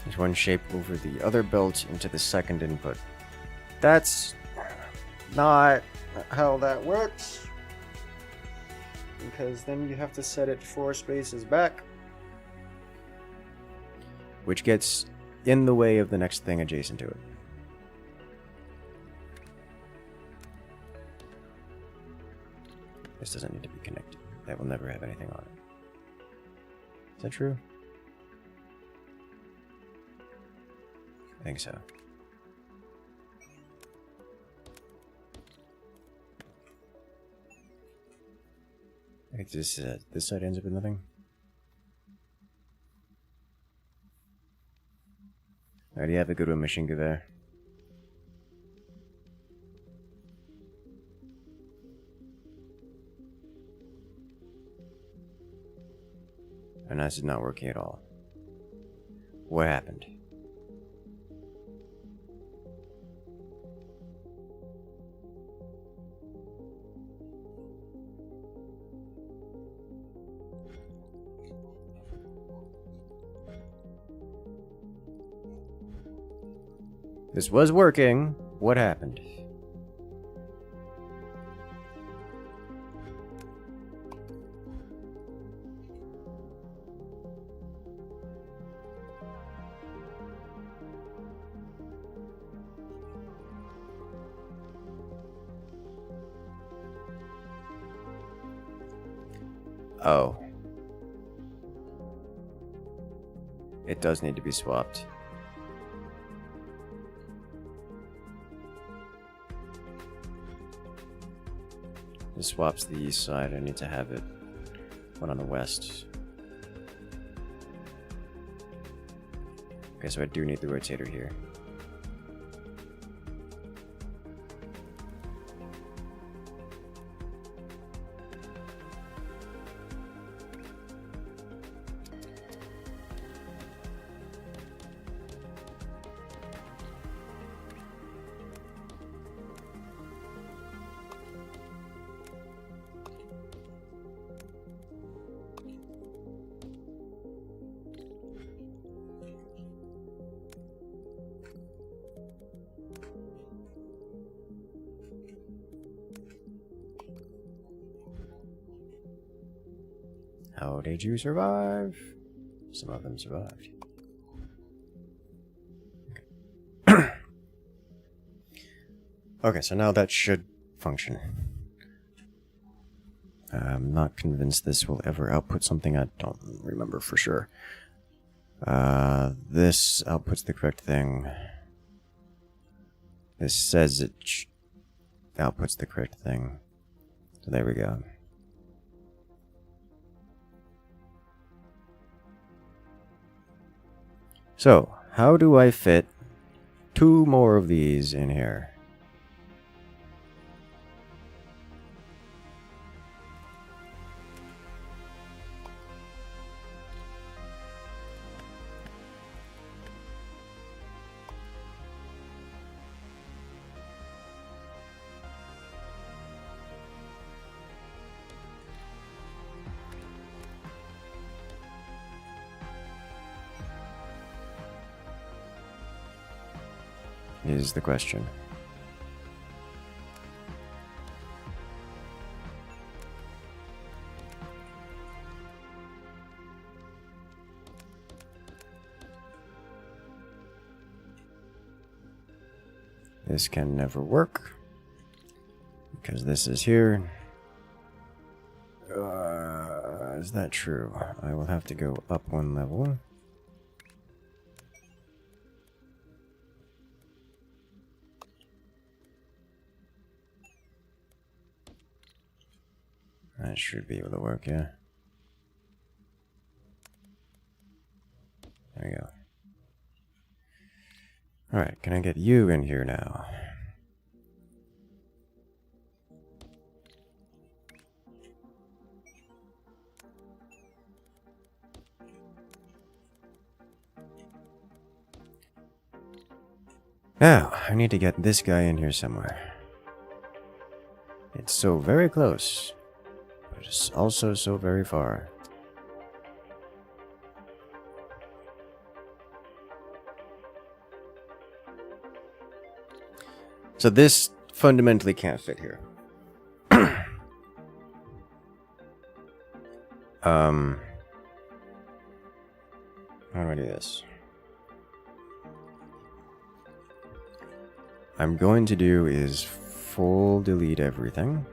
A: There's one shape over the other belt into the second input. That's not how that works. Because then you have to set it 4 spaces back. which gets in the way of the next thing adjacent to it. This doesn't need to be connected. That will never have anything on it. Is that true? I think so. I think this side ends up with nothing. Alright, you have a good one, machine gewehr. And this is not working at all. What happened? This was working. What happened? Oh. It does need to be swapped. It swaps the east side. I need to have it one on the west. Okay, so I do need the rotator here. How did you survive? Some of them survived. Okay. Okay, so now that should function. I'm not convinced this will ever output something. I don't remember for sure. This outputs the correct thing. This says it outputs the correct thing. So there we go. So, how do I fit 2 more of these in here? Is the question. This can never work because this is here. Is that true? I will have to go up 1 level. That should be able to work, yeah. There you go. Alright, can I get you in here now? Now, I need to get this guy in here somewhere. It's so very close, but it's also so very far. So this fundamentally can't fit here. How do I do this? I'm going to do is full delete everything.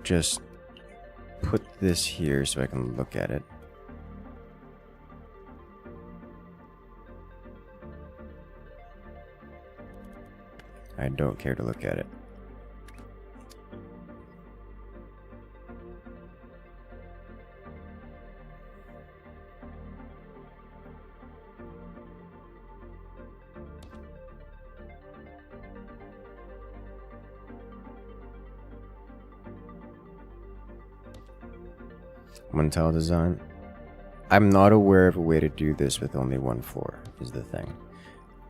A: Just put this here so I can look at it. I don't care to look at it. One tile design. I'm not aware of a way to do this with only one floor, is the thing.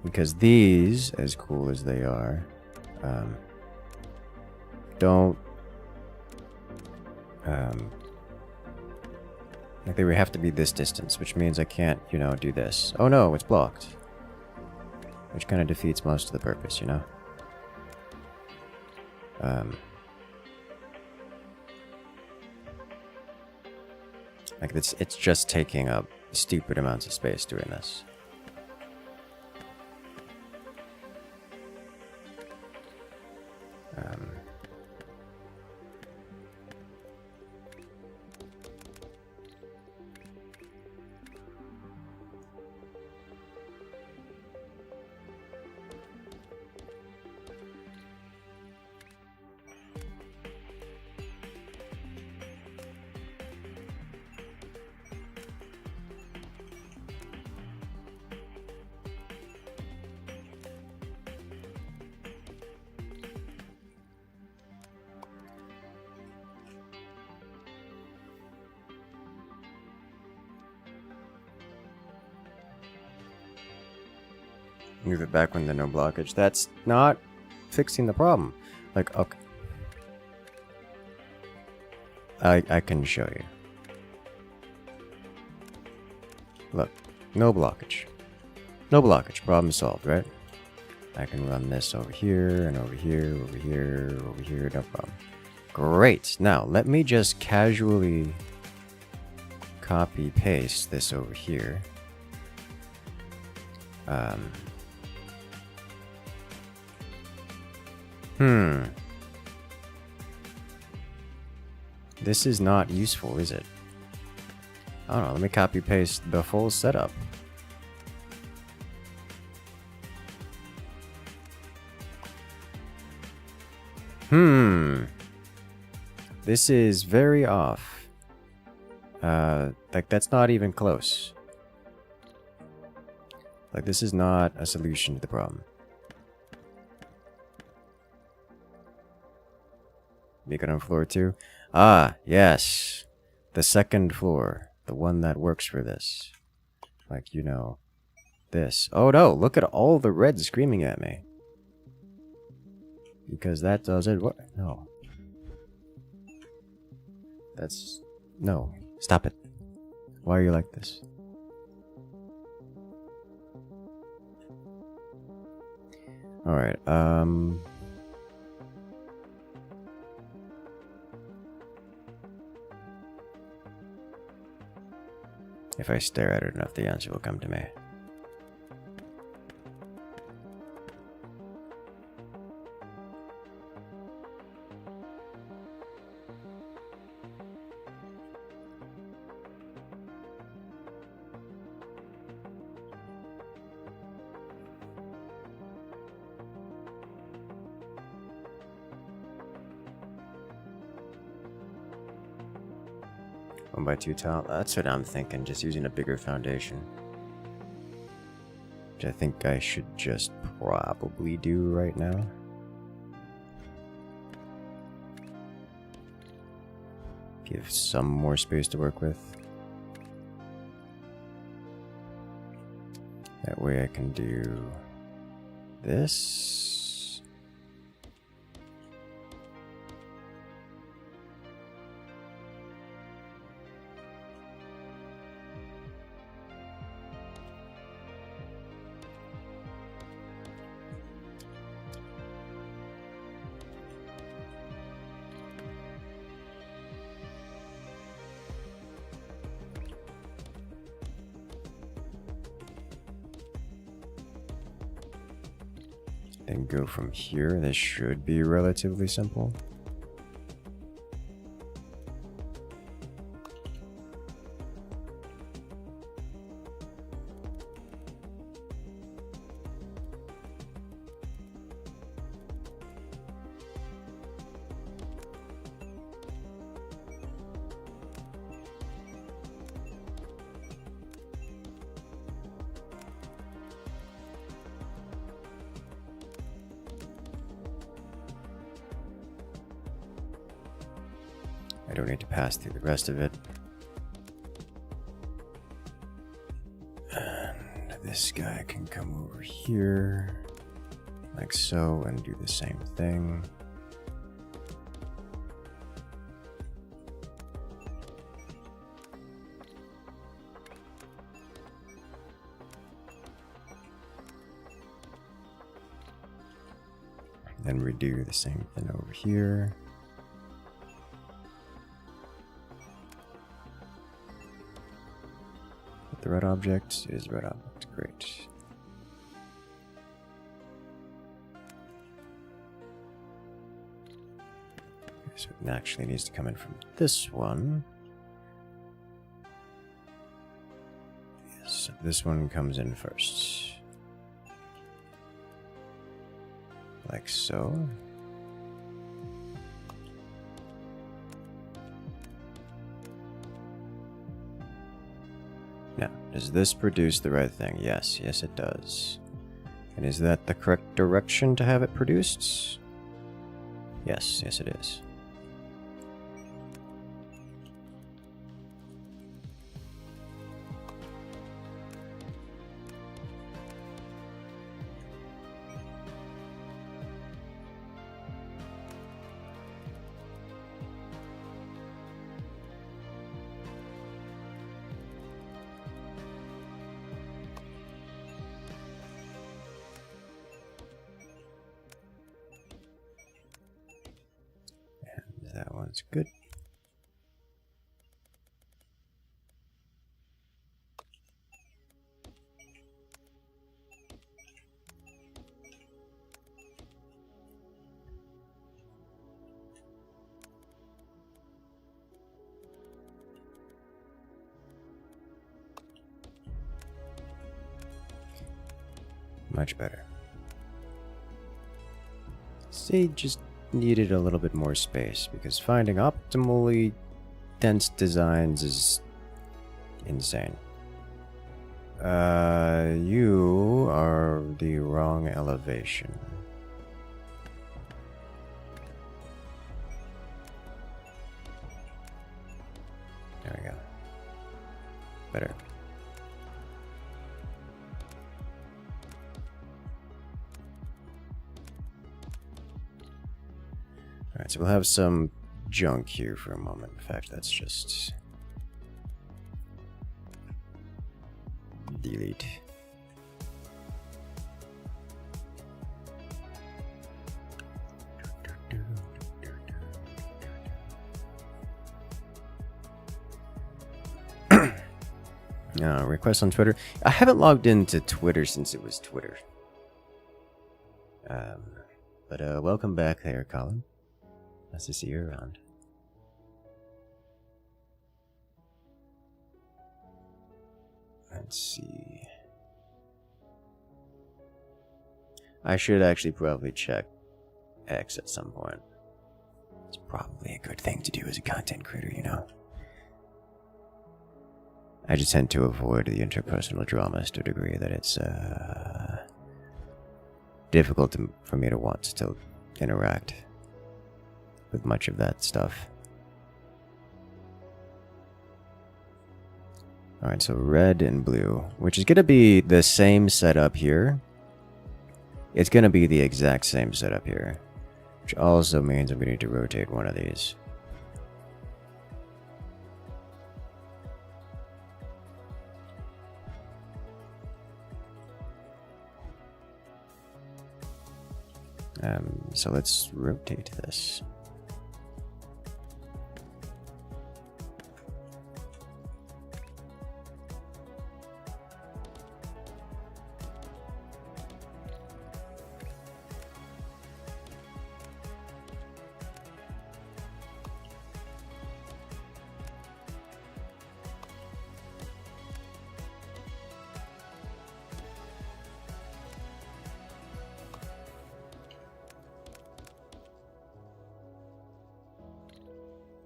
A: Because these, as cool as they are, don't... like they would have to be this distance, which means I can't, you know, do this. Oh no, it's blocked. Which kind of defeats most of the purpose, you know? Like it's just taking up stupid amounts of space doing this. Move it back when there's no blockage. That's not fixing the problem. Like, okay. I can show you. Look, no blockage. No blockage. Problem solved, right? I can run this over here and over here, over here, over here, no problem. Great. Now, let me just casually copy paste this over here. This is not useful, is it? I don't know, let me copy paste the full setup. This is very off. Like that's not even close. Like this is not a solution to the problem. Make it on floor 2. Ah, yes. The second floor. The one that works for this. Like, you know, this. Oh no, look at all the red screaming at me. Because that doesn't work. No. That's... No. Stop it. Why are you like this? Alright, if I stare at it enough, the answer will come to me. One by 2 tile. That's what I'm thinking, just using a bigger foundation. Which I think I should just probably do right now. Give some more space to work with. That way I can do this. Then go from here. This should be relatively simple. I don't need to pass through the rest of it. And this guy can come over here, like so, and do the same thing. Then redo the same thing over here. The red object is red object. Great. Okay, so it actually needs to come in from this one. Yes, so this one comes in first. Like so. Now, does this produce the right thing? Yes, yes it does. And is that the correct direction to have it produced? Yes, yes it is. That one's good. Much better. See, just needed a little bit more space because finding optimally dense designs is insane. You are the wrong elevation. There we go. Better. Alright, so we'll have some junk here for a moment. In fact, that's just delete. Request on Twitter. I haven't logged into Twitter since it was Twitter. But welcome back there, Colin. Nice to see you around. Let's see. I should actually probably check X at some point. It's probably a good thing to do as a content creator, you know. I just tend to avoid the interpersonal dramas to a degree that it's difficult for me to want to interact with much of that stuff. Alright, so red and blue, which is going to be the same setup here. It's going to be the exact same setup here, which also means I'm going to need to rotate one of these. So let's rotate this.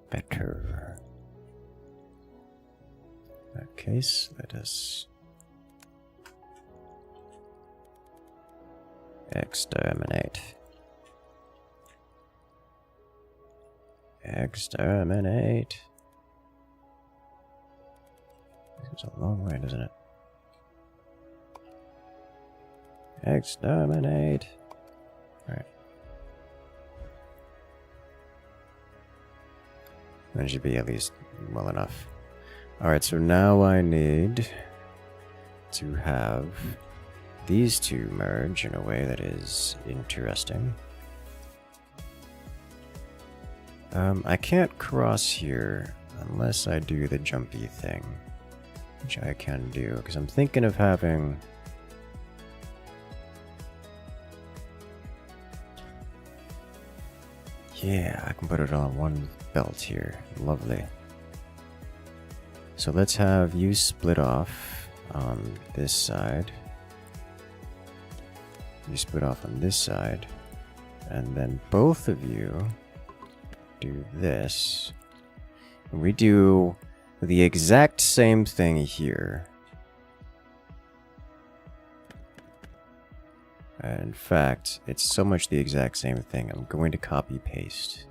A: Better. In that case, let us exterminate. Exterminate. It's a long way, doesn't it? Exterminate. Alright. That should be at least well enough. Alright, so now I need to have these two merge in a way that is interesting. I can't cross here unless I do the jumpy thing, which I can do, because I'm thinking of having... Yeah, I can put it on one belt here. Lovely. So let's have you split off on this side. You split off on this side. And then both of you do this. And we do the exact same thing here. In fact, it's so much the exact same thing. I'm going to copy paste.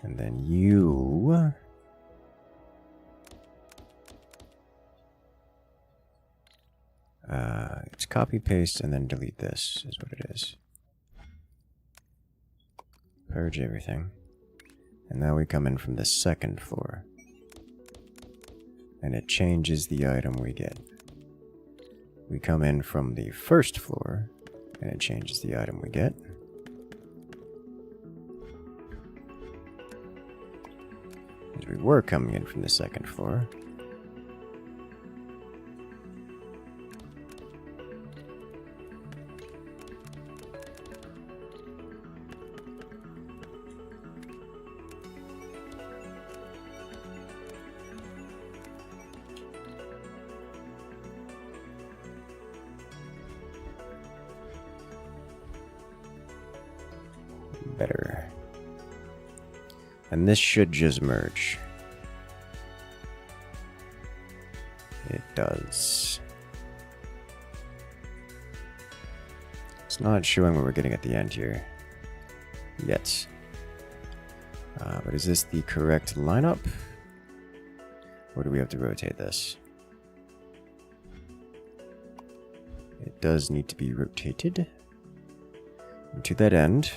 A: And then you... it's copy paste and then delete this is what it is. Purge everything. And now we come in from the second floor. And it changes the item we get. We come in from the first floor, and it changes the item we get. As we were coming in from the second floor. Better. And this should just merge. It does. It's not showing what we're getting at the end here yet. But is this the correct lineup? Or do we have to rotate this? It does need to be rotated. And to that end,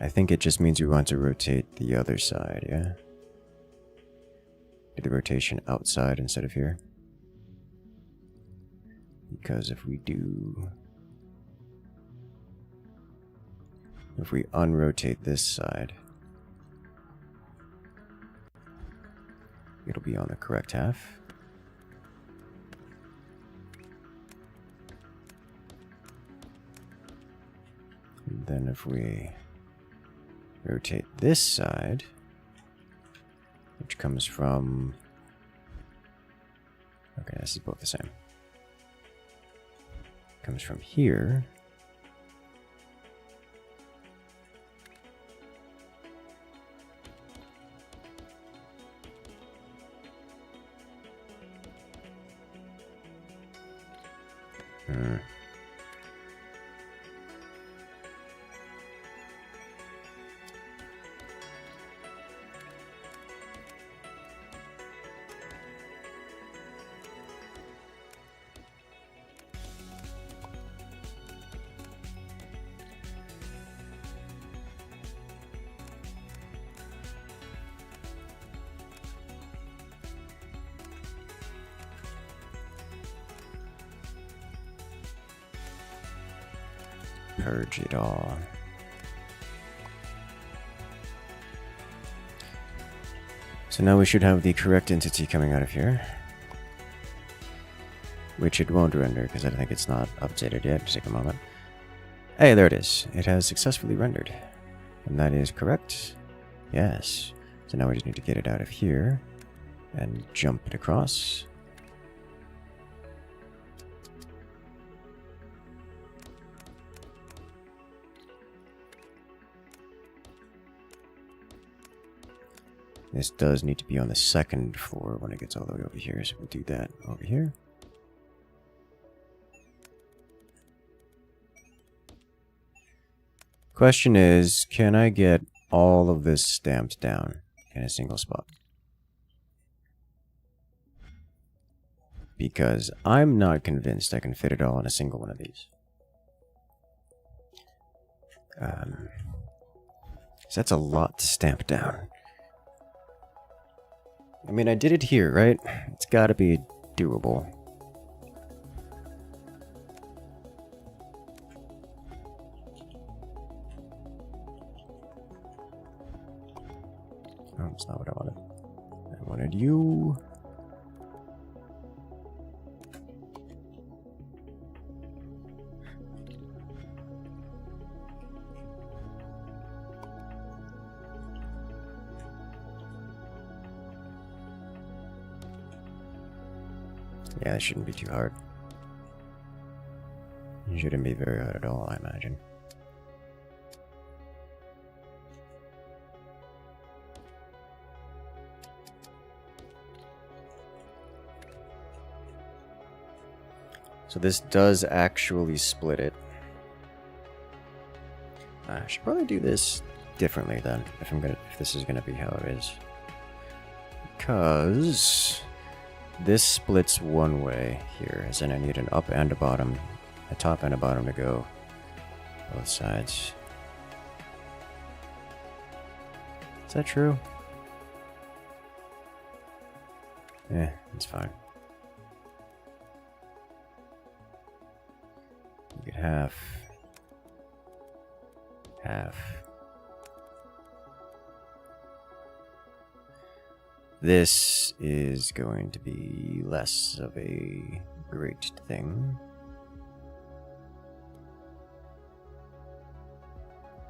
A: I think it just means we want to rotate the other side, yeah? Do the rotation outside instead of here. Because if we do... If we unrotate this side, it'll be on the correct half. And then if we rotate this side, which comes from... Okay, this is both the same. Comes from here. Purge it all. So now we should have the correct entity coming out of here. Which it won't render because I think it's not updated yet. Just take a moment. Hey, there it is. It has successfully rendered. And that is correct. Yes. So now we just need to get it out of here and jump it across. This does need to be on the second floor when it gets all the way over here, so we'll do that over here. Question is, can I get all of this stamped down in a single spot? Because I'm not convinced I can fit it all in a single one of these. So that's a lot to stamp down. I mean, I did it here, right? It's gotta be doable. Oh, that's not what I wanted. I wanted you. Yeah, it shouldn't be too hard. It shouldn't be very hard at all, I imagine. So this does actually split it. I should probably do this differently then, if this is gonna be how it is. Because this splits one way here, as in I need an up and a bottom, a top and a bottom to go both sides. Is that true? Eh, it's fine. You get half. This is going to be less of a great thing.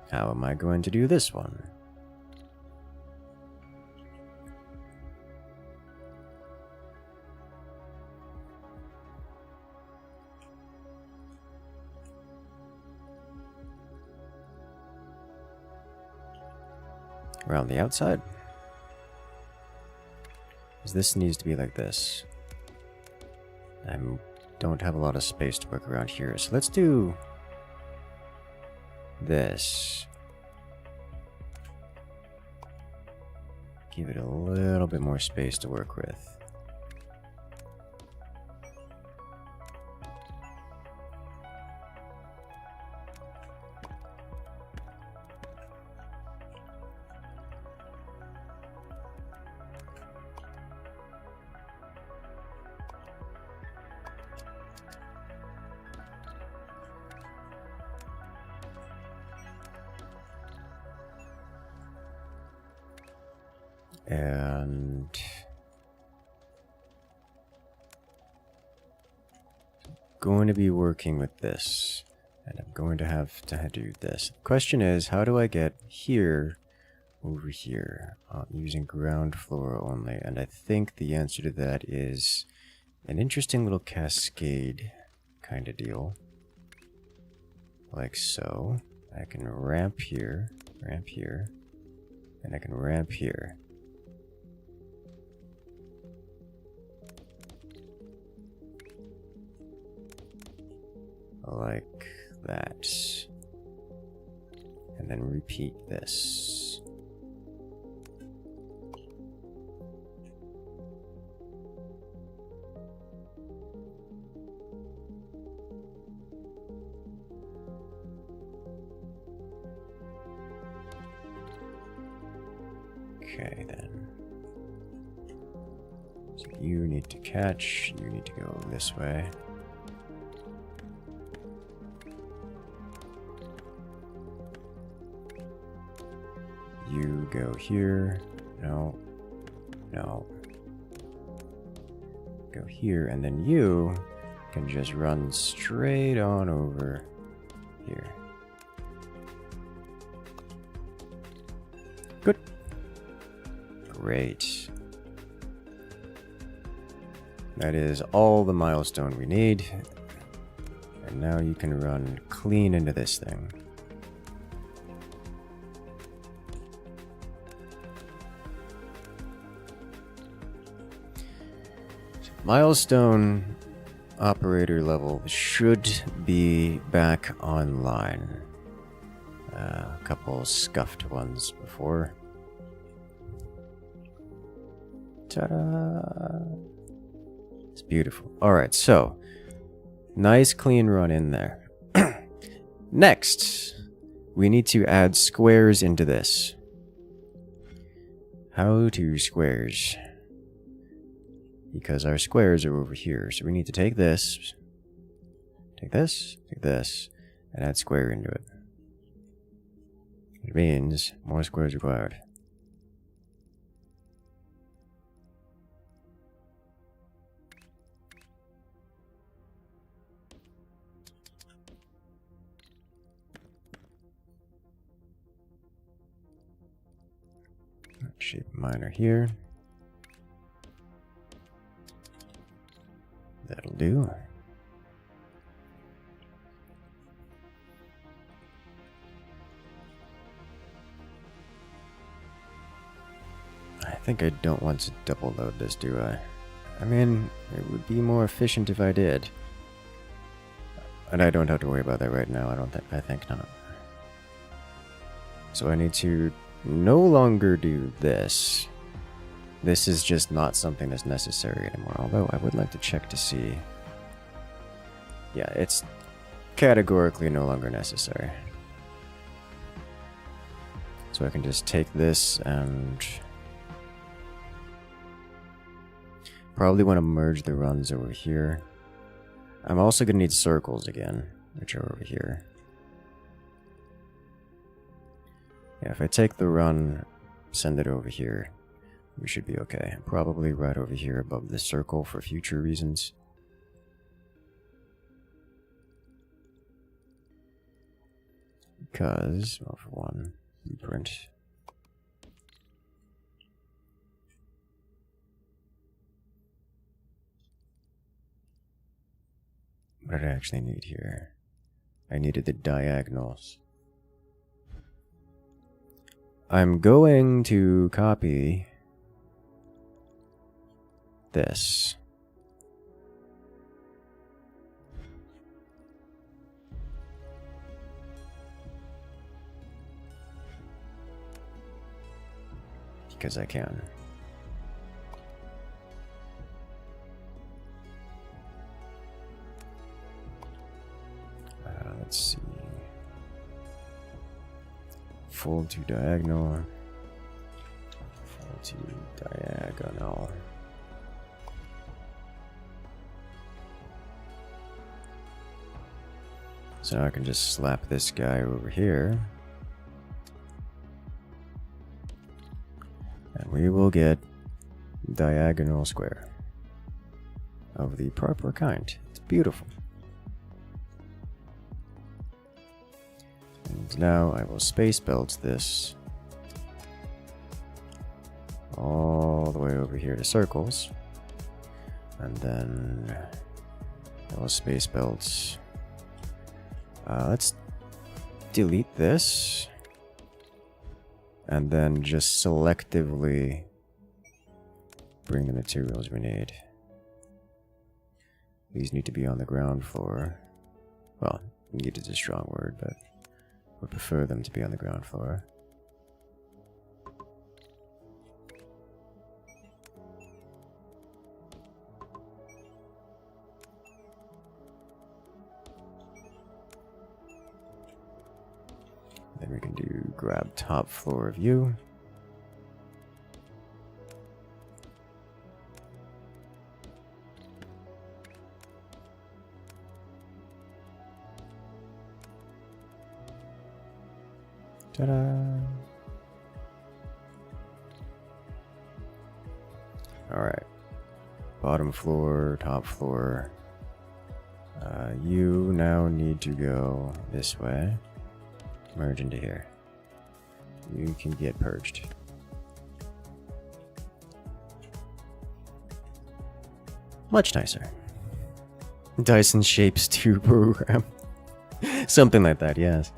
A: How am I going to do this one? Around the outside? Because this needs to be like this. I don't have a lot of space to work around here, so let's do this. Give it a little bit more space to work with. And going to be working with this, and I'm going to have to do this. The question is, how do I get here over here using ground floor only? And I think the answer to that is an interesting little cascade kind of deal, like so. I can ramp here, and I can ramp here. Like that. And then repeat this. Okay, then. So you need to catch, you need to go this way. You go here. No. No. Go here, and then you can just run straight on over here. Good. Great. That is all the milestone we need. And now you can run clean into this thing. Milestone operator level should be back online. A couple scuffed ones before. Ta-da! It's beautiful. Alright, so nice clean run in there. Next, we need to add squares into this. How to squares? Because our squares are over here. So we need to take this, take this, and add square into it. Which means more squares required. Shape miner here. That'll do. I think I don't want to double load this, do I? I mean, it would be more efficient if I did. And I don't have to worry about that right now, I think not. So I need to no longer do this. This is just not something that's necessary anymore, although I would like to check to see. Yeah, it's categorically no longer necessary. So I can just take this and probably want to merge the runs over here. I'm also going to need circles again, which are over here. Yeah, if I take the run, send it over here, we should be okay. Probably right over here above the circle for future reasons. Because, well, for one, print. What did I actually need here? I needed the diagonals. I'm going to copy this. Because I can. Let's see. Fold to diagonal. Fold to diagonal. So now I can just slap this guy over here. And we will get diagonal square of the proper kind. It's beautiful. And now I will space belt this all the way over here to circles. And then I will space belt. Let's delete this. And then just selectively bring the materials we need. These need to be on the ground floor. Well, need is a strong word, but I would prefer them to be on the ground floor. Then we can do grab top floor view. Ta-da! Alright. Bottom floor, top floor. You now need to go this way. Merge into here. You can get purged. Much nicer. Dyson Shapes 2 program. Something like that, yes.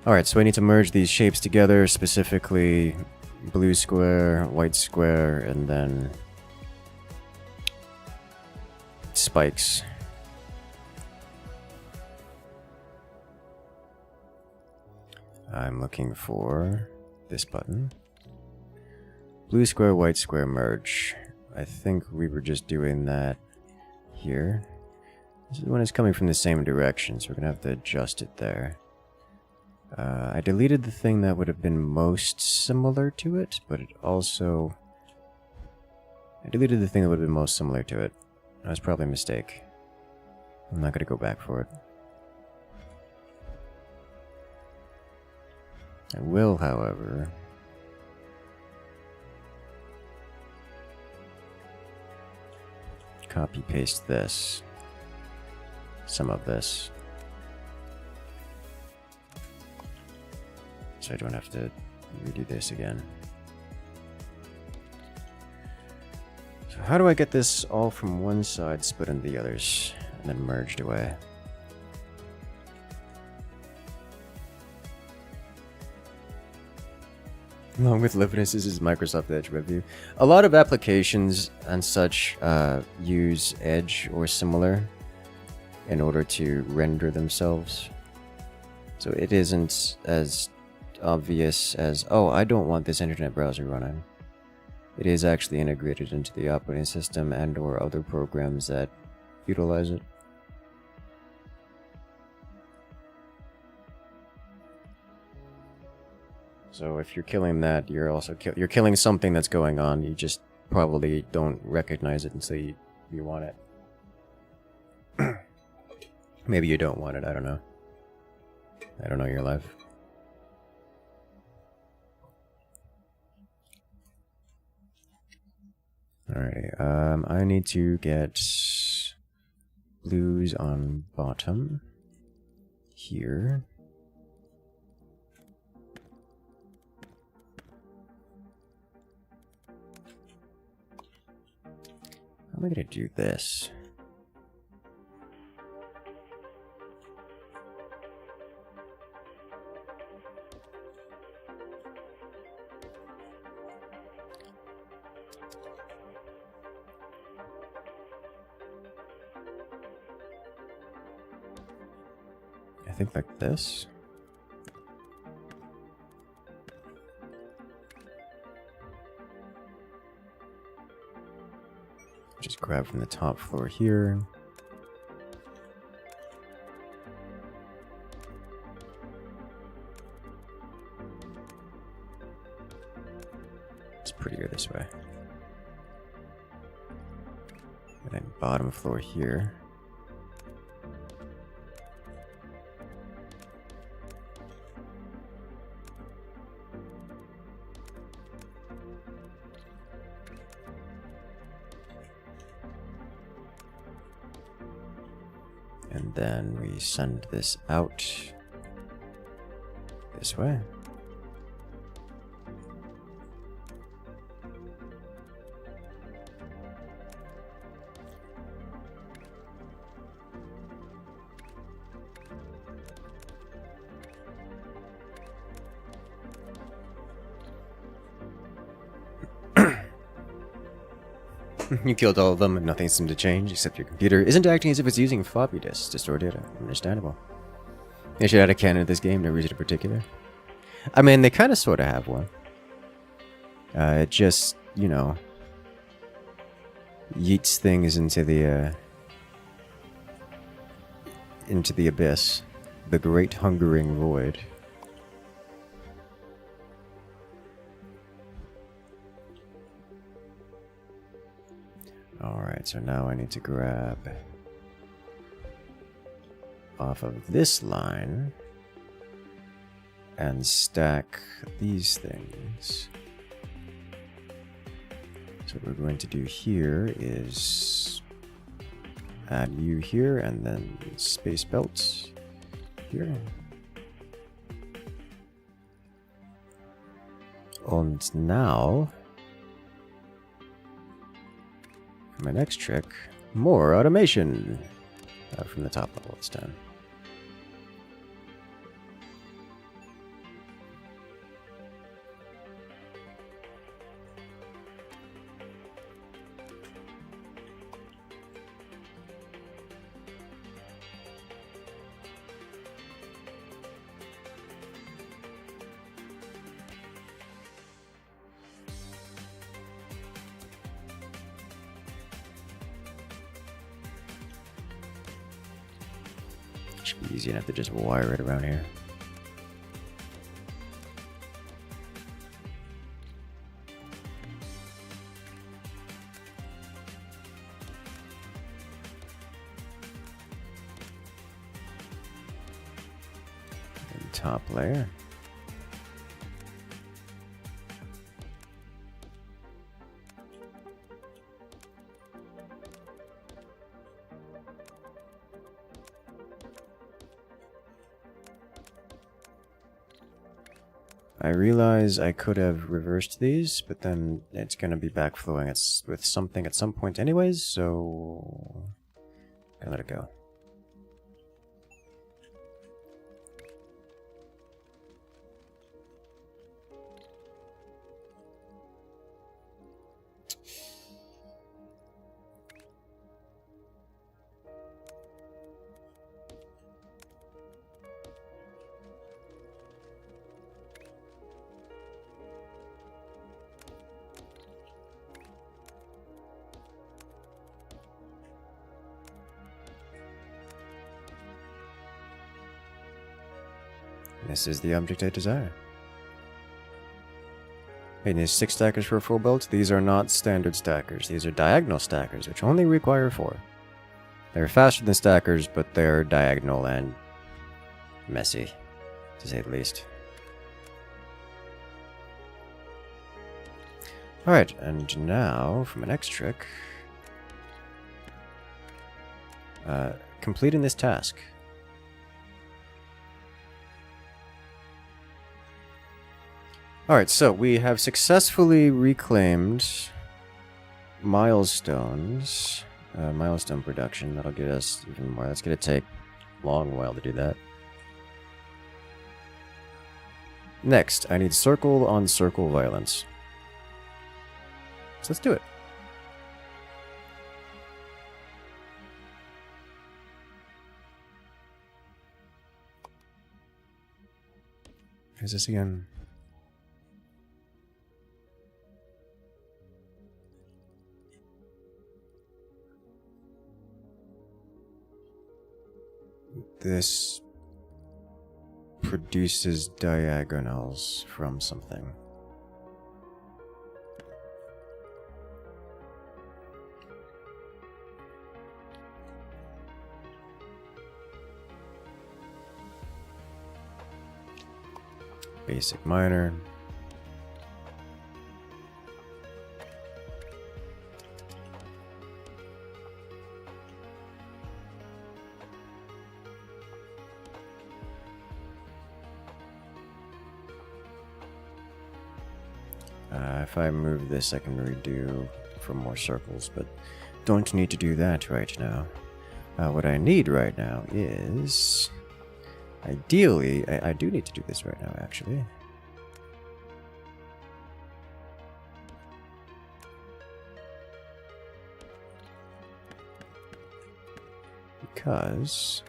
A: Alright, so I need to merge these shapes together, specifically blue square, white square, and then spikes. I'm looking for this button. Blue square, white square, merge. I think we were just doing that here. This is when it's coming from the same direction, so we're gonna have to adjust it there. I deleted the thing that would have been most similar to it, but it also... I deleted the thing that would have been most similar to it. That was probably a mistake. I'm not gonna go back for it. I will, however... copy-paste this. Some of this. So I don't have to redo this again. So how do I get this all from one side split into the others and then merged away? Along with Livenus, this is Microsoft Edge WebView. A lot of applications and such use Edge or similar in order to render themselves. So it isn't as obvious as, oh, I don't want this internet browser running. It is actually integrated into the operating system and or other programs that utilize it. So if you're killing that, you're also you're killing something that's going on. You just probably don't recognize it until you want it. Maybe you don't want it, I don't know. I don't know your life. Alrighty, I need to get blues on bottom here. How am I gonna do this? I think like this. Just grab from the top floor here. It's prettier this way. And then bottom floor here. And then we send this out this way. You killed all of them and nothing seemed to change except your computer isn't acting as if it's using floppy disks to store data. Understandable. They should add a canon to this game, no reason in particular. I mean, they kind of sort of have one. It just, you know, yeets things into the abyss. The great hungering void. Alright, so now I need to grab off of this line and stack these things. So what we're going to do here is add you here and then space belts here. And now, for my next trick, more automation from the top level this time. Should be easy enough to just wire it around here. And top layer. I realize I could have reversed these, but then it's going to be backflowing with something at some point anyways, so I'll let it go. This is the object I desire. It needs 6 stackers for a full build. These are not standard stackers. These are diagonal stackers, which only require 4. They're faster than stackers, but they're diagonal and messy, to say the least. Alright, and now, for my next trick, completing this task. Alright, so we have successfully reclaimed milestones. Milestone production. That'll get us even more. That's going to take a long while to do that. Next, I need circle on circle violence. So let's do it. Where's this again? This produces diagonals from something. Basic minor. If I move this, I can redo for more circles, but don't need to do that right now. What I need right now is... Ideally, I do need to do this right now, actually. Because...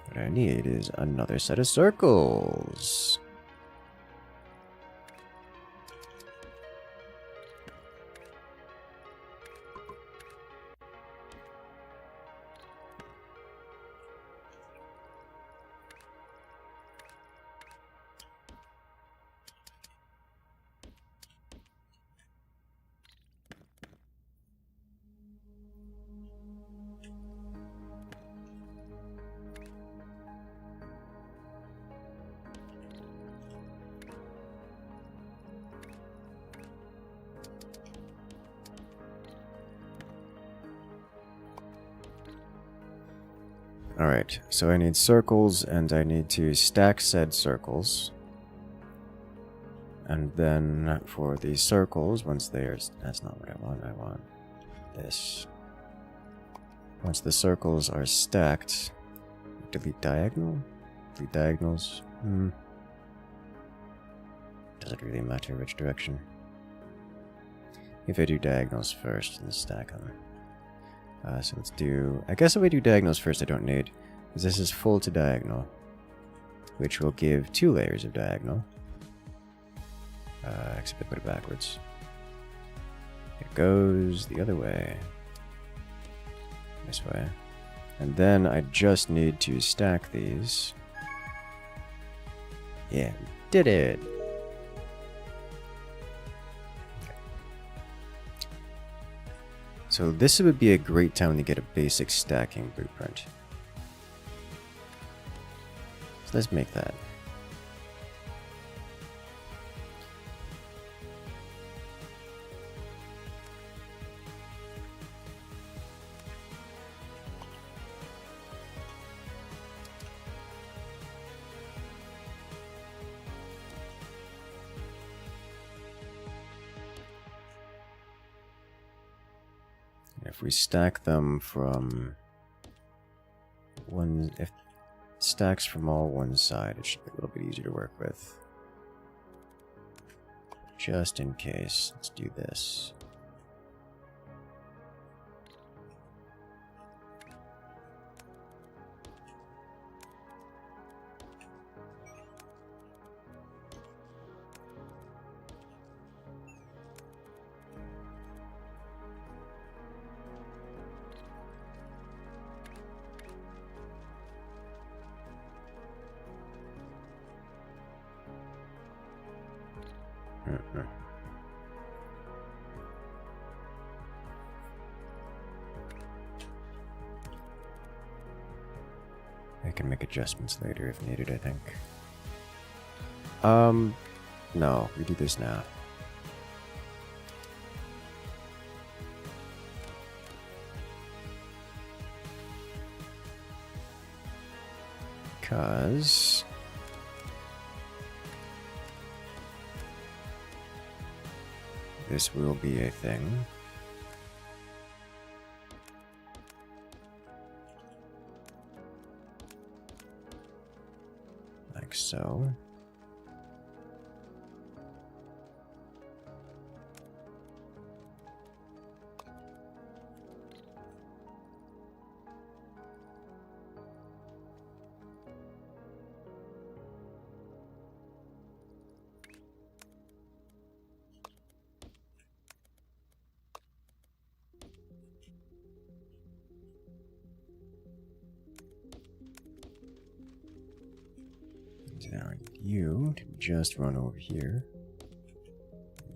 A: what I need is another set of circles. Alright, so I need circles, and I need to stack said circles. And then for these circles, once they are... That's not what I want this. Once the circles are stacked... Delete diagonal? Delete diagonals? Doesn't really matter which direction. If I do diagonals first and stack them. So let's do... I guess if I do diagonals first, I don't need, because this is full to diagonal, which will give 2 layers of diagonal. Except I put it backwards. It goes the other way. I this way. And then I just need to stack these. Yeah, we did it! So this would be a great time to get a basic stacking blueprint. So let's make that. If we stack them from one, if stacks from all one side, it should be a little bit easier to work with. Just in case, let's do this. I can make adjustments later if needed, I think. No, we do this now. Because this will be a thing. Like so. Now you just run over here.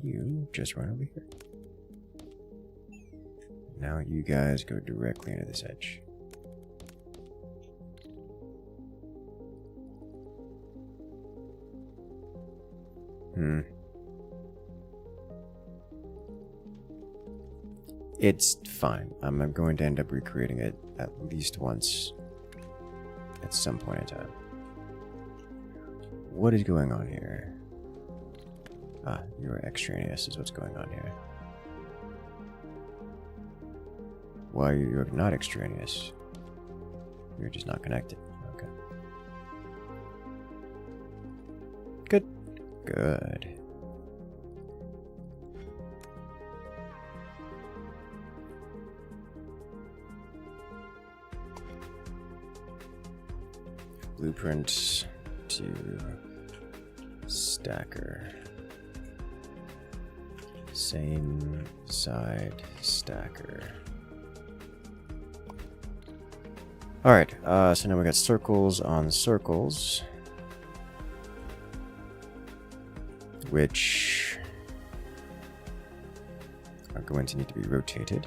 A: You just run over here. Now you guys go directly into this edge. It's fine. I'm going to end up recreating it at least once at some point in time. What is going on here? Ah, you're extraneous is what's going on here. Why you're not extraneous? You're just not connected. Okay. Good. Good. Blueprints to stacker. Same side stacker. Alright, so now we got circles on circles, which are going to need to be rotated.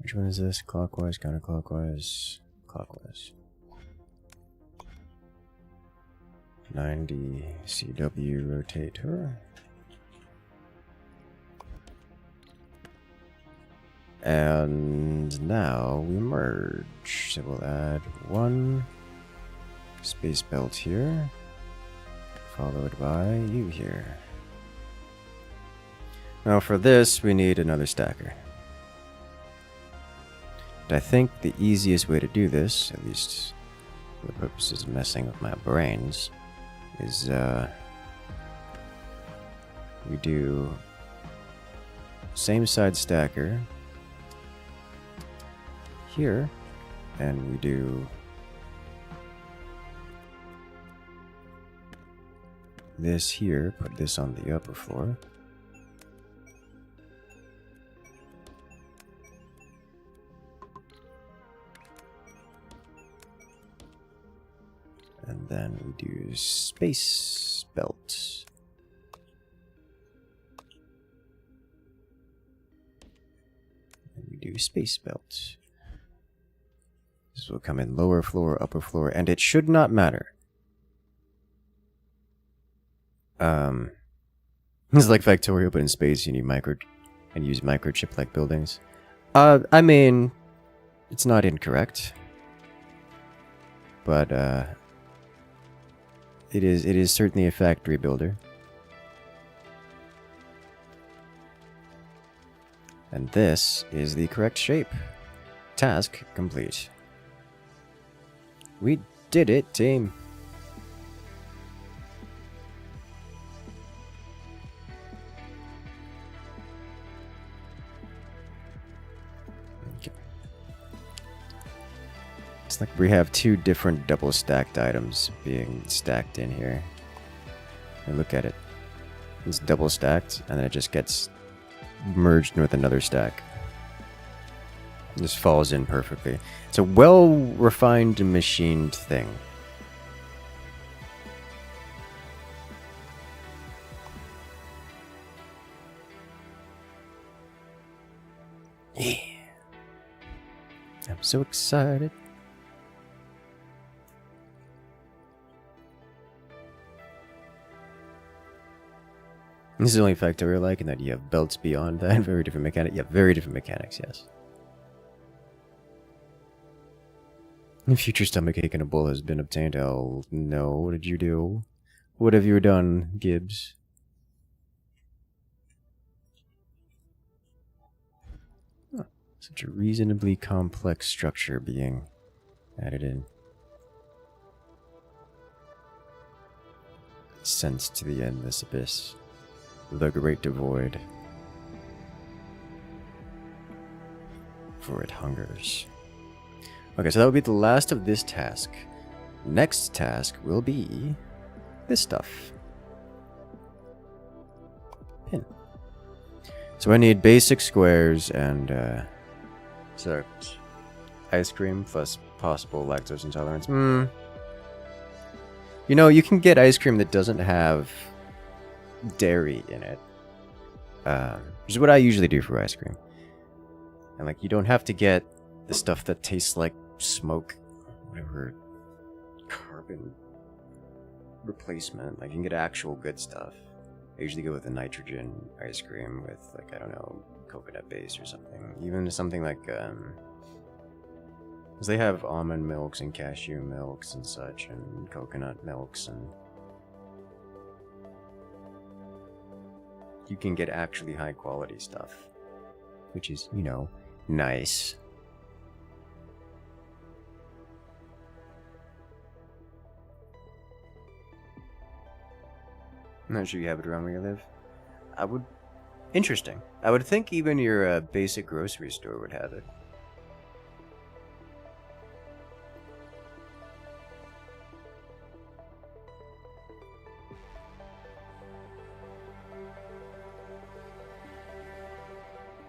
A: Which one is this? Clockwise, counterclockwise, clockwise. 90 CW rotator. And now we merge. So we'll add one space belt here, followed by you here. Now for this, we need another stacker. But I think the easiest way to do this, at least for the purposes of messing with my brains, is we do same side stacker here, and we do this here, put this on the upper floor. And then we do space belt. And we do space belt. This will come in lower floor, upper floor, and it should not matter. It's like Factorio, but in space you need use microchip-like buildings. I mean, it's not incorrect, but it is certainly a factory builder. And this is the correct shape. Task complete. We did it, team. Okay. It's like we have two different double stacked items being stacked in here. And look at it. It's double stacked, and then it just gets merged with another stack. This falls in perfectly. It's a well-refined and machined thing. Yeah. I'm so excited. This is only Factorio-like in that you have belts beyond that. Very different mechanic. Yeah, very different mechanics, yes. A future stomachache and a bull has been obtained. Oh no, what did you do? What have you done, Gibbs? Huh. Such a reasonably complex structure being added in. Sense to the endless abyss. The great devoid. For it hungers. Okay, so that will be the last of this task. Next task will be this stuff. Pin. So I need basic squares and ice cream plus possible lactose intolerance. You know, you can get ice cream that doesn't have dairy in it. Which is what I usually do for ice cream. And like, you don't have to get the stuff that tastes like smoke, whatever, carbon replacement. Like, you can get actual good stuff. I usually go with a nitrogen ice cream with, like, I don't know, coconut base or something. Even something like, because they have almond milks and cashew milks and such, and coconut milks, and you can get actually high quality stuff, which is, you know, nice. I'm not sure you have it around where you live. Interesting. I would think even your basic grocery store would have it.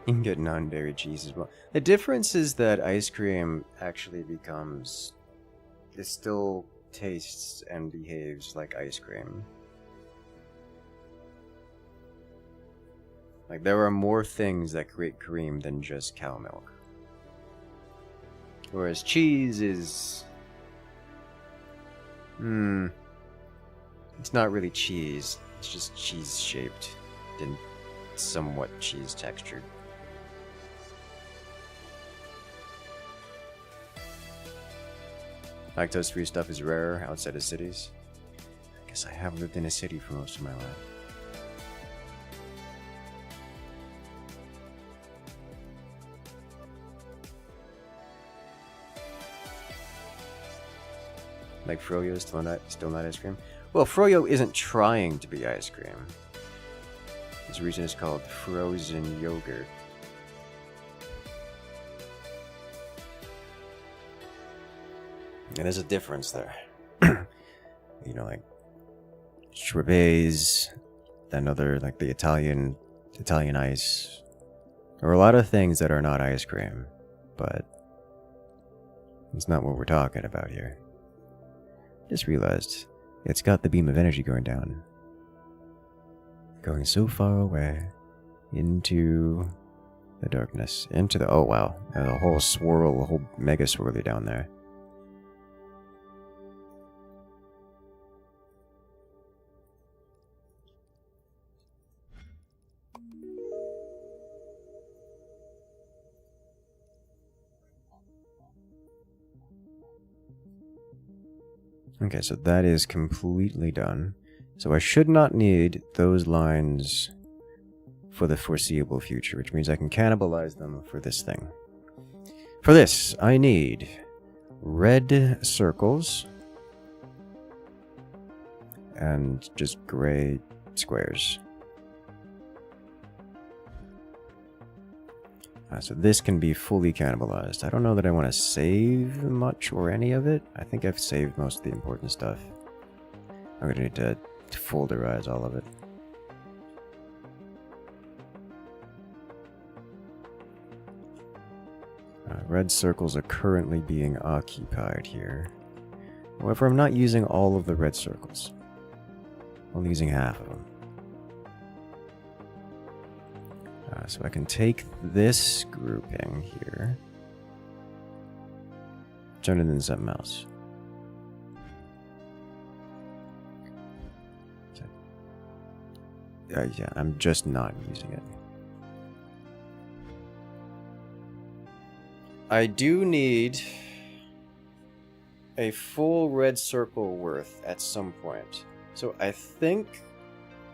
A: You can get non-dairy cheese as well. The difference is that ice cream actually becomes... It still tastes and behaves like ice cream. Like, there are more things that create cream than just cow milk. Whereas cheese is... It's not really cheese. It's just cheese-shaped and somewhat cheese-textured. Lactose-free stuff is rare outside of cities. I guess I have lived in a city for most of my life. Like Froyo, still not ice cream? Well, Froyo isn't trying to be ice cream. This region is called frozen yogurt. And there's a difference there. You know, like Shapez, another like the Italian ice. There are a lot of things that are not ice cream, but it's not what we're talking about here. Just realized it's got the beam of energy going down. Going so far away into the darkness. Into the... Oh, wow. There's a whole swirl, a whole mega swirly down there. Okay, so that is completely done. So I should not need those lines for the foreseeable future, which means I can cannibalize them for this thing. For this, I need red circles and just gray squares. So this can be fully cannibalized. I don't know that I want to save much or any of it. I think I've saved most of the important stuff. I'm going to need to folderize all of it. Red circles are currently being occupied here. However, I'm not using all of the red circles. I'm only using half of them. So I can take this grouping here, turn it into something else. Yeah, I'm just not using it. I do need a full red circle worth at some point. So I think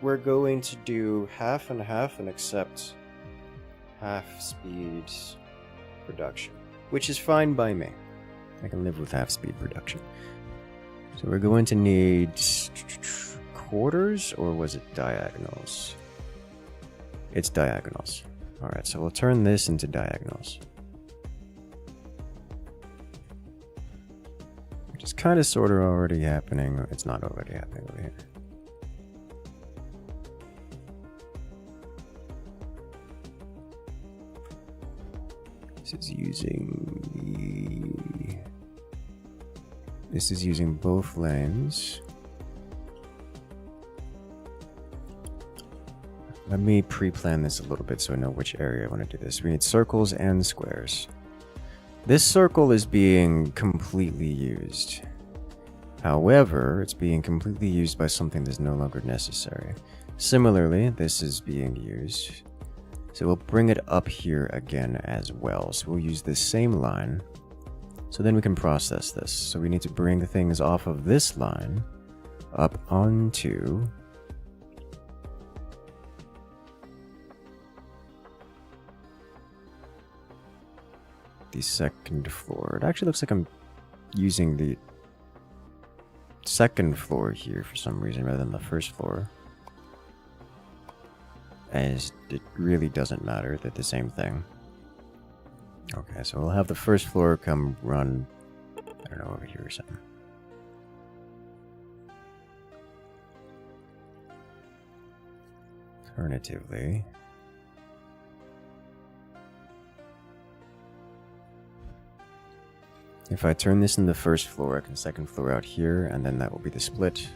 A: we're going to do half and half and accept half speed production, which is fine by me. I can live with half speed production. So we're going to need quarters, or was it diagonals? It's diagonals. Alright, so we'll turn this into diagonals. Which is kind of sort of already happening. It's not already happening over here. This is using both lanes. Let me pre-plan this a little bit so I know which area I want to do this. We need circles and squares. This circle is being completely used. However, it's being completely used by something that's no longer necessary. Similarly, this is being used. So we'll bring it up here again as well. So we'll use this same line. So then we can process this. So we need to bring things off of this line up onto the second floor. It actually looks like I'm using the second floor here for some reason rather than the first floor. As it really doesn't matter, they're the same thing. Okay, so we'll have the first floor come run, I don't know, over here or something. Alternatively, if I turn this in the first floor, I can second floor out here, and then that will be the split.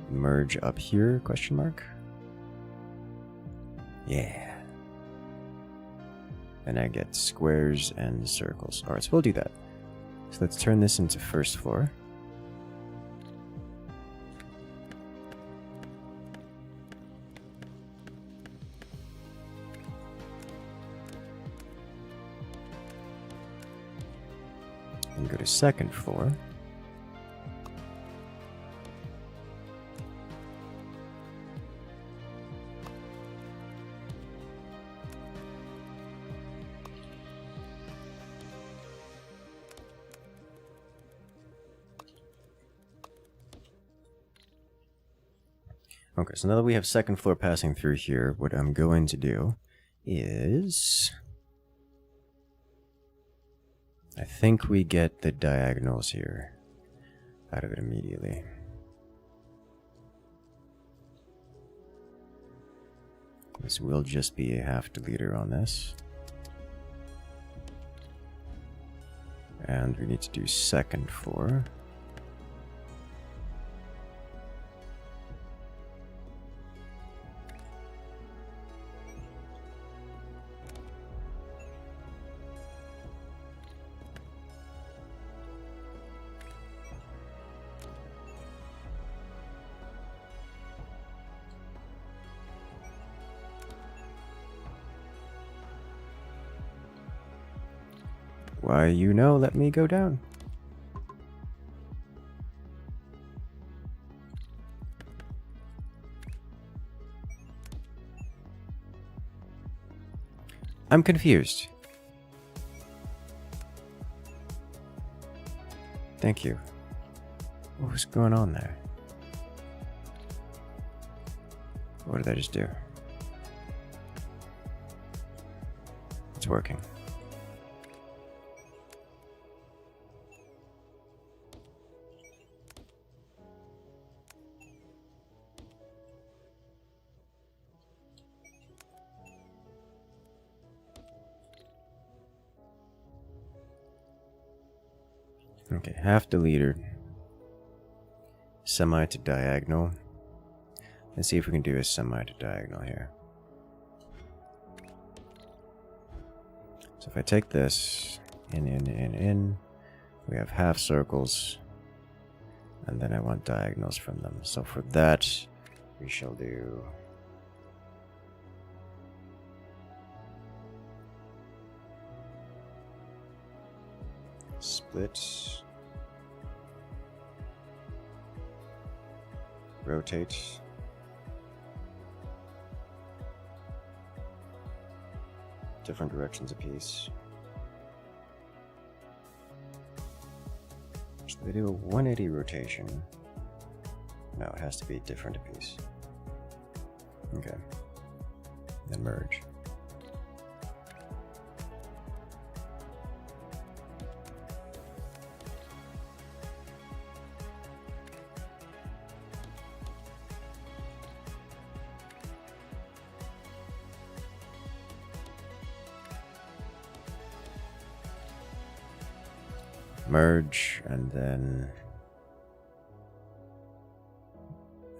A: Merge up here, question mark? Yeah. And I get squares and circles. Alright, so we'll do that. So let's turn this into first floor. And go to second floor. Okay, so now that we have second floor passing through here, what I'm going to do is... I think we get the diagonals here out of it immediately. This will just be a half deleter on this. And we need to do second floor. Why, you know, let me go down. I'm confused. Thank you. What was going on there? What did I just do? It's working. Okay, half deleter. Semi to diagonal. Let's see if we can do a semi to diagonal here. So if I take this, in, we have half circles, and then I want diagonals from them. So for that, we shall do... split, rotate, different directions apiece. Should they do a 180 rotation? No, it has to be different apiece. Okay, then merge. Merge, and then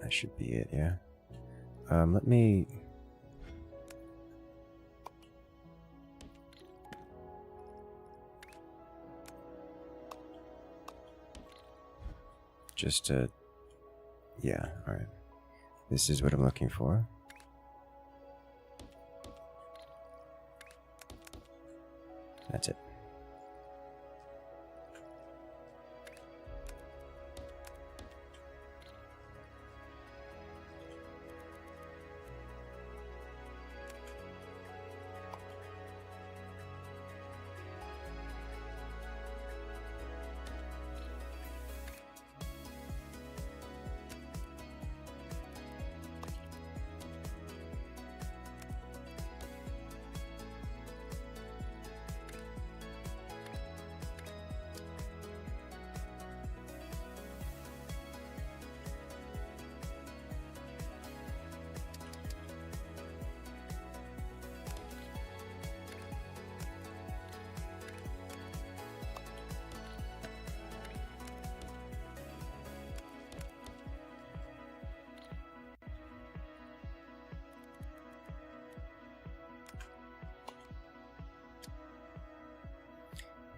A: that should be it, yeah. Let me just yeah, all right. This is what I'm looking for. That's it.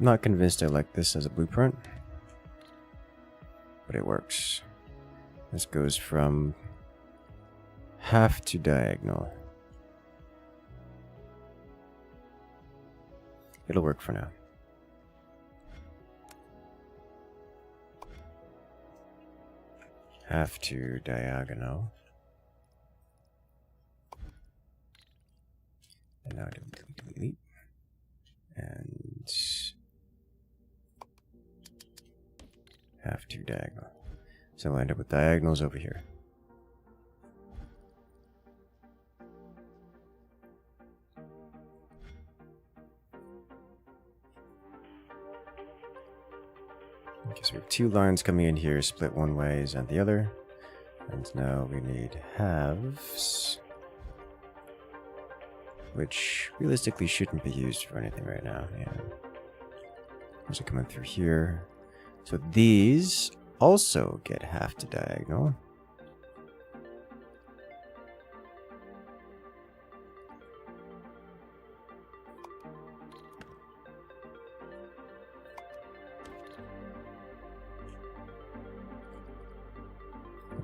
A: I'm not convinced I like this as a blueprint, but it works. This goes from half to diagonal. It'll work for now. half to diagonal. And now delete. And half to diagonal. So we'll end up with diagonals over here. Okay, so we have two lines coming in here, split one way and the other. And now we need halves, which realistically shouldn't be used for anything right now. Yeah. Those are coming through here. So these also get half to diagonal.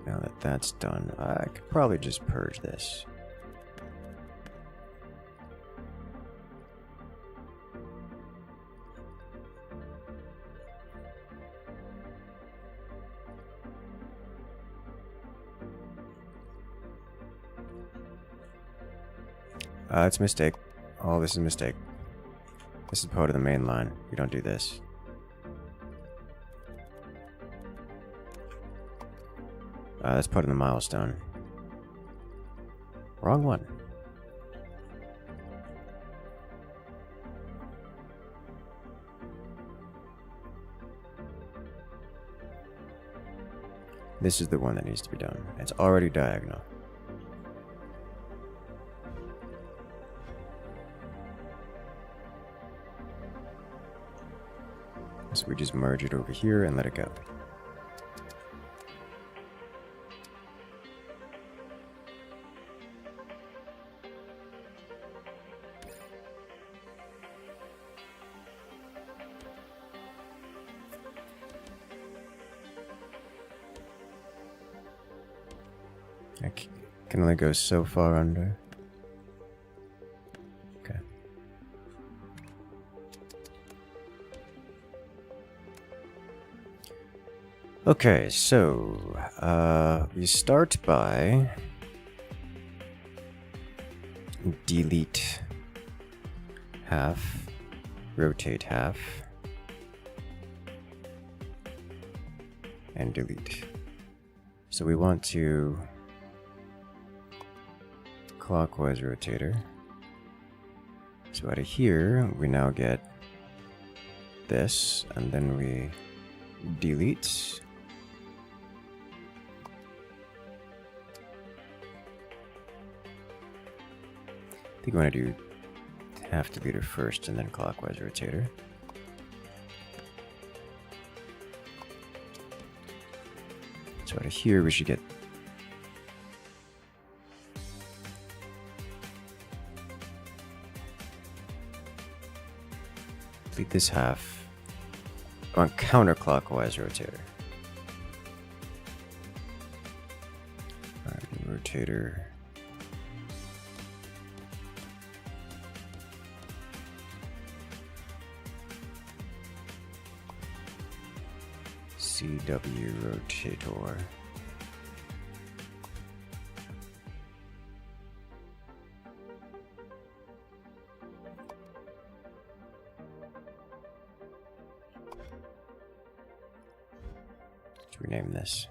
A: Now that that's done, I could probably just purge this. It's a mistake. Oh, this is a mistake. This is part of the main line. We don't do this. That's part of the milestone. Wrong one. This is the one that needs to be done. It's already diagonal. So we just merge it over here and let it go. I can only go so far under. Okay. Okay, so we start by delete half, rotate half, and delete. So we want to clockwise rotator. So out of here, we now get this, and then we delete. I think we want to do half deleter first and then clockwise rotator. So out of here, we should get delete this half on counterclockwise rotator. Alright, rotator. CW rotator. Let's rename this.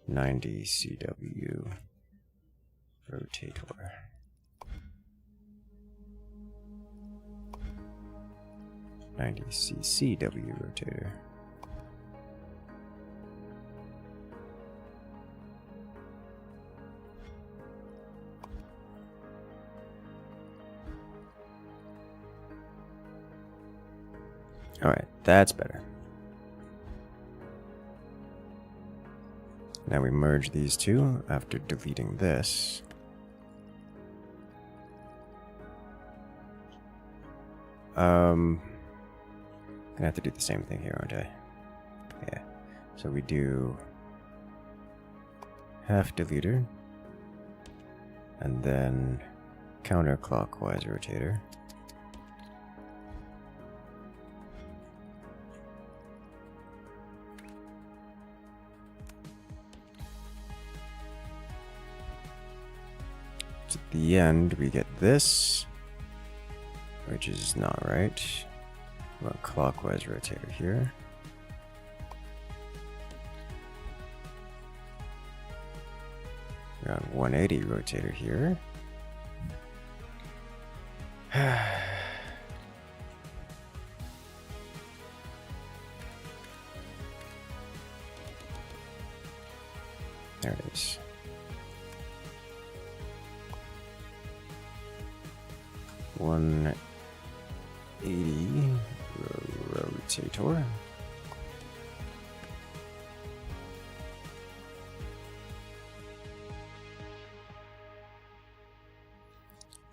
A: 90 CW rotator. CCW rotator. Alright, that's better. Now we merge these two after deleting this. Gonna have to do the same thing here, aren't I? Yeah. So we do half deleter and then counterclockwise rotator. at the end, we get this, which is not right. We want clockwise rotator here. Around 180 rotator here. There it is. $180 rotator.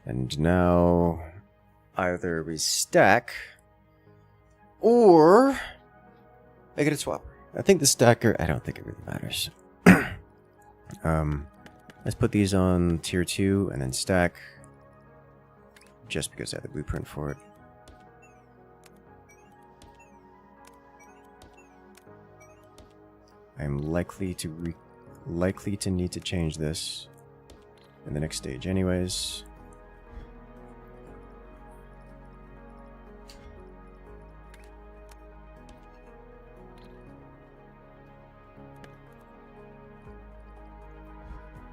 A: And now either we stack or make it a swap. I think the stacker, I don't think it really matters. Let's put these on tier 2 and then stack just because I have the blueprint for it. I'm likely to need to change this in the next stage anyways.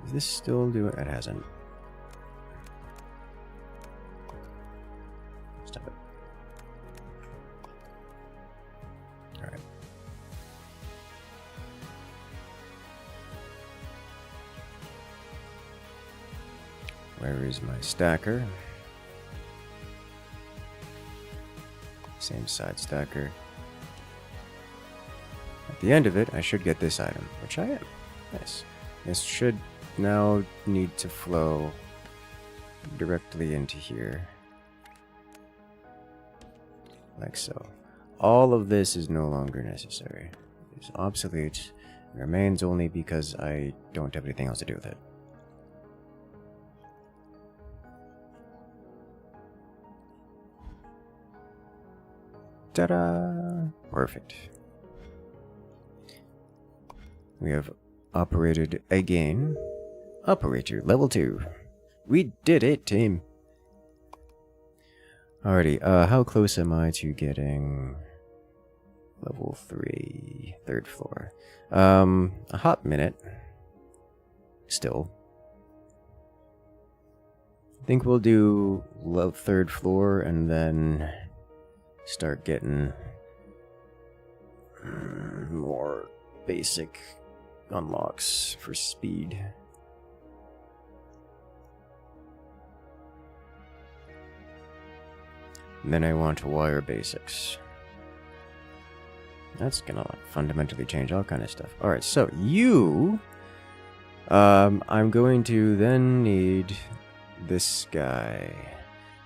A: Is this still doing it? It hasn't. Stop it. Alright. Where is my stacker? Same side stacker. At the end of it, I should get this item, which I am. Nice. This should now need to flow directly into here. Like so. All of this is no longer necessary. It's obsolete. It remains only because I don't have anything else to do with it. Ta-da! Perfect. We have operated again. Operator level 2. We did it, team. Alrighty, how close am I to getting level 3, 3rd floor? A hot minute. Still. I think we'll do 3rd floor and then start getting more basic unlocks for speed. And then I want to wire basics. That's gonna fundamentally change all kind of stuff. Alright, so you... I'm going to then need this guy,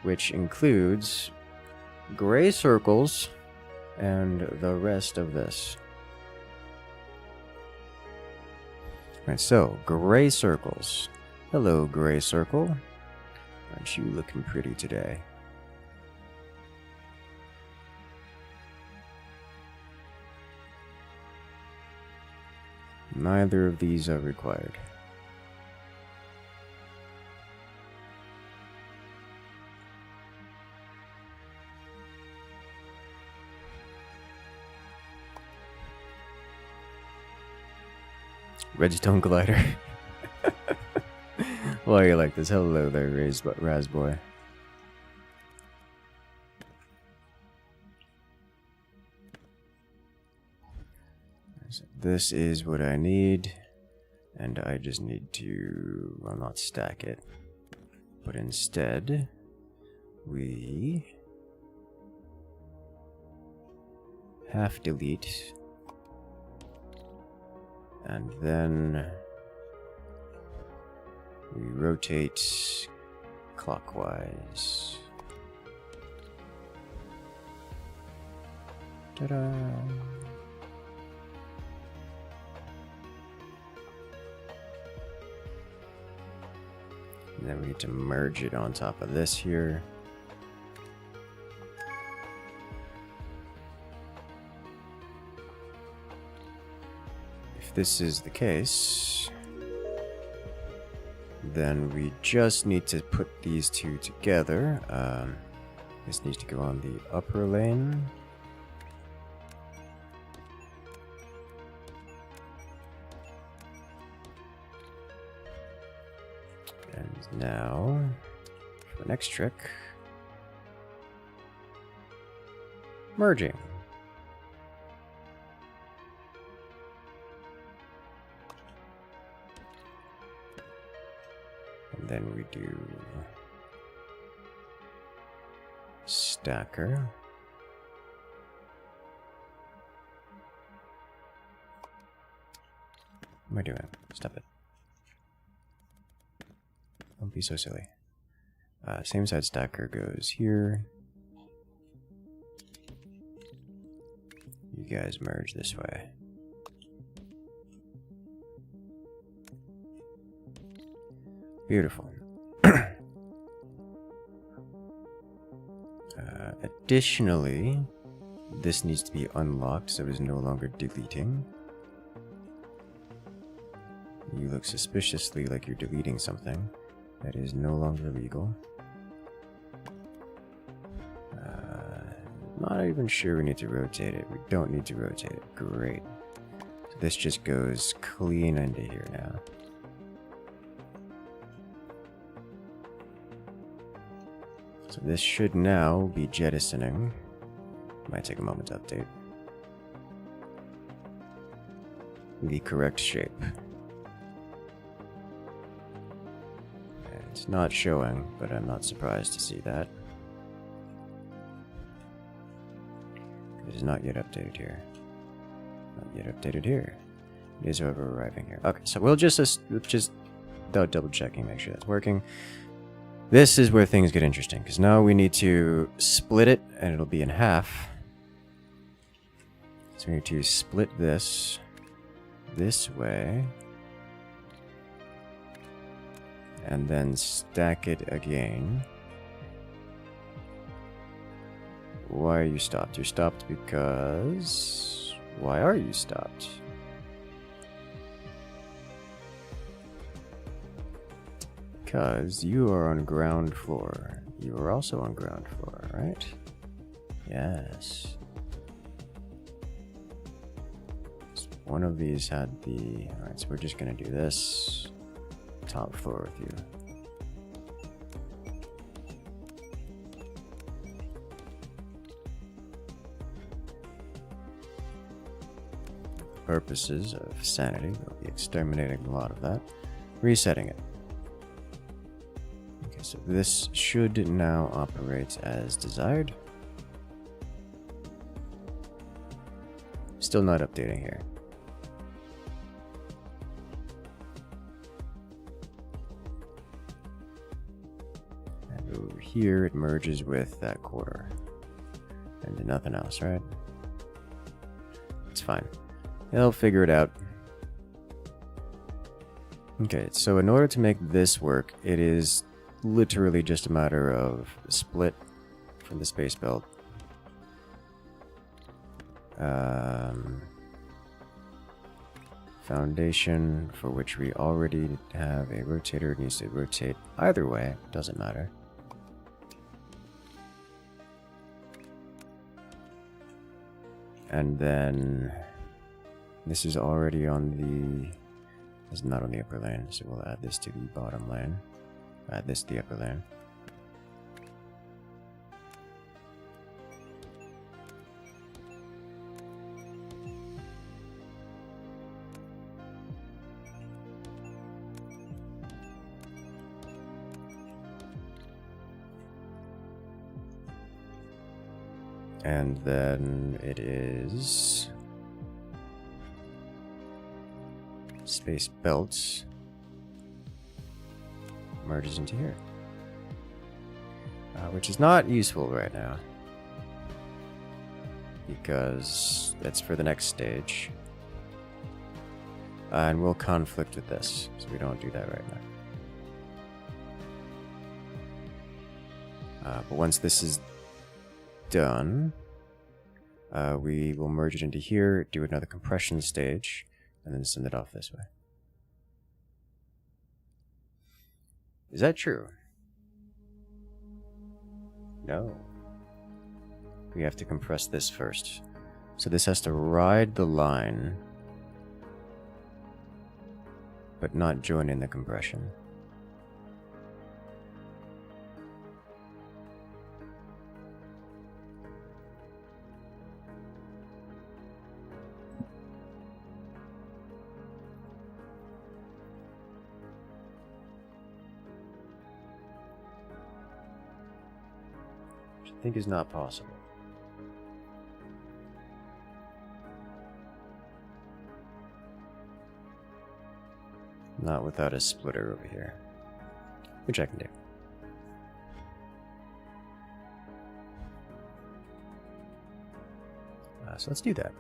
A: which includes gray circles and the rest of this. Alright, so, gray circles. Hello, gray circle. Aren't you looking pretty today? Neither of these are required. Redstone glider. Why are you like this? Hello there, Razboy. This is what I need, and I just need to, well, not stack it, but instead, we half delete, and then we rotate clockwise. Ta-da! And then we need to merge it on top of this here. If this is the case, Then we just need to put these two together. This needs to go on the upper lane. And now, for the next trick, merging. And then we do stacker. What am I doing? Stop it. Don't be so silly. Same side stacker goes here. You guys merge this way. Beautiful. Additionally, this needs to be unlocked so it is no longer deleting. You look suspiciously like you're deleting something that is no longer legal. Not even sure we need to rotate it. We don't need to rotate it. Great. So this just goes clean into here now. So this should now be jettisoning. Might take a moment to update. The correct shape. It's not showing, but I'm not surprised to see that. It is not yet updated here. Not yet updated here. It is however arriving here. Okay, so we'll just without double checking, make sure that's working. This is where things get interesting, because now we need to split it, and it'll be in half. So we need to split this way, and then stack it again. Why are you stopped? You're stopped because... Why are you stopped? Because you are on ground floor. You are also on ground floor, right? Yes. So one of these had the... Alright, so we're just gonna do this. Top floor with you. Purposes of sanity, we'll be exterminating a lot of that. Resetting it. Okay, so this should now operate as desired. Still not updating here. And over here it merges with that quarter. And nothing else, right? It's fine. They'll figure it out. Okay, so in order to make this work, it is literally just a matter of split from the space belt. Foundation, for which we already have a rotator, needs to rotate either way, doesn't matter. And then... This is already on the... This is not on the upper lane, so we'll add this to the bottom lane. Add this to the upper lane. And then it is... Space belts merges into here, which is not useful right now because that's for the next stage, and we'll conflict with this, so we don't do that right now. But once this is done, we will merge it into here, do another compression stage, and then send it off this way. Is that true? No. We have to compress this first. So this has to ride the line, but not join in the compression. Which I think is not possible. Not without a splitter over here, which I can do. So let's do that.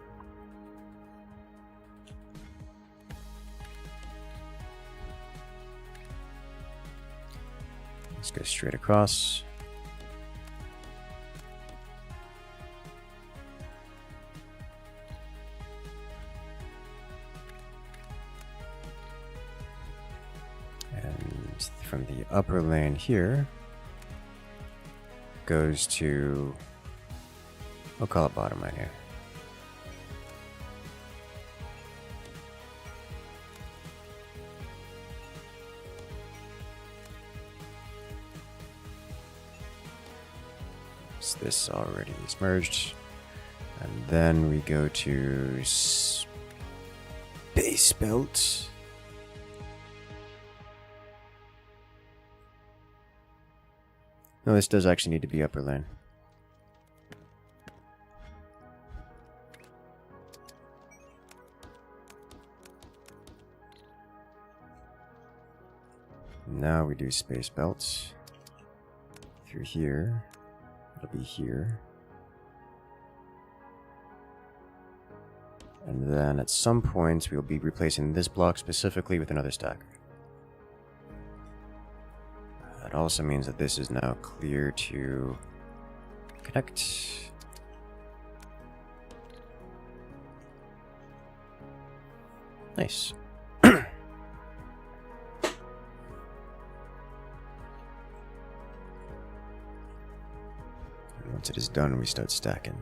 A: Let's go straight across. And from the upper lane here, goes to, I'll call it bottom right here. This already is merged, and then we go to base belt. No, this does actually need to be upper lane. Now we do space belts through here. It'll be here. And then at some point we'll be replacing this block specifically with another stacker. That also means that this is now clear to connect. Nice. Once it is done, we start stacking.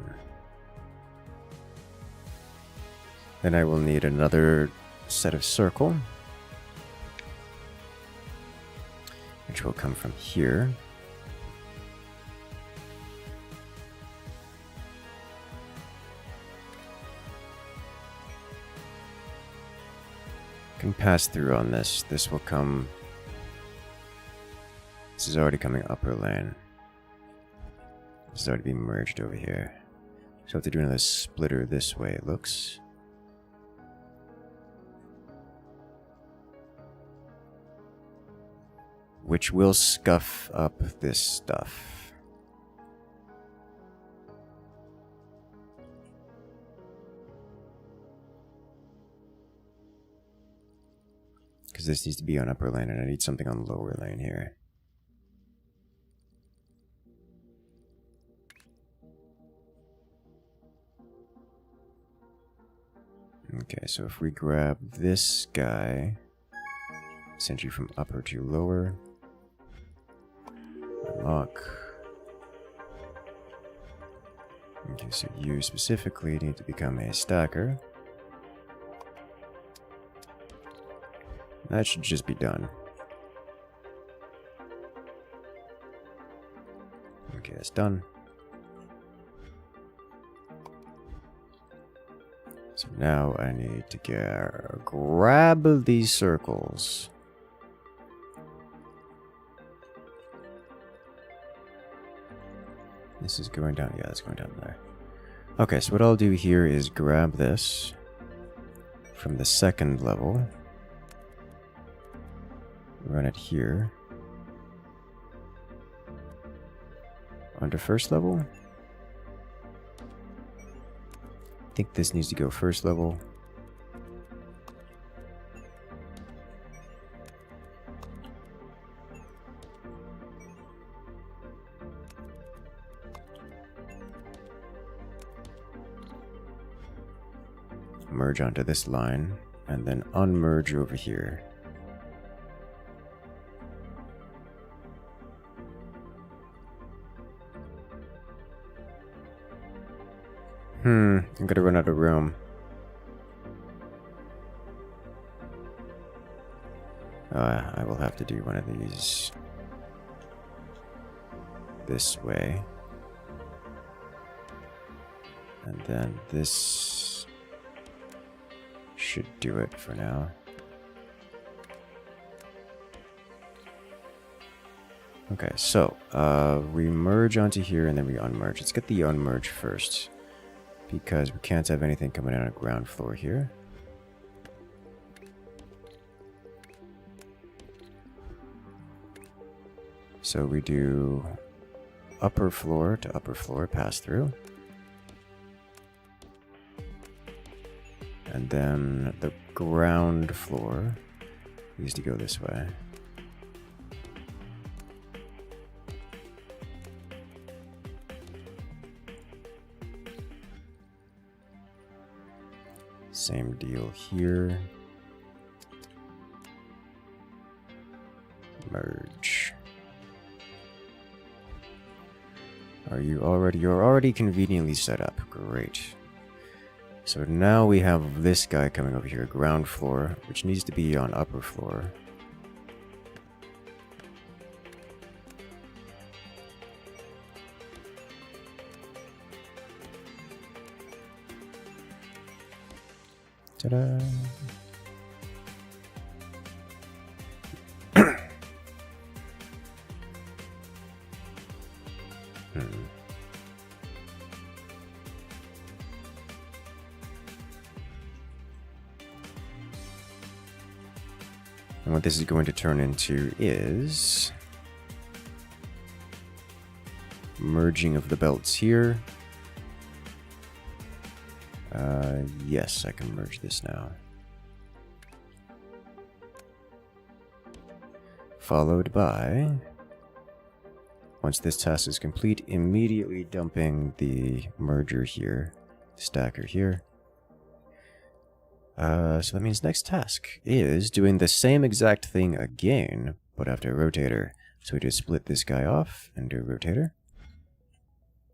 A: Then I will need another set of circle, which will come from here. Can pass through on this. This will come. This is already coming upper lane. This is already being merged over here. So I have to do another splitter this way, it looks. Which will scuff up this stuff. Because this needs to be on upper lane and I need something on lower lane here. Okay, so if we grab this guy, essentially from upper to lower, unlock. Okay, so you specifically need to become a stacker. That should just be done. Okay, it's done. So now I need to grab these circles. This is going down. Yeah, it's going down there. Okay, so what I'll do here is grab this from the second level. Run it here. Onto first level. I think this needs to go first level. Merge onto this line, and then unmerge over here. I'm gonna run out of room. I will have to do one of these this way. And then this should do it for now. Okay, so we merge onto here and then we unmerge. Let's get the unmerge first, because we can't have anything coming out of ground floor here. So we do upper floor to upper floor, pass through. And then the ground floor needs to go this way. Same deal here. Merge. You're already conveniently set up. Great. So now we have this guy coming over here, ground floor, which needs to be on upper floor. Ta-da! And what this is going to turn into is merging of the belts here. Yes, I can merge this now. Followed by, once this task is complete, immediately dumping the merger here, stacker here. So that means next task is doing the same exact thing again, but after a rotator. So we just split this guy off and do a rotator.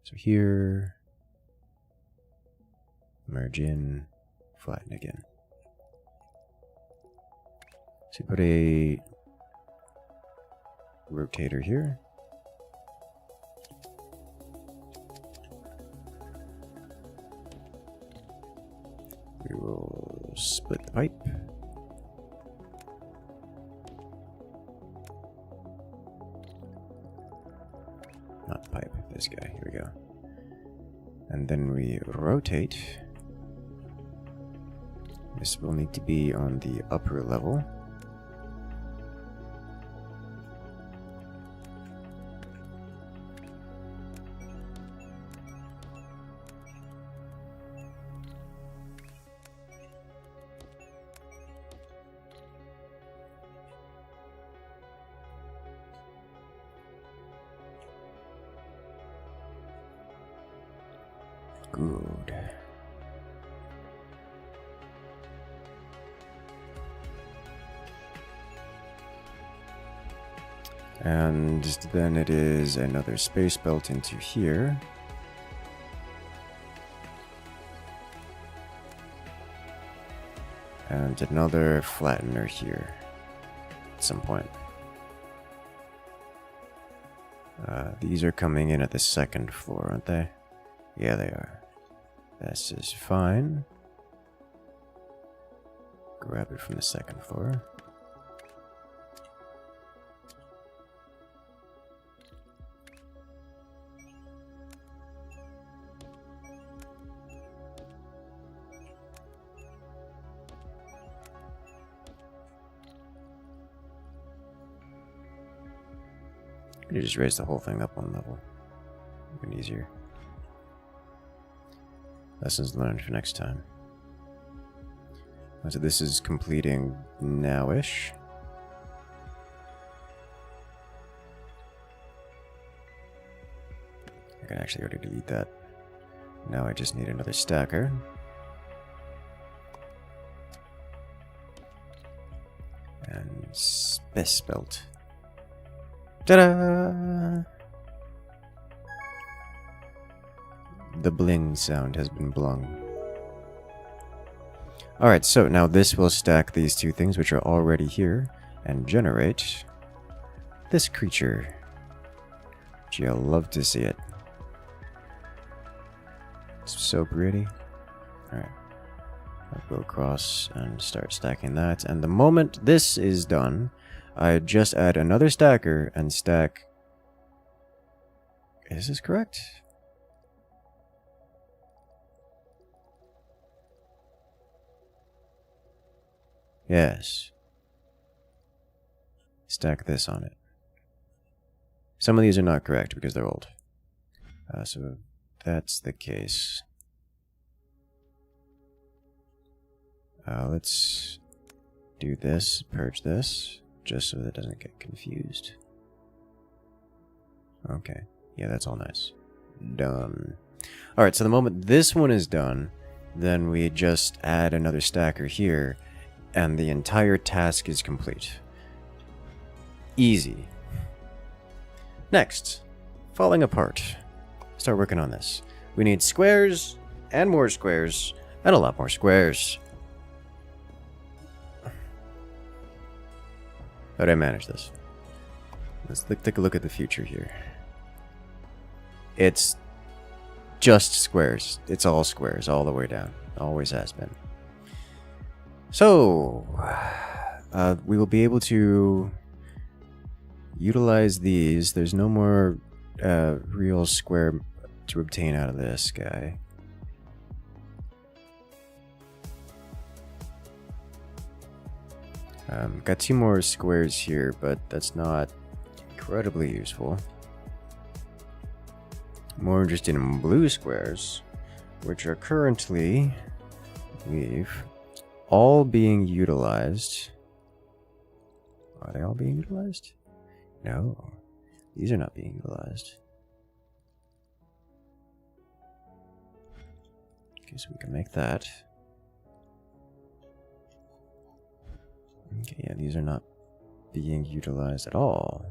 A: So here, merge in, flatten again. So put a rotator here. We will split the pipe. Not the pipe, this guy, here we go. And then we rotate. This will need to be on the upper level. Good. And then it is another space belt into here. And another flattener here at some point. These are coming in at the second floor, aren't they? Yeah, they are. This is fine. Grab it from the second floor. You just raise the whole thing up one level. Even easier. Lessons learned for next time. So this is completing now-ish. I can actually already delete that. Now I just need another stacker. And space belt. Ta-da! The bling sound has been blung. Alright, so now this will stack these two things which are already here and generate this creature. Gee, I love to see it. It's so pretty. Alright. I'll go across and start stacking that. And the moment this is done, I just add another stacker and stack... Is this correct? Yes. Stack this on it. Some of these are not correct because they're old. So that's the case. Let's do this, purge this, just so that it doesn't get confused. Okay. Yeah, that's all nice. Done. Alright, so the moment this one is done, then we just add another stacker here, and the entire task is complete. Easy. Next, falling apart. Start working on this. We need squares, and more squares, and a lot more squares. How did I manage this? Let's take a look at the future here. It's just squares. It's all squares all the way down. Always has been. So, we will be able to utilize these. There's no more real square to obtain out of this guy. Got two more squares here, but that's not incredibly useful. More interested in blue squares, which are currently, I believe, all being utilized. Are they all being utilized? No, these are not being utilized. Okay, so we can make that. Okay, yeah, these are not being utilized at all.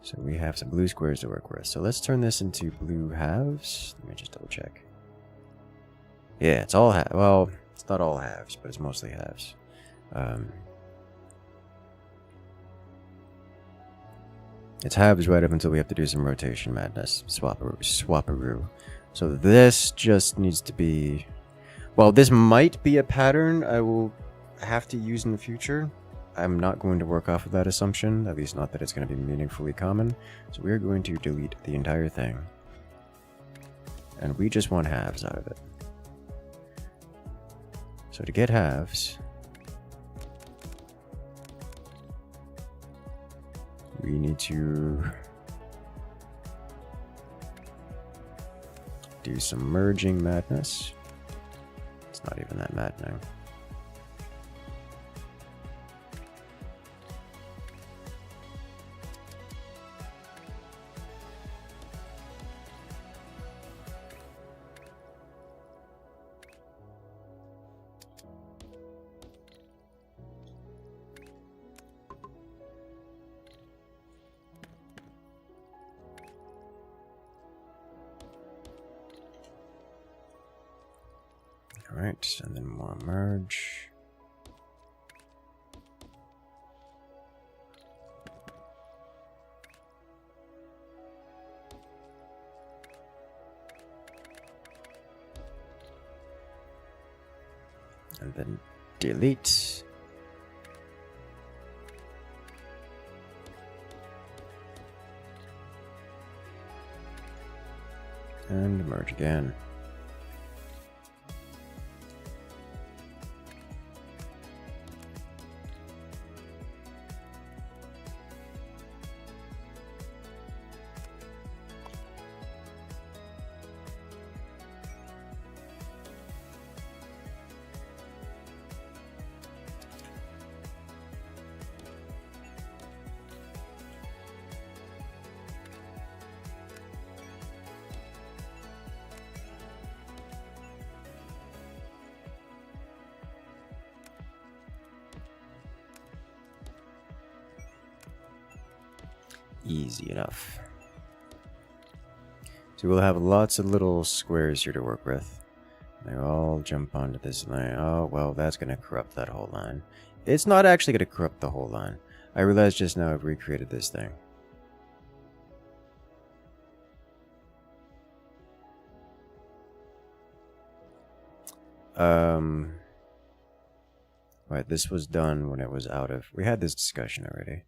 A: So we have some blue squares to work with. So let's turn this into blue halves. Let me just double check. Yeah, it's all halves. Well, it's not all halves, but it's mostly halves. It's halves right up until we have to do some rotation madness. Swaparoo. So this just needs to be... Well, this might be a pattern I will have to use in the future. I'm not going to work off of that assumption, at least not that it's going to be meaningfully common. So we're going to delete the entire thing. And we just want halves out of it. So to get halves, we need to do some merging madness. It's not even that maddening. Alright, and then more merge. And then delete. And merge again. easy enough. So we'll have lots of little squares here to work with. They all jump onto this line. Oh, well, that's going to corrupt that whole line. It's not actually going to corrupt the whole line. I realized just now I've recreated this thing. Right, this was done when it was out of... We had this discussion already.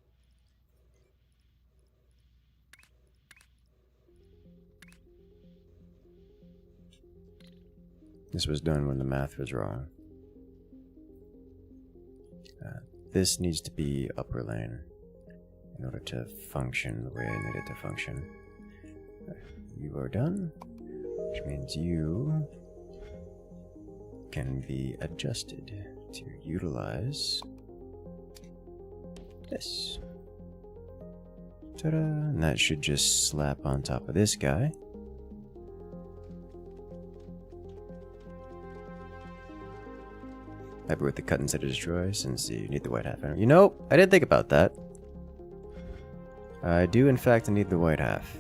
A: This was done when the math was wrong. This needs to be upper lane in order to function the way I need it to function. You are done, which means you can be adjusted to utilize this. Ta-da! And that should just slap on top of this guy. Happy with the cut instead of destroy, since you need the white half. You know, I didn't think about that. I do in fact need the white half.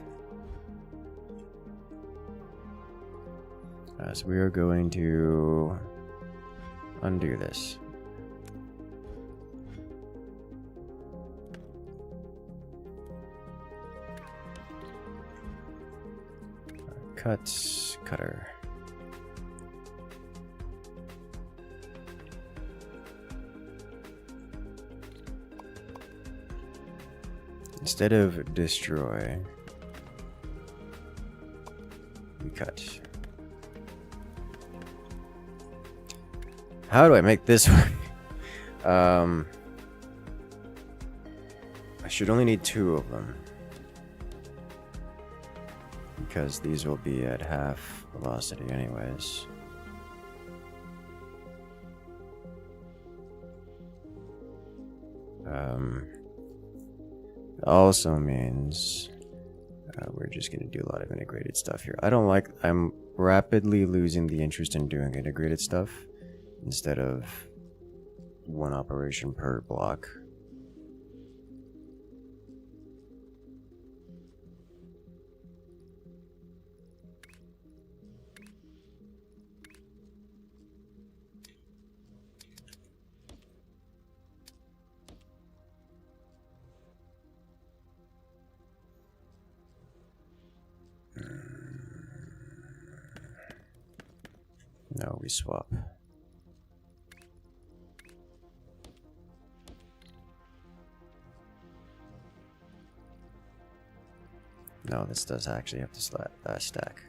A: So we are going to undo this. Cut, cutter. Instead of destroy, we cut. How do I make this work? I should only need 2 of them, because these will be at half velocity anyways. Also means we're just going to do a lot of integrated stuff here. I'm rapidly losing the interest in doing integrated stuff instead of one operation per block. No, we swap. No, this does actually have to stack.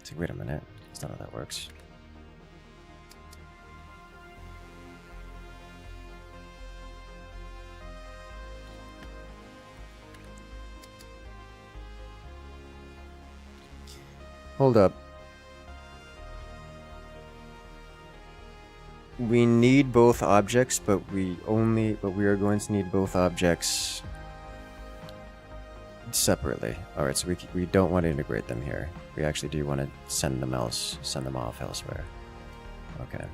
A: So wait a minute, that's not how that works. Hold up. We need both objects, but we are going to need both objects separately. All right, so we don't want to integrate them here. We actually do want to send them off elsewhere. Okay.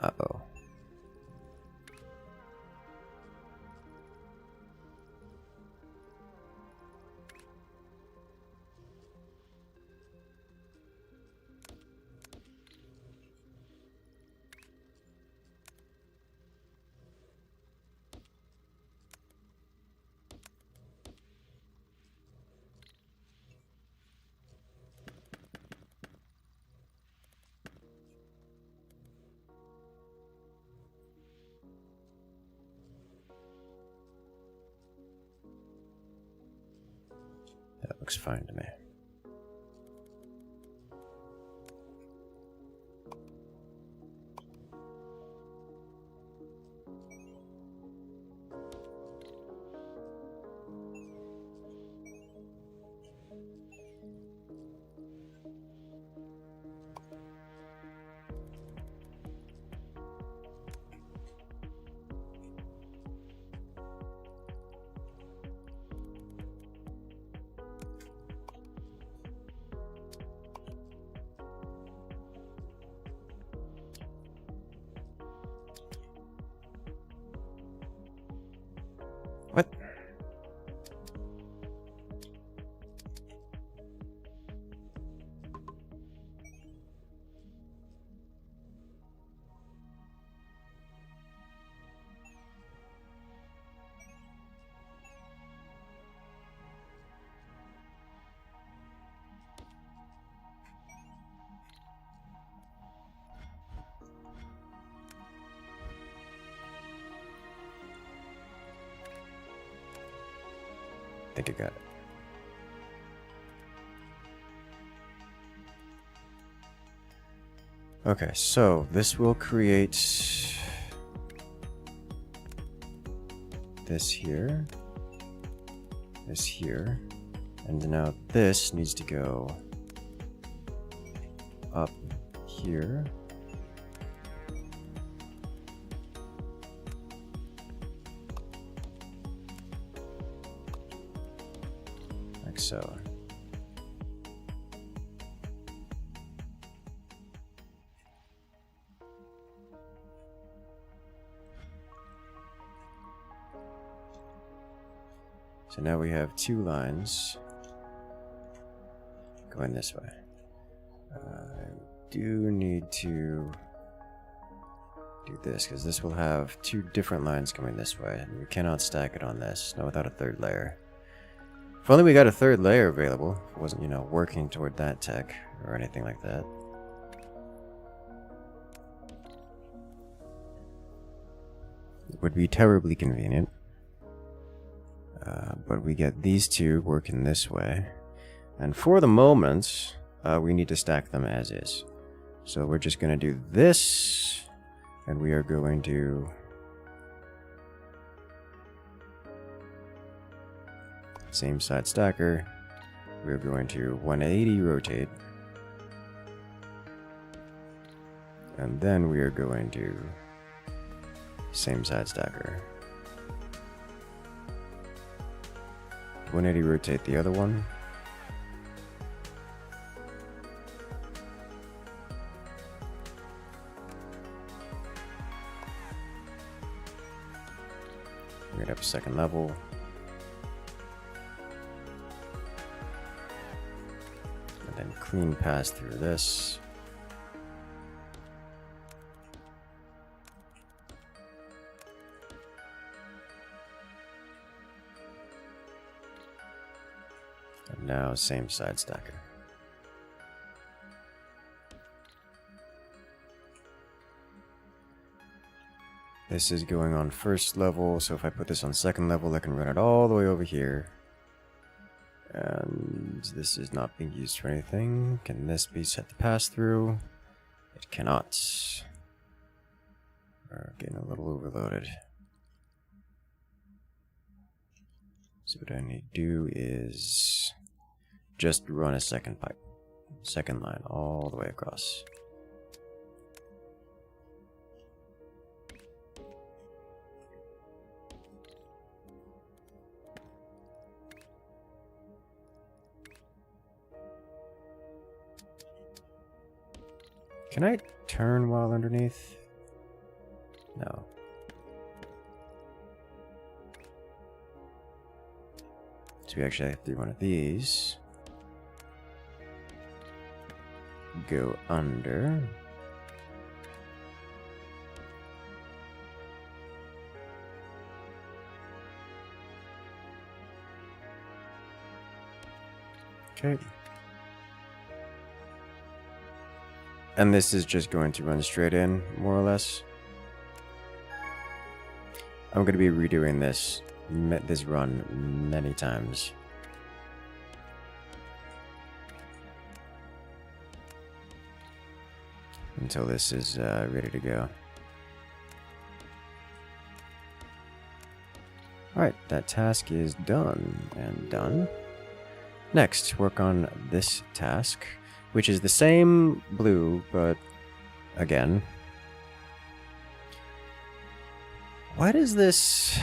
A: Uh-oh. That looks fine to me. think it got it. Okay, so this will create this here, and now this needs to go up here. Like so. So now we have two lines going this way. I do need to do this because this will have two different lines coming this way, and we cannot stack it on this, not without a third layer. If only we got a third layer available. If it wasn't, you know, working toward that tech or anything like that. It would be terribly convenient. But we get these two working this way. And for the moment, we need to stack them as is. So we're just going to do this. And we are going to... same side stacker. We're going to 180 rotate. And then we are going to... same side stacker. 180 rotate the other one. Bring it up second level. And then clean pass through this. Now, same side stacker. This is going on first level, so if I put this on second level, I can run it all the way over here. And this is not being used for anything. Can this be set to pass through? It cannot. We're getting a little overloaded. So what I need to do is just run a second pipe, second line all the way across. Can I turn while underneath? No. So we actually have to do one of these. Go under. Okay. And this is just going to run straight in, more or less. I'm going to be redoing this run many times. Until this is ready to go. Alright, that task is done and done. Next, work on this task, which is the same blue, but again. Why does this...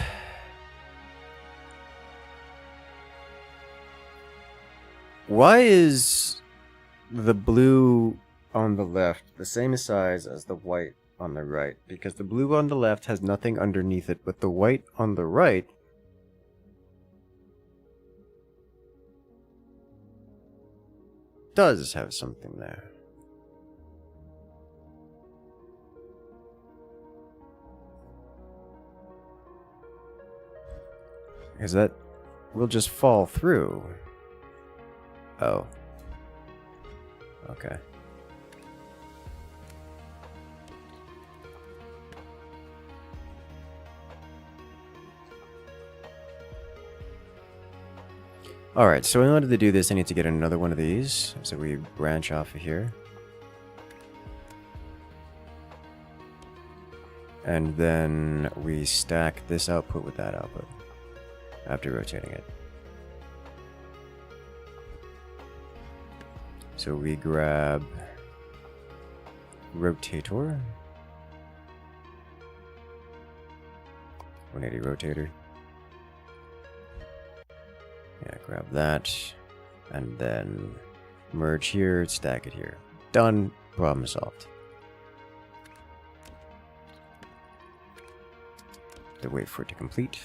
A: Why is the blue on the left the same size as the white on the right? Because the blue on the left has nothing underneath it, but the white on the right does have something there. Because that will just fall through. Oh. Okay. Alright, so in order to do this, I need to get another one of these. So we branch off of here. And then we stack this output with that output after rotating it. So we grab rotator, 180 rotator. Yeah, grab that, and then merge here, stack it here. Done, problem solved. To wait for it to complete.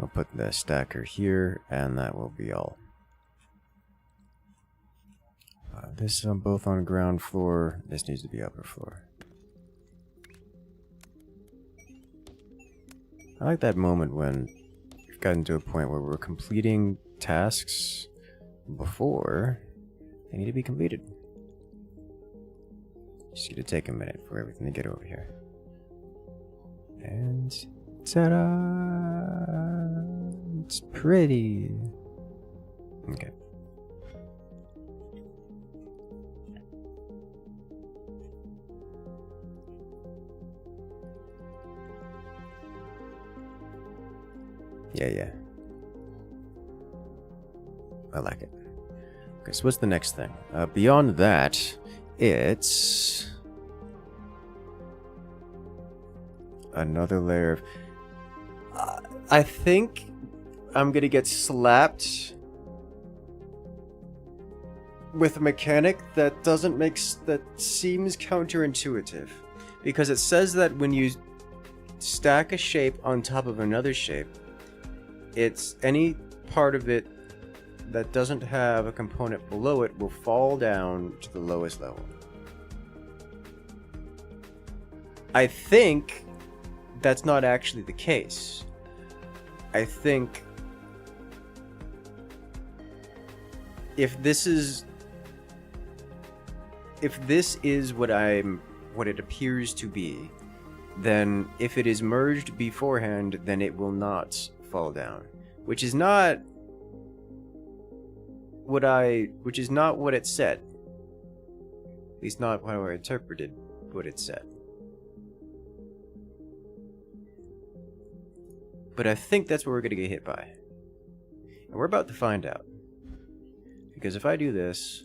A: I'll put the stacker here, and that will be all. This is both on ground floor. This needs to be upper floor. I like that moment when we've gotten to a point where we're completing tasks before they need to be completed. Just need to take a minute for everything to get over here. And ta-da! It's pretty. Okay. Yeah. I like it. Okay, so what's the next thing? Beyond that, it's another layer of... I think I'm gonna get slapped with a mechanic that doesn't make... that seems counterintuitive. Because it says that when you stack a shape on top of another shape, it's any part of it that doesn't have a component below it will fall down to the lowest level. I think that's not actually the case. I think if this is what it appears to be, then if it is merged beforehand, then it will not fall down, which is not what it said. At least not how I interpreted what it said. But I think that's what we're gonna get hit by. And we're about to find out. Because if I do this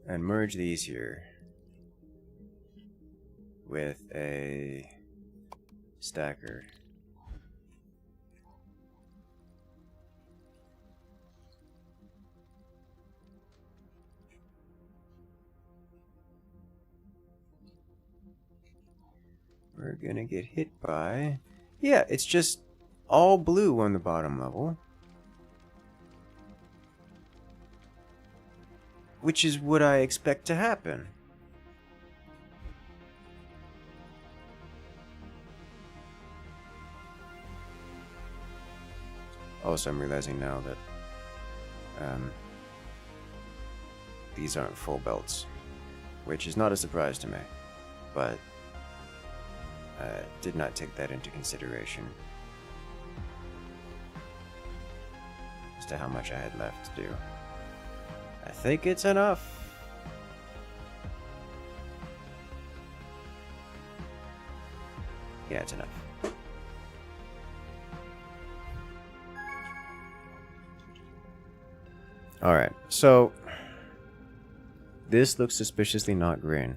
A: and merge these here with a stacker, we're gonna get hit by... Yeah, it's just all blue on the bottom level. Which is what I expect to happen. Also, I'm realizing now that these aren't full belts, which is not a surprise to me, but did not take that into consideration as to how much I had left to do. I think it's enough. Yeah, it's enough. Alright, so this looks suspiciously not green.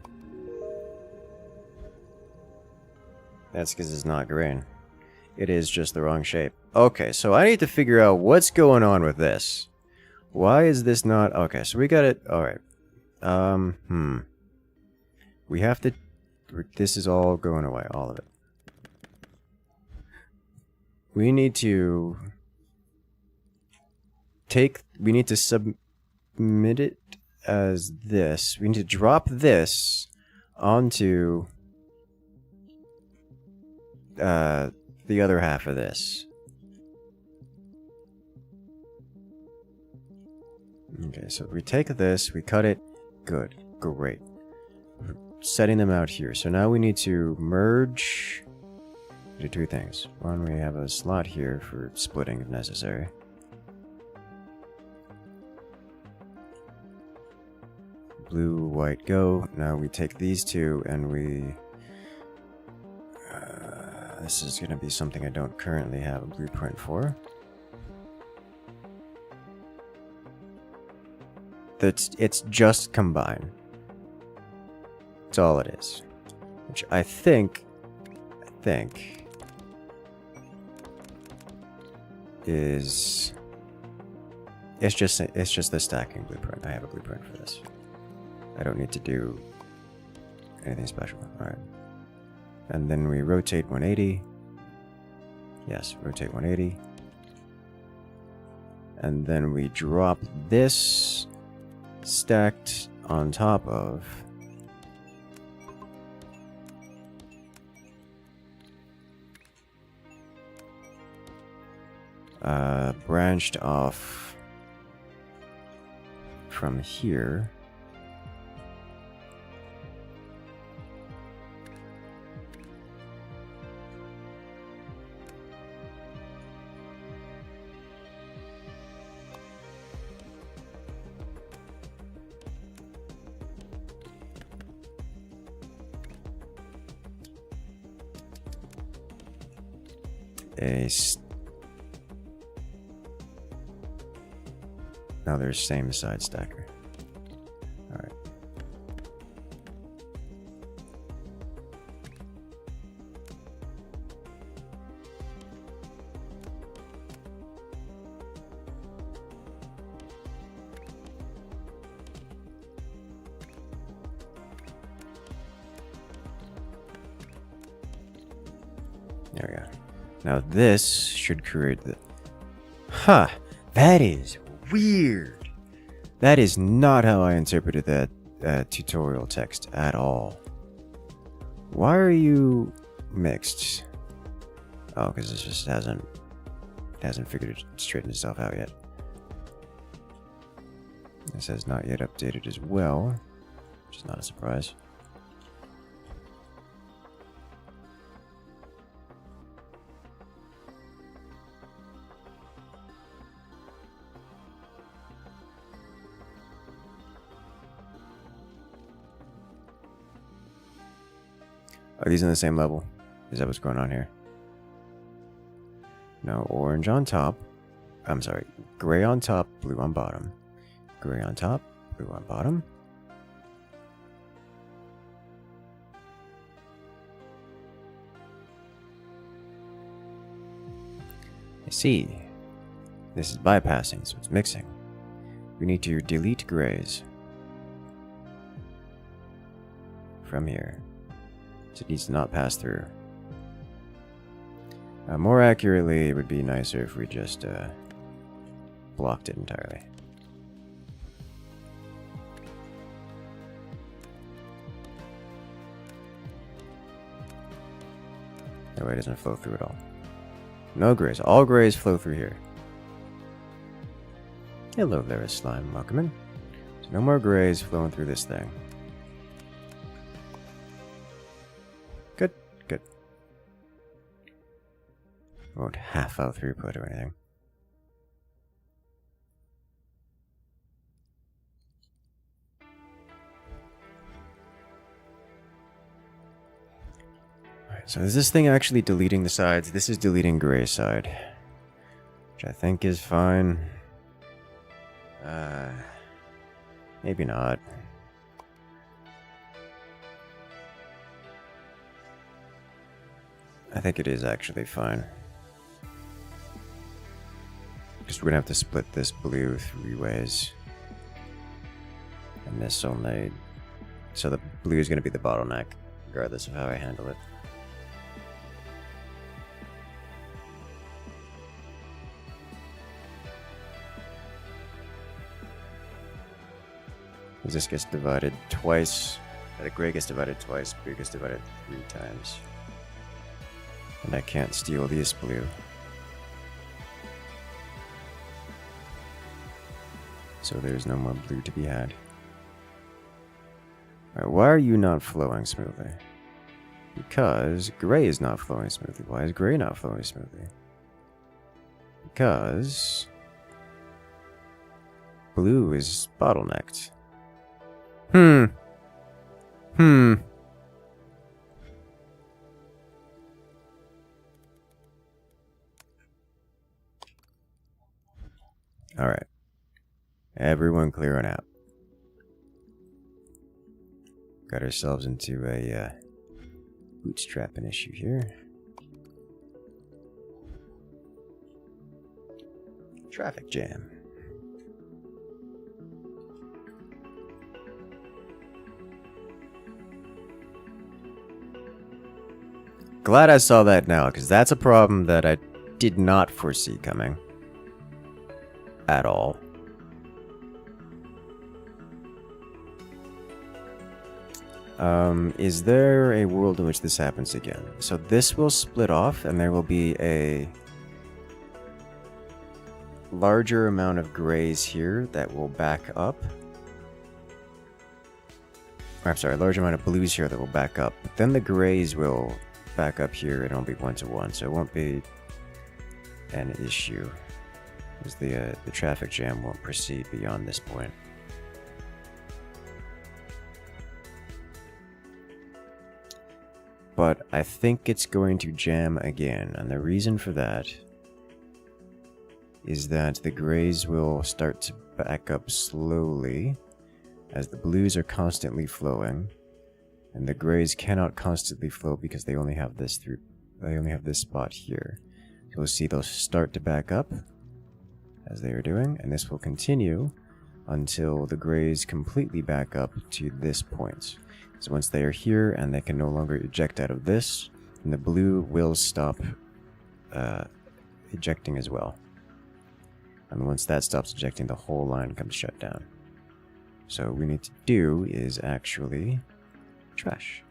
A: That's because it's not green. It is just the wrong shape. Okay, so I need to figure out what's going on with this. Why is this not... Okay, so we got it... Alright. We have to... This is all going away, all of it. We need to... We need to submit it as this. We need to drop this onto... the other half of this. Okay, so we take this, we cut it. Good. Great. We're setting them out here. So now we need to merge. Do two things. One, we have a slot here for splitting if necessary. Blue, white, go. Now we take these two and we... this is going to be something I don't currently have a blueprint for. It's just combine. That's all it is. Which I think is... It's just the stacking blueprint. I have a blueprint for this. I don't need to do anything special. Alright. And then we rotate 180. Yes, rotate 180. And then we drop this stacked on top of branched off from here. Now there's same side stacker. Alright. There we go. Now this should create the... Huh! That is weird! That is not how I interpreted that tutorial text at all. Why are you mixed? Oh, because this just hasn't figured it straightened itself out yet. It says not yet updated as well, which is not a surprise. Are these in the same level? Is that what's going on here? No, orange on top. I'm sorry, gray on top, blue on bottom. Gray on top, blue on bottom. I see. This is bypassing, so it's mixing. We need to delete grays from here. So it needs to not pass through. More accurately, it would be nicer if we just blocked it entirely. That way it doesn't flow through at all. No grays. All grays flow through here. Hello there, slime. Welcome in. So no more grays flowing through this thing. Good, good. Won't half out throughput or anything. Alright, so is this thing actually deleting the sides? This is deleting gray side, which I think is fine. Maybe not. I think it is actually fine. Because we're gonna have to split this blue 3 ways. And this only... So the blue is gonna be the bottleneck, regardless of how I handle it. This gets divided twice. The gray gets divided twice, blue gets divided 3 times. And I can't steal this blue. So there's no more blue to be had. Alright, why are you not flowing smoothly? Because gray is not flowing smoothly. Why is gray not flowing smoothly? Because blue is bottlenecked. Alright. Everyone clearing out. Got ourselves into a bootstrapping issue here. Traffic jam. Glad I saw that now, because that's a problem that I did not foresee coming. At all. Is there a world in which this happens again? So this will split off, and there will be a larger amount of grays here that will back up. I'm sorry, a large amount of blues here that will back up. But then the grays will back up here, and it'll be 1-to-1, so it won't be an issue. Because the traffic jam won't proceed beyond this point. But I think it's going to jam again, and the reason for that is that the grays will start to back up slowly as the blues are constantly flowing, and the grays cannot constantly flow because they only have this spot here. So we'll see those start to back up as they are doing, and this will continue until the grays completely back up to this point. So once they are here and they can no longer eject out of this, then the blue will stop ejecting as well. And once that stops ejecting, the whole line comes shut down. So what we need to do is actually trash.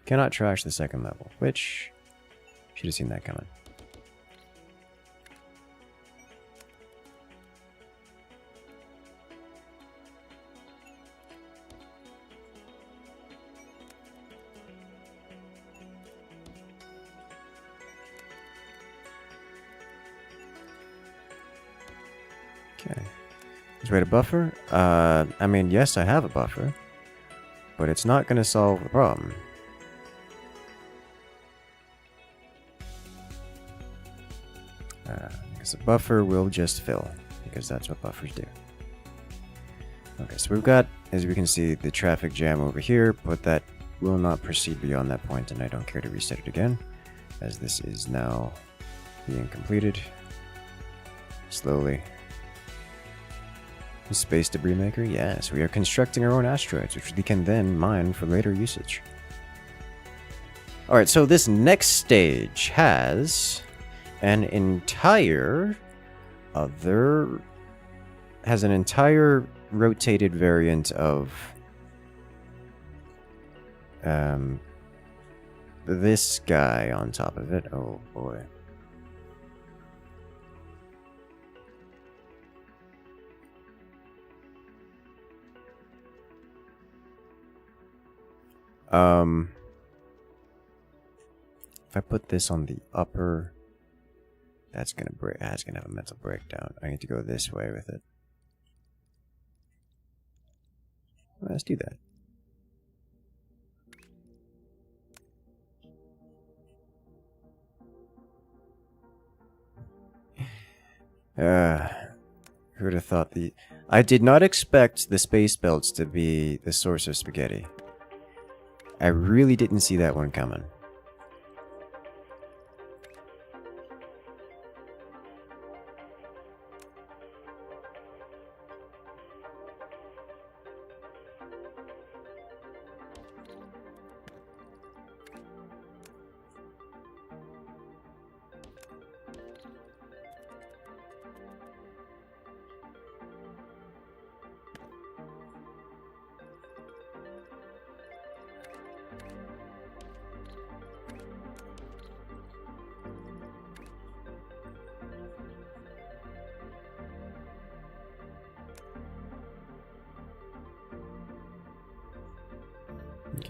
A: Cannot trash the second level, which should have seen that coming. Okay. Is there a buffer? I mean, yes, I have a buffer, but it's not going to solve the problem. Because the buffer will just fill, because that's what buffers do. Okay, so we've got, as we can see, the traffic jam over here, but that will not proceed beyond that point, and I don't care to reset it again, as this is now being completed slowly. Space debris maker? Yes, we are constructing our own asteroids, which we can then mine for later usage. Alright, so this next stage has an entire rotated variant of this guy on top of it. Oh boy. If I put this on the upper, that's gonna break. That's gonna have a mental breakdown. I need to go this way with it. Let's do that. Who would have thought the... I did not expect the space belts to be the source of spaghetti. I really didn't see that one coming.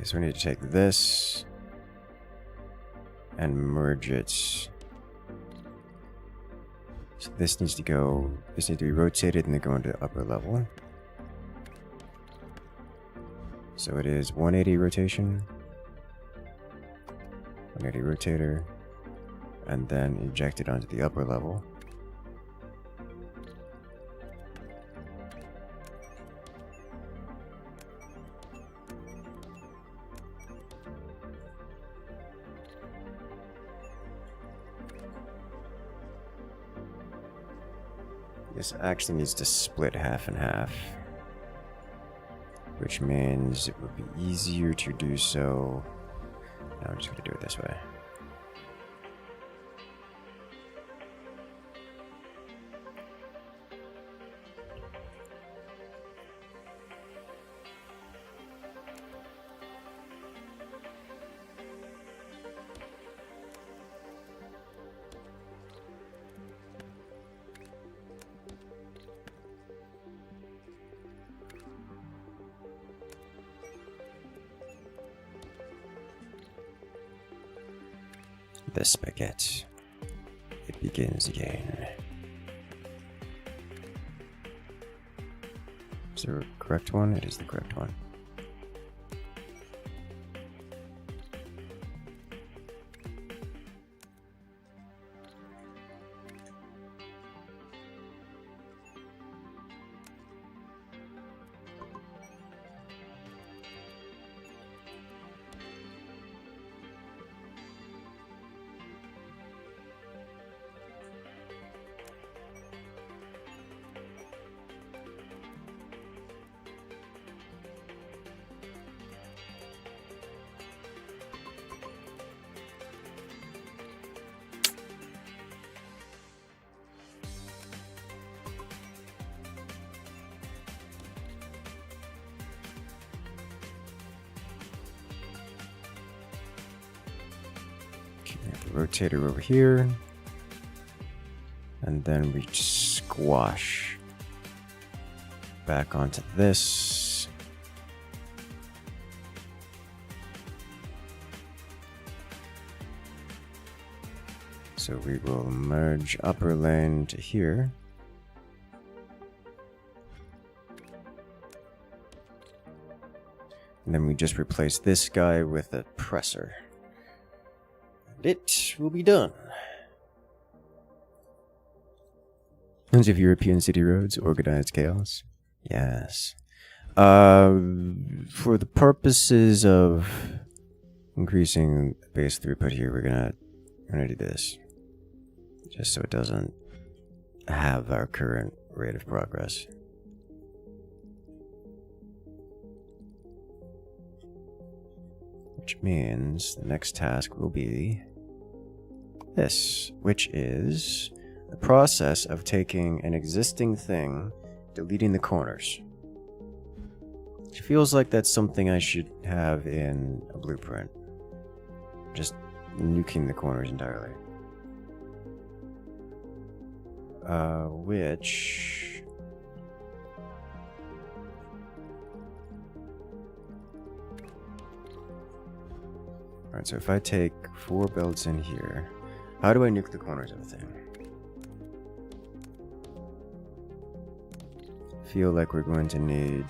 A: Okay, so we need to take this and merge it. So this needs to be rotated and then go into the upper level. So it is 180 rotation, 180 rotator, and then eject it onto the upper level. This actually needs to split half and half, which means it would be easier to do so. No, I'm just going to do it this way. The spaghetti. It begins again. Is there a correct one? It is the correct one. Rotator over here, and then we squash back onto this. So we will merge upper lane to here. And then we just replace this guy with a presser. It will be done. Tons of European city roads, organized chaos. Yes. For the purposes of increasing base throughput here, we're gonna do this, just so it doesn't have our current rate of progress. Which means the next task will be this, which is the process of taking an existing thing, deleting the corners. It feels like that's something I should have in a blueprint. Just nuking the corners entirely. Which... Alright, so if I take 4 belts in here, how do I nuke the corners of the thing? Feel like we're going to need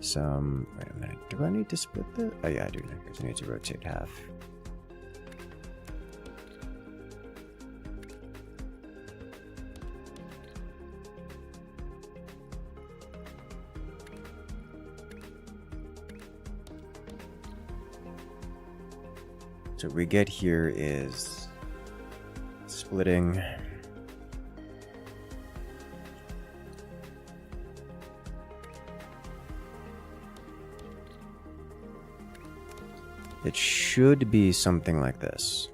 A: some... Wait a minute, do I need to split this? Oh yeah, I do, because I need to rotate half. So what we get here is splitting. It should be something like this.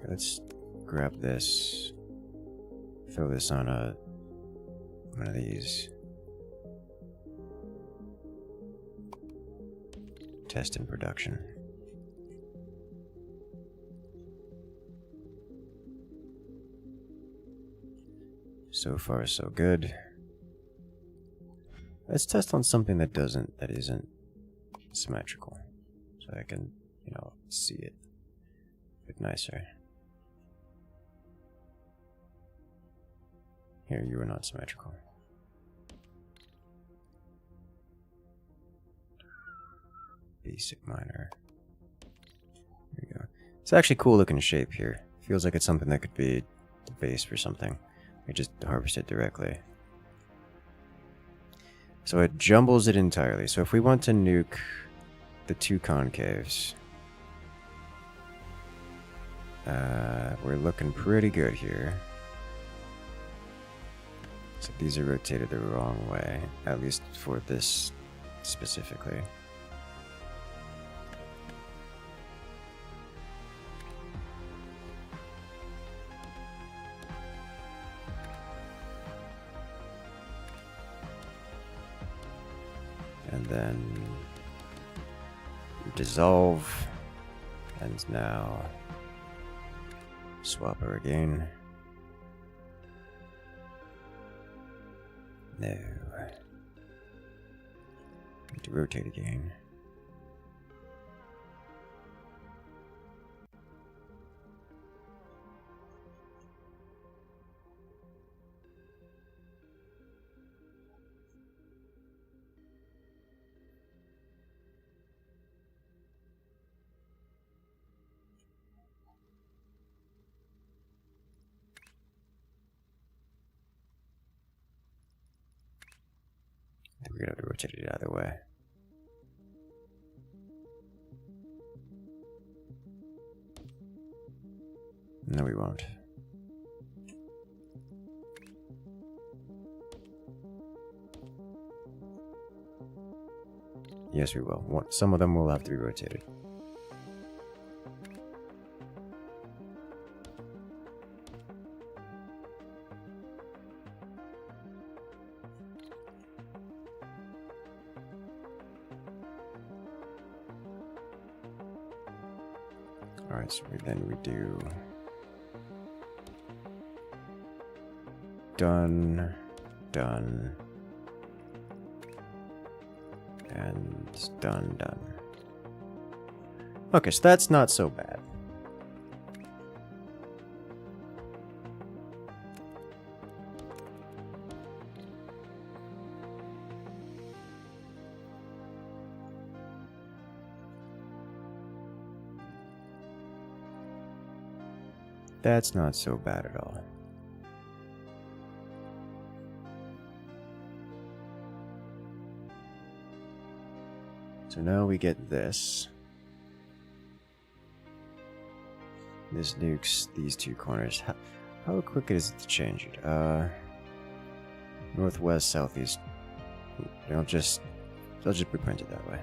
A: Let's grab this, throw this on one of these. Test in production. So far, so good. Let's test on something that isn't symmetrical. So I can, see it a bit nicer. Here, you are not symmetrical. Basic minor. There you go. It's actually cool looking shape here. Feels like it's something that could be the base for something. I just harvest it directly. So it jumbles it entirely. So if we want to nuke the two concaves, we're looking pretty good here. So these are rotated the wrong way, at least for this specifically. And then dissolve, and now swap her again. No. Need to rotate again. We're gonna have to rotate it either way. No, we won't. Yes, we will. Some of them will have to be rotated. Alright, so then we do done, done, and done, done. Okay, so that's not so bad. That's not so bad at all. So now we get this. This nukes these two corners. How quick is it to change it? Northwest, southeast. They'll just be printed that way.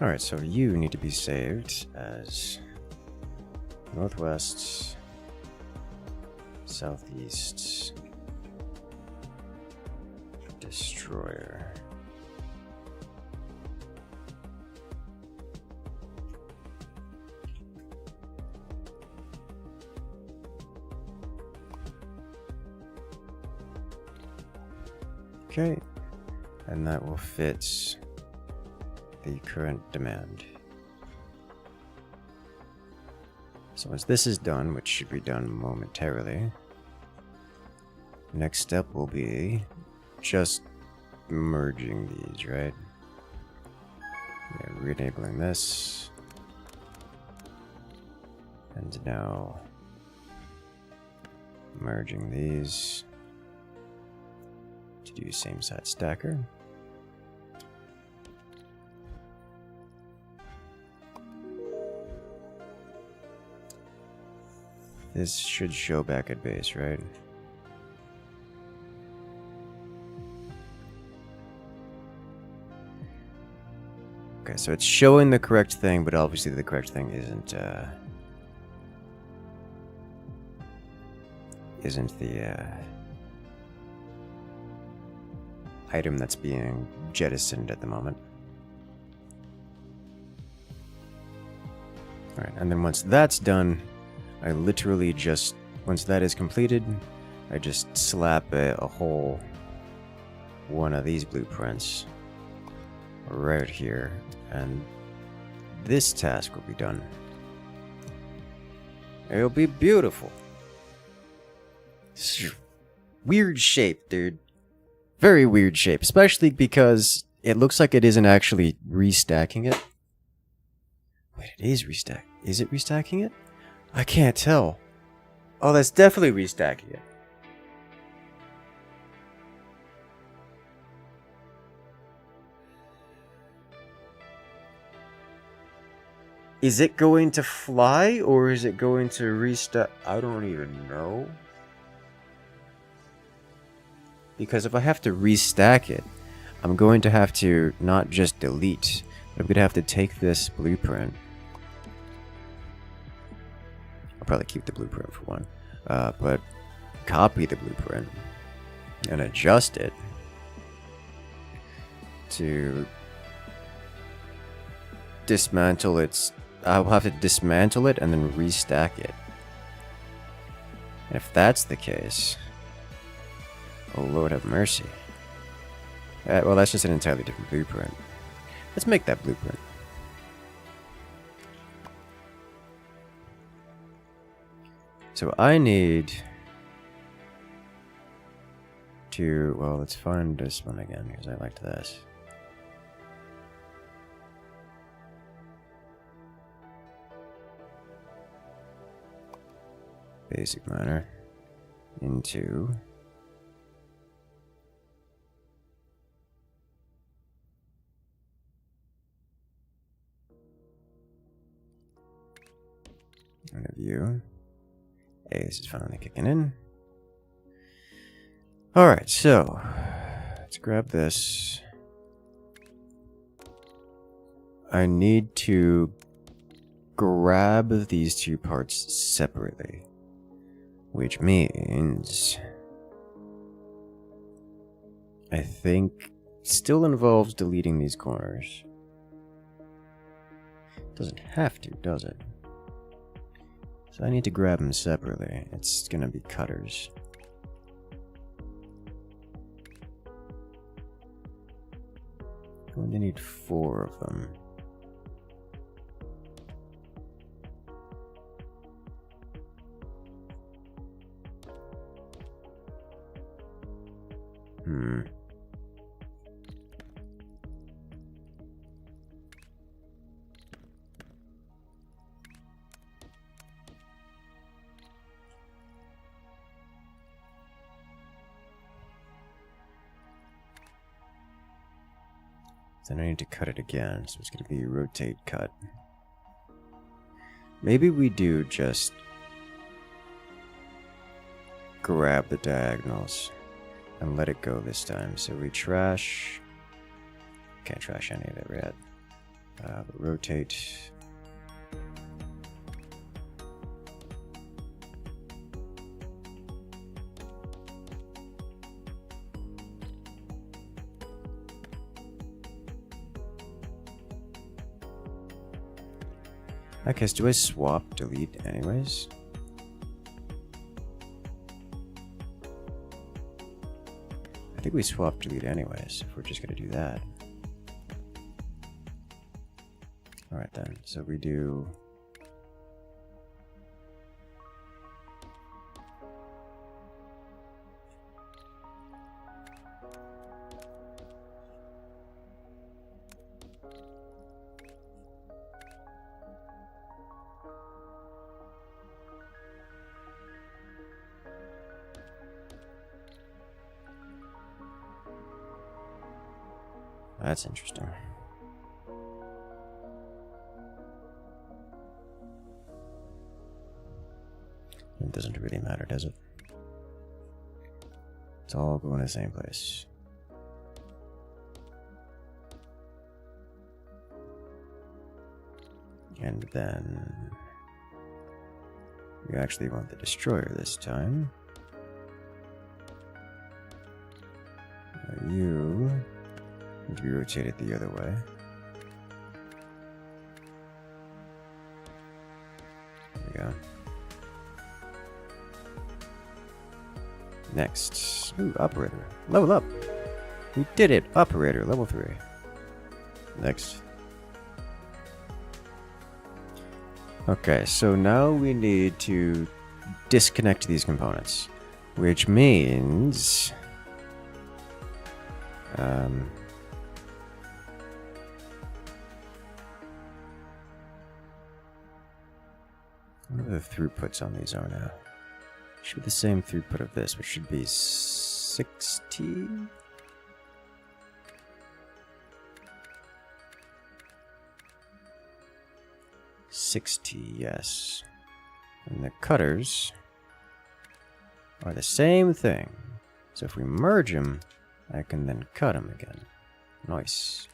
A: Alright, so you need to be saved as northwest, southeast, destroyer. Okay, and that will fit the current demand. So once this is done, which should be done momentarily, next step will be just merging these, right? Yeah, re-enabling this. And now merging these to do same side stacker. This should show back at base, right? Okay, so it's showing the correct thing, but obviously the correct thing isn't the item that's being jettisoned at the moment. Alright, and then once that's done, I literally just, once that is completed, I just slap a whole one of these blueprints right here, and this task will be done. It'll be beautiful. Weird shape, dude. Very weird shape, especially because it looks like it isn't actually restacking it. Wait, it is restack. Is it restacking it? I can't tell. Oh, that's definitely restacking it. Is it going to fly, or is it going to restack? I don't even know. Because if I have to restack it, I'm going to have to not just delete, but I'm going to have to take this blueprint. I'll probably keep the blueprint for one. But copy the blueprint and adjust it to dismantle its... I'll have to dismantle it and then restack it. And if that's the case... Oh, Lord have mercy. Well, that's just an entirely different blueprint. Let's make that blueprint. So I need to... Well, let's find this one again, because I liked this. Basic miner. Into... View. Hey, this is finally kicking in. Alright, so let's grab this. I need to grab these two parts separately, which means I think still involves deleting these corners. Doesn't have to, does it? So I need to grab them separately. It's gonna be cutters. I'm going to need 4 of them. Then I need to cut it again, so it's going to be rotate cut. Maybe we do just grab the diagonals and let it go this time. So we trash... Can't trash any of it yet. But rotate... Okay, so do I swap delete anyways? I think we swap delete anyways, if we're just gonna do that. Alright then, so we do... That's interesting. It doesn't really matter, does it? It's all going to the same place. And then we actually want the destroyer this time. You need to be rotated the other way. There we go. Next. Ooh, operator. Level up! We did it! Operator, level 3. Next. Okay, so now we need to disconnect these components, which means what are the throughputs on these are now? Should be the same throughput of this, which should be 60. Yes. And the cutters are the same thing. So if we merge them, I can then cut them again. Nice.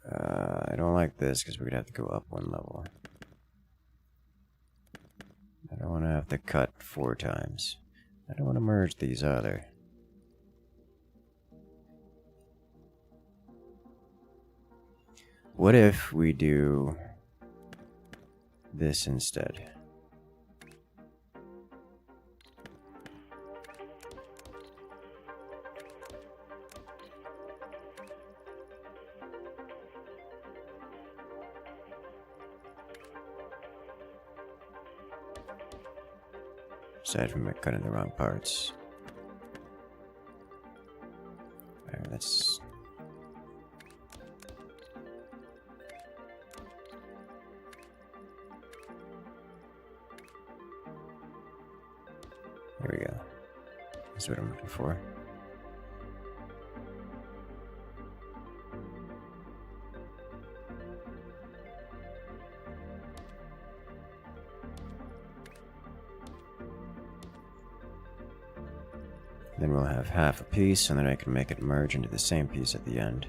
A: I don't like this because we're going to have to go up one level. I don't want to have to cut 4 times. I don't want to merge these either. What if we do this instead? Aside from cutting the wrong parts. Alright, let's... There we go. That's what I'm looking for. Then we'll have half a piece, and then I can make it merge into the same piece at the end.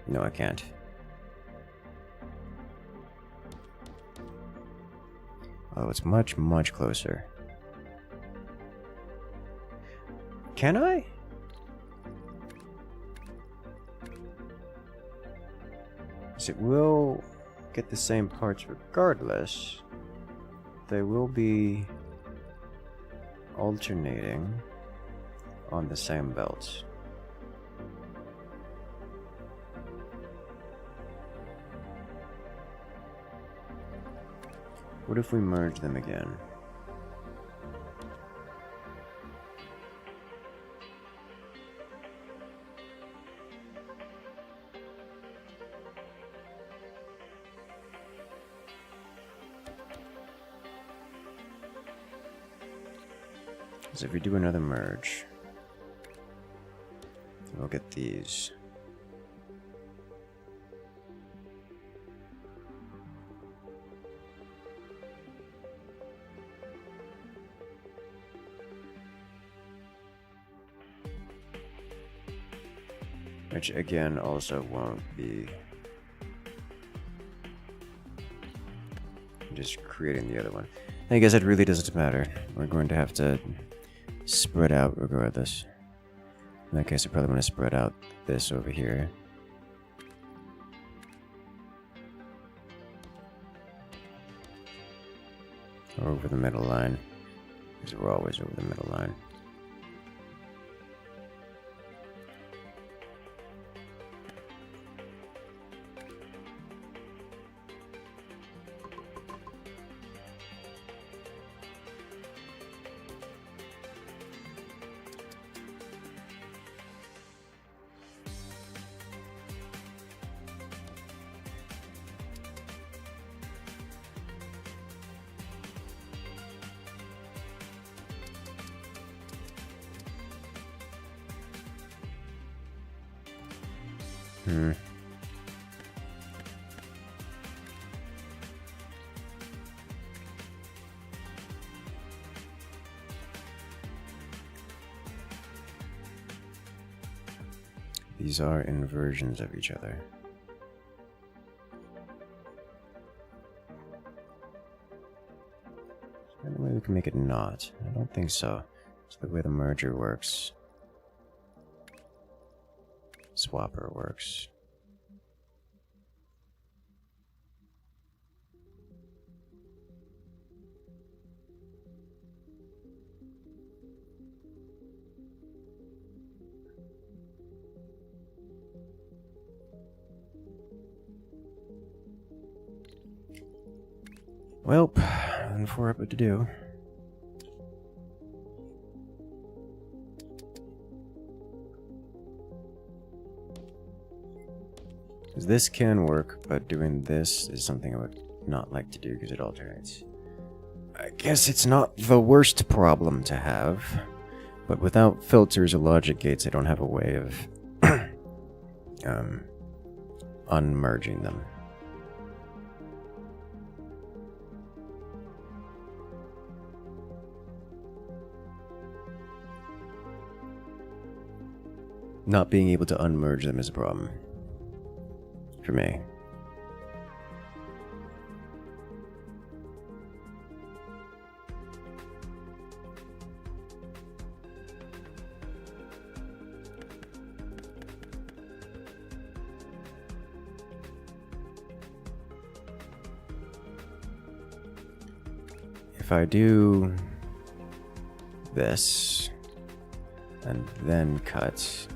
A: No, I can't. Oh, it's much, much closer. Can I? Because it will get the same parts regardless. They will be alternating on the same belts. What if we merge them again? So if we do another merge, we'll get these. Which again also won't be just creating the other one. I guess it really doesn't matter. We're going to have to spread out regardless. In that case, I probably want to spread out this over here. Or over the middle line. Because we're always over the middle line. Hmm. These are inversions of each other. Any way we can make it not? I don't think so. It's the way the merger works. Swapper works. Well, nothing for it but to do. Because this can work, but doing this is something I would not like to do because it alternates. I guess it's not the worst problem to have, but without filters or logic gates, I don't have a way of unmerging them. Not being able to unmerge them is a problem for me. If I do this and then cut,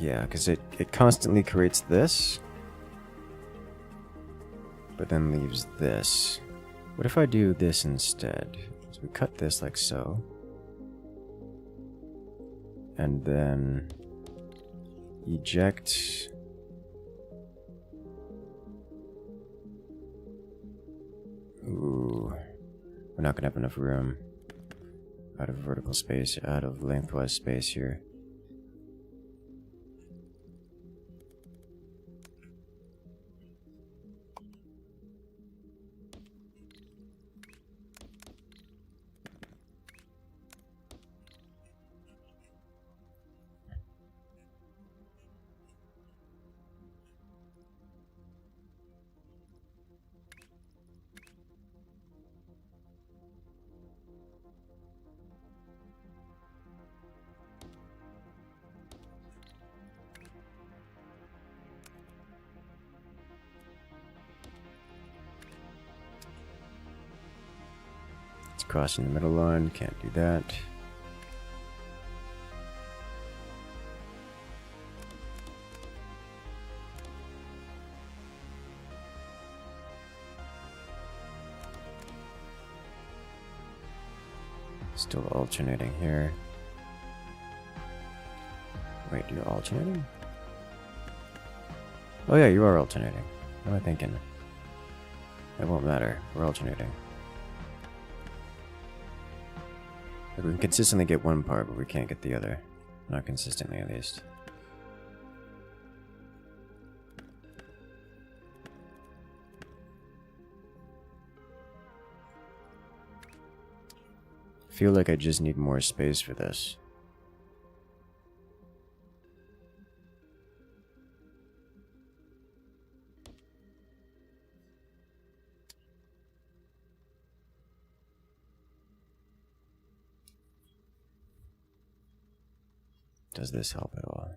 A: yeah, because it constantly creates this, but then leaves this. What if I do this instead? So we cut this like so, and then eject. Ooh, we're not gonna have enough room out of vertical space, out of lengthwise space here. Crossing the middle line, can't do that. Still alternating here. Wait, you're alternating? Oh yeah, you are alternating. What am I thinking? It won't matter. We're alternating. Like we can consistently get one part, but we can't get the other. Not consistently, at least. I feel like I just need more space for this. Does this help at all?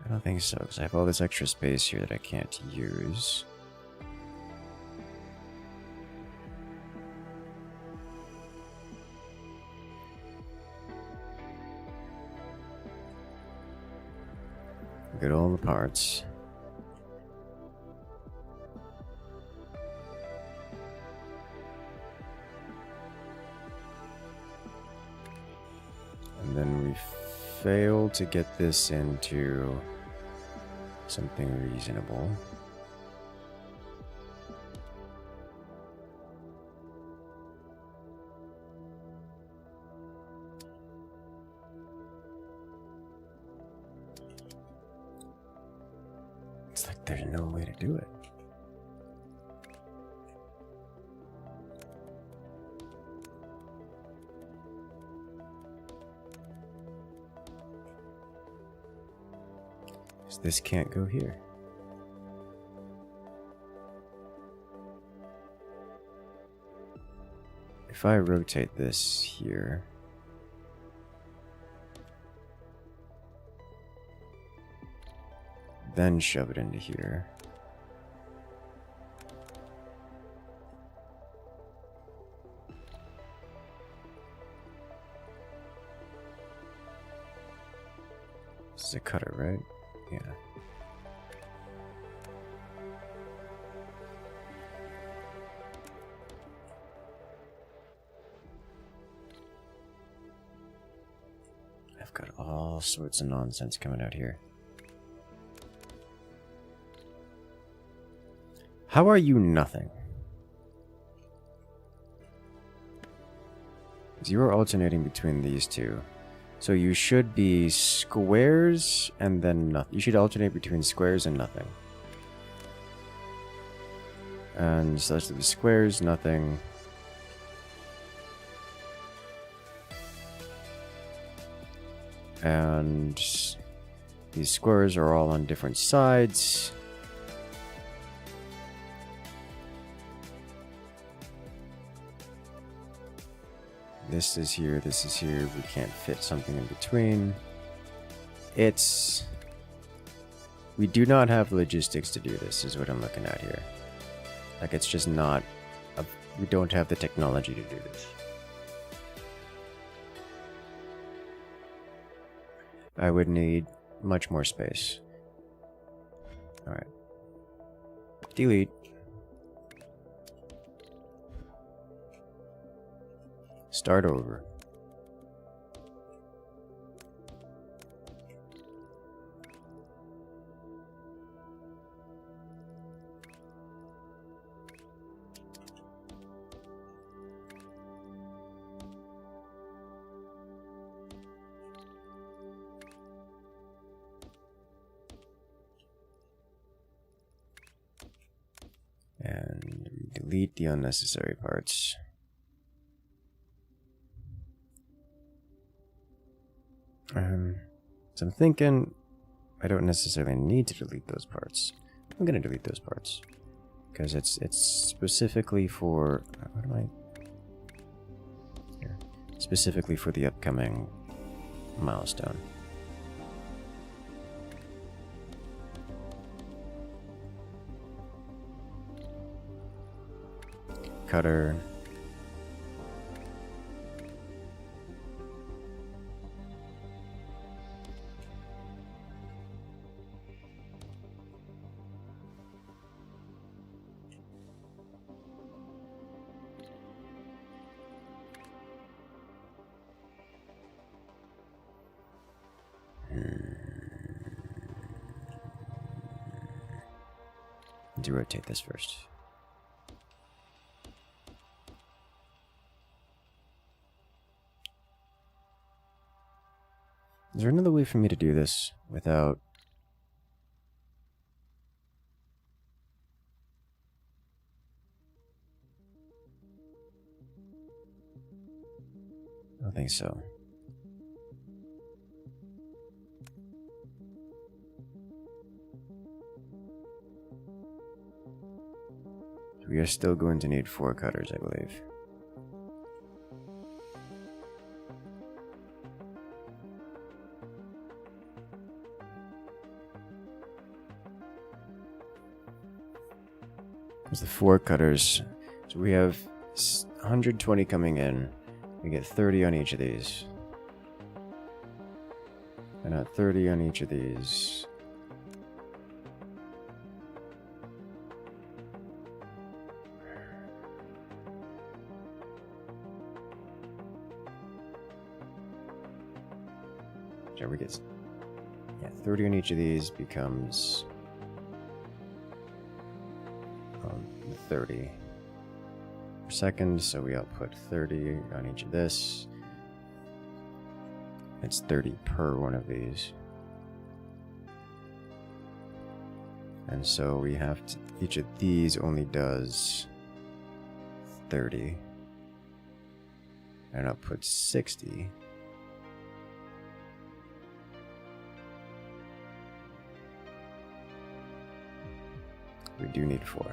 A: I don't think so, because I have all this extra space here that I can't use. Get all the parts. And then we fail to get this into something reasonable. It's like there's no way to do it. This can't go here. If I rotate this here, then shove it into here, this is a cutter, right? Yeah. I've got all sorts of nonsense coming out here. How are you nothing? You are alternating between these two. So you should be squares and then nothing. You should alternate between squares and nothing. And so that's the squares, nothing. And these squares are all on different sides. This is here, this is here. We can't fit something in between. We do not have logistics to do this, is what I'm looking at here. Like, it's just not... we don't have the technology to do this. I would need much more space. Alright. Delete. Start over. And delete the unnecessary parts. So I'm thinking I don't necessarily need to delete those parts. I'm gonna delete those parts because it's specifically for what am I here? Specifically for the upcoming milestone. Cutter. To rotate this first. Is there another way for me to do this without... I don't think so. We are still going to need 4 cutters, I believe. There's the 4 cutters. So we have 120 coming in. We get 30 on each of these. And at 30 on each of these. So we get 30 on each of these becomes 30 per second. So we output 30 on each of this. It's 30 per one of these. And so we have to, each of these only does 30. And output 60. We do need 4.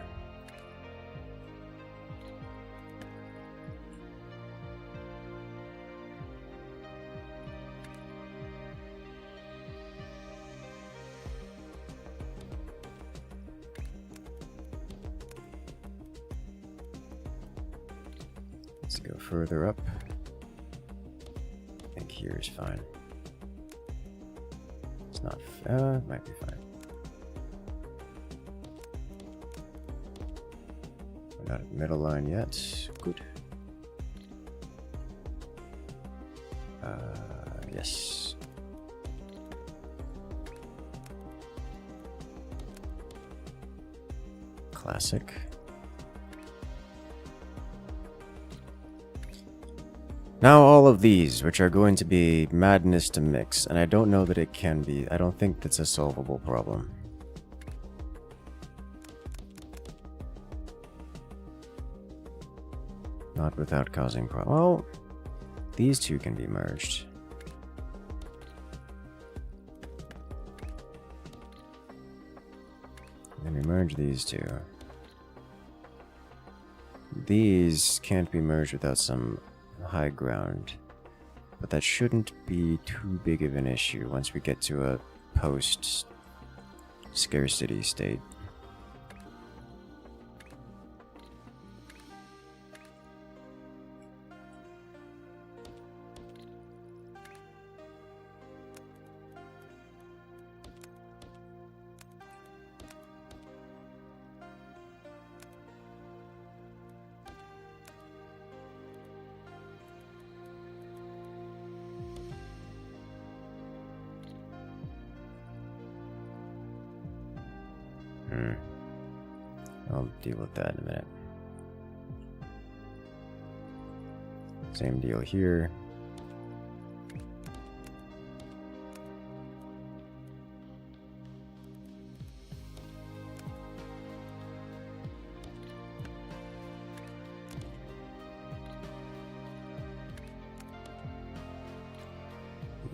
A: Let's go further up. I think here is fine. It's not, might be fine. We're not at the middle line yet. Good. Yes. Classic. Now all of these, which are going to be madness to mix, and I don't know that it can be. I don't think that's a solvable problem. Not without causing problems. Well, these two can be merged. Let me merge these two. These can't be merged without some high ground, but that shouldn't be too big of an issue once we get to a post scarcity state. I'll deal with that in a minute. Same deal here.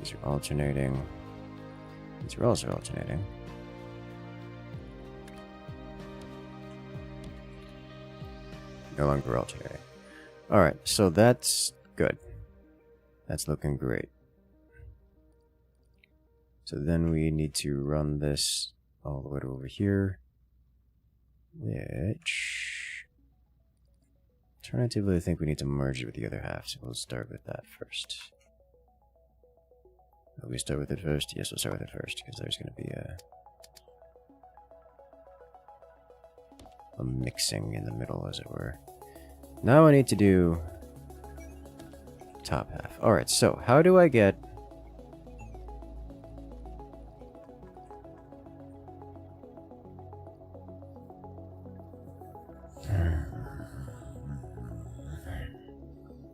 A: These are alternating. These are also alternating. No longer alternating. Alright, so that's good. That's looking great. So then we need to run this all the way to over here. Which... alternatively, I think we need to merge it with the other half, so we'll start with that first. Will we start with it first? Yes, we'll start with it first, because there's going to be a mixing in the middle, as it were. Now I need to do top half. Alright, so how do I get...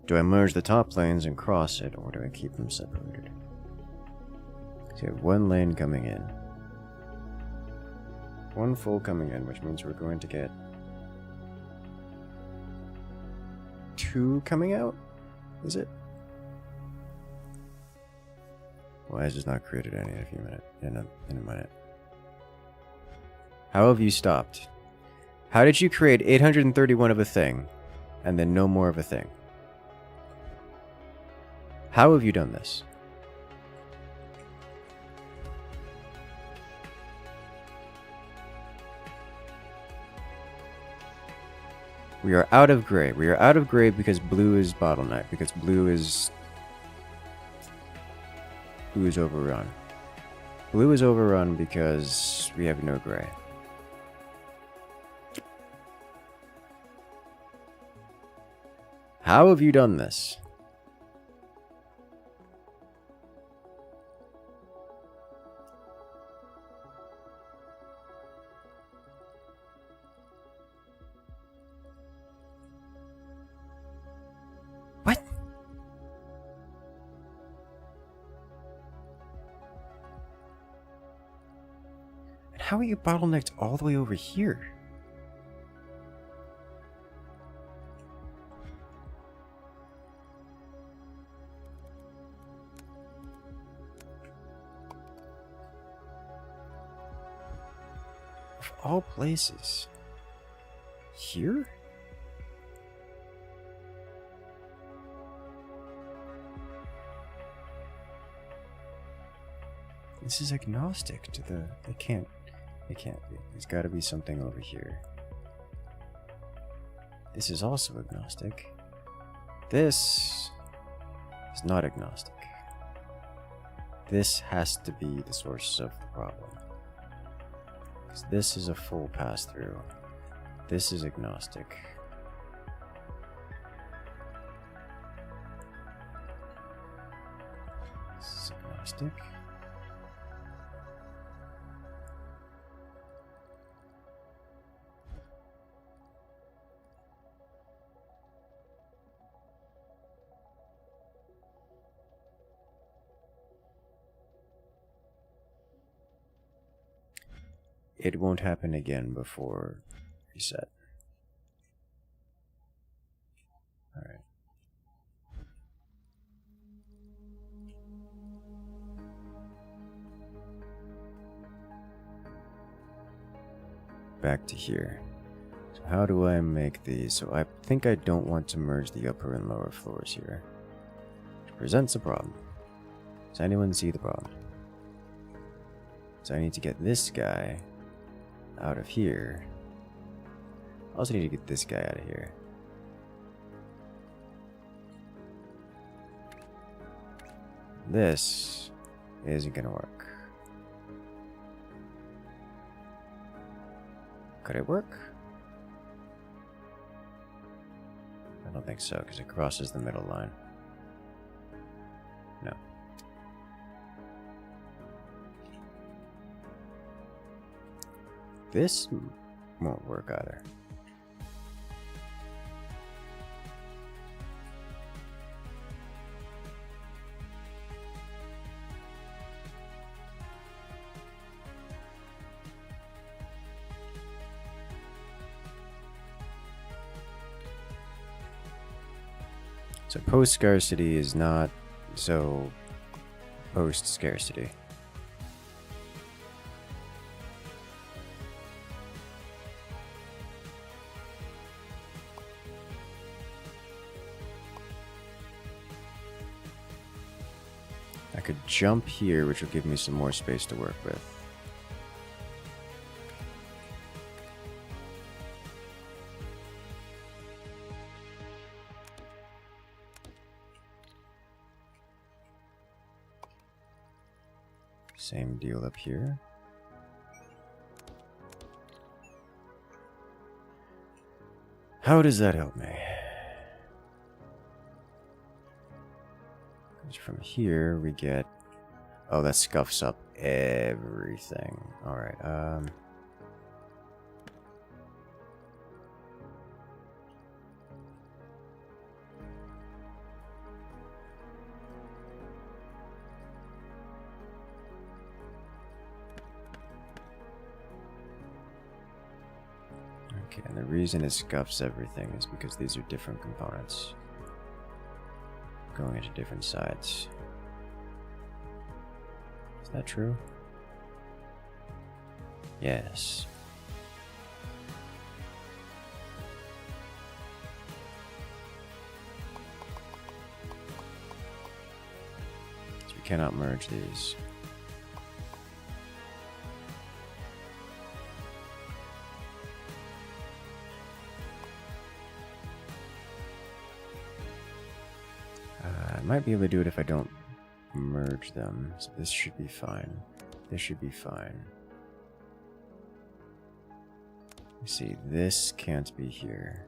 A: Do I merge the top planes and cross it, or do I keep them separated? So you have one lane coming in. One full coming in, which means we're going to get 2 coming out? Is it? Why is this not created any in a few minutes? In a minute. How have you stopped? How did you create 831 of a thing, and then no more of a thing? How have you done this? We are out of gray. We are out of gray because blue is bottleneck. Because blue is overrun. Blue is overrun because we have no gray. How have you done this? How are you bottlenecked all the way over here? Of all places. Here? This is agnostic to the... It can't be. There's gotta be something over here. This is also agnostic. This is not agnostic. This has to be the source of the problem. Because this is a full pass-through. This is agnostic. This is agnostic. It won't happen again before reset. Alright. Back to here. So how do I make these? So I think I don't want to merge the upper and lower floors here. Which presents a problem. Does anyone see the problem? So I need to get this guy out of here. I also need to get this guy out of here. This isn't gonna work. Could it work? I don't think so, because it crosses the middle line. No. This won't work either. So post-scarcity is not so post-scarcity. I could jump here, which will give me some more space to work with. Same deal up here. How does that help me? Because from here we get... Oh, that scuffs up everything. Alright, okay, and the reason it scuffs everything is because these are different components going into different sides. Is that true? Yes. So we cannot merge these. I might be able to do it if I don't merge them. So this should be fine. This should be fine. You see, this can't be here.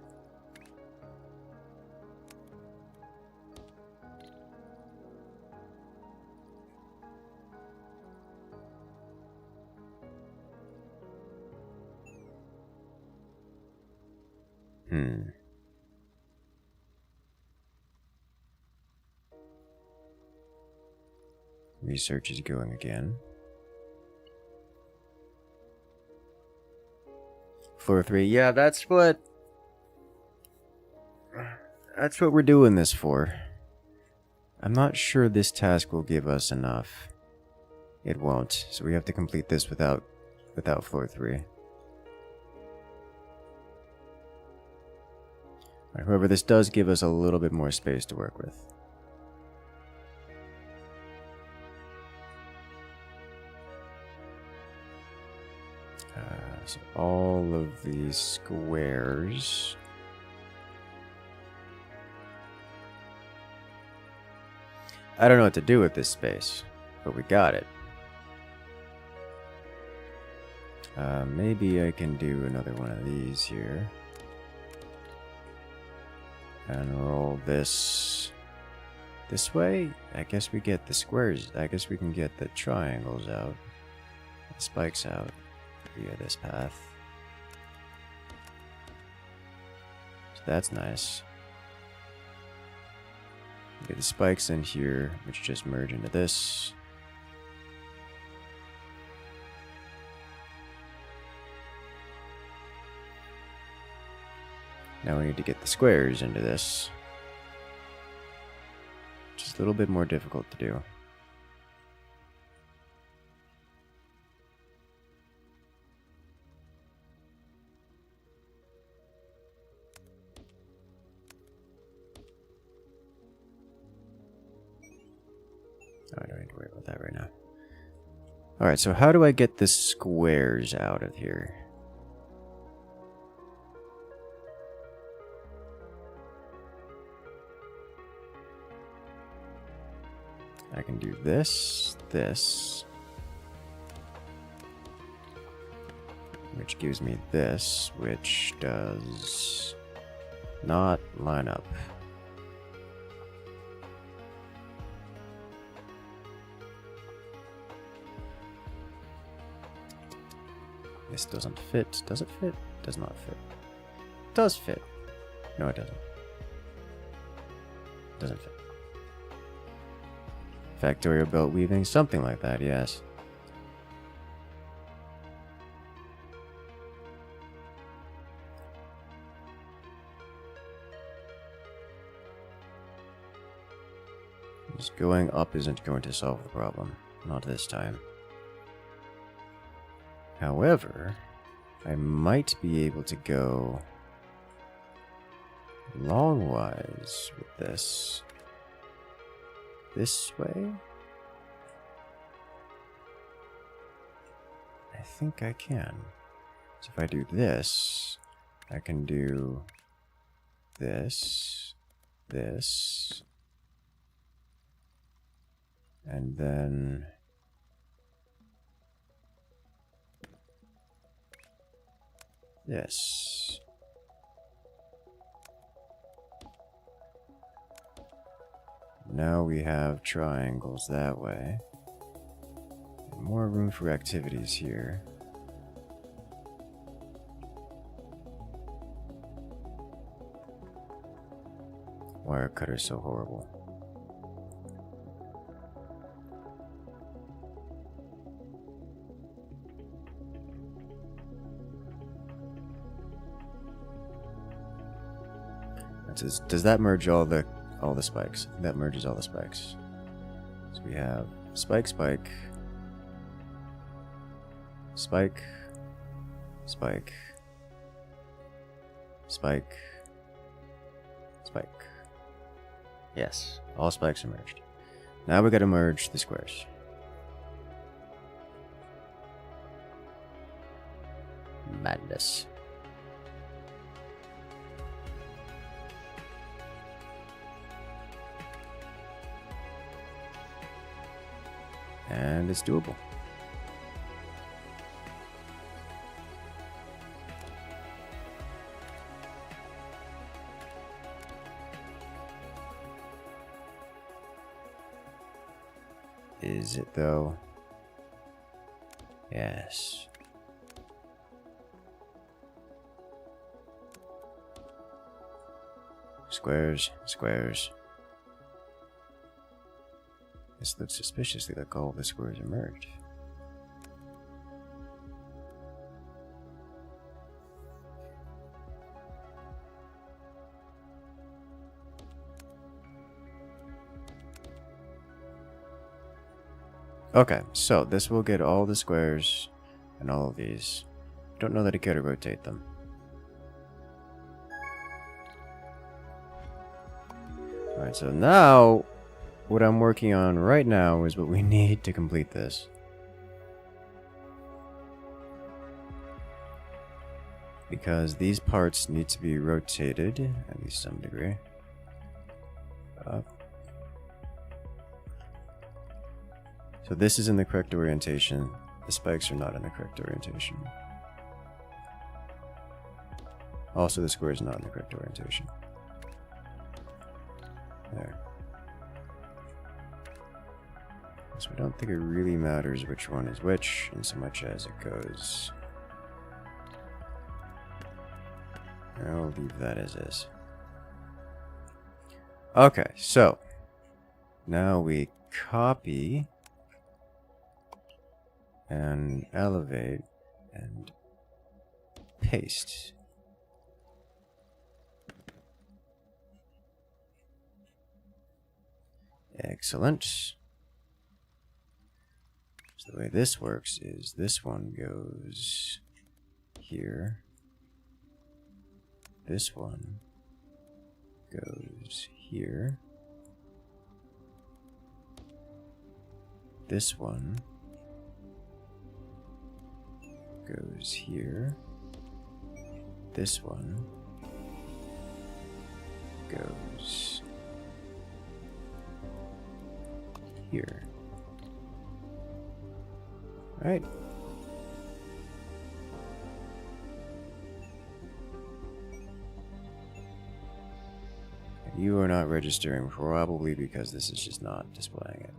A: Research is going again. Floor 3. Yeah, that's what we're doing this for. I'm not sure this task will give us enough. It won't, so we have to complete this without floor 3. However, this does give us a little bit more space to work with. So all of these squares. I don't know what to do with this space, but we got it. Maybe I can do another one of these here. And roll this way. I guess we get the squares. I guess we can get the triangles out. The spikes out via this path. So that's nice. Get the spikes in here, which just merge into this. Now we need to get the squares into this. Just a little bit more difficult to do. I don't need to worry about that right now. Alright, so how do I get the squares out of here? I can do this, which gives me this, which does not line up. This doesn't fit. Does it fit? Does not fit. Does fit. No, it doesn't. Doesn't fit. Factorial belt weaving, something like that, yes. Just going up isn't going to solve the problem. Not this time. However, I might be able to go longwise with this. This way? I think I can. So if I do this, I can do this, this, and then this. Now we have triangles that way. And more room for activities here. Wire cutter's so horrible. Does that merge all the spikes? That merges all the spikes. So we have spike, spike, spike, spike, spike, spike. Yes, all spikes are merged. Now we gotta merge the squares. Madness. And it's doable. Is it though? Yes. Squares, squares. This looks suspiciously like all the squares are merged. Okay, so this will get all the squares and all of these. Don't know that I care to rotate them. Alright, so now what I'm working on right now is what we need to complete this. Because these parts need to be rotated, at least some degree. Up. So this is in the correct orientation. The spikes are not in the correct orientation. Also, the square is not in the correct orientation. There. So I don't think it really matters which one is which, in so much as it goes. I'll leave that as is. Okay, so now we copy and elevate and paste. Excellent. So the way this works is this one goes here. This one goes here. This one goes here. This one goes here. All right. You are not registering, probably because this is just not displaying it.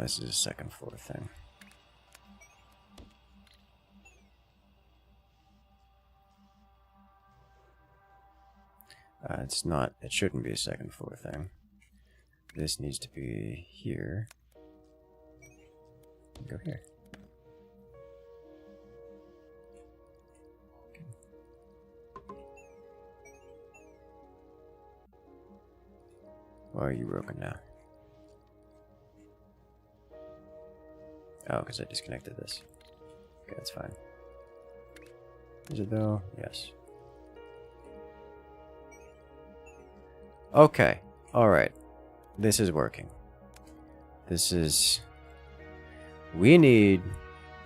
A: This is a second floor thing. It's not, it shouldn't be a second floor thing. This needs to be here. Go here. Okay. Why are you broken now? Oh, because I disconnected this. Okay, that's fine. Is it though? Yes. Okay, alright. This is working. This is... We need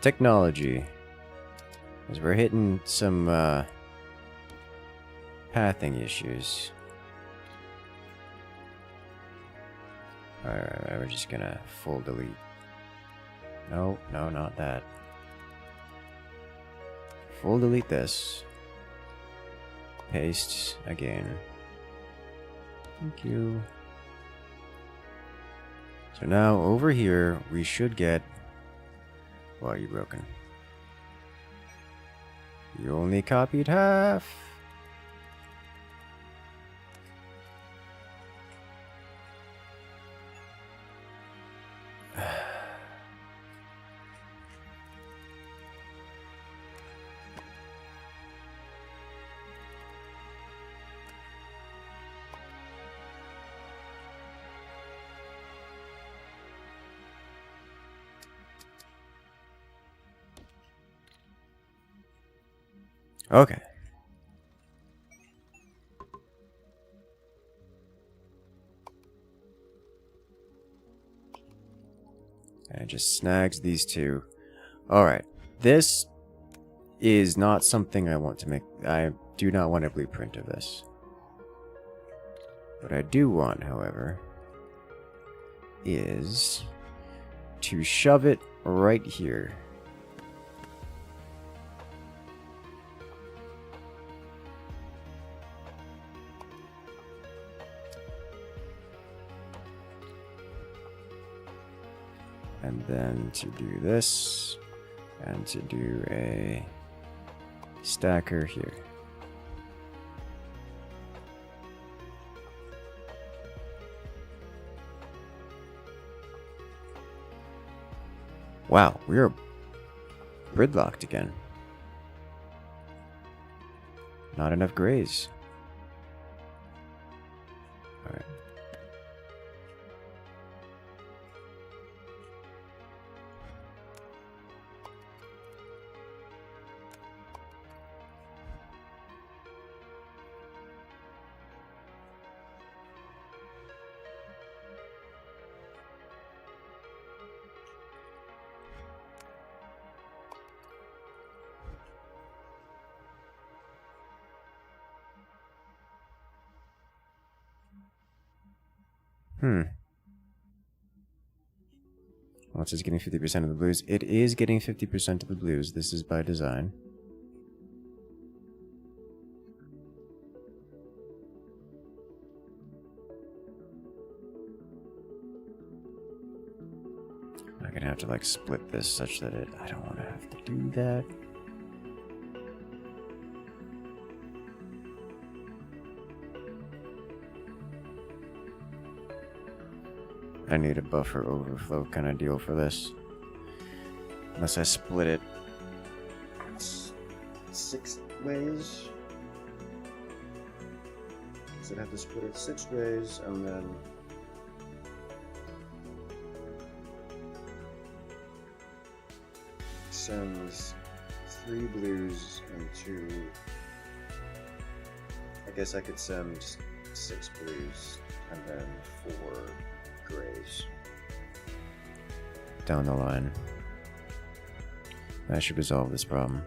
A: technology. Because we're hitting some, pathing issues. Alright, we're just gonna full delete. No, no, not that. Full delete this. Paste again. Thank you. So now over here we should get... Why are you broken? You only copied half. Okay. And it just snags these two. Alright. This is not something I want to make. I do not want a blueprint of this. What I do want, however, is to shove it right here. And then to do this, and to do a stacker here. Wow, we're gridlocked again. Not enough grays. Alright. Well, it says getting 50% of the blues. It is getting 50% of the blues. This is by design. I'm gonna have to like split this such that I don't want to have to do that. I need a buffer overflow kind of deal for this. Unless I split it 6 ways. So I'd have to split it 6 ways and then sends 3 blues and 2. I guess I could send 6 blues and then 4 grays down the line. That should resolve this problem.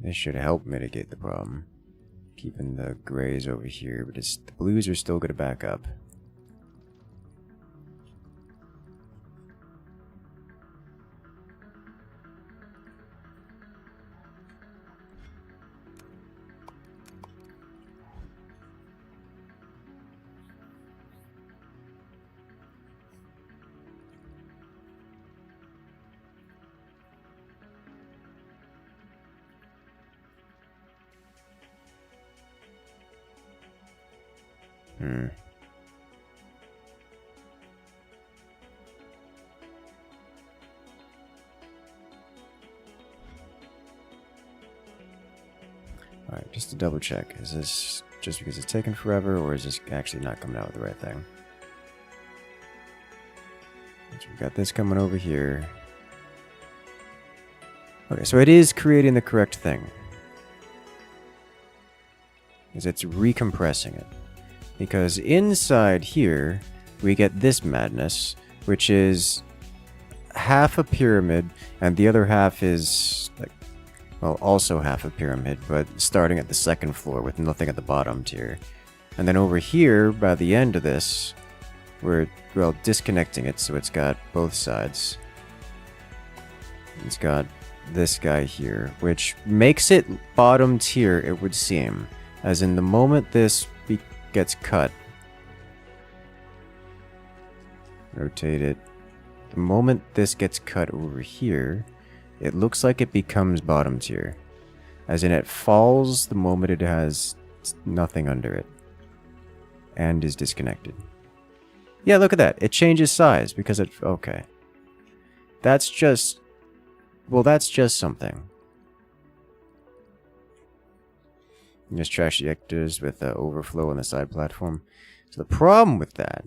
A: This should help mitigate the problem. Keeping the grays over here, but the blues are still going to back up. Alright, just to double check, is this just because it's taking forever, or is this actually not coming out with the right thing? So we've got this coming over here. Okay, so it is creating the correct thing. Is it's recompressing it. Because inside here, we get this madness, which is half a pyramid, and the other half is, like, well, also half a pyramid, but starting at the second floor with nothing at the bottom tier. And then over here, by the end of this, we're, well, disconnecting it so it's got both sides. It's got this guy here, which makes it bottom tier, it would seem. As in, the moment this gets cut, rotate it, the moment this gets cut over here, it looks like it becomes bottom tier. As in, it falls the moment it has nothing under it and is disconnected. Yeah, look at that. It changes size because it... Okay. That's just... Well, that's just something. Just trash ejectors with overflow on the side platform. So the problem with that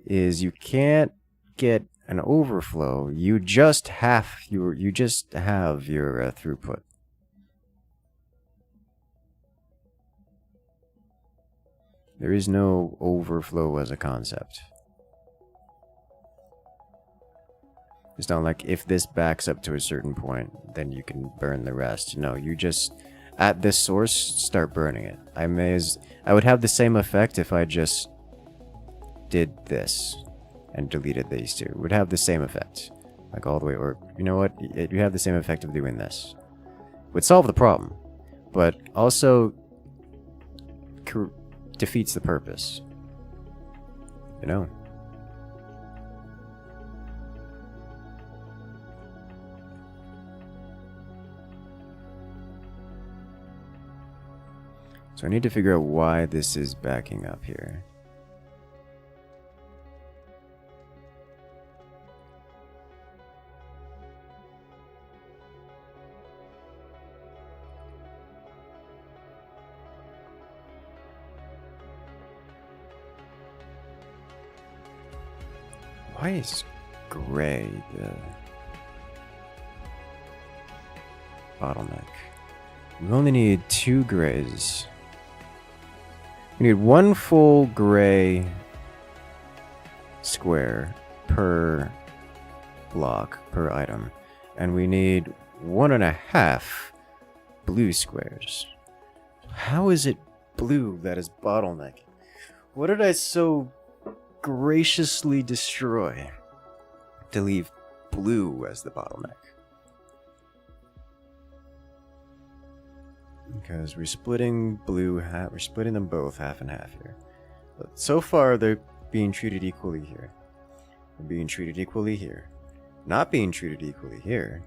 A: is you can't get an overflow. You just have your throughput. There is no overflow as a concept. It's not like if this backs up to a certain point, then you can burn the rest. No, you just, at this source, start burning it. I would have the same effect if I just did this and deleted these two. It would have the same effect. Like all the way, or you know what? You have the same effect of doing this. It would solve the problem, but also defeats the purpose. You know? So I need to figure out why this is backing up here. Why is gray the bottleneck? We only need 2 grays. We need 1 full gray square per block, per item. And we need 1.5 blue squares. How is it blue that is bottleneck? What did I so graciously destroy to leave blue as the bottleneck? Because we're splitting blue half, we're splitting them both half and half here. But so far they're being treated equally here. They're being treated equally here. Not being treated equally here.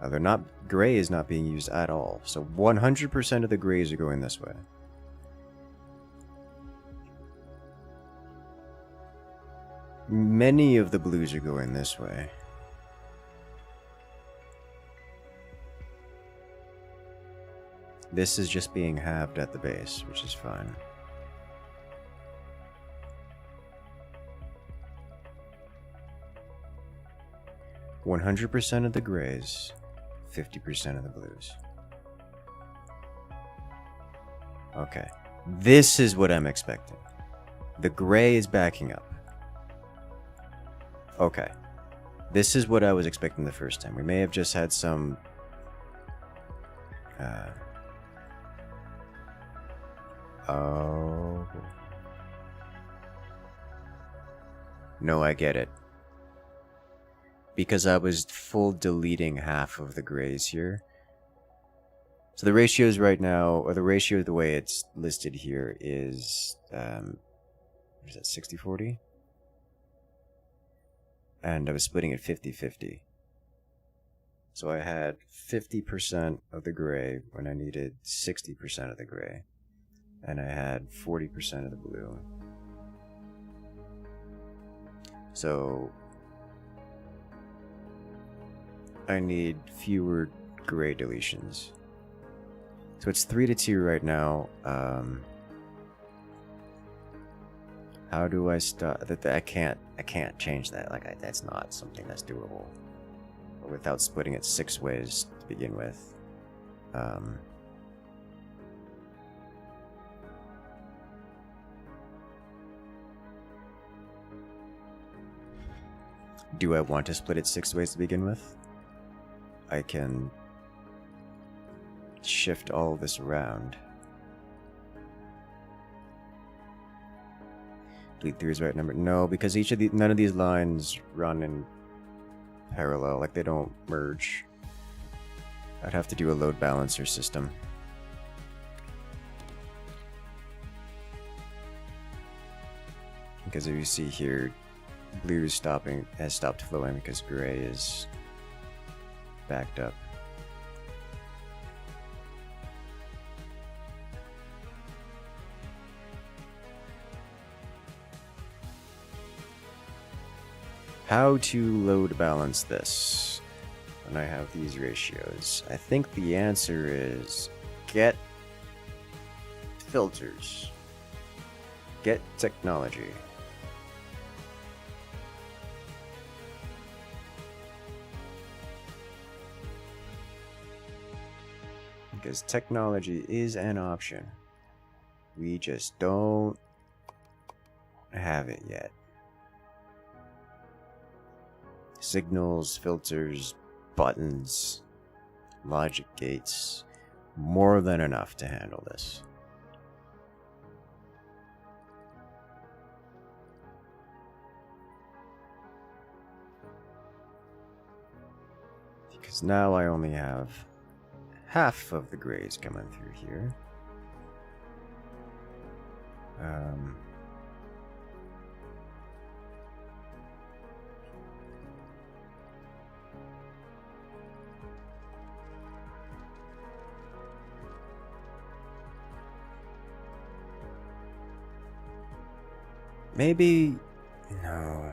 A: They're not, gray is not being used at all. So 100% of the grays are going this way. Many of the blues are going this way. This is just being halved at the base, which is fine. "100% of the grays, 50% of the blues." Okay. This is what I'm expecting. The gray is backing up. Okay. This is what I was expecting the first time. We may have just had some... Oh. No, I get it. Because I was full deleting half of the grays here. So the ratios right now, or the ratio the way it's listed here is, what is that, 60-40? And I was splitting it 50-50. So I had 50% of the gray when I needed 60% of the gray. And I had 40% of the blue. So I need fewer gray deletions. So it's 3-2 right now. How do I stop that? I can't change that. Like that's not something that's doable without splitting it 6 ways to begin with. Do I want to split it 6 ways to begin with? I can shift all of this around. Bleed through is right number. No, because each of the none of these lines run in parallel, like they don't merge. I'd have to do a load balancer system. Because if you see here, blue is has stopped flowing because gray is backed up. How to load balance this when I have these ratios? I think the answer is get filters. Get technology. Because technology is an option. We just don't have it yet. Signals, filters, buttons, logic gates, more than enough to handle this. Because now I only have half of the grays coming through here. Maybe... No.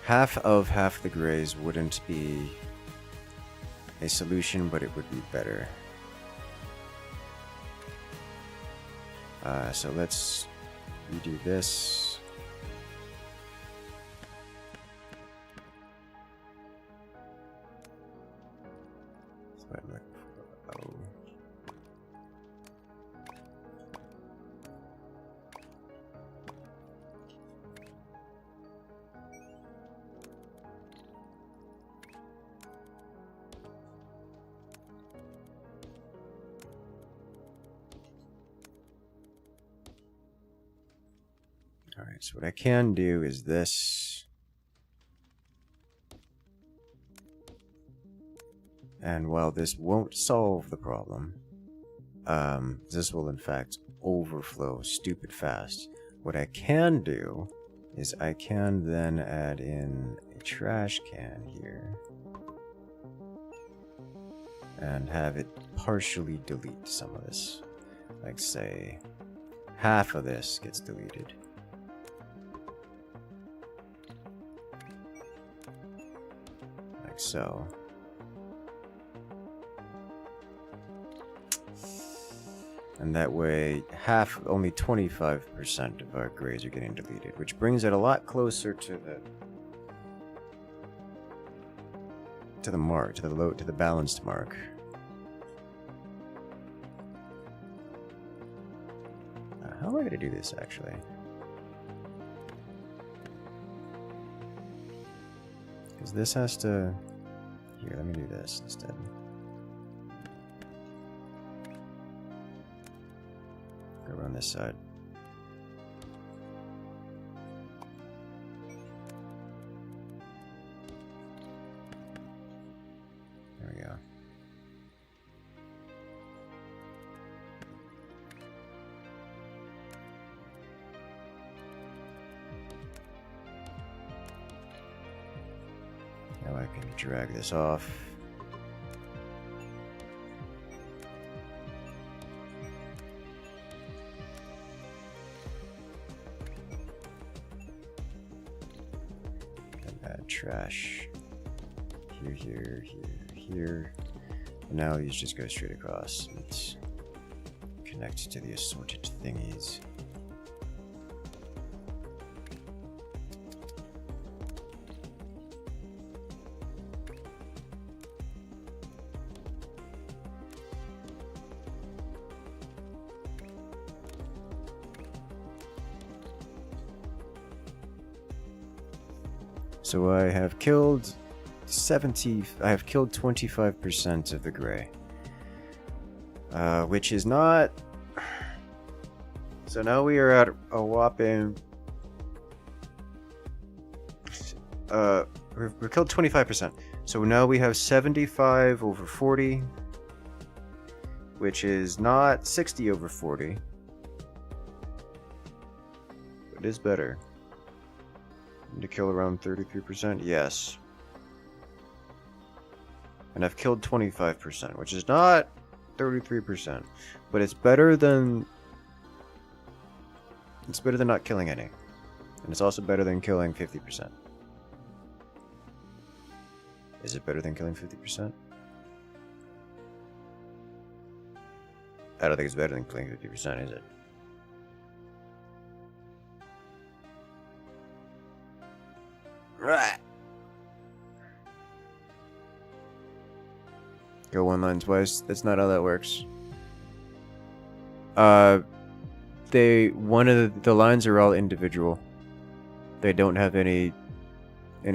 A: Half the grays wouldn't be a solution, but it would be better. So let's redo this. That's what I'm looking for. Oh. Alright, so what I can do is this. And while this won't solve the problem, this will in fact overflow stupid fast. What I can do is I can then add in a trash can here and have it partially delete some of this. Like say, half of this gets deleted. Like so. And that way, only 25% of our grays are getting deleted, which brings it a lot closer to the mark, to the balanced mark. How am I going to do this, actually? Because this has to... Here, let me do this instead. Go around this side. There we go. Now I can drag this off. And add trash. Here, here, here, here. And now these just go straight across. Let's connect to the assorted thingies. So I have killed 25% of the gray. Which is not... So now we are at a whopping... we've killed 25%. So now we have 75 over 40. Which is not 60 over 40. But it is better. To kill around 33%? Yes. And I've killed 25%, which is not 33%. But it's better than... It's better than not killing any. And it's also better than killing 50%. Is it better than killing 50%? I don't think it's better than killing 50%, is it? Right. Go one line twice. That's not how that works. One of the lines are all individual. They don't have any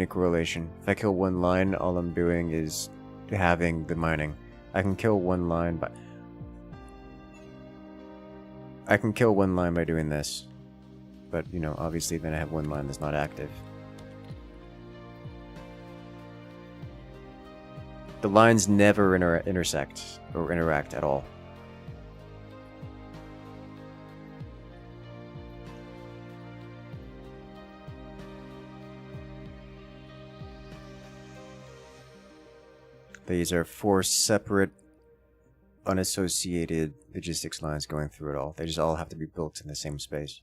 A: correlation. If I kill one line, all I'm doing is having the mining. I can kill one line by doing this. But, you know, obviously then I have one line that's not active. The lines never intersect or interact at all. These are 4 separate, unassociated logistics lines going through it all. They just all have to be built in the same space.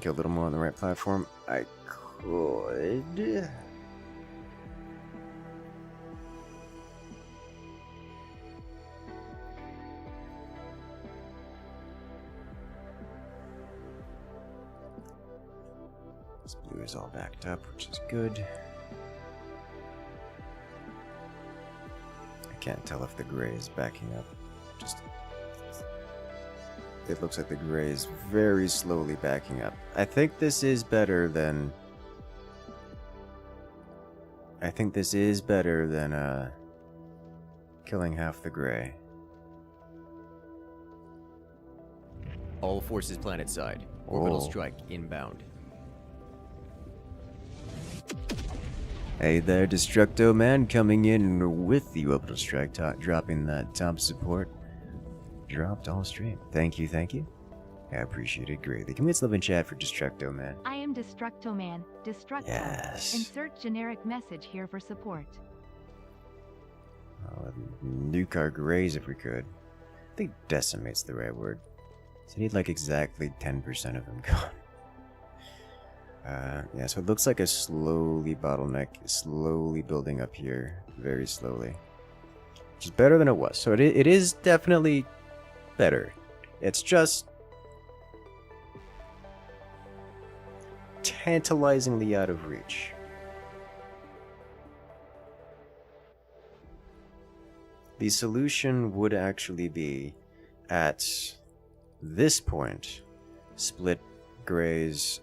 A: Get a little more on the right platform. I could. This blue is all backed up, which is good. I can't tell if the gray is backing up. It looks like the gray is very slowly backing up. I think this is better than... killing half the gray.
C: All forces planet side. Orbital strike inbound.
A: Hey there, Destructo Man, coming in with the orbital strike, dropping that top support. Dropped all stream. Thank you, thank you. I appreciate it greatly. Can we get love in chat for Destructo Man?
B: I am Destructo Man. Destructo.
A: Yes.
B: Insert generic message here for support.
A: Nuke our grays if we could. I think decimate's the right word. So I need like exactly 10% of them gone. Yeah, so it looks like a slowly bottleneck, slowly building up here, very slowly. Which is better than it was. So it is definitely better. It's just tantalizingly out of reach. The solution would actually be, at this point, split grays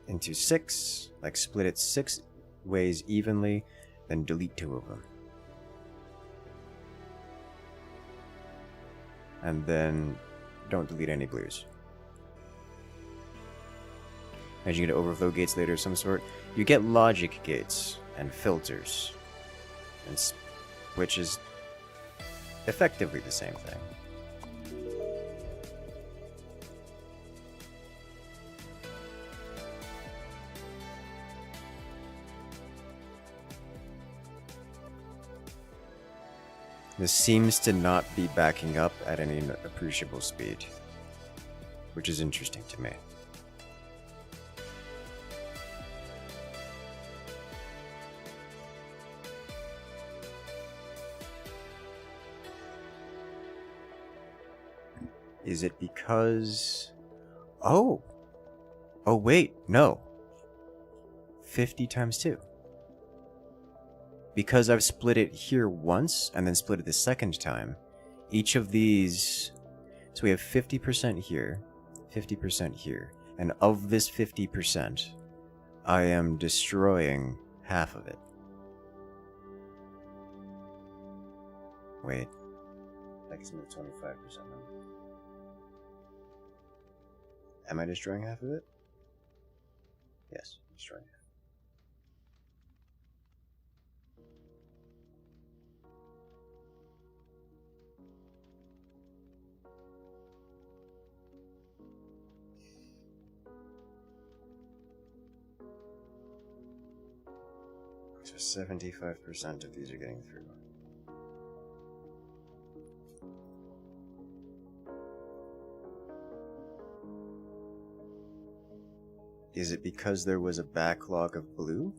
A: into 6, like split it 6 ways evenly, then delete 2 of them. And then don't delete any blues. As you get overflow gates later of some sort, you get logic gates and filters, which is effectively the same thing. This seems to not be backing up at any appreciable speed, which is interesting to me. Is it because... Oh! Oh wait, no. 50 times 2. Because I've split it here once, and then split it the second time, each of these... So we have 50% here, 50% here, and of this 50%, I am destroying half of it. Wait. That gives me 25% now. Am I destroying half of it? Yes, I'm destroying half. So 75% of these are getting through. Is it because there was a backlog of blue?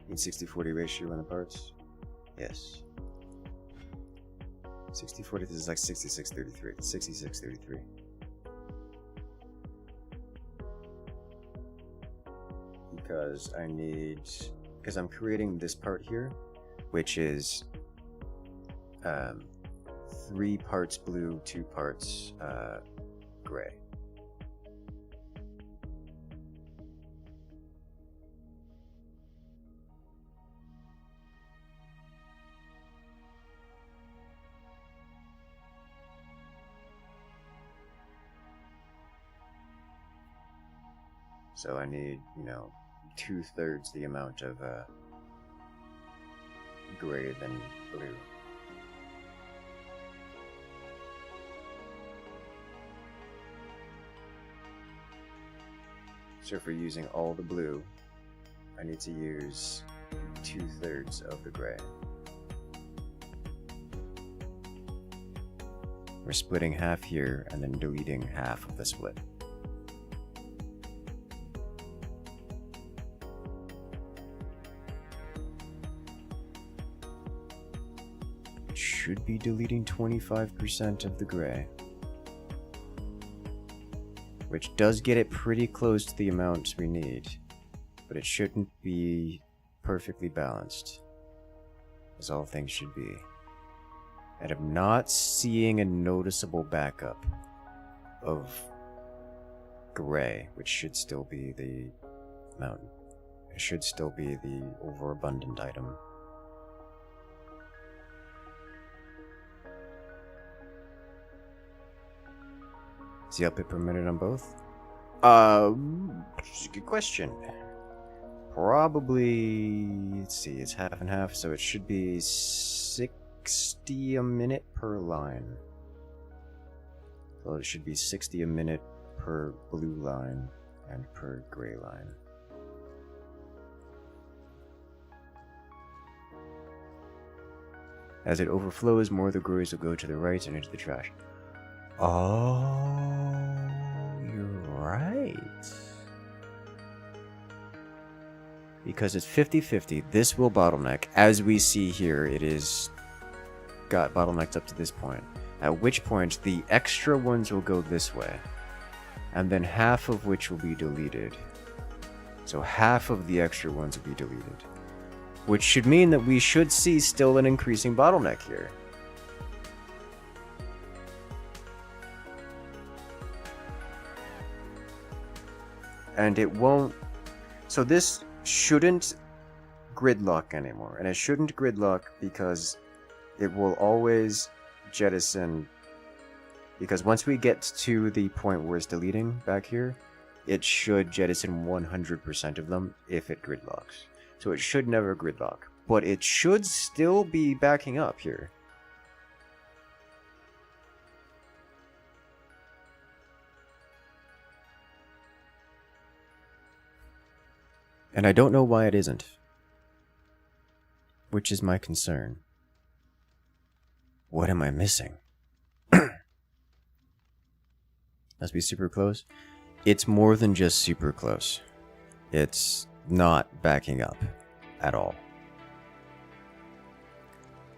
A: Need 60-40 ratio on the parts? Yes. 60-40, this is like 66-33. 66-33. Because I need... Because I'm creating this part here, which is 3 parts blue, 2 parts gray. So I need, 2/3 the amount of gray than blue. So if we're using all the blue, I need to use 2/3 of the gray. We're splitting half here and then deleting half of the split. Should be deleting 25% of the gray, which does get it pretty close to the amount we need, but it shouldn't be perfectly balanced, as all things should be. And I'm not seeing a noticeable backup of gray, which should still be the amount. It should still be the overabundant item. Is the output per minute on both? It's a good question. Probably, let's see, it's half and half, so it should be 60 a minute per line. So it should be 60 a minute per blue line and per gray line. As it overflows, more of the grays will go to the right and into the trash. Oh, you're right. Because it's 50-50, this will bottleneck. As we see here, it is got bottlenecked up to this point. At which point, the extra ones will go this way. And then half of which will be deleted. So half of the extra ones will be deleted. Which should mean that we should see still an increasing bottleneck here. And it won't... So this shouldn't gridlock anymore. And it shouldn't gridlock because it will always jettison... Because once we get to the point where it's deleting back here, it should jettison 100% of them if it gridlocks. So it should never gridlock. But it should still be backing up here. And I don't know why it isn't. Which is my concern. What am I missing? Must be super close. It's more than just super close. It's not backing up at all.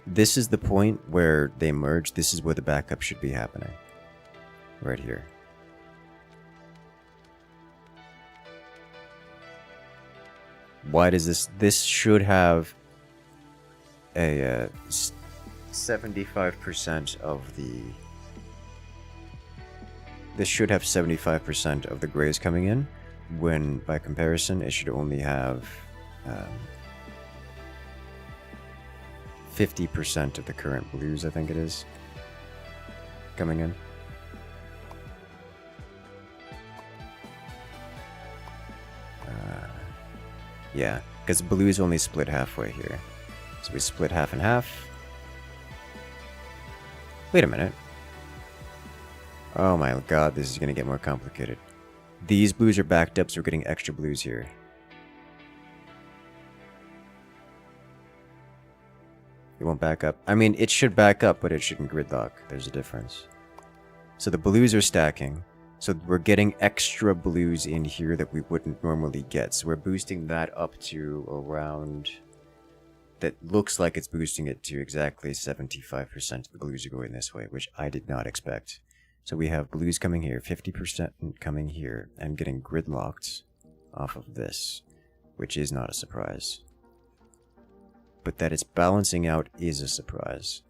A: This is the point where they merge. This is where the backup should be happening. Right here. Why does this... This should have a 75% of the... This should have 75% of the grays coming in, when by comparison it should only have 50% of the current blues, I think it is, coming in. Yeah, because blues only split halfway here. So we split half and half. Wait a minute. Oh my god, this is going to get more complicated. These blues are backed up, so we're getting extra blues here. It won't back up. I mean, it should back up, but it shouldn't gridlock. There's a difference. So the blues are stacking. So we're getting extra blues in here that we wouldn't normally get. So we're boosting that up to around... That looks like it's boosting it to exactly 75% of the blues are going this way, which I did not expect. So we have blues coming here, 50% coming here, and getting gridlocked off of this, which is not a surprise. But that it's balancing out is a surprise.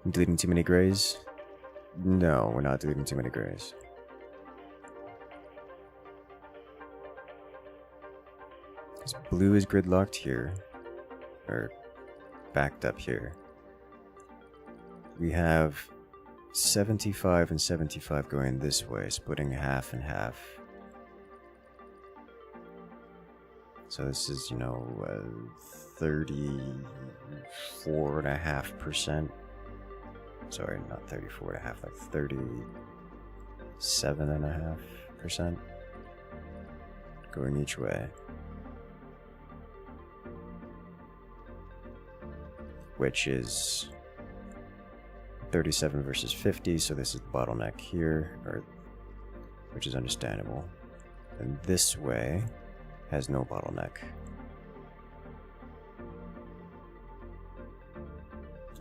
A: Deleting too many grays? No, we're not deleting too many grays. Because blue is gridlocked here. Or backed up here. We have 75 and 75 going this way, splitting half and half. So this is, 34.5%. Sorry, not 34.5, like 37.5% going each way. Which is 37 versus 50, so this is the bottleneck here, which is understandable. And this way has no bottleneck.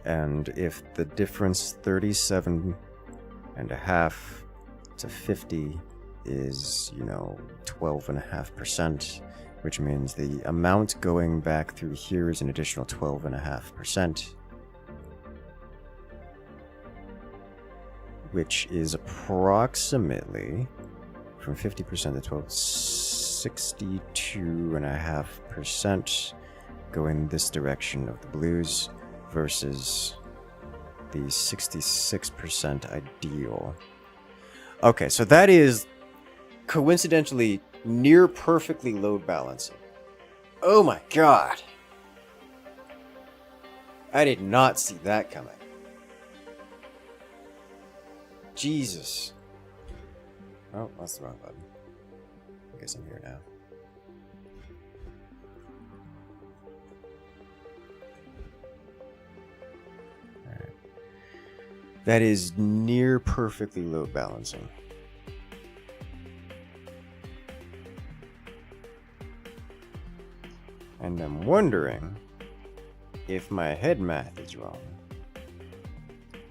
A: And if the difference 37.5 to 50 is, 12.5%, which means the amount going back through here is an additional 12.5%, which is approximately, from 50% to 12, 62.5% going this direction of the blues versus the 66% ideal. Okay, so that is coincidentally near perfectly load balancing. Oh my god! I did not see that coming. Jesus. Oh, that's the wrong button. I guess I'm here now. Alright. That is near perfectly load balancing. And I'm wondering if my head math is wrong.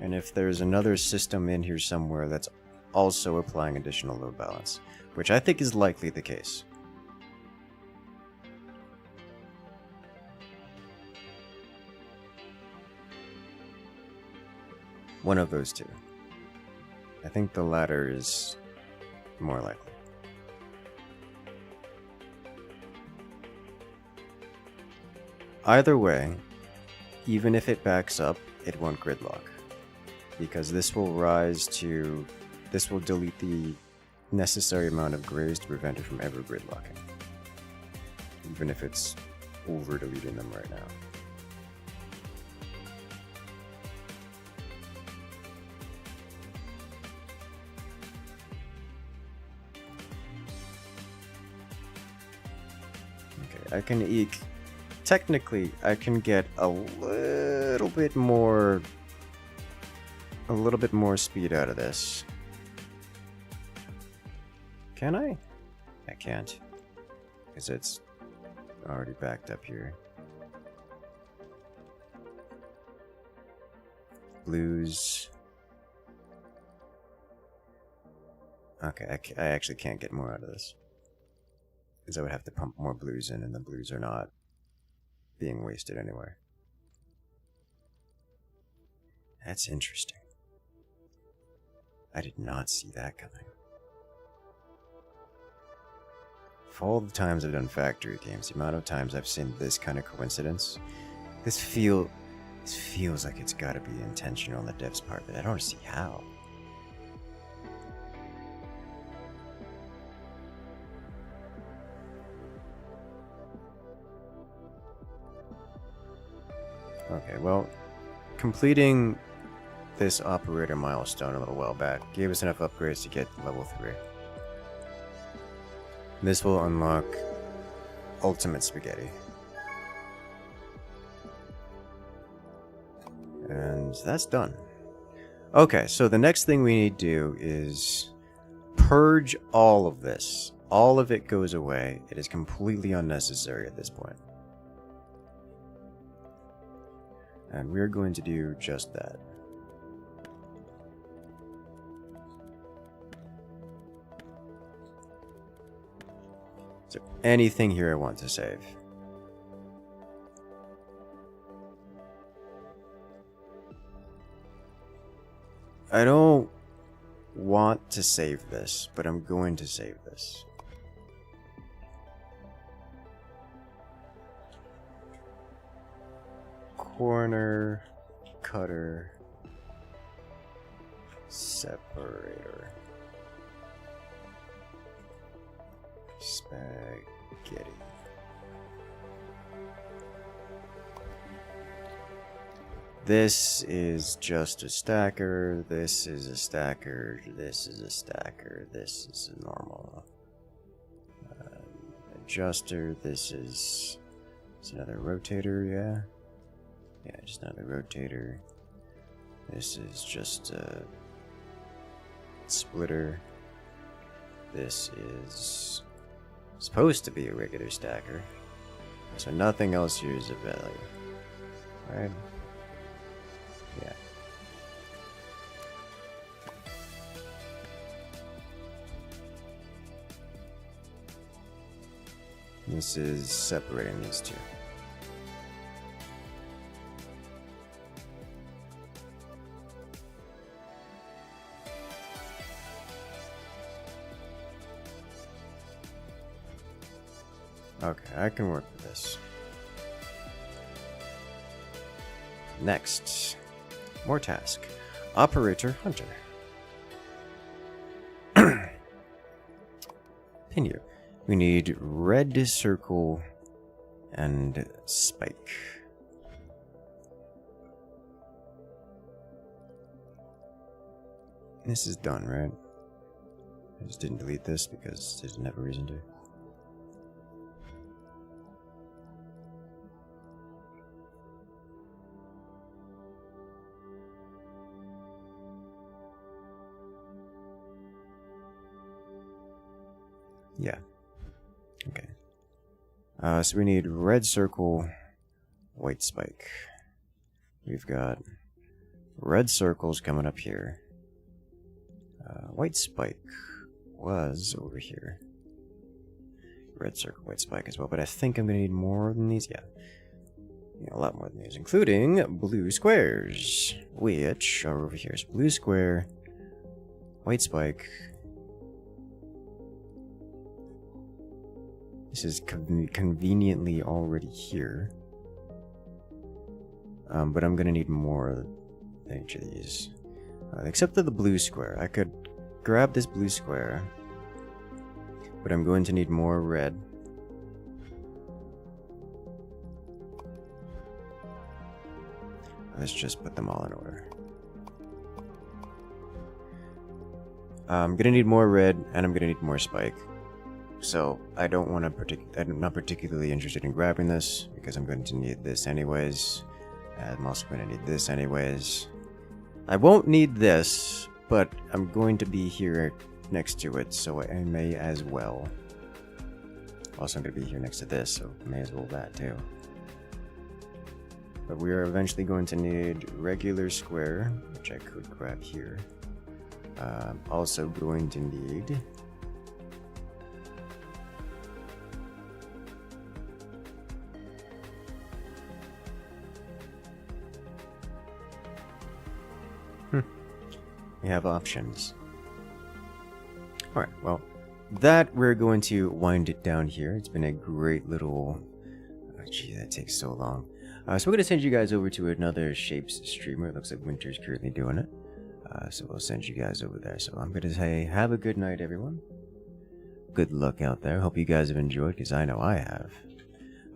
A: And if there's another system in here somewhere that's also applying additional load balance, which I think is likely the case. One of those two. I think the latter is more likely. Either way, even if it backs up, it won't gridlock. Because this will delete the necessary amount of grays to prevent it from ever gridlocking. Even if it's over deleting them right now. Okay, I can eke. Technically, I can get a little bit more speed out of this. Can I? I can't. Because it's already backed up here. Blues. Okay, I actually can't get more out of this. Because I would have to pump more blues in, and the blues are not being wasted anywhere. That's interesting. I did not see that coming. For all the times I've done factory games, the amount of times I've seen this kind of coincidence, this feels like it's gotta be intentional on the dev's part, but I don't see how. Okay, well, completing this operator milestone a little while back gave us enough upgrades to get level 3. This will unlock Ultimate Spaghetti. And that's done. Okay, so the next thing we need to do is purge all of this. All of it goes away. It is completely unnecessary at this point. And we're going to do just that. Is there anything here I want to save? I don't want to save this, but I'm going to save this. Corner, cutter, Separator. Spaghetti. This is just a stacker, this is a stacker, this is a stacker, this is a normal adjuster, this is another rotator, yeah? Yeah, just another rotator. This is just a splitter. This is supposed to be a regular stacker, so nothing else here is of value, right? Yeah. This is separating these two. Okay, I can work with this. Next, more task. Operator Hunter. Continue. We need red circle and spike. This is done, right? I just didn't delete this because I didn't have a reason to. Yeah. Okay. So we need red circle, white spike. We've got red circles coming up here. White spike was over here. Red circle, white spike as well, but I think I'm gonna need more than these. Yeah. A lot more than these, including blue squares, which are over here. So blue square, white spike. This is conveniently already here. But I'm gonna need more than each of these. Except for the blue square. I could grab this blue square, but I'm going to need more red. Let's just put them all in order. I'm gonna need more red, and I'm gonna need more spike. So I don't want to I'm not particularly interested in grabbing this because I'm going to need this anyways. I'm also going to need this anyways. I won't need this, but I'm going to be here next to it, so I may as well. Also, I'm going to be here next to this, so I may as well that too. But we are eventually going to need regular square, which I could grab here. Also going to need we have options. Alright, well, that we're going to wind it down here. It's been a great little... Oh, gee, that takes so long. So we're going to send you guys over to another Shapes streamer. It looks like Winter's currently doing it. So we'll send you guys over there. So I'm going to say, have a good night, everyone. Good luck out there. Hope you guys have enjoyed, because I know I have.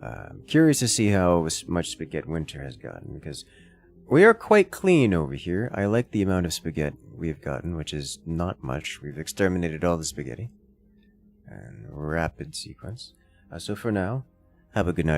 A: I'm curious to see how much spaghetti Winter has gotten, because we are quite clean over here. I like the amount of spaghetti we've gotten, which is not much. We've exterminated all the spaghetti. And rapid sequence. So for now, have a good night.